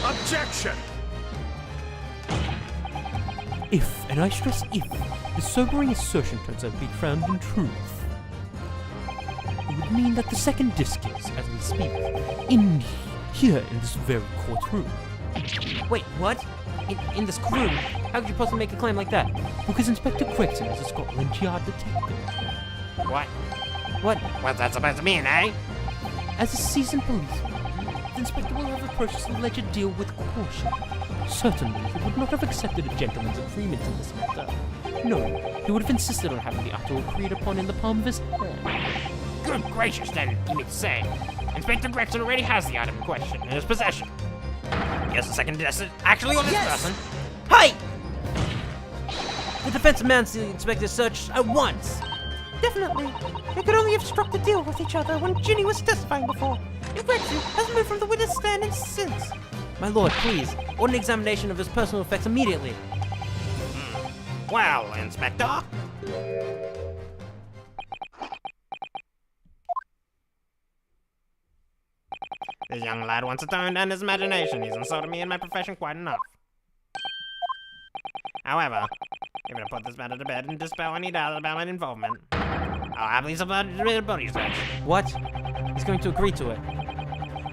Objection! If, and I stress if, the sobering assertion turns out to be found in truth, it would mean that the second disc is, as we speak, here in this very courtroom. Wait, what? In this room? How could you possibly make a claim like that? Because Inspector Gregson is a Scotland Yard detective. What? What? What's that supposed to mean, eh? As a seasoned policeman, the inspector will have approached the alleged deal with caution. Certainly, he would not have accepted a gentleman's agreement in this matter. No, he would have insisted on having the article agreed upon in the palm of his hand. Good gracious, then, you mean to say, Inspector Gregson already has the item in question in his possession. Yes, the second disc is actually on this person. Hi! The defense demands the inspector search at once. Definitely. They could only have struck the deal with each other when Ginny was testifying before. And Gregson hasn't moved from the witness stand since. My lord, please, order an examination of his personal effects immediately. Well, Inspector. This young lad wants to tone down his imagination. He's insulted me in my profession quite enough. However, if I put this matter to bed and dispel any doubt about my involvement, I'll happily submit a body search. What? He's going to agree to it.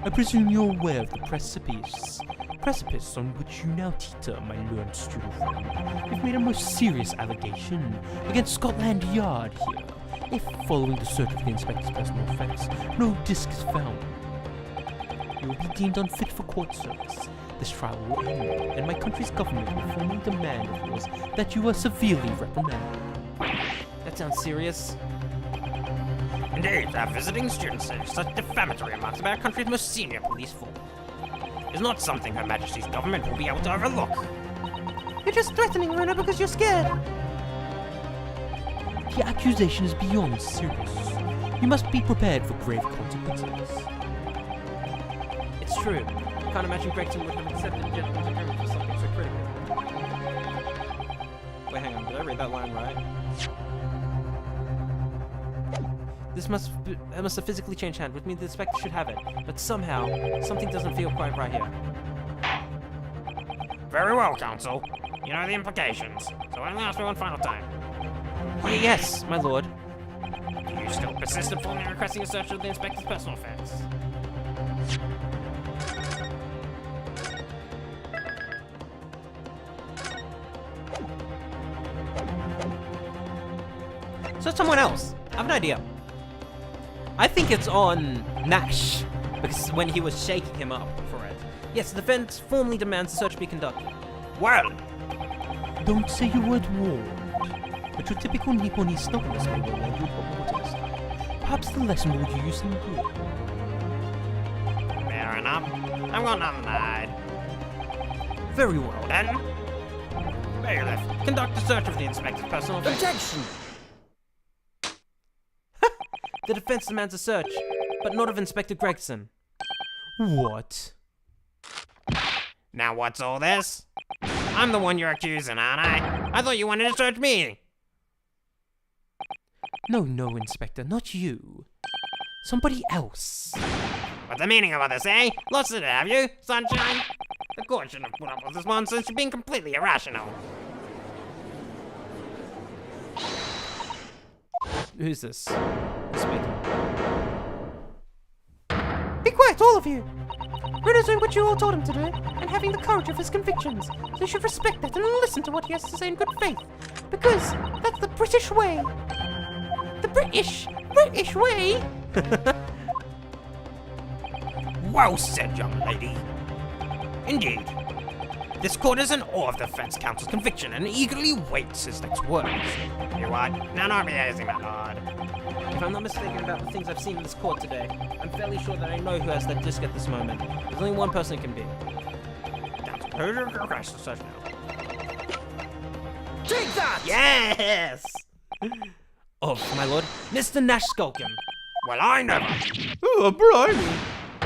I presume you're aware of the precipice on which you now teeter, my learned student friend. You've made a most serious allegation against Scotland Yard here, If, following the search of the inspector's personal effects, no disc is found, you will be deemed unfit for court service. This trial will end, and my country's government will formally demand of yours that you are severely reprimanded. That sounds serious. Indeed, our visiting students say such defamatory remarks about our country's most senior police force is not something Her Majesty's government will be able to overlook. You're just threatening Runa because you're scared. The accusation is beyond serious. You must be prepared for grave consequences. It's true. I can't imagine Gregson would have accepted a gentleman's agreement for something so critical. Wait, hang on. Did I read that line right? This must have physically changed hand, which means the inspector should have it. But somehow, something doesn't feel quite right here. Very well, Counsel. You know the implications, so I'll ask you one final time. Yes, my lord. Do you still persist in formally requesting a search of the inspector's personal effects? So someone else. I have an idea. I think it's on Nash, because when he was shaking him up for it. Yes, the defense formally demands the search be conducted. Well, Don't say you weren't warned, but your typical Nipponese stubbornness may well land you in hot waters. Perhaps the lesson will do you some good. fair enough. I'm going on tonight. Very well. Then, bailiff, conduct a search of the inspector's personal effects. Objection! The defense demands a search, but not of Inspector Gregson. What? Now what's all this? I'm the one you're accusing, aren't I? I thought you wanted to search me. No, Inspector, not you. Somebody else. What's the meaning of all this, eh? Lost it, have you, sunshine? The court shouldn't have put up with this nonsense. You're being completely irrational. Who's this? Speaking. Be quiet, all of you! Runa's doing what you all told him to do, and having the courage of his convictions. So you should respect that and listen to what he has to say in good faith. Because that's the British way. The British way! Well said, young lady. Indeed. This court is in awe of the defense counsel's conviction and eagerly waits his next words. You what? Now not be easy, my lord. If I'm not mistaken about the things I've seen in this court today, I'm fairly sure that I know who has that disc at this moment. There's only one person it can be. Counsel, who's your request to search now? Take that! Yes! Of, my lord, Mr. Nash Skulkin. Well, I never. Oh, blimey.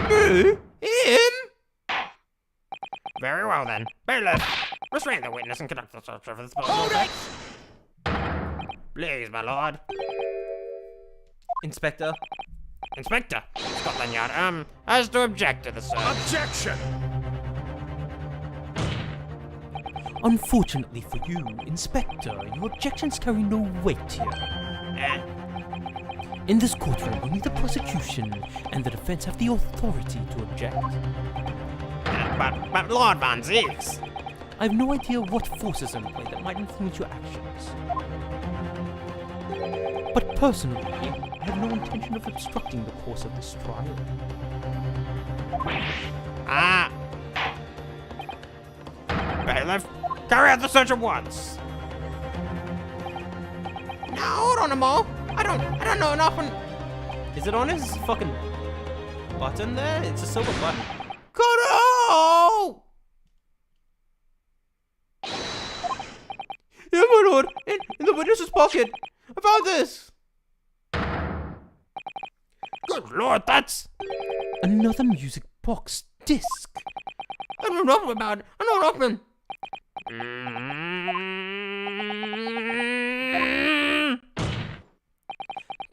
Me? Him? Very well then. Bailiff, restrain the witness and conduct the search of this person. Hold it! Please, my lord. Inspector. Inspector, Scotland Yard, has to object to the search. Objection! Unfortunately for you, Inspector, your objections carry no weight here. In this courtroom, only the prosecution and the defense have the authority to object. But Lord Van Zeeks. I have no idea what forces are in play that might influence your actions. But personally, I have no intention of obstructing the course of this trial. Bailiff, carry out the search at once. Now, hold on a mo. I don't know enough on... Is it on his fucking button there? It's a silver button. Cut it out! Yeah, my lord, in the witness's pocket. I found this. Good lord, that's... Another music box disc. I know nothing about it. I know nothing.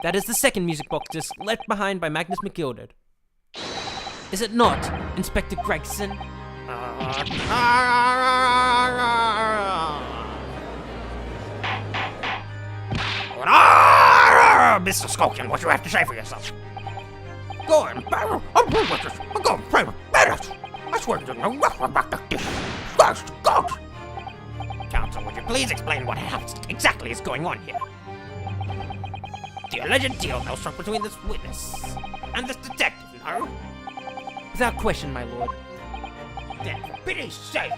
That is the second music box disc left behind by Magnus McGilded. Is it not, Inspector Gregson? Mr. Skulkin, what do you have to say for yourself? Go on, Barrow. I'm going with this. I'm going private. Minute. I swear you know nothing about the dish. First, God. Counsel, would you please explain what exactly is going on here? The alleged deal now struck between this witness and this detective, no? Without question, my lord. Then, for pity's sake,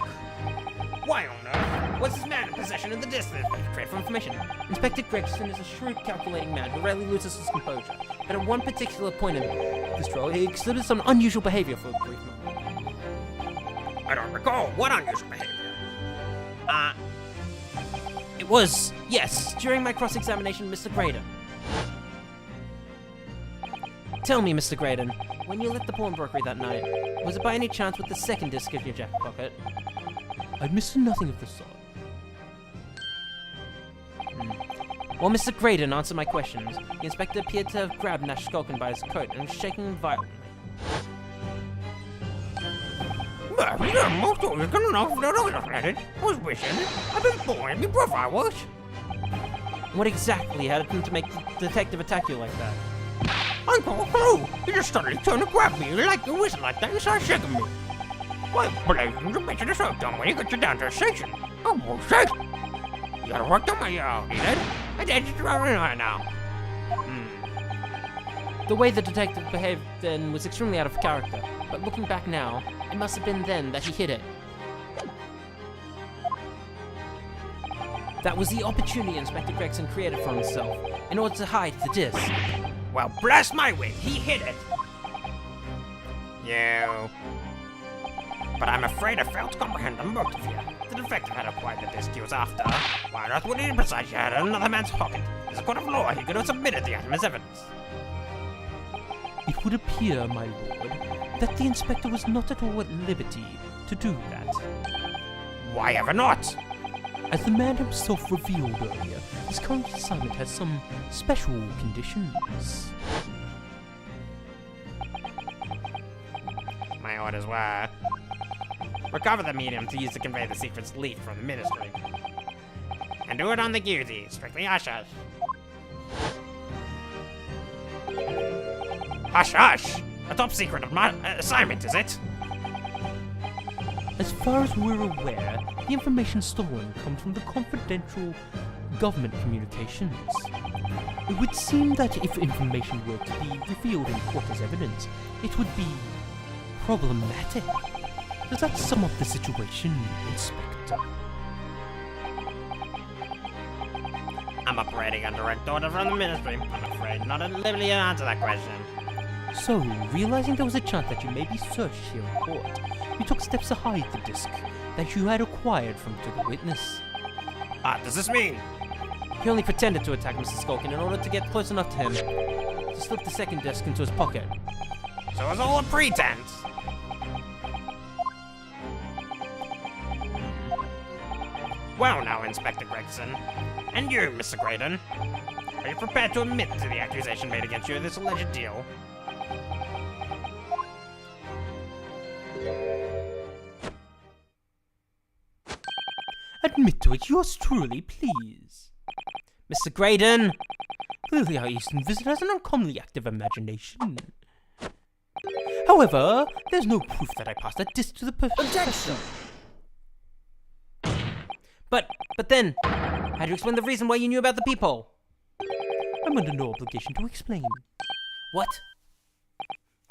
why on earth was this man in possession of the distance? Trade for information. Inspector Gregson is a shrewd, calculating man who rarely loses his composure. But at one particular point in this trial, he exhibited some unusual behavior for a brief moment. I don't recall what unusual behavior. It was, yes, during my cross-examination, Mr. Graydon. Tell me, Mr. Graydon, when you left the pawnbrokery that night, was it by any chance with the second disc in your jacket pocket? I missed nothing of the sort. While Mr. Graydon answered my questions, the inspector appeared to have grabbed Nash Skulkin by his coat and was shaking him violently. Yeah, most of you can enough that I was at it. I was wishing I'd been born in my brother, I was. What exactly had him to make the detective attack you like that? I got a clue. He just suddenly turned and grabbed me like a whistle like that and started shaking me. Why, blazing to mention the so done when he got you down to the station. Oh, bullshit. You gotta work on my out, he did. I did just right now. The way the detective behaved then was extremely out of character, but looking back now, it must have been then that he hid it. That was the opportunity Inspector Gregson created for himself in order to hide the disc. Well, bless my wing, he hid it. You. But I'm afraid I failed to comprehend the motive here. The defective had acquired the disc he was after. Why on earth would he precisely had it in another man's pocket? As a court of law, he could have submitted the item as evidence. It would appear, my lord, that the inspector was not at all at liberty to do that. Why ever not? As the man himself revealed earlier, his current assignment has some special conditions. My orders were... recover the medium to use to convey the secrets leaked from the ministry. And do it on the guilty, strictly hush-hush. Hush-hush! A top secret of my assignment, is it? As far as we're aware, the information stolen comes from the confidential government communications. It would seem that if information were to be revealed in court as evidence, it would be problematic. Does that sum up the situation, Inspector? I'm operating under direct order from the ministry. I'm afraid not at liberty to answer that question. So, realizing there was a chance that you may be searched here in court, you took steps to hide the disc that you had acquired from to the witness. Does this mean? He only pretended to attack Mr. Skulkin in order to get close enough to him to slip the second disc into his pocket. So it's all a pretense? Well now, Inspector Gregson, and you, Mr. Graydon, are you prepared to admit to the accusation made against you in this alleged deal? Admit to it, yours truly, please. Mr. Graydon! Clearly our Eastern visit has an uncommonly active imagination. However, there's no proof that I passed that disc to the Objection! But then, how do you explain the reason why you knew about the peephole? I'm under no obligation to explain. What?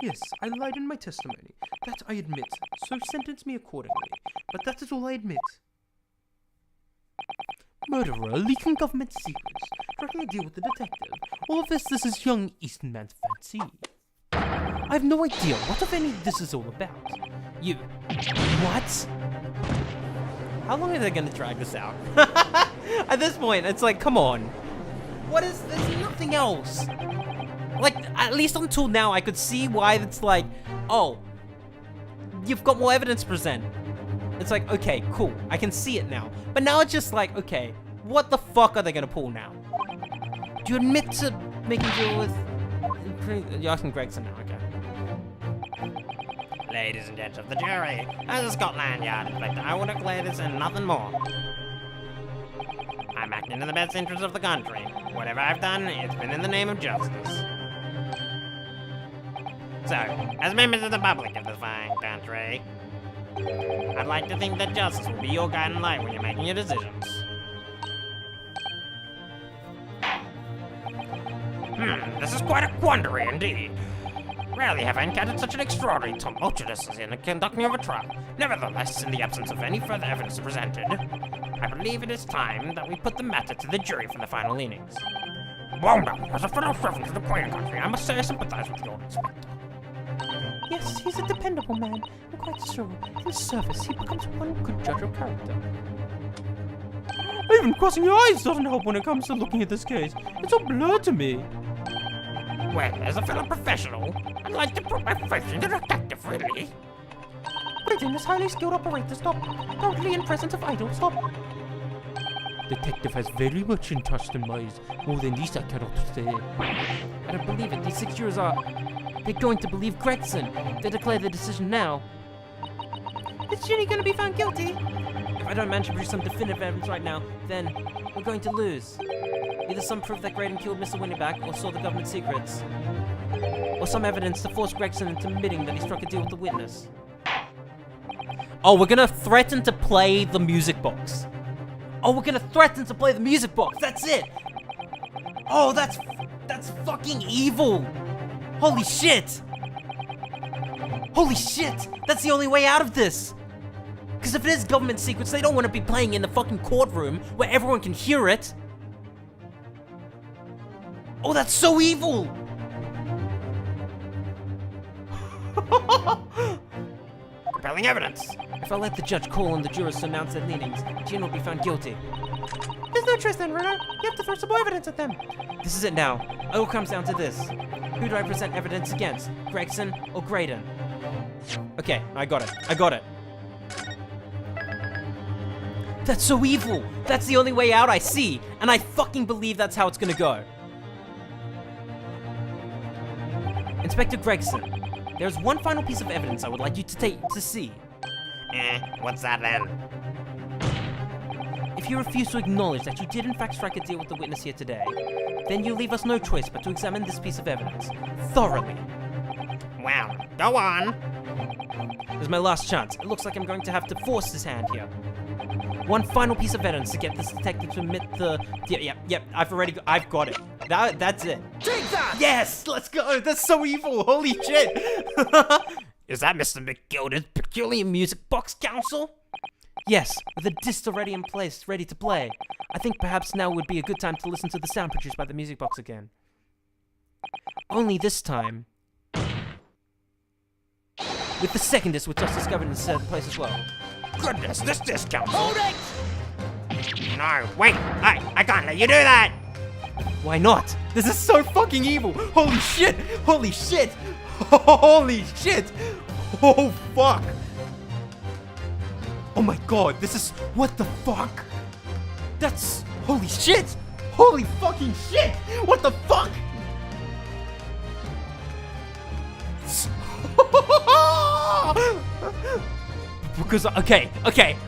Yes, I lied in my testimony. That I admit, so sentence me accordingly. But that is all I admit. Murderer, leaking government secrets, striking a deal with the detective. All of this is young Eastern man's fancy. I have no idea what, if any, this is all about. You... What? How long are they gonna drag this out? At this point, it's like, come on. What is... There's nothing else. Like, at least until now, I could see why it's like, oh, you've got more evidence to present. It's like, okay, cool, I can see it now. But now it's just like, okay, what the fuck are they gonna pull now? Do you admit to making a deal with... You're asking Gregson now, okay. Ladies and gents of the jury, as a Scotland Yard inspector, I will declare this and nothing more. I'm acting in the best interest of the country. Whatever I've done, it's been in the name of justice. So, as members of the public of this fine country, I'd like to think that justice will be your guiding light when you're making your decisions. This is quite a quandary indeed. Rarely have I encountered such an extraordinary tumultuous in the conducting of a trial. Nevertheless, in the absence of any further evidence presented, I believe it is time that we put the matter to the jury for the final leanings. Well now, as a fellow servant of the Queen country, I must say I sympathize with your inspector. Yes, he's a dependable man, and quite so. In service, he becomes one good judge of character. Even crossing your eyes doesn't help when it comes to looking at this case. It's all blurred to me. Well, as a fellow professional, I'd like to put my faith in the detective, really. Britain is highly skilled operator, stop. Totally in presence of idol, stop. Detective has very much entrusted minds. More than this I cannot say. I don't believe it. These 6 years are... They're going to believe Gregson. They declare the decision now. Is Ginny gonna be found guilty? If I don't manage to produce some definitive evidence right now, then we're going to lose. Either some proof that Graydon killed Mr. Winterback or saw the government secrets. Or some evidence to force Gregson into admitting that he struck a deal with the witness. Oh, we're gonna threaten to play the music box. Oh, we're gonna threaten to play the music box. That's it. Oh, that's fucking evil. Holy shit. Holy shit. That's the only way out of this. Because if it is government secrets, they don't want to be playing in the fucking courtroom where everyone can hear it. Oh, that's so evil. Compelling evidence. If I let the judge call on the jurors to announce their leanings, Gene will be found guilty. There's no choice then, Renner. You have to throw some more evidence at them. This is it now. It all comes down to this. Who do I present evidence against? Gregson or Graydon? Okay, I got it. That's so evil. That's the only way out I see. And I fucking believe that's how it's gonna go. Inspector Gregson, there's one final piece of evidence I would like you to see. What's that then? If you refuse to acknowledge that you did in fact strike a deal with the witness here today, then you leave us no choice but to examine this piece of evidence thoroughly. Well, go on. This is my last chance. It looks like I'm going to have to force his hand here. One final piece of evidence to get this detective to admit the... Yep, I've got it. That's it. Take that! Yes, let's go. That's so evil. Holy shit. Is that Mr. McGilda's Peculiar Music Box Council? Yes, with a disc already in place, ready to play. I think perhaps now would be a good time to listen to the sound produced by the music box again. Only this time, with the second disc which just discovered in certain place as well. Goodness, this discount. Hold it! No, wait, I can't let you do that! Why not? This is so fucking evil! Holy shit! Holy shit! Holy shit! Oh fuck! Oh my god, this is... What the fuck? That's... Holy shit! Holy fucking shit! What the fuck? Because, okay,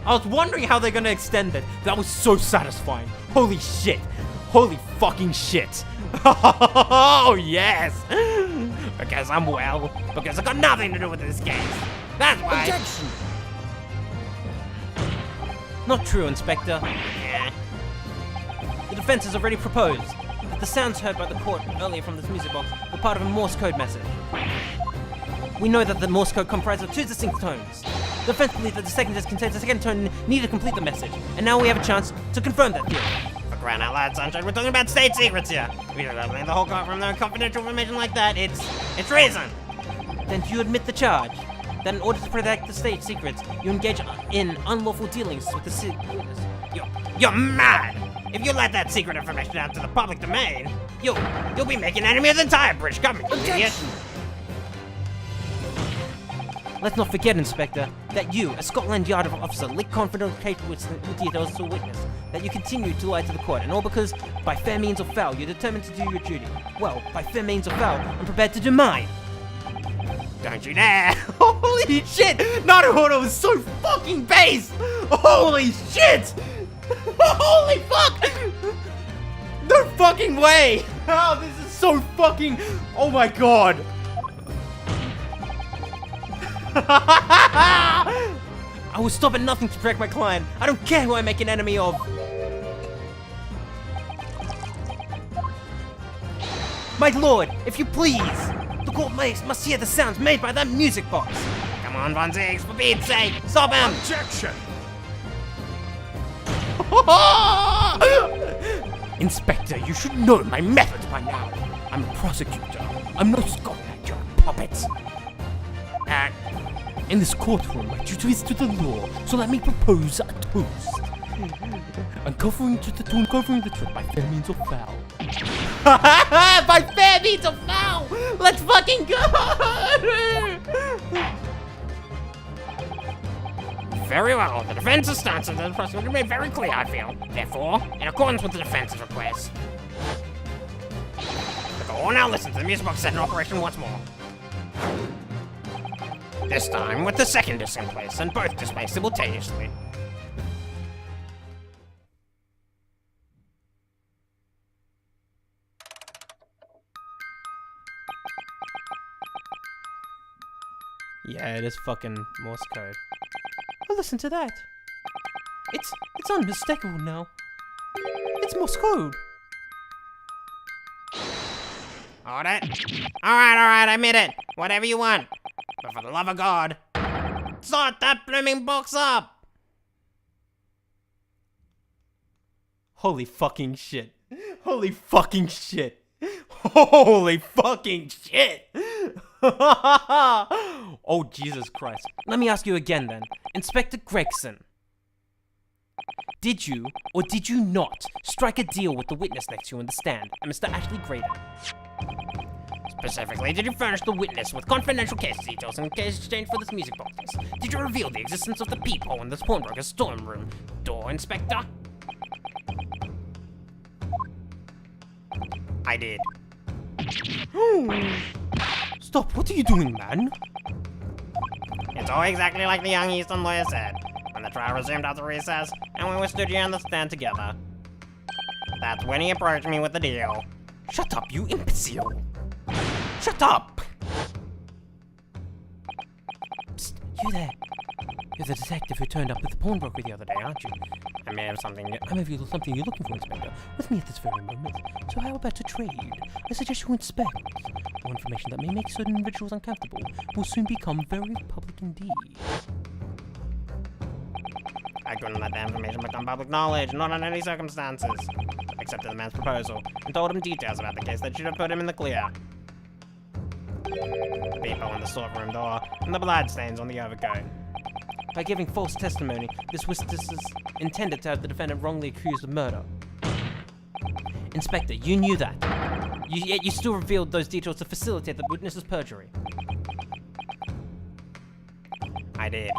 I was wondering how they're gonna extend it. That was so satisfying. Holy shit. Holy fucking shit. Oh, yes. Because I got nothing to do with this case. That's why. Objection! Not true, Inspector. Yeah. The defense has already proposed that the sounds heard by the court earlier from this music box were part of a Morse code message. We know that the Morse code comprises of two distinct tones. The defense believes that the second disc contains a second tone needed to complete the message, and now we have a chance to confirm that theory. For crying out loud, Sunshine, we're talking about state secrets here. We don't have the whole courtroom no confidential information like that. It's treason. Then do you admit the charge? That in order to protect the state secrets, you engage in unlawful dealings with the witness. You're mad. If you let that secret information out to the public domain, you'll be making an enemy of the entire British government, you idiot. Let's not forget, Inspector, that you, a Scotland Yard officer, leaked confidential papers with details to a witness, that you continue to lie to the court, and all because, by fair means or foul, you're determined to do your duty. Well, by fair means or foul, I'm prepared to do mine. Don't you dare. Holy shit! Naruhodo is so fucking base! Holy shit! Holy fuck! No fucking way! Oh, this is so fucking... Oh my god! I will stop at nothing to protect my client. I don't care who I make an enemy of. My lord, if you please! The court must hear the sounds made by that music box! Come on, Von Ziggs, for Pete's sake, stop him! Objection! Inspector, you should know my methods by now. I'm a prosecutor. I'm no scholar at your puppets. In this courtroom, my duty is to the law, so let me propose a toast. Uncovering the truth by fair means or foul. By fair means or foul! Let's fucking go! Very well, the defense's stance of the prosecutor made very clear, I feel. Therefore, in accordance with the defense's request, the court will now listen to the music box set in operation once more. This time with the second disc in place, and both displays simultaneously. Yeah, it is fucking Morse code. Oh, listen to that. It's unmistakable now. It's Morse code. Hold it. Alright, I admit it. Whatever you want. But for the love of God, start that blooming box up! Holy fucking shit. Holy fucking shit. Holy fucking shit. Oh, Jesus Christ. Let me ask you again then. Inspector Gregson. Did you, or did you not, strike a deal with the witness next to you in the stand, and Mr. Ashley Graydon? Specifically, did you furnish the witness with confidential case details in exchange for this music box? Did you reveal the existence of the peephole in this pawnbroker's storeroom door, Inspector? I did. Stop, what are you doing, man? It's all exactly like the young Eastern lawyer said. When the trial resumed after recess, and we were stood here on the stand together. That's when he approached me with the deal. Shut up, you imbecile! Shut up! Psst, you there. You're the detective who turned up with the pawnbroker the other day, aren't you? I may have something. I may have something you're looking for, Inspector, with me at this very moment. So how about a trade? I suggest you inspect. More information that may make certain individuals uncomfortable will soon become very public indeed. I couldn't let the information become public knowledge, not under any circumstances. I accepted the man's proposal, and told him details about the case that should have put him in the clear. The peephole in the storeroom door, and the bloodstains on the overcoat. By giving false testimony, this witness is intended to have the defendant wrongly accused of murder. Inspector, you knew that. Yet you still revealed those details to facilitate the witness's perjury. I did.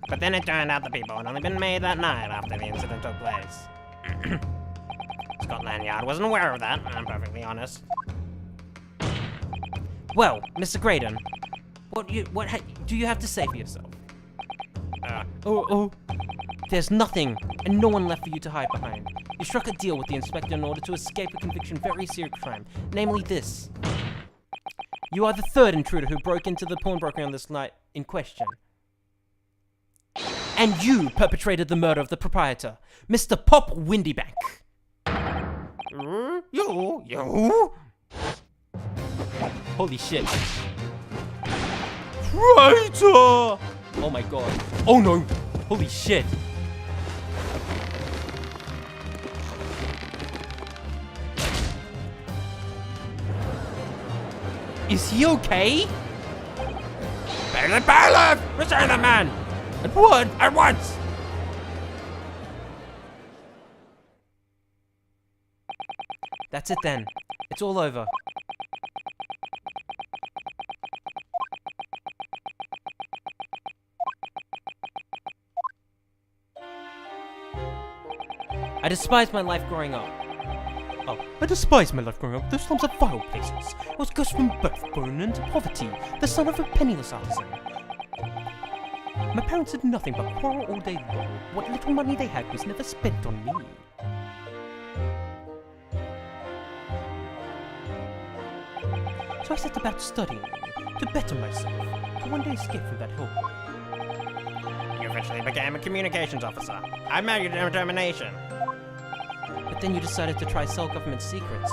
But then it turned out the peephole had only been made that night after the incident took place. Scotland Yard wasn't aware of that, I'm perfectly honest. Well, Mr. Graydon, what do you have to say for yourself? There's nothing and no one left for you to hide behind. You struck a deal with the inspector in order to escape a conviction for a very serious crime, namely this. You are the third intruder who broke into the pawnbroker on this night in question. And you perpetrated the murder of the proprietor, Mr. Pop Windybank. You? Holy shit. Traitor! Oh my god. Oh no! Holy shit. Is he okay? Bailiff! Return the man! At what? At once! That's it then. It's all over. I despised my life growing up. Oh, I despise my life growing up. Those slums are vile places. I was cursed from birth, born into poverty, the son of a penniless artisan. My parents did nothing but quarrel all day long. What little money they had was never spent on me. So I set about studying, to better myself, to one day escape from that hole. You eventually became a communications officer. I admire your determination. But then you decided to try sell government secrets.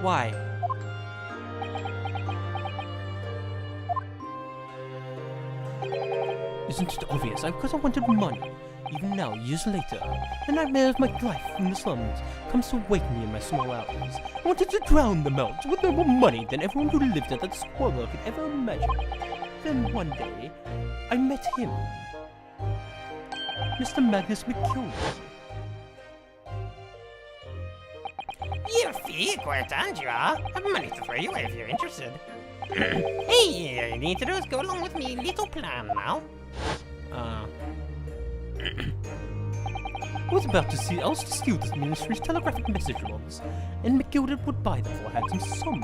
Why? Isn't it obvious? Because I wanted money. Even now, years later, the nightmare of my life in the slums comes to wake me in my small hours. I wanted to drown them out with no more money than everyone who lived at that squalor could ever imagine. Then one day, I met him. Mr. Magnus McKillen. You feel quite, aren't you, huh? I've money to throw you away if you're interested. Hey, all you need to do is go along with me little plan now. I was about to steal this ministry's telegraphic message logs, and McGilded would buy them for a handsome sum.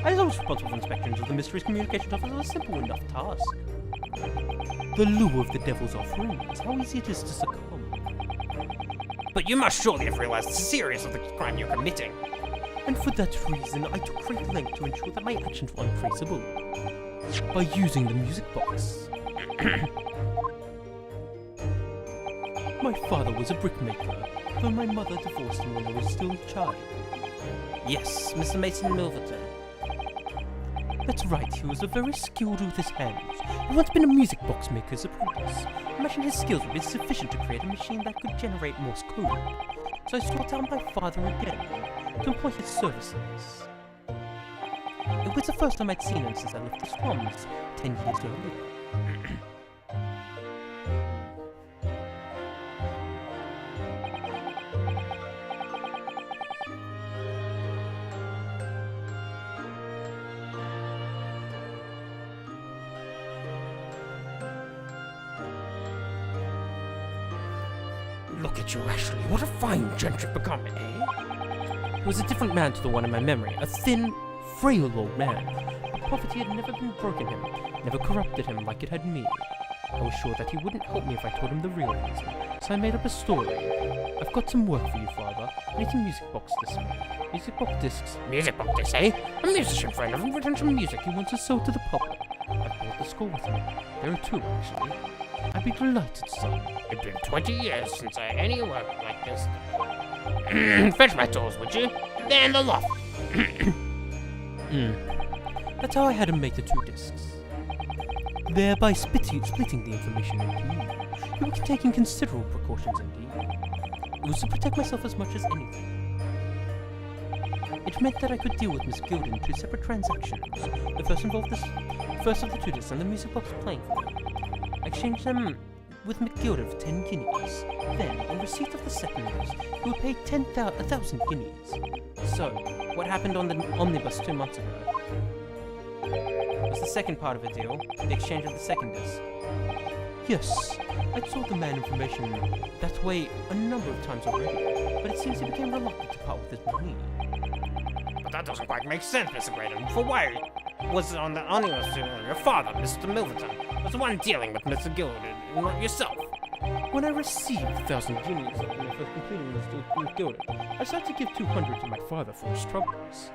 I was responsible for inspections of the ministry's communication office was a simple enough task. The lure of the devil's offering is how easy it is to succumb. But you must surely have realized the seriousness of the crime you're committing. And for that reason, I took great length to ensure that my actions were untraceable. By using the music box. My father was a brickmaker, though my mother divorced him when I was still a child. Yes, Mr. Mason Milverton. That's right, he was very skilled with his hands. He'd once been a music box maker's apprentice. Imagine his skills would be sufficient to create a machine that could generate Morse code. So I sought out my father again, to employ his services. It was the first time I'd seen him since I left the slums 10 years earlier. Look at you, Ashley. What a fine gent you've become, eh? He was a different man to the one in my memory, a thin, frail old man. But poverty had never been broken him, never corrupted him like it had me. I was sure that he wouldn't help me if I told him the real reason, so I made up a story. I've got some work for you, Father. I need some music box discs. Music box discs. Music box discs, eh? A musician friend of him written some music. He wants to sell to the public. I brought the score with me. There are two, actually. I'd be delighted, son. It's been 20 years since I had any work like this. Fetch my tools, would you? They're in the loft. That's how I had him make the two discs. Thereby splitting the information into two. We were taking considerable precautions indeed. It was to protect myself as much as anything. It meant that I could deal with Miss Gilden in two separate transactions. The first involved the first of the two discs and the music box playing for them. I exchanged them with McGilder for 10 guineas. Then, in receipt of the second disc, he would pay 1,000 guineas. So, what happened on the omnibus 2 months ago? Was the second part of the deal the exchange of the second disc? Yes, I'd sold the man information that way a number of times already, but it seems he became reluctant to part with his money. But that doesn't quite make sense, Mr. Graydon. For why was it on the omnibus your father, Mr. Milverton, was the one dealing with Mr. Gilden, and not yourself? When I received 1,000 guineas after my first completing this deal with Gilden, I decided to give 200 to my father for his troubles.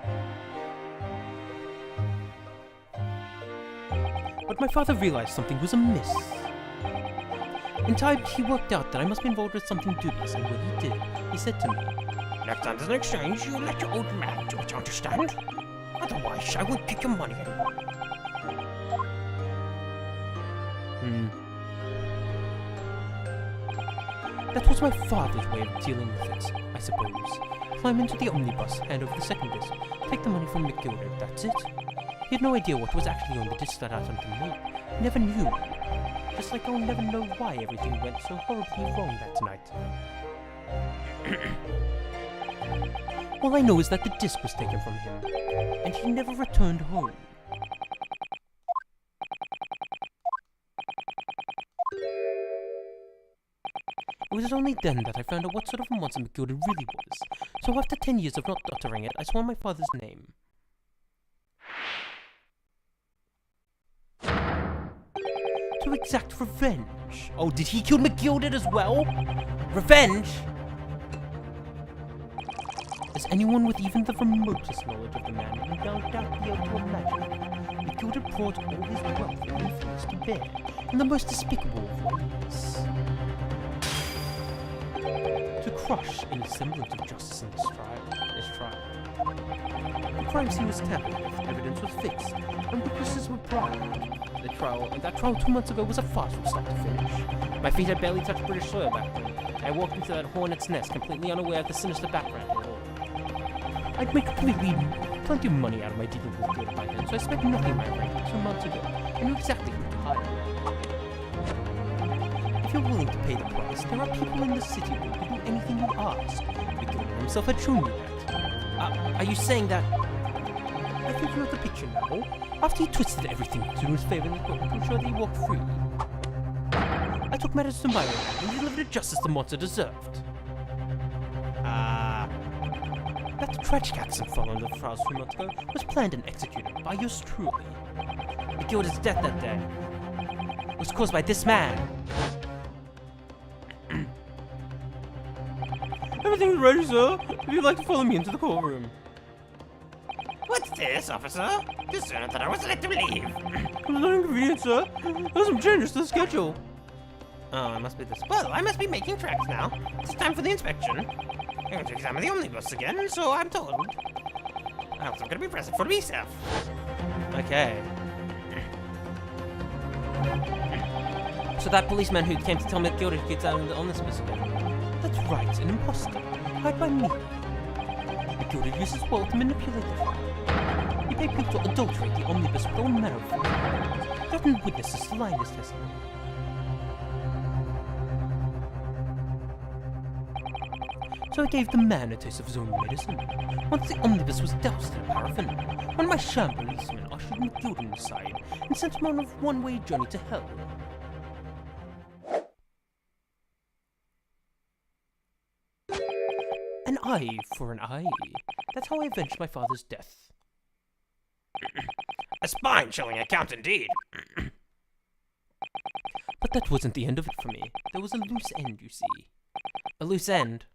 But my father realized something was amiss. In time, he worked out that I must be involved with something dubious, and when he did, he said to me, Next time there's an exchange, you let your old man do it, understand? Otherwise, I won't get your money anymore. That was my father's way of dealing with it, I suppose. Climb into the omnibus, hand over the second disc, take the money from McGilder, that's it. He had no idea what was actually on the disc that I'd to make. He never knew. Just like I'll never know why everything went so horribly wrong that night. All I know is that the disc was taken from him, and he never returned home. It was only then that I found out what sort of a monster McGilder really was. So after 10 years of not uttering it, I swore my father's name. To exact revenge. Oh, did he kill McGilder as well? Revenge? As anyone with even the remotest knowledge of the man will no doubt be able to imagine, McGilder brought all his wealth and influence to bear in the most despicable of ways. To crush any semblance of justice in this trial. crime scene was tampered with, evidence was fixed, and witnesses were primed. That trial 2 months ago was a farce from start to finish. My feet had barely touched British soil back then. I walked into that hornet's nest completely unaware of the sinister background of it all. I'd made plenty of money out of my dealing with Gilda by then, so I spent nothing in my rank 2 months ago. I knew exactly who to hire. If you're willing to pay the price, there are people in the city who will do anything you ask. Gilda himself had shown me that. Are you saying that? I think you know the picture now. After he twisted everything to his favor in the court to ensure that he walked free, I took matters to my own hand and delivered the justice the monster deserved. That tragic accident following the trials 3 months ago was planned and executed by yours truly. Gilda's death that day was caused by this man. Everything's ready, sir. If you'd like to follow me into the courtroom. What's this, officer? You sooner than I was let to leave. It was not inconvenient, sir. There's some changes to the schedule. Oh, it must be this. Well, I must be making tracks now. It's time for the inspection. I'm going to examine the omnibus again, so I'm told. I'm also going to be present for myself. Okay. So that policeman who came to tell me that Gilda gets out on this bus again. That's right, an imposter. Hired by me. Gilda uses wealth to manipulate the file. He paid people to adulterate the omnibus with all manner of fraud. Threatened witnesses to lie in his testimony. So I gave the man a taste of his own medicine. Once the omnibus was doused in paraffin, one of my sham policemen ushered Gilda inside and sent him on a one-way journey to hell. An eye for an eye. That's how I avenged my father's death. A spine-chilling account indeed. But that wasn't the end of it for me. There was a loose end, you see. A loose end?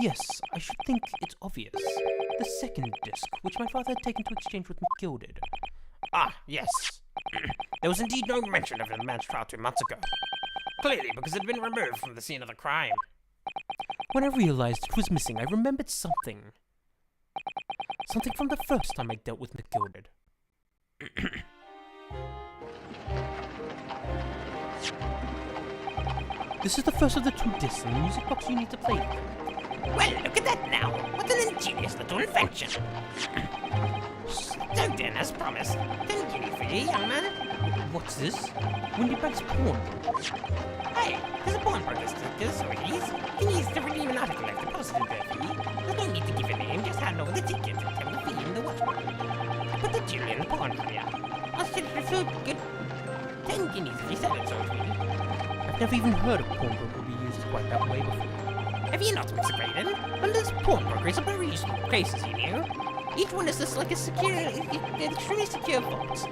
Yes, I should think it's obvious. The second disc, which my father had taken to exchange with McGilded. Ah, yes. There was indeed no mention of the man's trial 2 months ago. Clearly because it had been removed from the scene of the crime. When I realized it was missing, I remembered something. Something from the first time I dealt with McGilded. This is the first of the 2 discs in the music box you need to play with. Well, look at that now. What an ingenious little invention. So then, as promised, 10 guineas for you, young man. What's this? Windybank's pawn. Hey, there's a pawnbroker sticker, so it is. He needs to redeem an article like deposited their fee. There's no need to give a name, just hand over the ticket and tell the fee in the watchman. I put the jewelry in the pawn for you. I'll set it for so good. 10 guineas if you sell it so to me. I've never even heard of pawnbroker be used quite that way before. Have you not, Mr. Graydon? Well, there's pawnbrokers are very useful places, you know. Each one is just like a secure, extremely secure vault.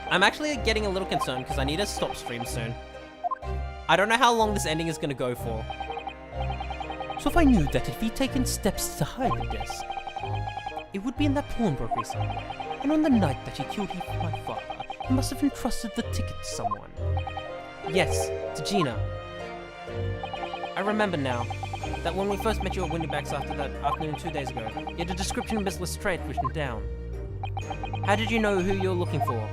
I'm actually getting a little concerned because I need to stop stream soon. I don't know how long this ending is going to go for. So if I knew that if he'd taken steps to hide the disc, it would be in that pawnbroker somewhere. And on the night that he killed my father, he must have entrusted the ticket to someone. Yes, to Gina. I remember now that when we first met you at Windyback's after that afternoon 2 days ago, you had a description of Miss Lestrade written down. How did you know who you were looking for?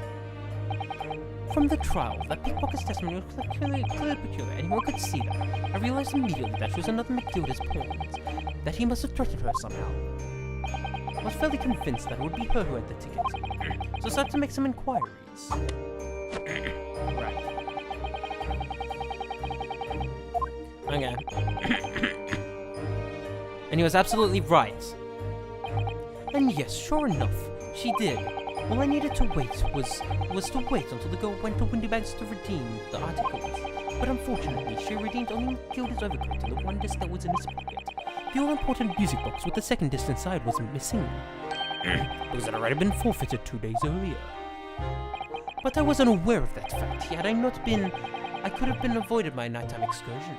From the trial, that pickpocket's testimony was clearly peculiar. Anyone could see that. I realized immediately that she was another McGilda's pawns, that he must have threatened her somehow. I was fairly convinced that it would be her who had the ticket, so I started to make some inquiries. Right. Okay. And he was absolutely right. And yes, sure enough, she did. All I needed to wait was to wait until the girl went to Windybanks to redeem the articles. But unfortunately, she redeemed only McGilda's overcoat and the one disc that was in his pocket. The all-important music box with the second disc inside was missing, because it had already been forfeited 2 days earlier. But I wasn't aware of that fact. Had I not been, I could have been avoided my nighttime excursion.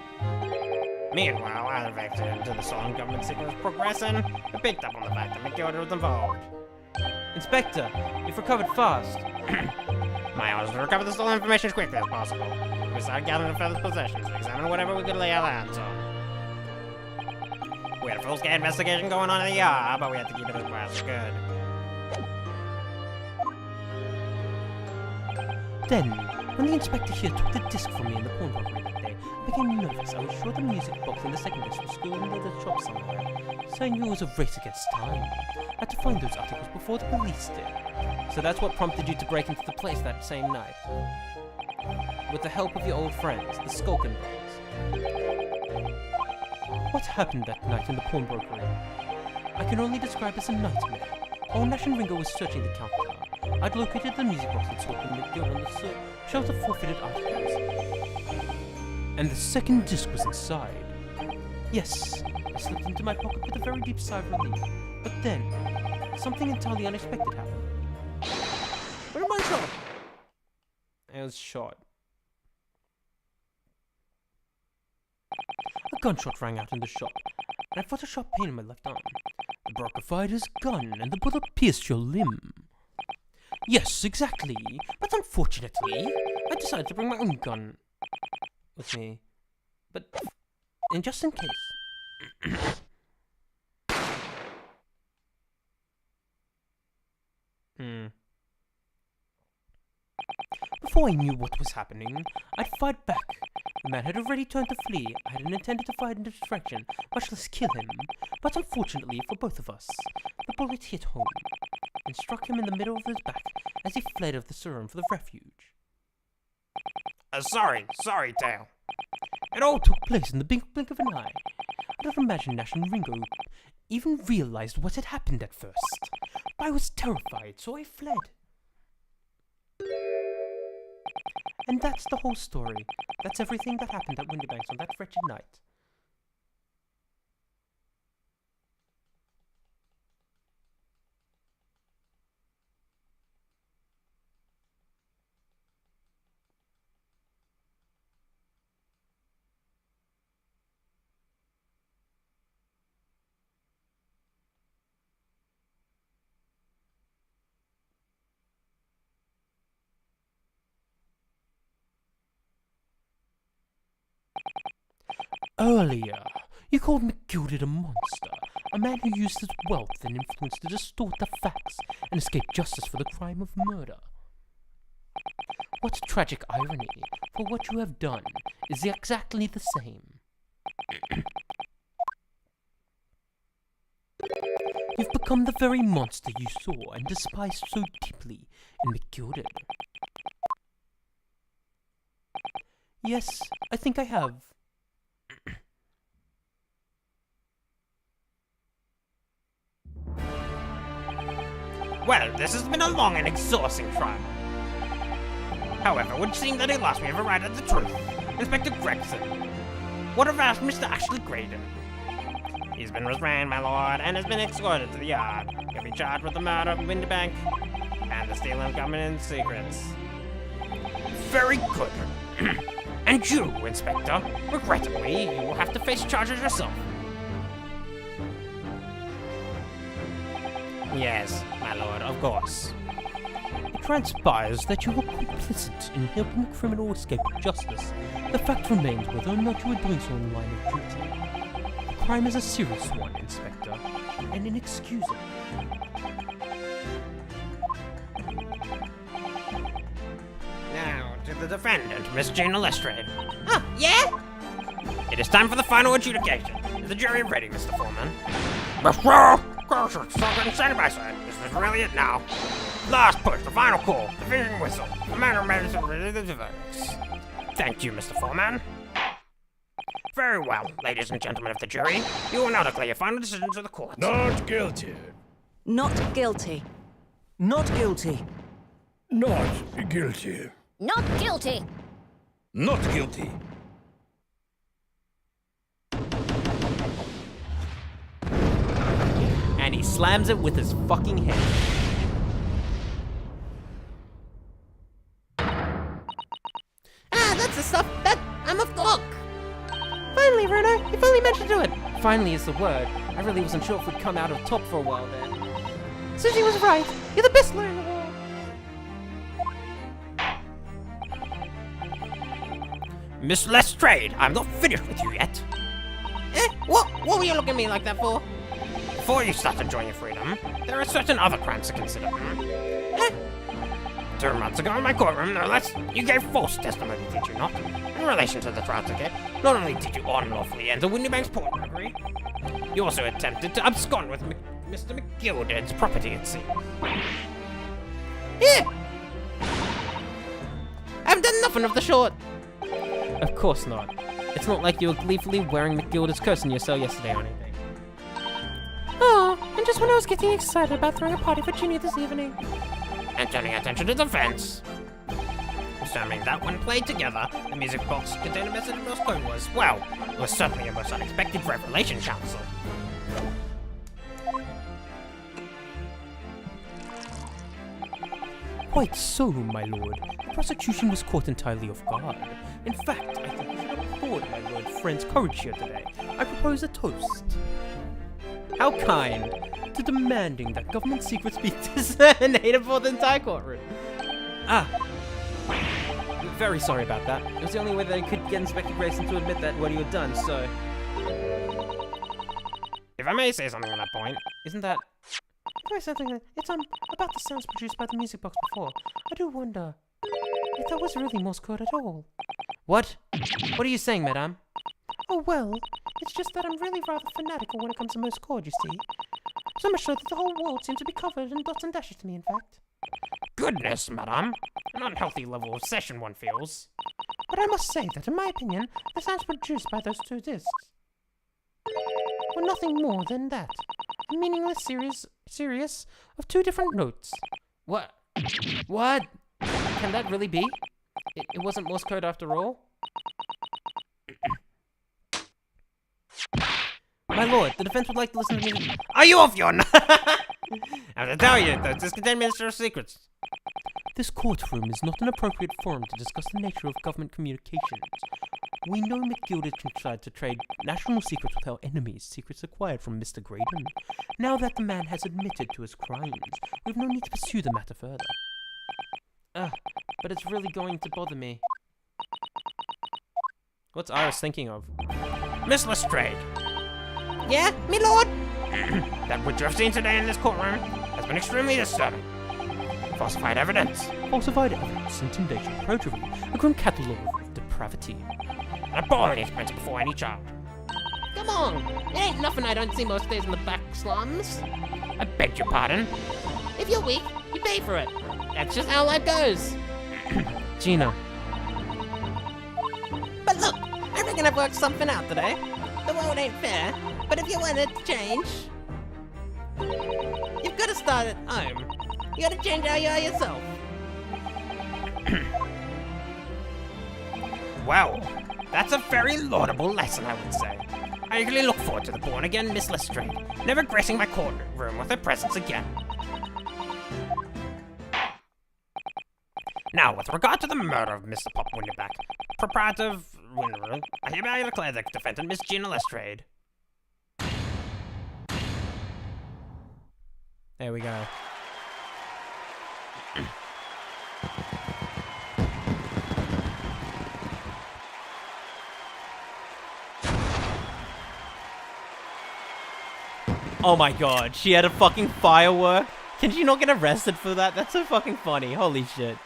Meanwhile, I've acted into the song government signals progressing and picked up on the fact that McGilda was involved. Inspector, you've recovered fast. My orders to recover the stolen information as quickly as possible. We started gathering further possessions and examine whatever we could lay our hands on. We had a full-scale investigation going on in the yard, but we had to keep it as quiet as we could. Then, when the inspector here took the disc from me in the pawnbrokery that day, I became nervous. I was sure the music box in the second disc was stored in the shop somewhere, so I knew it was a race against time. I had to find those articles before the police did. So that's what prompted you to break into the place that same night. With the help of your old friends, the Skulkin Brothers. What happened that night in the pawnbrokery? I can only describe as a nightmare. While Nash and Ringo was searching the counter, I'd located the music box and sorted the McGill on the shelves of forfeited articles. And the second disc was inside. Yes, I slipped into my pocket with a very deep sigh of relief. But then, something entirely unexpected happened. Where am I shot? I was shot. A gunshot rang out in the shop, and I felt a sharp pain in my left arm. The broker fired his gun, and the bullet pierced your limb. Yes, exactly. But unfortunately, I decided to bring my own gun with me. But, and just in case. Before I knew what was happening, I'd fired back. The man had already turned to flee. I hadn't intended to fire in distraction, much less kill him. But unfortunately for both of us, the bullet hit home and struck him in the middle of his back as he fled of the serum for the refuge. Sorry, Tail. It all took place in the blink of an eye. I don't imagine Nash and Ringo even realized what had happened at first. But I was terrified, so I fled. And that's the whole story. That's everything that happened at Windybanks on that wretched night. Earlier, you called McGilded a monster, a man who used his wealth and influence to distort the facts and escape justice for the crime of murder. What tragic irony, for what you have done is exactly the same. You've become the very monster you saw and despised so deeply in McGilded. Yes, I think I have. Well, this has been a long and exhausting trial. However, it would seem that at last we have arrived at the truth. Inspector Gregson. What of Mr. Ashley Graydon? He's been restrained, my lord, and has been escorted to the yard. He'll be charged with the murder of Windybank and the stealing of government secrets. Very good. And you, Inspector, regrettably, you will have to face charges yourself. Yes, my lord, of course. It transpires that you were complicit in helping a criminal escape justice. The fact remains whether or not you were doing so in line of duty. The crime is a serious one, Inspector, and inexcusable. Now, to the defendant, Miss Jane Lestrade. Huh, yeah? It is time for the final adjudication. Is the jury ready, Mr. Foreman? Stand by, sir. This is really it now. Last push, the final call, the finishing whistle. The man who made the verdicts. Thank you, Mr. Foreman. Very well, ladies and gentlemen of the jury. You will now declare your final decision to the court. Not guilty. Not guilty. Not guilty. Not guilty. Not guilty. Not guilty. And he slams it with his fucking hand. Ah, that's the stuff that I'm a fuck. Finally, Verna, you finally managed to do it. Finally is the word. I really wasn't sure if we'd come out on top for a while there. Susie was right. You're the best lawyer in the world. Miss Lestrade, I'm not finished with you yet. What? What were you looking at me like that for? Before you start enjoying your freedom, there are certain other crimes to consider. 2 months ago in my courtroom, no less, you gave false testimony, did you not? In relation to the trial ticket, not only did you unlawfully enter Windybank's pawn robbery, you also attempted to abscond with Mr. McGilded's property, it seems. Yeah! I've done nothing of the sort. Of course not. It's not like you were gleefully wearing McGilda's curse in your cell yesterday or anything. Oh, and just when I was getting excited about throwing a party for Ginny this evening. And turning attention to the fence. Assuming that when played together, the music box contained a message of Morse code was, well, it was certainly a most unexpected revelation, Counsel. Quite so, my lord. The prosecution was caught entirely off guard. In fact, I think we should applaud my lord friend's courage here today. I propose a toast. How kind. To demanding that government secrets be Disseminated for the entire courtroom. Very sorry about that. It was the only way that I could get Inspector Grayson to admit that what he had done, so... If I may say something on that point, Isn't that... Can I say something? It's about the sounds produced by the music box before. I do wonder if that was really Morse code at all. What? What are you saying, madame? Oh well, it's just that I'm really rather fanatical when it comes to Morse code, you see. So much so that the whole world seems to be covered in dots and dashes to me, in fact. goodness, madame. An unhealthy level of obsession, one feels. But I must say that, in my opinion, the sounds produced by those 2 discs were nothing more than that. A meaningless series of 2 different notes. What? What? Can that really be? It wasn't Morse code after all? My lord, the defense would like to listen to me. Are you off your nut? I have to tell you, this contains Minister of Secrets. This courtroom is not an appropriate forum to discuss the nature of government communications. We know McGilded tried to trade national secrets with our enemies, secrets acquired from Mr. Graydon. Now that the man has admitted to his crimes, we have no need to pursue the matter further. But it's really going to bother me. What's Iris thinking of? Miss Lestrade, Yeah, me lord? that which you have seen today in this courtroom has been extremely disturbing. Falsified evidence, Falsified evidence, intimidation, perjury, a grim catalogue of depravity. an appalling expense before any child. Come on, it ain't nothing I don't see most days in the back slums. I beg your pardon. If you're weak, you pay for it. That's just how life goes. Gina. But look, I reckon I've worked something out today. The world ain't fair, but if you want it to change, you've got to start at home. You got to change how you are yourself. Well, that's a very laudable lesson, I would say. I eagerly look forward to the born-again Miss Lestrade never gracing my courtroom with her presence again. Now, with regard to the murder of Mr. Pop Winterback, proprietor of Winterroom, I hereby declare the defendant Miss Gina Lestrade. There we go. Oh my god, she had a fucking firework? Can she not get arrested for that? That's so fucking funny. Holy shit.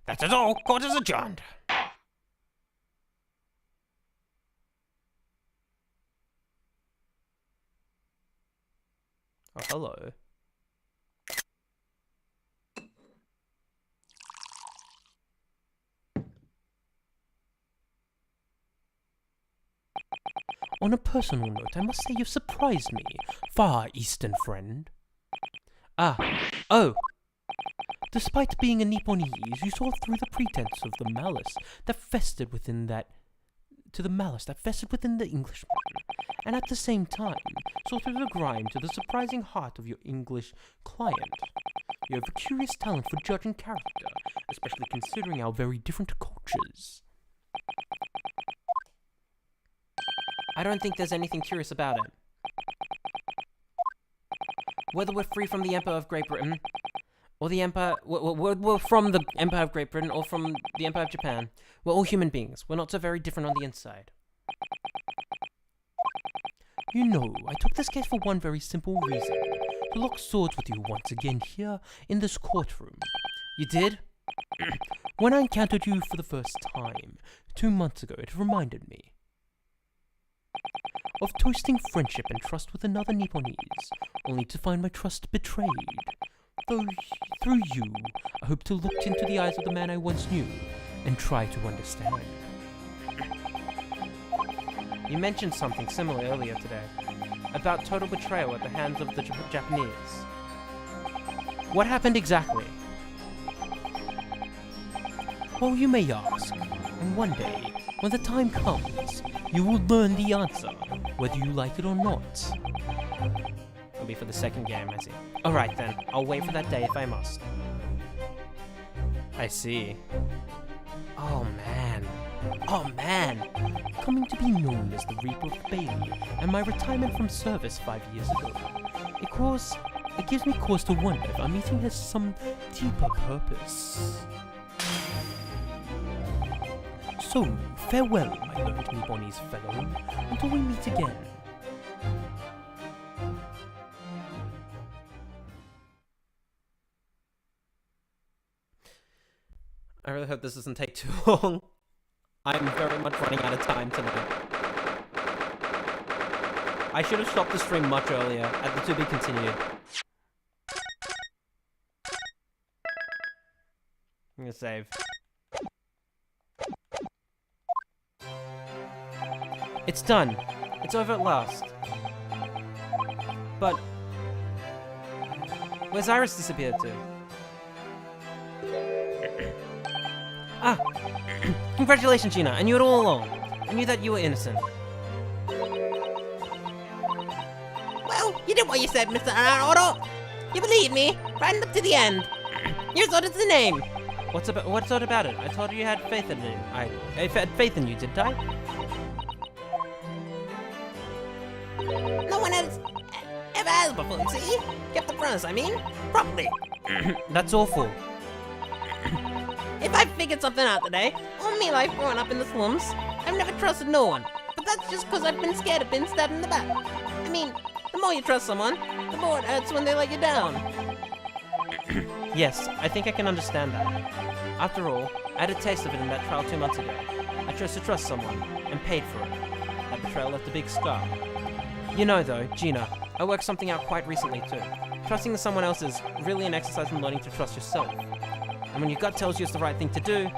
That is all. Court is adjourned. Oh, hello. On a personal note, I must say you've surprised me, Far Eastern friend. Oh! Despite being a Nipponese, you saw through the pretense of the malice that festered within the Englishman, and at the same time saw through the grime to the surprising heart of your English client. You have a curious talent for judging character, especially considering our very different cultures. I don't think there's anything curious about it. Whether we're free from the Empire of Great Britain, or the Empire... We're from the Empire of Great Britain, or from the Empire of Japan. We're all human beings. We're not so very different on the inside. You know, I took this case for one very simple reason. To lock swords with you once again here in this courtroom. You did? When I encountered you for the first time, 2 months ago, it reminded me of toasting friendship and trust with another Nipponese, only to find my trust betrayed. Though, through you, I hope to look into the eyes of the man I once knew, and try to understand. You mentioned something similar earlier today, about total betrayal at the hands of the Japanese. What happened exactly? Well, you may ask, and one day, when the time comes, you will learn the answer, whether you like it or not. It'll be for the second game, I see. Alright then, I'll wait for that day if I must. I see. Oh man. Oh man! Coming to be known as the Reaper of Bailey, and my retirement from service 5 years ago. It gives me cause to wonder if our meeting has some deeper purpose. So, farewell, my learned Nippонese fellow, until we meet again. I really hope this doesn't take too long. I'm very much running out of time tonight. I should have stopped the stream much earlier, at the to be continued. I'm gonna save. It's done. It's over at last. But where's Iris disappeared to? Ah! Congratulations, Gina. I knew it all along. I knew that you were innocent. Well, you did what you said, Mr. Naruto. You believed me, right up to the end. Here's what is the name. What's odd about it? I told you had faith in me. I had faith in you, didn't I? No one else ever has before, see? Kept the promise, I mean, properly. That's awful. If I figured something out today, all me life growing up in the slums, I've never trusted no one. But that's just because I've been scared of being stabbed in the back. I mean, the more you trust someone, the more it hurts when they let you down. Yes, I think I can understand that. After all, I had a taste of it in that trial 2 months ago. I chose to trust someone, and paid for it. That betrayal left a big scar. You know though, Gina, I worked something out quite recently too. Trusting someone else is really an exercise in learning to trust yourself. And when your gut tells you it's the right thing to do,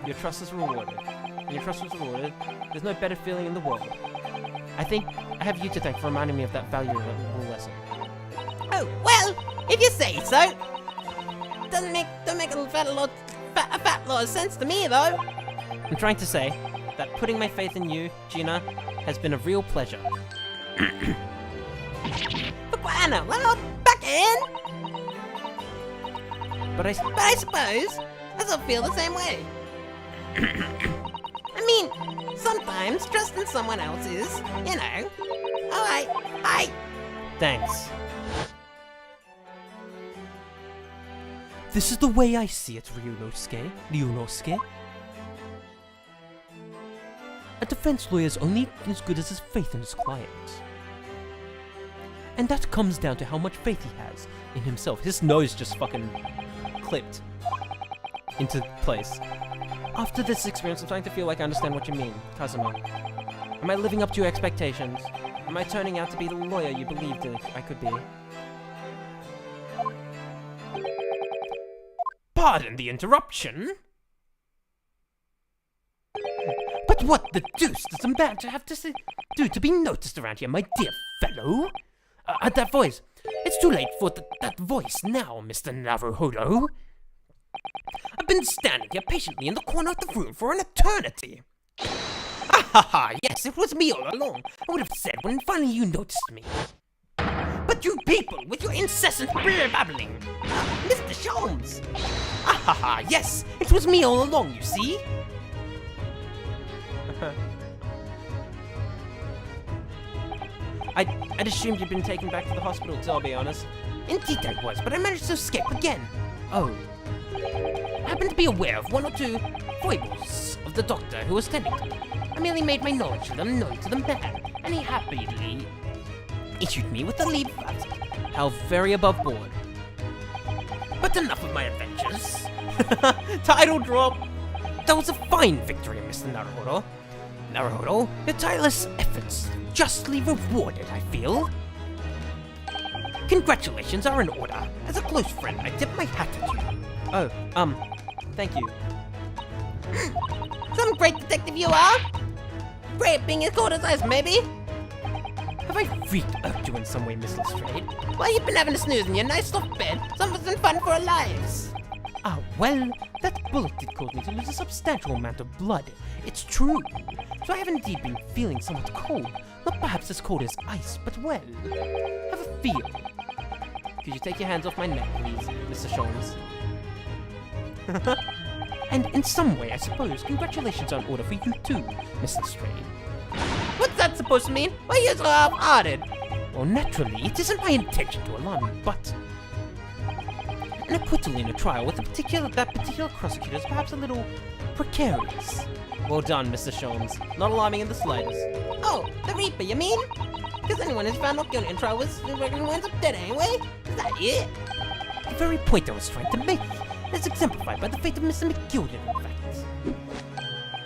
your trust is rewarded. When your trust is rewarded, there's no better feeling in the world. I think I have you to thank for reminding me of that valuable lesson. Oh, well, if you say so. Don't make a fat lot of sense to me, though. I'm trying to say that putting my faith in you, Gina, has been a real pleasure. But Anna, well, back in. But I suppose I still feel the same way. I mean, sometimes trusting someone else is, you know. Alright, Thanks. This is the way I see it, Ryunosuke. A defense lawyer is only as good as his faith in his client. And that comes down to how much faith he has in himself. His nose just fucking clipped into place. After this experience, I'm starting to feel like I understand what you mean, Kazuma. Am I living up to your expectations? Am I turning out to be the lawyer you believed I could be? Pardon the interruption. But what the deuce does a man have to do to be noticed around here, my dear fellow? That voice. It's too late for that voice now, Mr. Naruhodo. I've been standing here patiently in the corner of the room for an eternity. Ah ha ha, yes, it was me all along. I would have said when finally you noticed me. But you people, with your incessant beer babbling. Mr. Sholmes. Ah ha ha, yes, it was me all along, you see. I'd assumed you'd been taken back to the hospital, to be honest. Indeed I was, but I managed to escape again. Oh. I happened to be aware of one or two foibles of the doctor who was tending to me. I merely made my knowledge of them known to the man, and he happily issued me with a leave of absence. How very above board. But enough of my adventures. Title drop! That was a fine victory, Mr. Naruhodo. Naruhodo, your tireless efforts justly rewarded, I feel. Congratulations are in order. As a close friend, I tip my hat at you. Oh, thank you. Some great detective you are. Great at being as cold as ice, maybe. Have I freaked irked you in some way, Miss Lestrade? Well, you've been having a snooze in your nice soft bed. Something fun for our lives. Ah, well, that bullet did cause me to lose a substantial amount of blood. It's true. So I have indeed been feeling somewhat cold. Not perhaps as cold as ice, but well, have a feel. Could you take your hands off my neck, please, Mr. Sholmes? And in some way, I suppose, congratulations are in order for you too, Miss Lestrade. What's that supposed to mean? Why are you so half-hearted? Well, naturally, it isn't my intention to alarm you, but an acquittal in a trial with that particular prosecutor is perhaps a little precarious. Well done, Mr. Sholmes. Not alarming in the slightest. Oh, the Reaper, you mean? Because anyone who's found not guilty in trial winds up dead anyway? Is that it? The very point I was trying to make is exemplified by the fate of Mr. McGilden, in fact.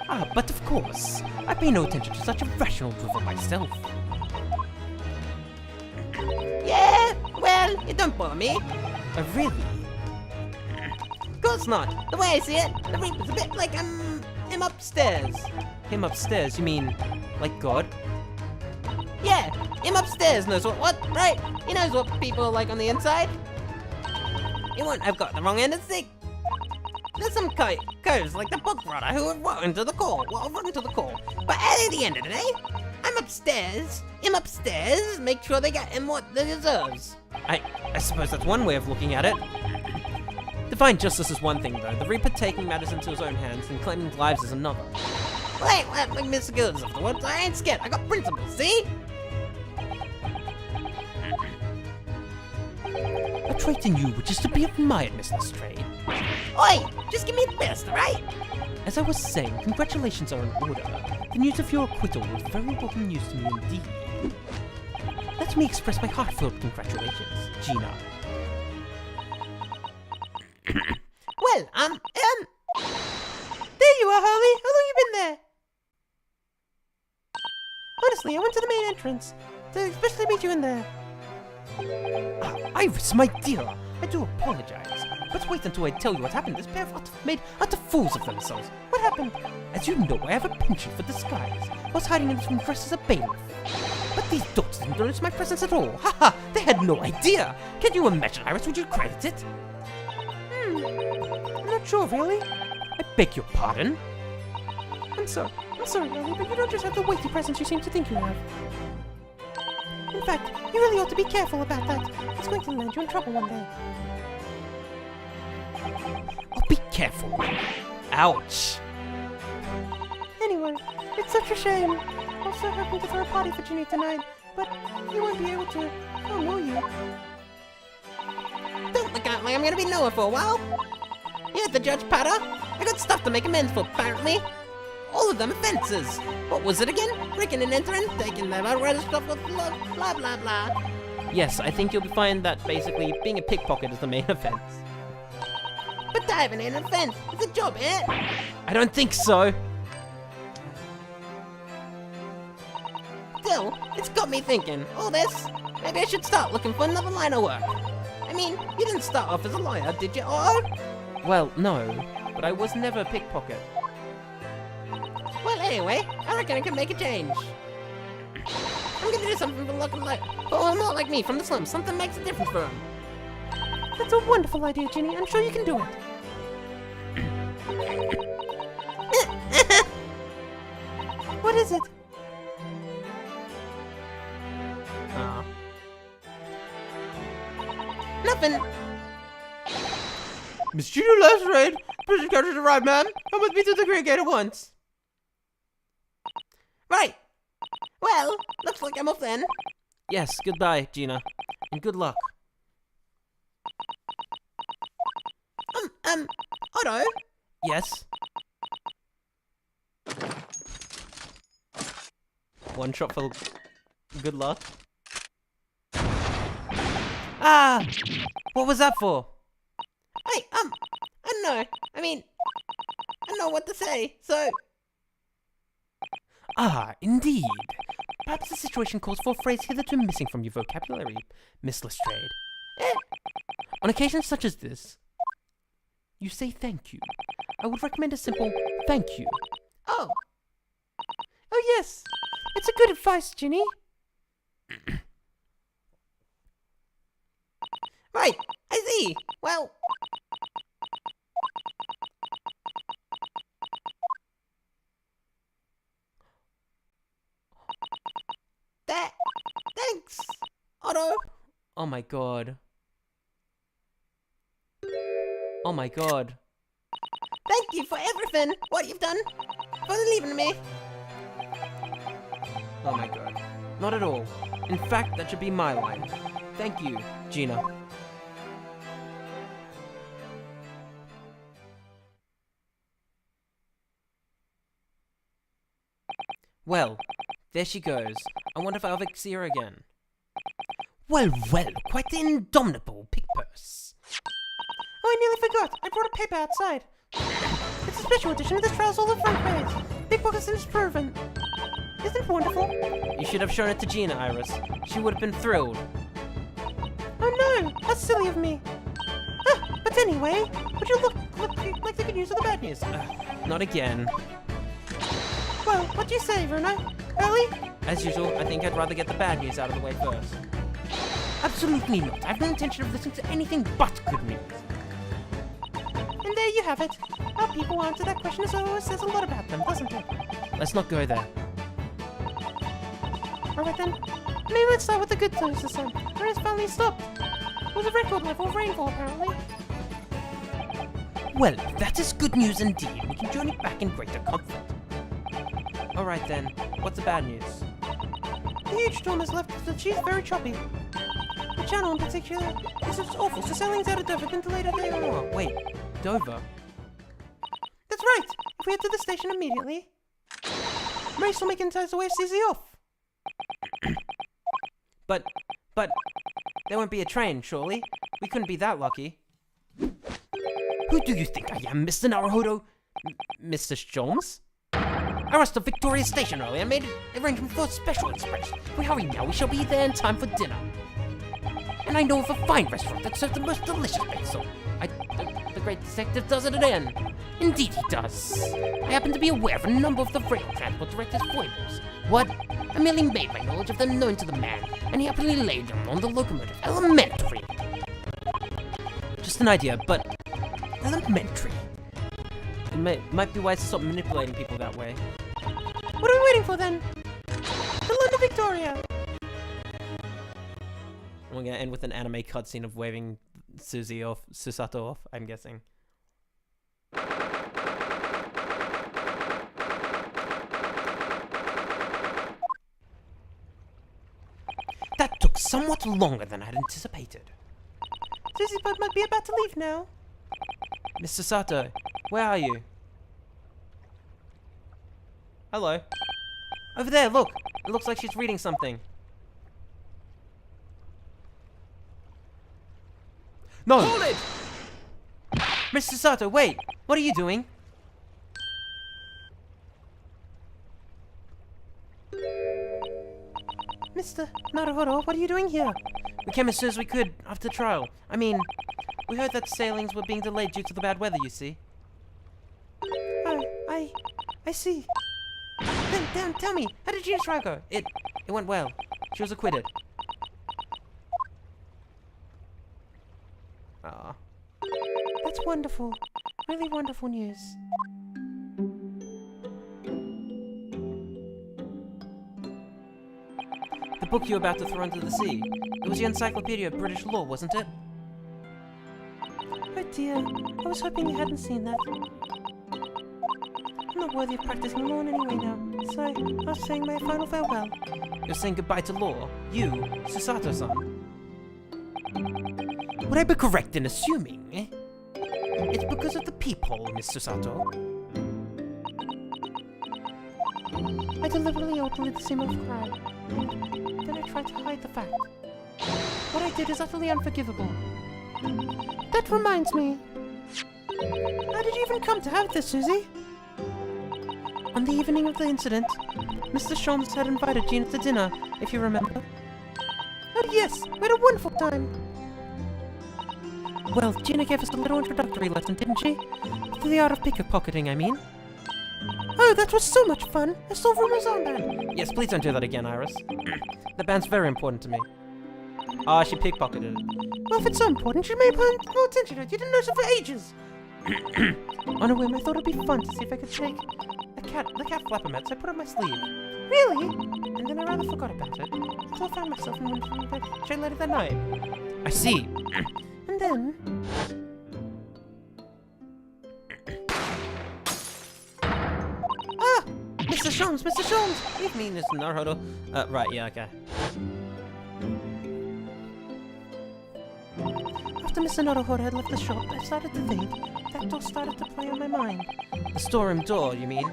Ah, but of course, I pay no attention to such irrational drivel myself. Yeah, well, it don't bother me. Really? Of course not. The way I see it, the Reaper's a bit like, him upstairs. Him upstairs, you mean like God? Yeah, him upstairs knows what, right? He knows what people are like on the inside. He won't have got the wrong end of the stick. There's some curves like the book brother who have run to the core. But at the end of the day, I'm upstairs. Him upstairs. Make sure they get him what they deserves. I suppose that's one way of looking at it. Divine justice is one thing, though. The Reaper taking matters into his own hands and claiming lives is another. Well, I ain't like Mr. Gildas afterwards. I ain't scared. I got principles, see? A trait in you which is to be admired, Miss Lestrade. Oi, just give me a best, alright? As I was saying, congratulations are in order. The news of your acquittal was very welcome news to me indeed. Let me express my heartfelt congratulations, Gina. Well, there you are, Harley. How long you been there? Honestly, I went to the main entrance to especially meet you in there. Iris, my dear, I do apologize. But wait until I tell you what happened. This pair have made utter fools of themselves. What happened? As you know, I have a penchant for disguise. I was hiding in this room dressed as a bailiff. But these dolts didn't notice my presence at all. Haha, they had no idea. Can you imagine, Iris? Would you credit it? I'm not sure, really. I beg your pardon? I'm sorry, Harley, but you don't just have the weighty presence you seem to think you have. In fact, you really ought to be careful about that. It's going to land you in trouble one day. I'll be careful. Ouch. Anyway, it's such a shame. I was so hoping to throw a party for Ginny tonight, but you won't be able to. Oh, will you? Don't look out like I'm gonna be nowhere for a while. Here's the Judge Potter. I got stuff to make amends for, apparently. All of them offenses. What was it again? Breaking and entering, taking the outrider stuff with love, blah blah blah. Yes, I think you'll find that basically being a pickpocket is the main offense. But diving ain't an offense. It's a job, eh? I don't think so. Still, it's got me thinking. All this, maybe I should start looking for another line of work. I mean, you didn't start off as a lawyer, did you, Otto? Well, no, but I was never a pickpocket. Well, anyway, I reckon I can make a change. I'm gonna do something for looking like, oh, not like me from the slums. Something makes a difference for him. That's a wonderful idea, Ginny. I'm sure you can do it. What is it? Nothing. Miss Gina Lestrade, prison charges arrived, ma'am. Come with me to the Great Gate at once. Right. Well, looks like I'm off then. Yes, goodbye, Gina, and good luck. Otto? Yes? One shot for good luck. Ah! What was that for? Hey, I don't know. I mean, I don't know what to say, so... Ah, indeed. Perhaps the situation calls for a phrase hitherto missing from your vocabulary, Miss Lestrade. On occasions such as this, you say thank you. I would recommend a simple thank you. Oh, Oh yes, it's a good advice, Ginny. right. I see. Well... Thanks, Otto. Oh my god. Oh my god. Thank you for everything, what you've done, for leaving me. Oh my god. Not at all. In fact, that should be my line. Thank you, Gina. Well, there she goes. I wonder if I'll ever see her again. Well, well, quite the indomitable pig purse. Oh, I nearly forgot. I brought a paper outside. It's a special edition of the Trials All the Front page. Big Bookus is proven. Isn't it wonderful? You should have shown it to Gina, Iris. She would have been thrilled. Oh no, that's silly of me. But anyway, would you look like the good news or the bad news? Not again. Well, what do you say, Verna? Early? As usual, I think I'd rather get the bad news out of the way first. Absolutely not. I have no intention of listening to anything but good news. And there you have it. How people answer that question always says a lot about them, doesn't it? Let's not go there. Alright then. Maybe let's start with the good news this time. Where it's finally stopped. It was a record level of rainfall, apparently. Well, that is good news indeed. We can journey back in greater comfort. Alright then, what's the bad news? The huge storm has left the cheese very choppy. The channel in particular is just awful, so sailings out of Dover have been delayed a day or more. Oh, wait, Dover? That's right! If we head to the station immediately, Mace will make entice the wave CZ off. But, there won't be a train, surely? We couldn't be that lucky. Who do you think I am, Mr. Naruhodo? Mr. Sholmes? I rushed to Victoria Station earlier and made an arrangement for a special express. If we hurry now, we shall be there in time for dinner. And I know of a fine restaurant that serves the most delicious basil. The great detective does it again. Indeed he does. I happen to be aware of a number of the rail transport director's foibles. What? I merely made my knowledge of them known to the man, and he happily laid them on the locomotive. Elementary. Just an idea, but Elementary. it might be wise to stop manipulating people that way. What are we waiting for then? The London Victoria! We're gonna end with an anime cutscene of waving Susato off, I'm guessing. That took somewhat longer than I'd anticipated. Susie's boat might be about to leave now. Mr. Sato, where are you? Hello. Over there, look! It looks like she's reading something. No! Hold it! Mr. Sato, wait! What are you doing? Mr. Naruhodo, what are you doing here? We came as soon as we could after the trial. I mean, we heard that sailings were being delayed due to the bad weather, you see. Oh, I see. Then tell me, how did Gina's trial go? It went well. She was acquitted. Ah. That's wonderful. Really wonderful news. The book you were about to throw into the sea. It was the Encyclopedia of British Law, wasn't it? Oh dear, I was hoping you hadn't seen that. I'm not worthy of practicing law in any way now, so I was saying my final farewell. You're saying goodbye to law? You, Susato-san? Would I be correct in assuming it's because of the peephole, Miss Susato? I deliberately opened the seam of cry, and then I tried to hide the fact. What I did is utterly unforgivable. That reminds me. How did you even come to have this, Susie? On the evening of the incident, Mr. Sholmes had invited Gina to dinner, if you remember. Oh yes, we had a wonderful time. Well, Gina gave us a little introductory lesson, didn't she? To the art of pickpocketing, I mean. Oh, that was so much fun! I saw rumors on that! Yes, please don't do that again, Iris. The band's very important to me. Ah, she pickpocketed it. Well, if it's so important, you may pay more attention to it. You didn't notice it for ages! On a whim, I thought it'd be fun to see if I could take the cat flapper mat, so I put it on my sleeve. Really? And then I rather forgot about it, until I found myself in the chain later that night. I see. And then... Ah! Mr. Sholmes! Mr. Sholmes! You mean it's Naruto? Right, yeah, okay. After Mr. Naruto had left the shop, I started to think. That door started to play on my mind. The storeroom door, you mean?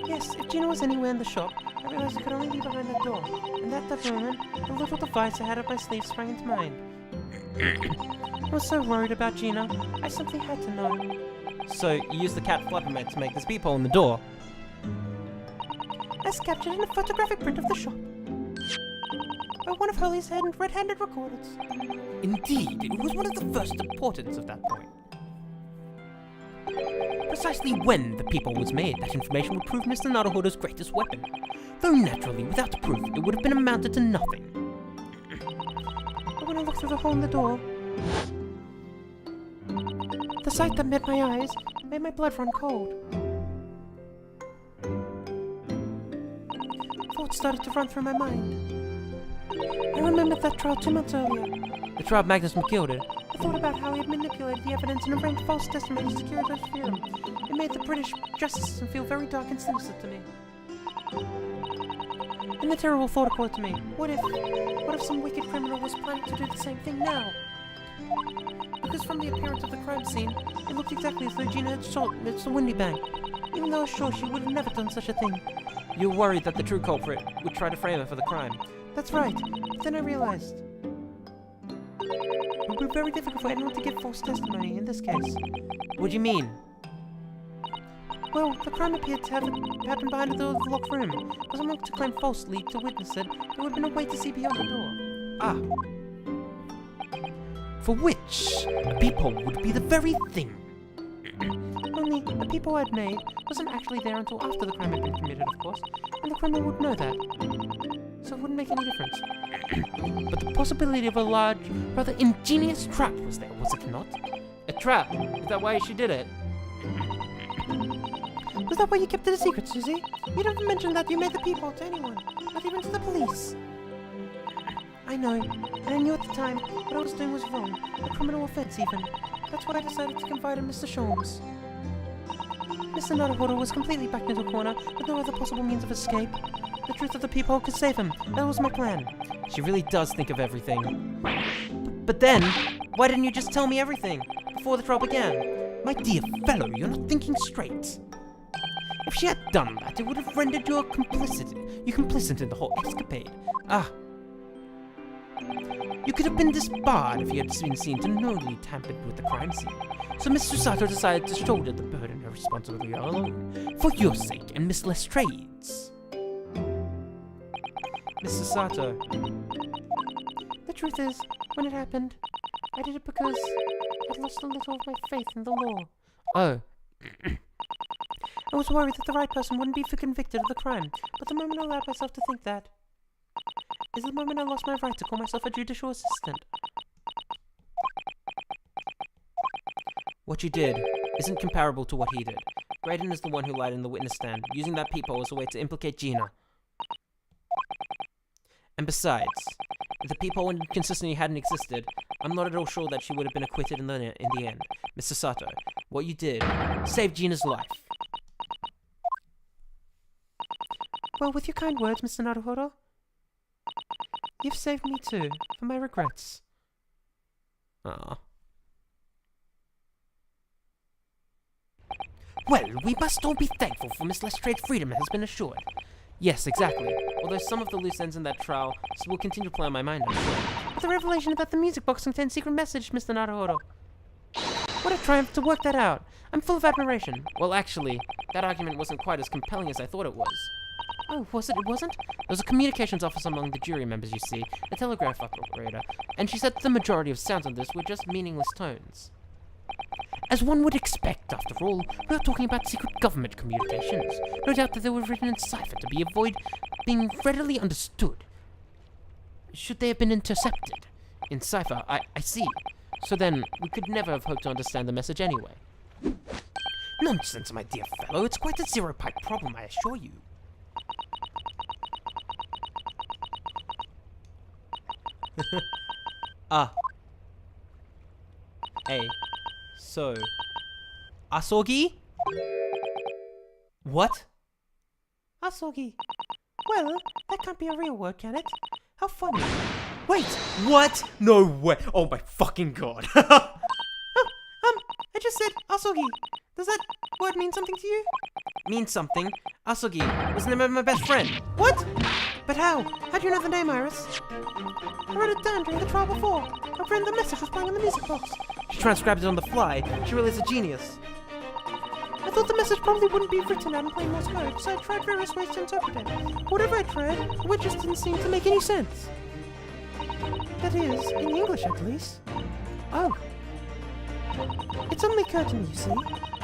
Yes, if Gina was anywhere in the shop, I realized it could only be behind that door. And at that moment, the little device I had up my sleeve sprang into mind. I was so worried about Gina, I simply had to know. So, you used the cat flapper mat to make this peephole in the door? As captured in a photographic print of the shop. By one of Hurley's red-handed recorders. Indeed, it was one of the first importance of that point. Precisely when the peephole was made, that information would prove Mr. Naruhodo's greatest weapon. Though naturally, without proof, it would have been amounted to nothing. But when I looked through the hole in the door, the sight that met my eyes made my blood run cold. Thoughts started to run through my mind. I remembered that trial 2 months earlier. The trial of Magnus McGilder. I thought about how he had manipulated the evidence and arranged false testimony to secure his freedom. It made the British justice system feel very dark and sinister to me. And the terrible thought occurred to me. What if some wicked criminal was planning to do the same thing now? Because from the appearance of the crime scene, it looked exactly as though Gina had shot Mr. Windy Bank, even though I was sure she would have never done such a thing. You were worried that the true culprit would try to frame her for the crime. That's right, but then I realized it would be very difficult for anyone to give false testimony in this case. What do you mean? Well, the crime appeared to have happened behind the door of the locked room. For someone to claim falsely to witness it, there would have been a way to see beyond the door. Ah. For which, a peephole would be the very thing. Only, the peephole I'd made wasn't actually there until after the crime had been committed, of course, and the criminal would know that. So it wouldn't make any difference. But the possibility of a large, rather ingenious trap was there, was it not? A trap? Is that why she did it? Was that why you kept it a secret, Susie? You never mentioned that you made the peephole to anyone, not even to the police. I know, and I knew at the time what I was doing was wrong, a criminal offense even. That's why I decided to confide in Mr. Sholmes. Mr. Naruhodo was completely backed into a corner, with no other possible means of escape. The truth of the peephole could save him. That was my plan. She really does think of everything. But then, why didn't you just tell me everything before the trial began? My dear fellow, you're not thinking straight. If she had done that, it would have rendered you complicit in the whole escapade. Ah. You could have been disbarred if you had been seen to knowingly tampered with the crime scene. So Mr. Sato decided to shoulder the burden of responsibility alone, for your sake and Miss Lestrade's. Mr. Sato. The truth is, when it happened, I did it because I'd lost a little of my faith in the law. Oh. I was worried that the right person wouldn't be convicted of the crime, but the moment I allowed myself to think that is the moment I lost my right to call myself a judicial assistant. What you did isn't comparable to what he did. Graydon is the one who lied in the witness stand, using that peephole as a way to implicate Gina. And besides, if the peephole inconsistency hadn't existed, I'm not at all sure that she would have been acquitted in the end. Mr. Sato, what you did saved Gina's life. Well, with your kind words, Mr. Naruhodo, you've saved me too, for my regrets. Ah. Well, we must all be thankful for Miss Lestrange's freedom has been assured. Yes, exactly. Although some of the loose ends in that trial will continue to play on my mind, I'm sure. But the revelation about the music box contains secret message, Mr. Naruhodo. What a triumph to work that out. I'm full of admiration. Well, actually, that argument wasn't quite as compelling as I thought it was. Oh, was it? It wasn't? There was a communications officer among the jury members, you see, a telegraph operator, and she said that the majority of sounds on this were just meaningless tones. As one would expect, after all, we are talking about secret government communications. No doubt that they were written in cipher to be avoid being readily understood. Should they have been intercepted? In cipher, I see. So then, we could never have hoped to understand the message anyway. Nonsense, my dear fellow. It's quite a zero-pipe problem, I assure you. Hey. So... Asogi? What? Asogi. Well, that can't be a real word, can it? How funny. Wait, what? No way. Oh my fucking god. I just said Asogi. Does that word mean something to you? Means something. Asogi was the name of my best friend. What? But how? How do you know the name, Iris? I wrote it down during the trial before. My friend, the message was playing on the music box. She transcribed it on the fly. She really is a genius. I thought the message probably wouldn't be written out in plain Morse code, so I tried various ways to interpret it. But whatever I tried, the word just didn't seem to make any sense. That is, in English at least. Oh. It suddenly occurred to me, you see.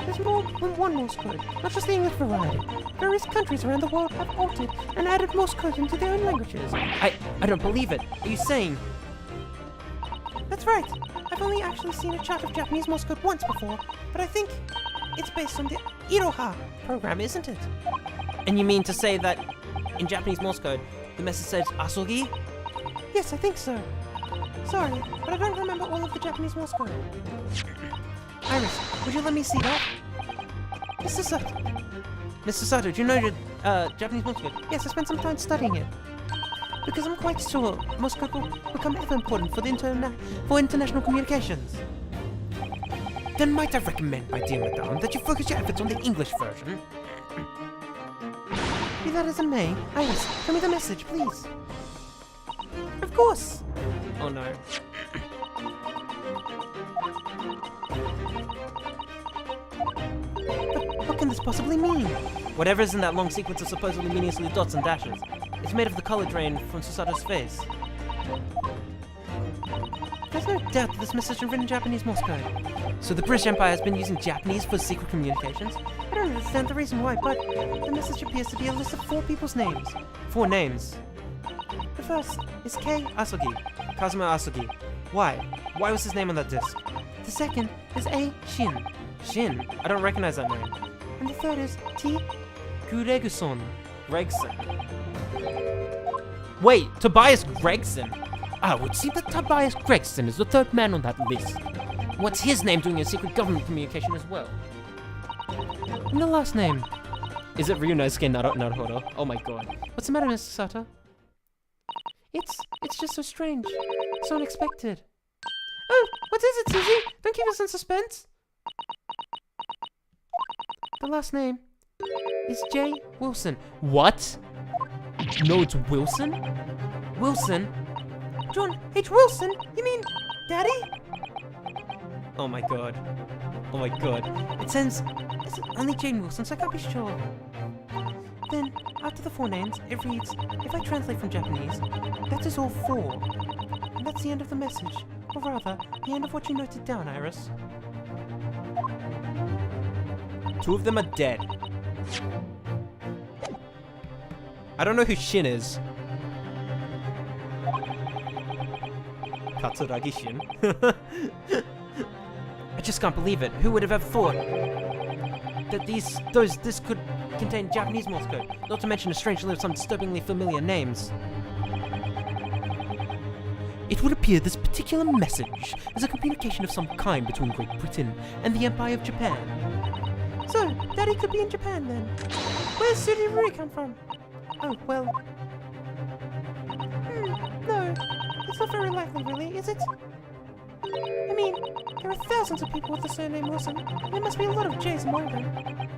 There's more than one Morse code, not just the English variety. Various countries around the world have altered and added Morse code into their own languages. I don't believe it. Are you saying... That's right. I've only actually seen a chart of Japanese Morse code once before, but I think it's based on the Iroha program, isn't it? And you mean to say that in Japanese Morse code, the message says Asogi? Yes, I think so. Sorry, but I don't remember all of the Japanese Morse code. Iris, would you let me see that? Mr. Sato. Mr. Sato, do you know your Japanese Morse code? Yes, I spent some time studying it. Because I'm quite sure Morse code will become ever important for the international communications. Then might I recommend, my dear madame, that you focus your efforts on the English version? Be that as it may, Iris, tell me the message, please. Of course! Oh no. But what can this possibly mean? Whatever is in that long sequence of supposedly meaningless dots and dashes. It's made of the color drain from Susato's face. There's no doubt that this message is written in Japanese Morse code. So the British Empire has been using Japanese for secret communications? I don't understand the reason why, but the message appears to be a list of 4 people's names. 4 names. The first is Kei Asogi. Kazuma Asogi. Why? Why was his name on that disc? The second is A. Shin. Shin? I don't recognize that name. And the third is T. Gureguson. Gregson. Wait, Tobias Gregson? I would see that Tobias Gregson is the 3rd man on that list. What's his name doing in secret government communication as well? And the last name. Is it Ryunosuke Naruhodo? Oh my god. What's the matter, Mr. Sato? It's just so strange. So unexpected. Oh, what is it, Susie? Don't keep us in suspense. The last name is J. Wilson. What? No, it's Wilson? Wilson? John H. Wilson? You mean Daddy? Oh my god. Oh my god. It says it's only Jane Wilson, so I can't be sure. Then, after the 4 names, it reads, if I translate from Japanese, that is all 4. And that's the end of the message. Or rather, the end of what you noted down, Iris. 2 of them are dead. I don't know who Shin is. Katsuragi Shin. I just can't believe it. Who would have ever thought that this could contain Japanese Morse code? Not to mention a strange list of some disturbingly familiar names. It would appear this particular message is a communication of some kind between Great Britain and the Empire of Japan. So, Daddy could be in Japan then. Where's Sudiruri come from? Oh, well... no. It's not very likely, really, is it? I mean, there are thousands of people with the surname Wilson. There must be a lot of J's among them.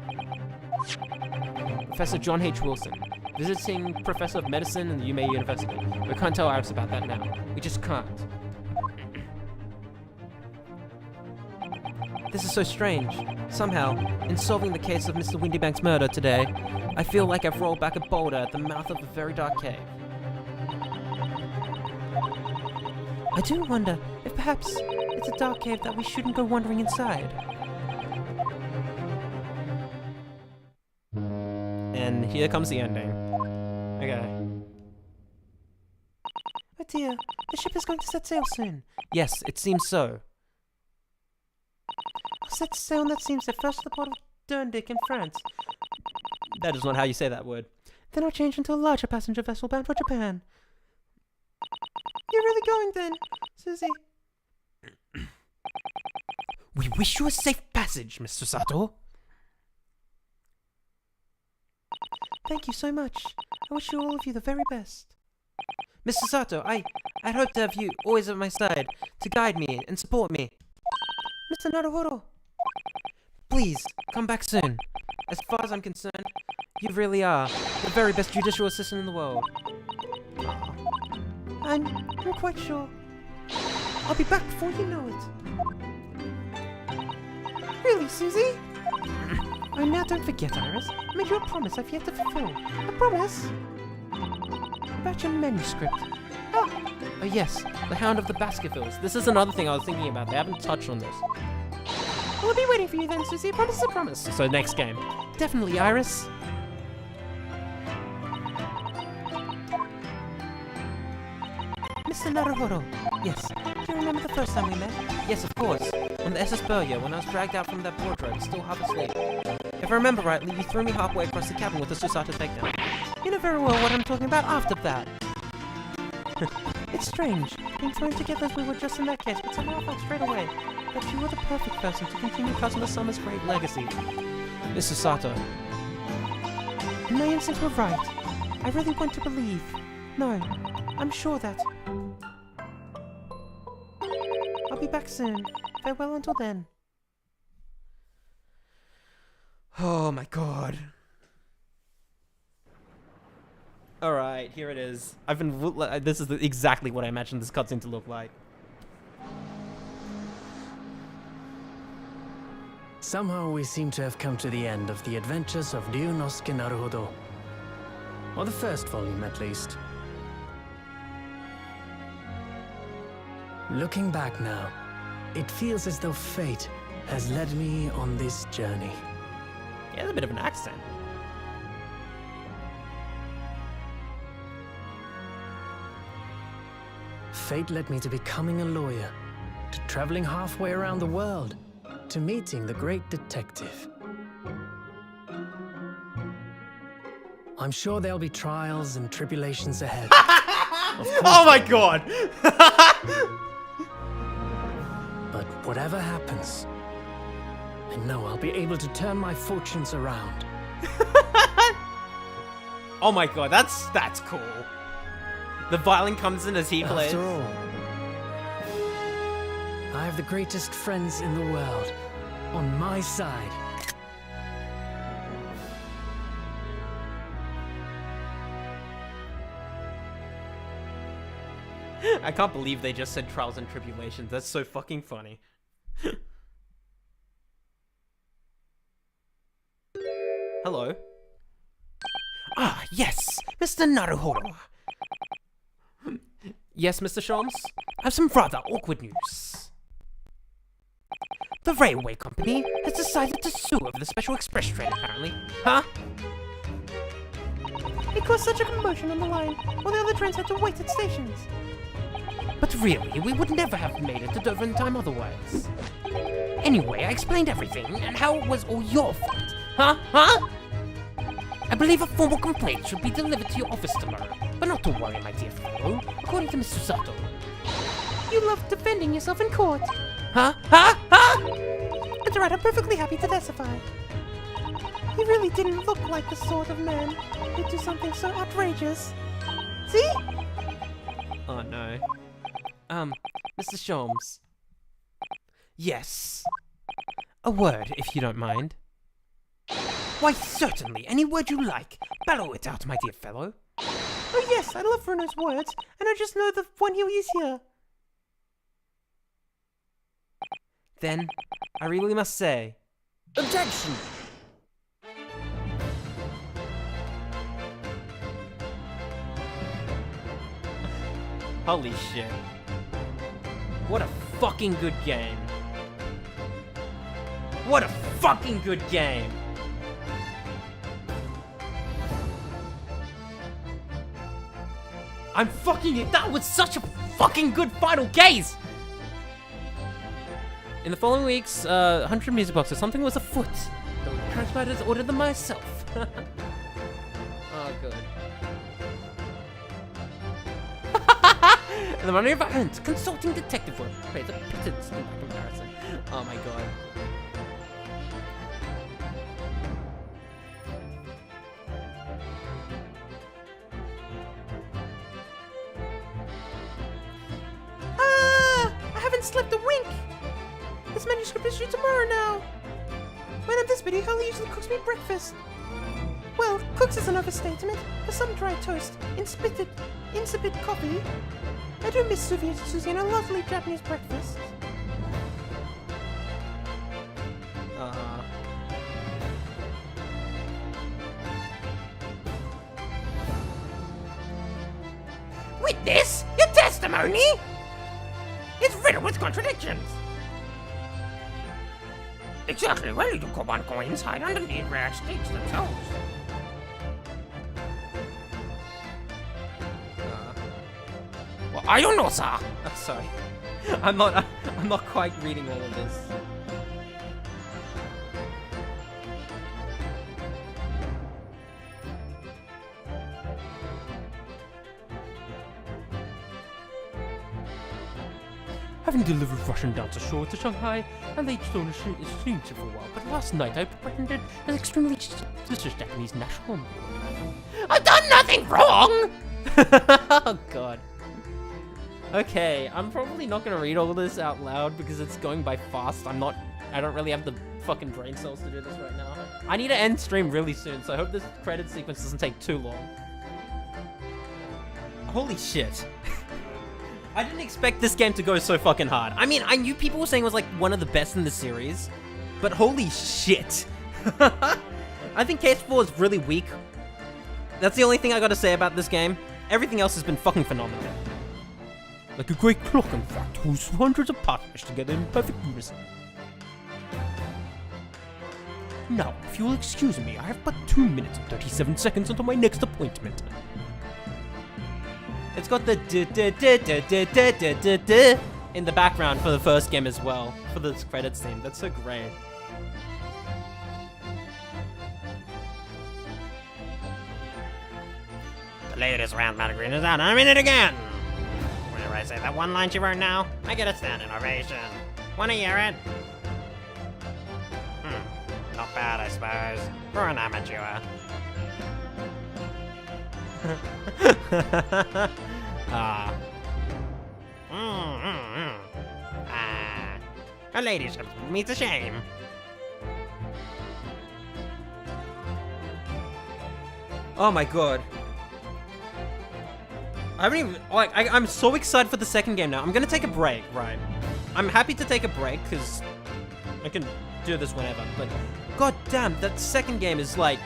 Professor John H. Wilson, visiting professor of medicine in the UMA University. We can't tell Iris about that now. We just can't. This is so strange. Somehow, in solving the case of Mr. Windybank's murder today, I feel like I've rolled back a boulder at the mouth of a very dark cave. I do wonder if perhaps it's a dark cave that we shouldn't go wandering inside. And here comes the ending. Okay. Oh dear, the ship is going to set sail soon. Yes, it seems so. Set sail, and that seems to first to the port of Derndick in France. That is not how you say that word. Then I'll change into a larger passenger vessel bound for Japan. You're really going then, Susie? We wish you a safe passage, Mr. Sato. Thank you so much. I wish you all of you the very best. Mr. Sato, I'd hoped to have you always at my side to guide me and support me. Mr. Naruhodo. Please, come back soon. As far as I'm concerned, you really are the very best judicial assistant in the world. I'm quite sure. I'll be back before you know it. Really, Susie? Oh, now don't forget, Iris. I made you a promise I've yet to fulfill. A promise? About your manuscript. Oh yes, the Hound of the Baskervilles. This is another thing I was thinking about. They haven't touched on this. Well, I'll be waiting for you then, Susie. Promise is a promise. So next game. Definitely, Iris. Mr. Naruhodo. Yes. Do you remember the first time we met? Yes, of course. On the SS Burya, when I was dragged out from that wardrobe, still half asleep. If I remember rightly, you threw me halfway across the cabin with a Susato takedown. You know very well what I'm talking about after that. It's strange, being thrown together as we were just in that case, but somehow I felt straight away that you were the perfect person to continue Cousin Summer's great legacy. Mr. Sato. My instincts were right. I really want to believe. No, I'm sure that. I'll be back soon. Farewell until then. Oh my god. Alright, here it is. This is exactly what I imagined this cutscene to look like. Somehow we seem to have come to the end of the adventures of Ryunosuke Naruhodo. Or the first volume, at least. Looking back now, it feels as though fate has led me on this journey. He has a bit of an accent. Fate led me to becoming a lawyer, to traveling halfway around the world, to meeting the great detective. I'm sure there'll be trials and tribulations ahead. Oh my god! But whatever happens, I know I'll be able to turn my fortunes around. Oh my god, that's cool. The violin comes in as he plays. After all, I have the greatest friends in the world on my side. I can't believe they just said trials and tribulations. That's so fucking funny. Hello. Ah, yes, Mr. Naruhodo. Yes, Mr. Sholmes? I have some rather awkward news. The railway company has decided to sue over the special express train, apparently. Huh? It caused such a commotion on the line, while the other trains had to wait at stations. But really, we would never have made it to Dover in time otherwise. Anyway, I explained everything, and how it was all your fault. Huh? Huh? I believe a formal complaint should be delivered to your office tomorrow. But not to worry, my dear fellow. According to Mr. Sato, you love defending yourself in court. Huh? Huh? Huh? It's alright, I'm perfectly happy to testify. He really didn't look like the sort of man who'd do something so outrageous. See? Oh no. Mr. Sholmes. Yes. A word, if you don't mind. Why, certainly. Any word you like. Bellow it out, my dear fellow. Oh yes, I love Bruno's words, and I just know the one he'll use here. Then, I really must say, Objection! holy shit. What a fucking good game. What a fucking good game. I'm fucking it. That was such a fucking good final case. In the following weeks, 100 music boxes, something was afoot. The translators ordered them myself. Oh, good. The money of earned consulting detective work pays a pittance in comparison. Oh my god. I haven't slept a wink. This manuscript is due tomorrow now. When I'm this busy, Holly usually cooks me breakfast. Well, cooks is an overstatement. For some dry toast, insipid coffee. I do miss Soviet Susie and a lovely Japanese breakfast. Witness, your testimony is riddled with contradictions. Exactly, well, you go on going inside underneath where it stakes themselves. Well, I don't know, sir. Oh, sorry. I'm not quite reading all of this. Having delivered Russian down to shore to Shanghai, I laid stone exchange for a while, but last night I apprehended an extremely suspicious Japanese national. I've done nothing wrong! Oh god. Okay, I'm probably not gonna read all of this out loud because it's going by fast. I don't really have the fucking brain cells to do this right now. I need to end stream really soon, so I hope this credit sequence doesn't take too long. Holy shit. I didn't expect this game to go so fucking hard. I mean, I knew people were saying it was like one of the best in the series, but holy shit. I think Case 4 is really weak. That's the only thing I gotta say about this game. Everything else has been fucking phenomenal. Like a great clock, in fact, whose hundreds of parts mesh together in perfect unison. Now, if you will excuse me, I have but 2 minutes and 37 seconds until my next appointment. It's got the in the background for the first game as well, for this credits theme. That's so great. The latest round green is out. I'm in it again. Whenever I say that one line she wrote now, I get a standing ovation. Wanna hear it? Not bad, I suppose, for an amateur. Her ladyship meets a shame. Oh my god. I haven't even, like, I'm so excited for the second game now. I'm gonna take a break, right? I'm happy to take a break, because I can do this whenever, but god damn, that second game is like...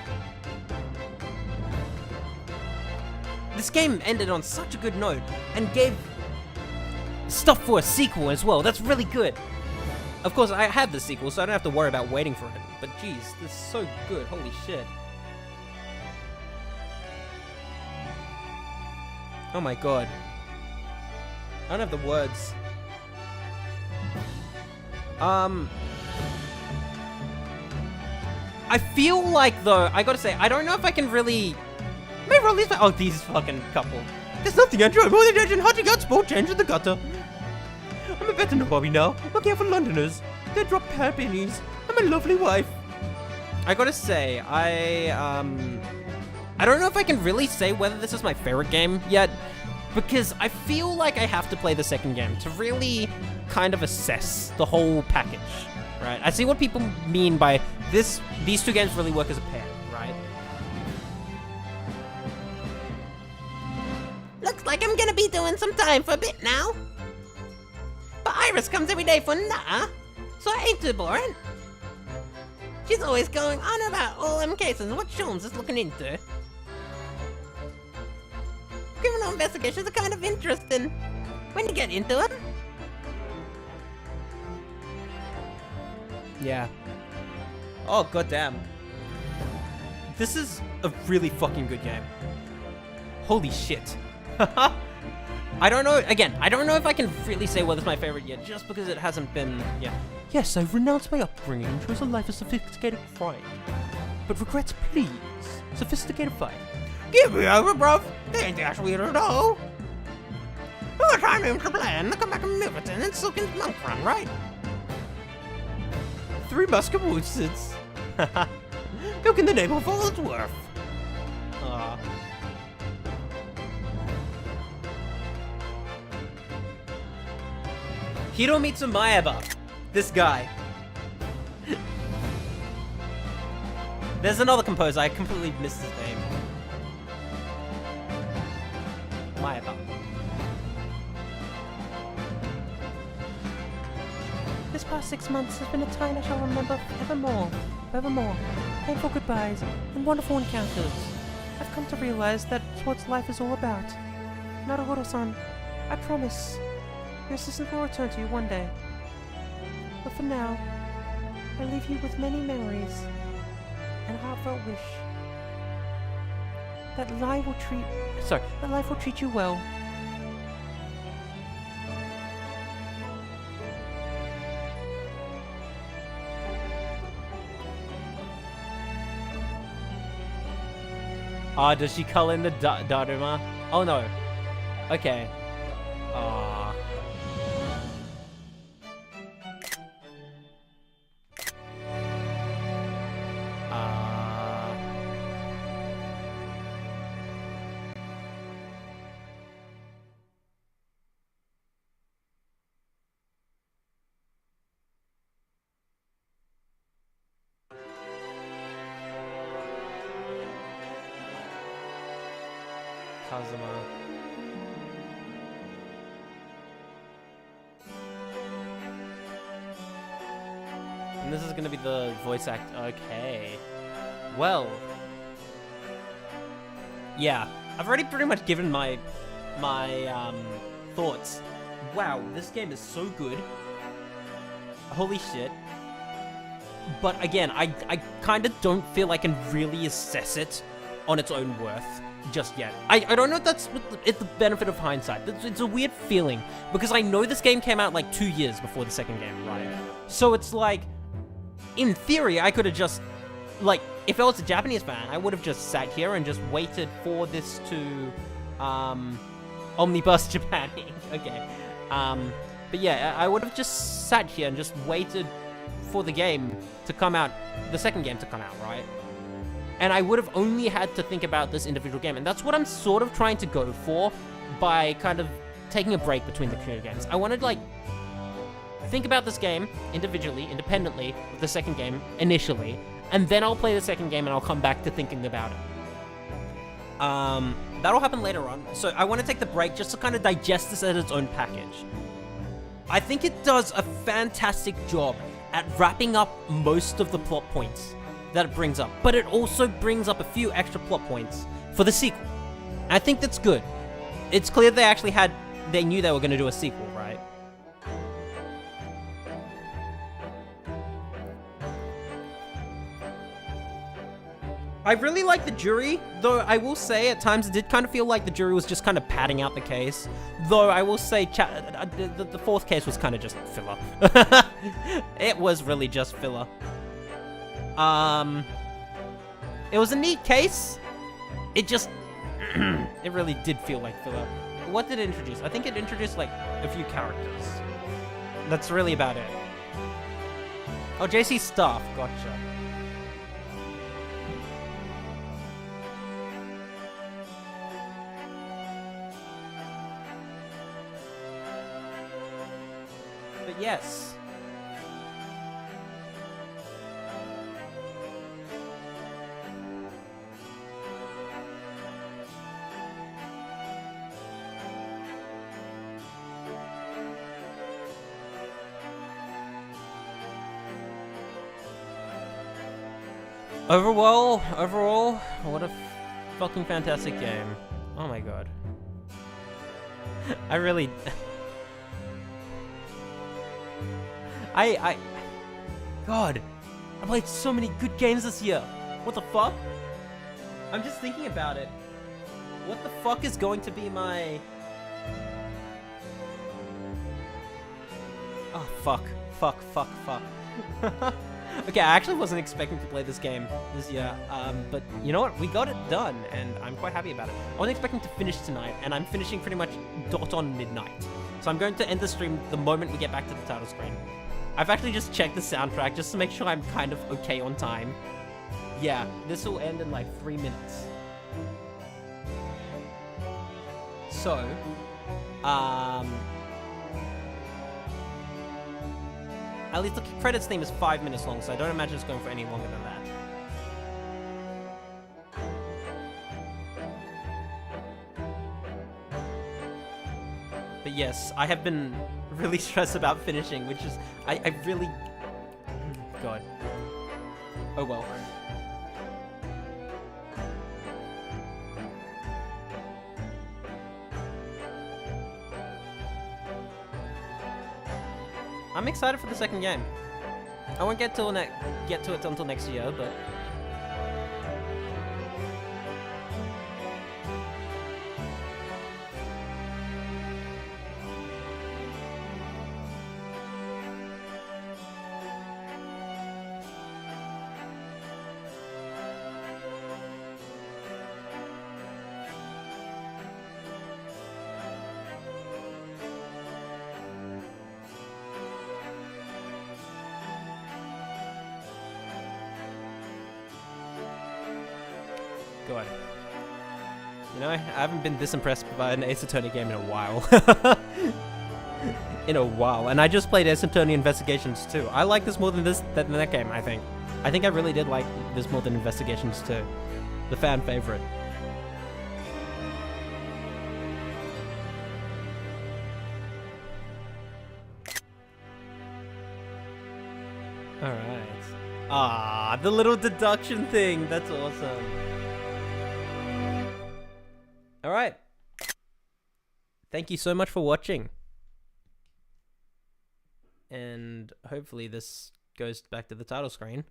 This game ended on such a good note, and gave stuff for a sequel as well. That's really good. Of course, I have the sequel, so I don't have to worry about waiting for it. But geez, this is so good, holy shit. Oh my god. I don't have the words. I feel like, though, I gotta say, I don't know if I can really... Maybe release my... Oh, these fucking couple. There's nothing I enjoy more than judging hunting out sport change in the gutter. I'm a better nobody now, looking out for Londoners. They drop pennies. I'm a lovely wife. I gotta say, I don't know if I can really say whether this is my favorite game yet, because I feel like I have to play the second game to really kind of assess the whole package, right? I see what people mean by these two games really work as a pair, right? Looks like I'm gonna be doing some time for a bit now. But Iris comes every day for nah, so it ain't too boring. She's always going on about all them cases and what Sholmes is looking into. Criminal investigations are kind of interesting when you get into them. Yeah. Oh, goddamn. This is a really fucking good game. Holy shit. I don't know, again, I don't know if I can really say whether it's my favorite yet, just because it hasn't been, yeah. Yes, I've renounced my upbringing and chose a life of sophisticated crime. But regrets, please. Sophisticated fight. Give me over, bruv. They ain't that sweet at all. By the time name's the plan, they come back in Milverton and Silken's monk run, right? Three Muskemooses. Look in the name of all it's worth. Aw. Hiromitsu Maeba. This guy. There's another composer, I completely missed his name. Maeba. This past 6 months has been a time I shall remember forevermore. Forevermore. Painful goodbyes and wonderful encounters. I've come to realize that it's what life is all about. Naruhodo-san, I promise your assistant will return to you one day. But for now, I leave you with many memories and a heartfelt wish that life will treat you well. Ah, does she call in the Daruma? Oh no. Okay. Ah. Kazuma. And this is gonna be the voice act. Okay. Well. Yeah. I've already pretty much given my thoughts. Wow, this game is so good. Holy shit. But again, I kind of don't feel I can really assess it on its own worth just yet. I don't know if that's it's the benefit of hindsight. It's a weird feeling because I know this game came out like 2 years before the second game, right? So it's like, in theory, I could have just, like, if I was a Japanese fan, I would have just sat here and just waited for this to, omnibus Japan. Okay. But yeah, I would have just sat here and just waited for the game to come out, the second game to come out, right? And I would have only had to think about this individual game. And that's what I'm sort of trying to go for by kind of taking a break between the two games. I wanted, like, think about this game individually, independently, of the second game initially, and then I'll play the second game and I'll come back to thinking about it. That'll happen later on. So I want to take the break just to kind of digest this as its own package. I think it does a fantastic job at wrapping up most of the plot points that it brings up, but it also brings up a few extra plot points for the sequel. I think that's good. It's clear they knew they were going to do a sequel, right? I really like the jury, though I will say at times it did kind of feel like the jury was just kind of padding out the case. Though I will say the fourth case was kind of just filler. It was really just filler. It was a neat case. It just, it really did feel like filler. What did it introduce? I think it introduced like a few characters. That's really about it. Oh, JC's staff, gotcha. But yes. Overall, what a fucking fantastic game. Oh my god. I really... God, I played so many good games this year. What the fuck? I'm just thinking about it. What the fuck is going to be my... Oh, fuck. Okay, I actually wasn't expecting to play this game this year, but you know what? We got it done, and I'm quite happy about it. I wasn't expecting to finish tonight, and I'm finishing pretty much dot on midnight. So I'm going to end the stream the moment we get back to the title screen. I've actually just checked the soundtrack just to make sure I'm kind of okay on time. Yeah, this will end in like 3 minutes. So, at least the credits theme is 5 minutes long, so I don't imagine it's going for any longer than that. But yes, I have been really stressed about finishing, which is, I really, God. Oh well. I'm excited for the second game. I won't get to it until next year, but God. You know, I haven't been this impressed by an Ace Attorney game in a while. And I just played Ace Attorney Investigations 2. I like this more than that game, I think. I think I really did like this more than Investigations 2. The fan favorite. Alright. Ah, the little deduction thing. That's awesome. Alright. Thank you so much for watching. And hopefully this goes back to the title screen.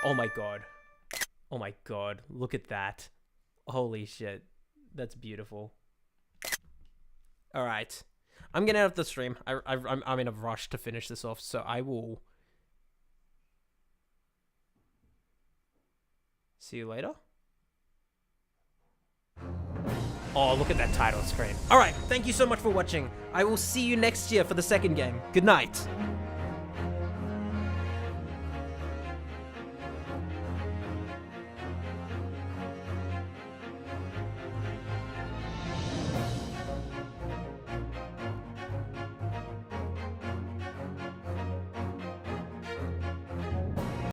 Oh my god. Oh my god. Look at that. Holy shit. That's beautiful. Alright. I'm getting out of the stream. I'm in a rush to finish this off, so I will see you later. Oh, look at that title screen. Alright, thank you so much for watching. I will see you next year for the second game. Good night.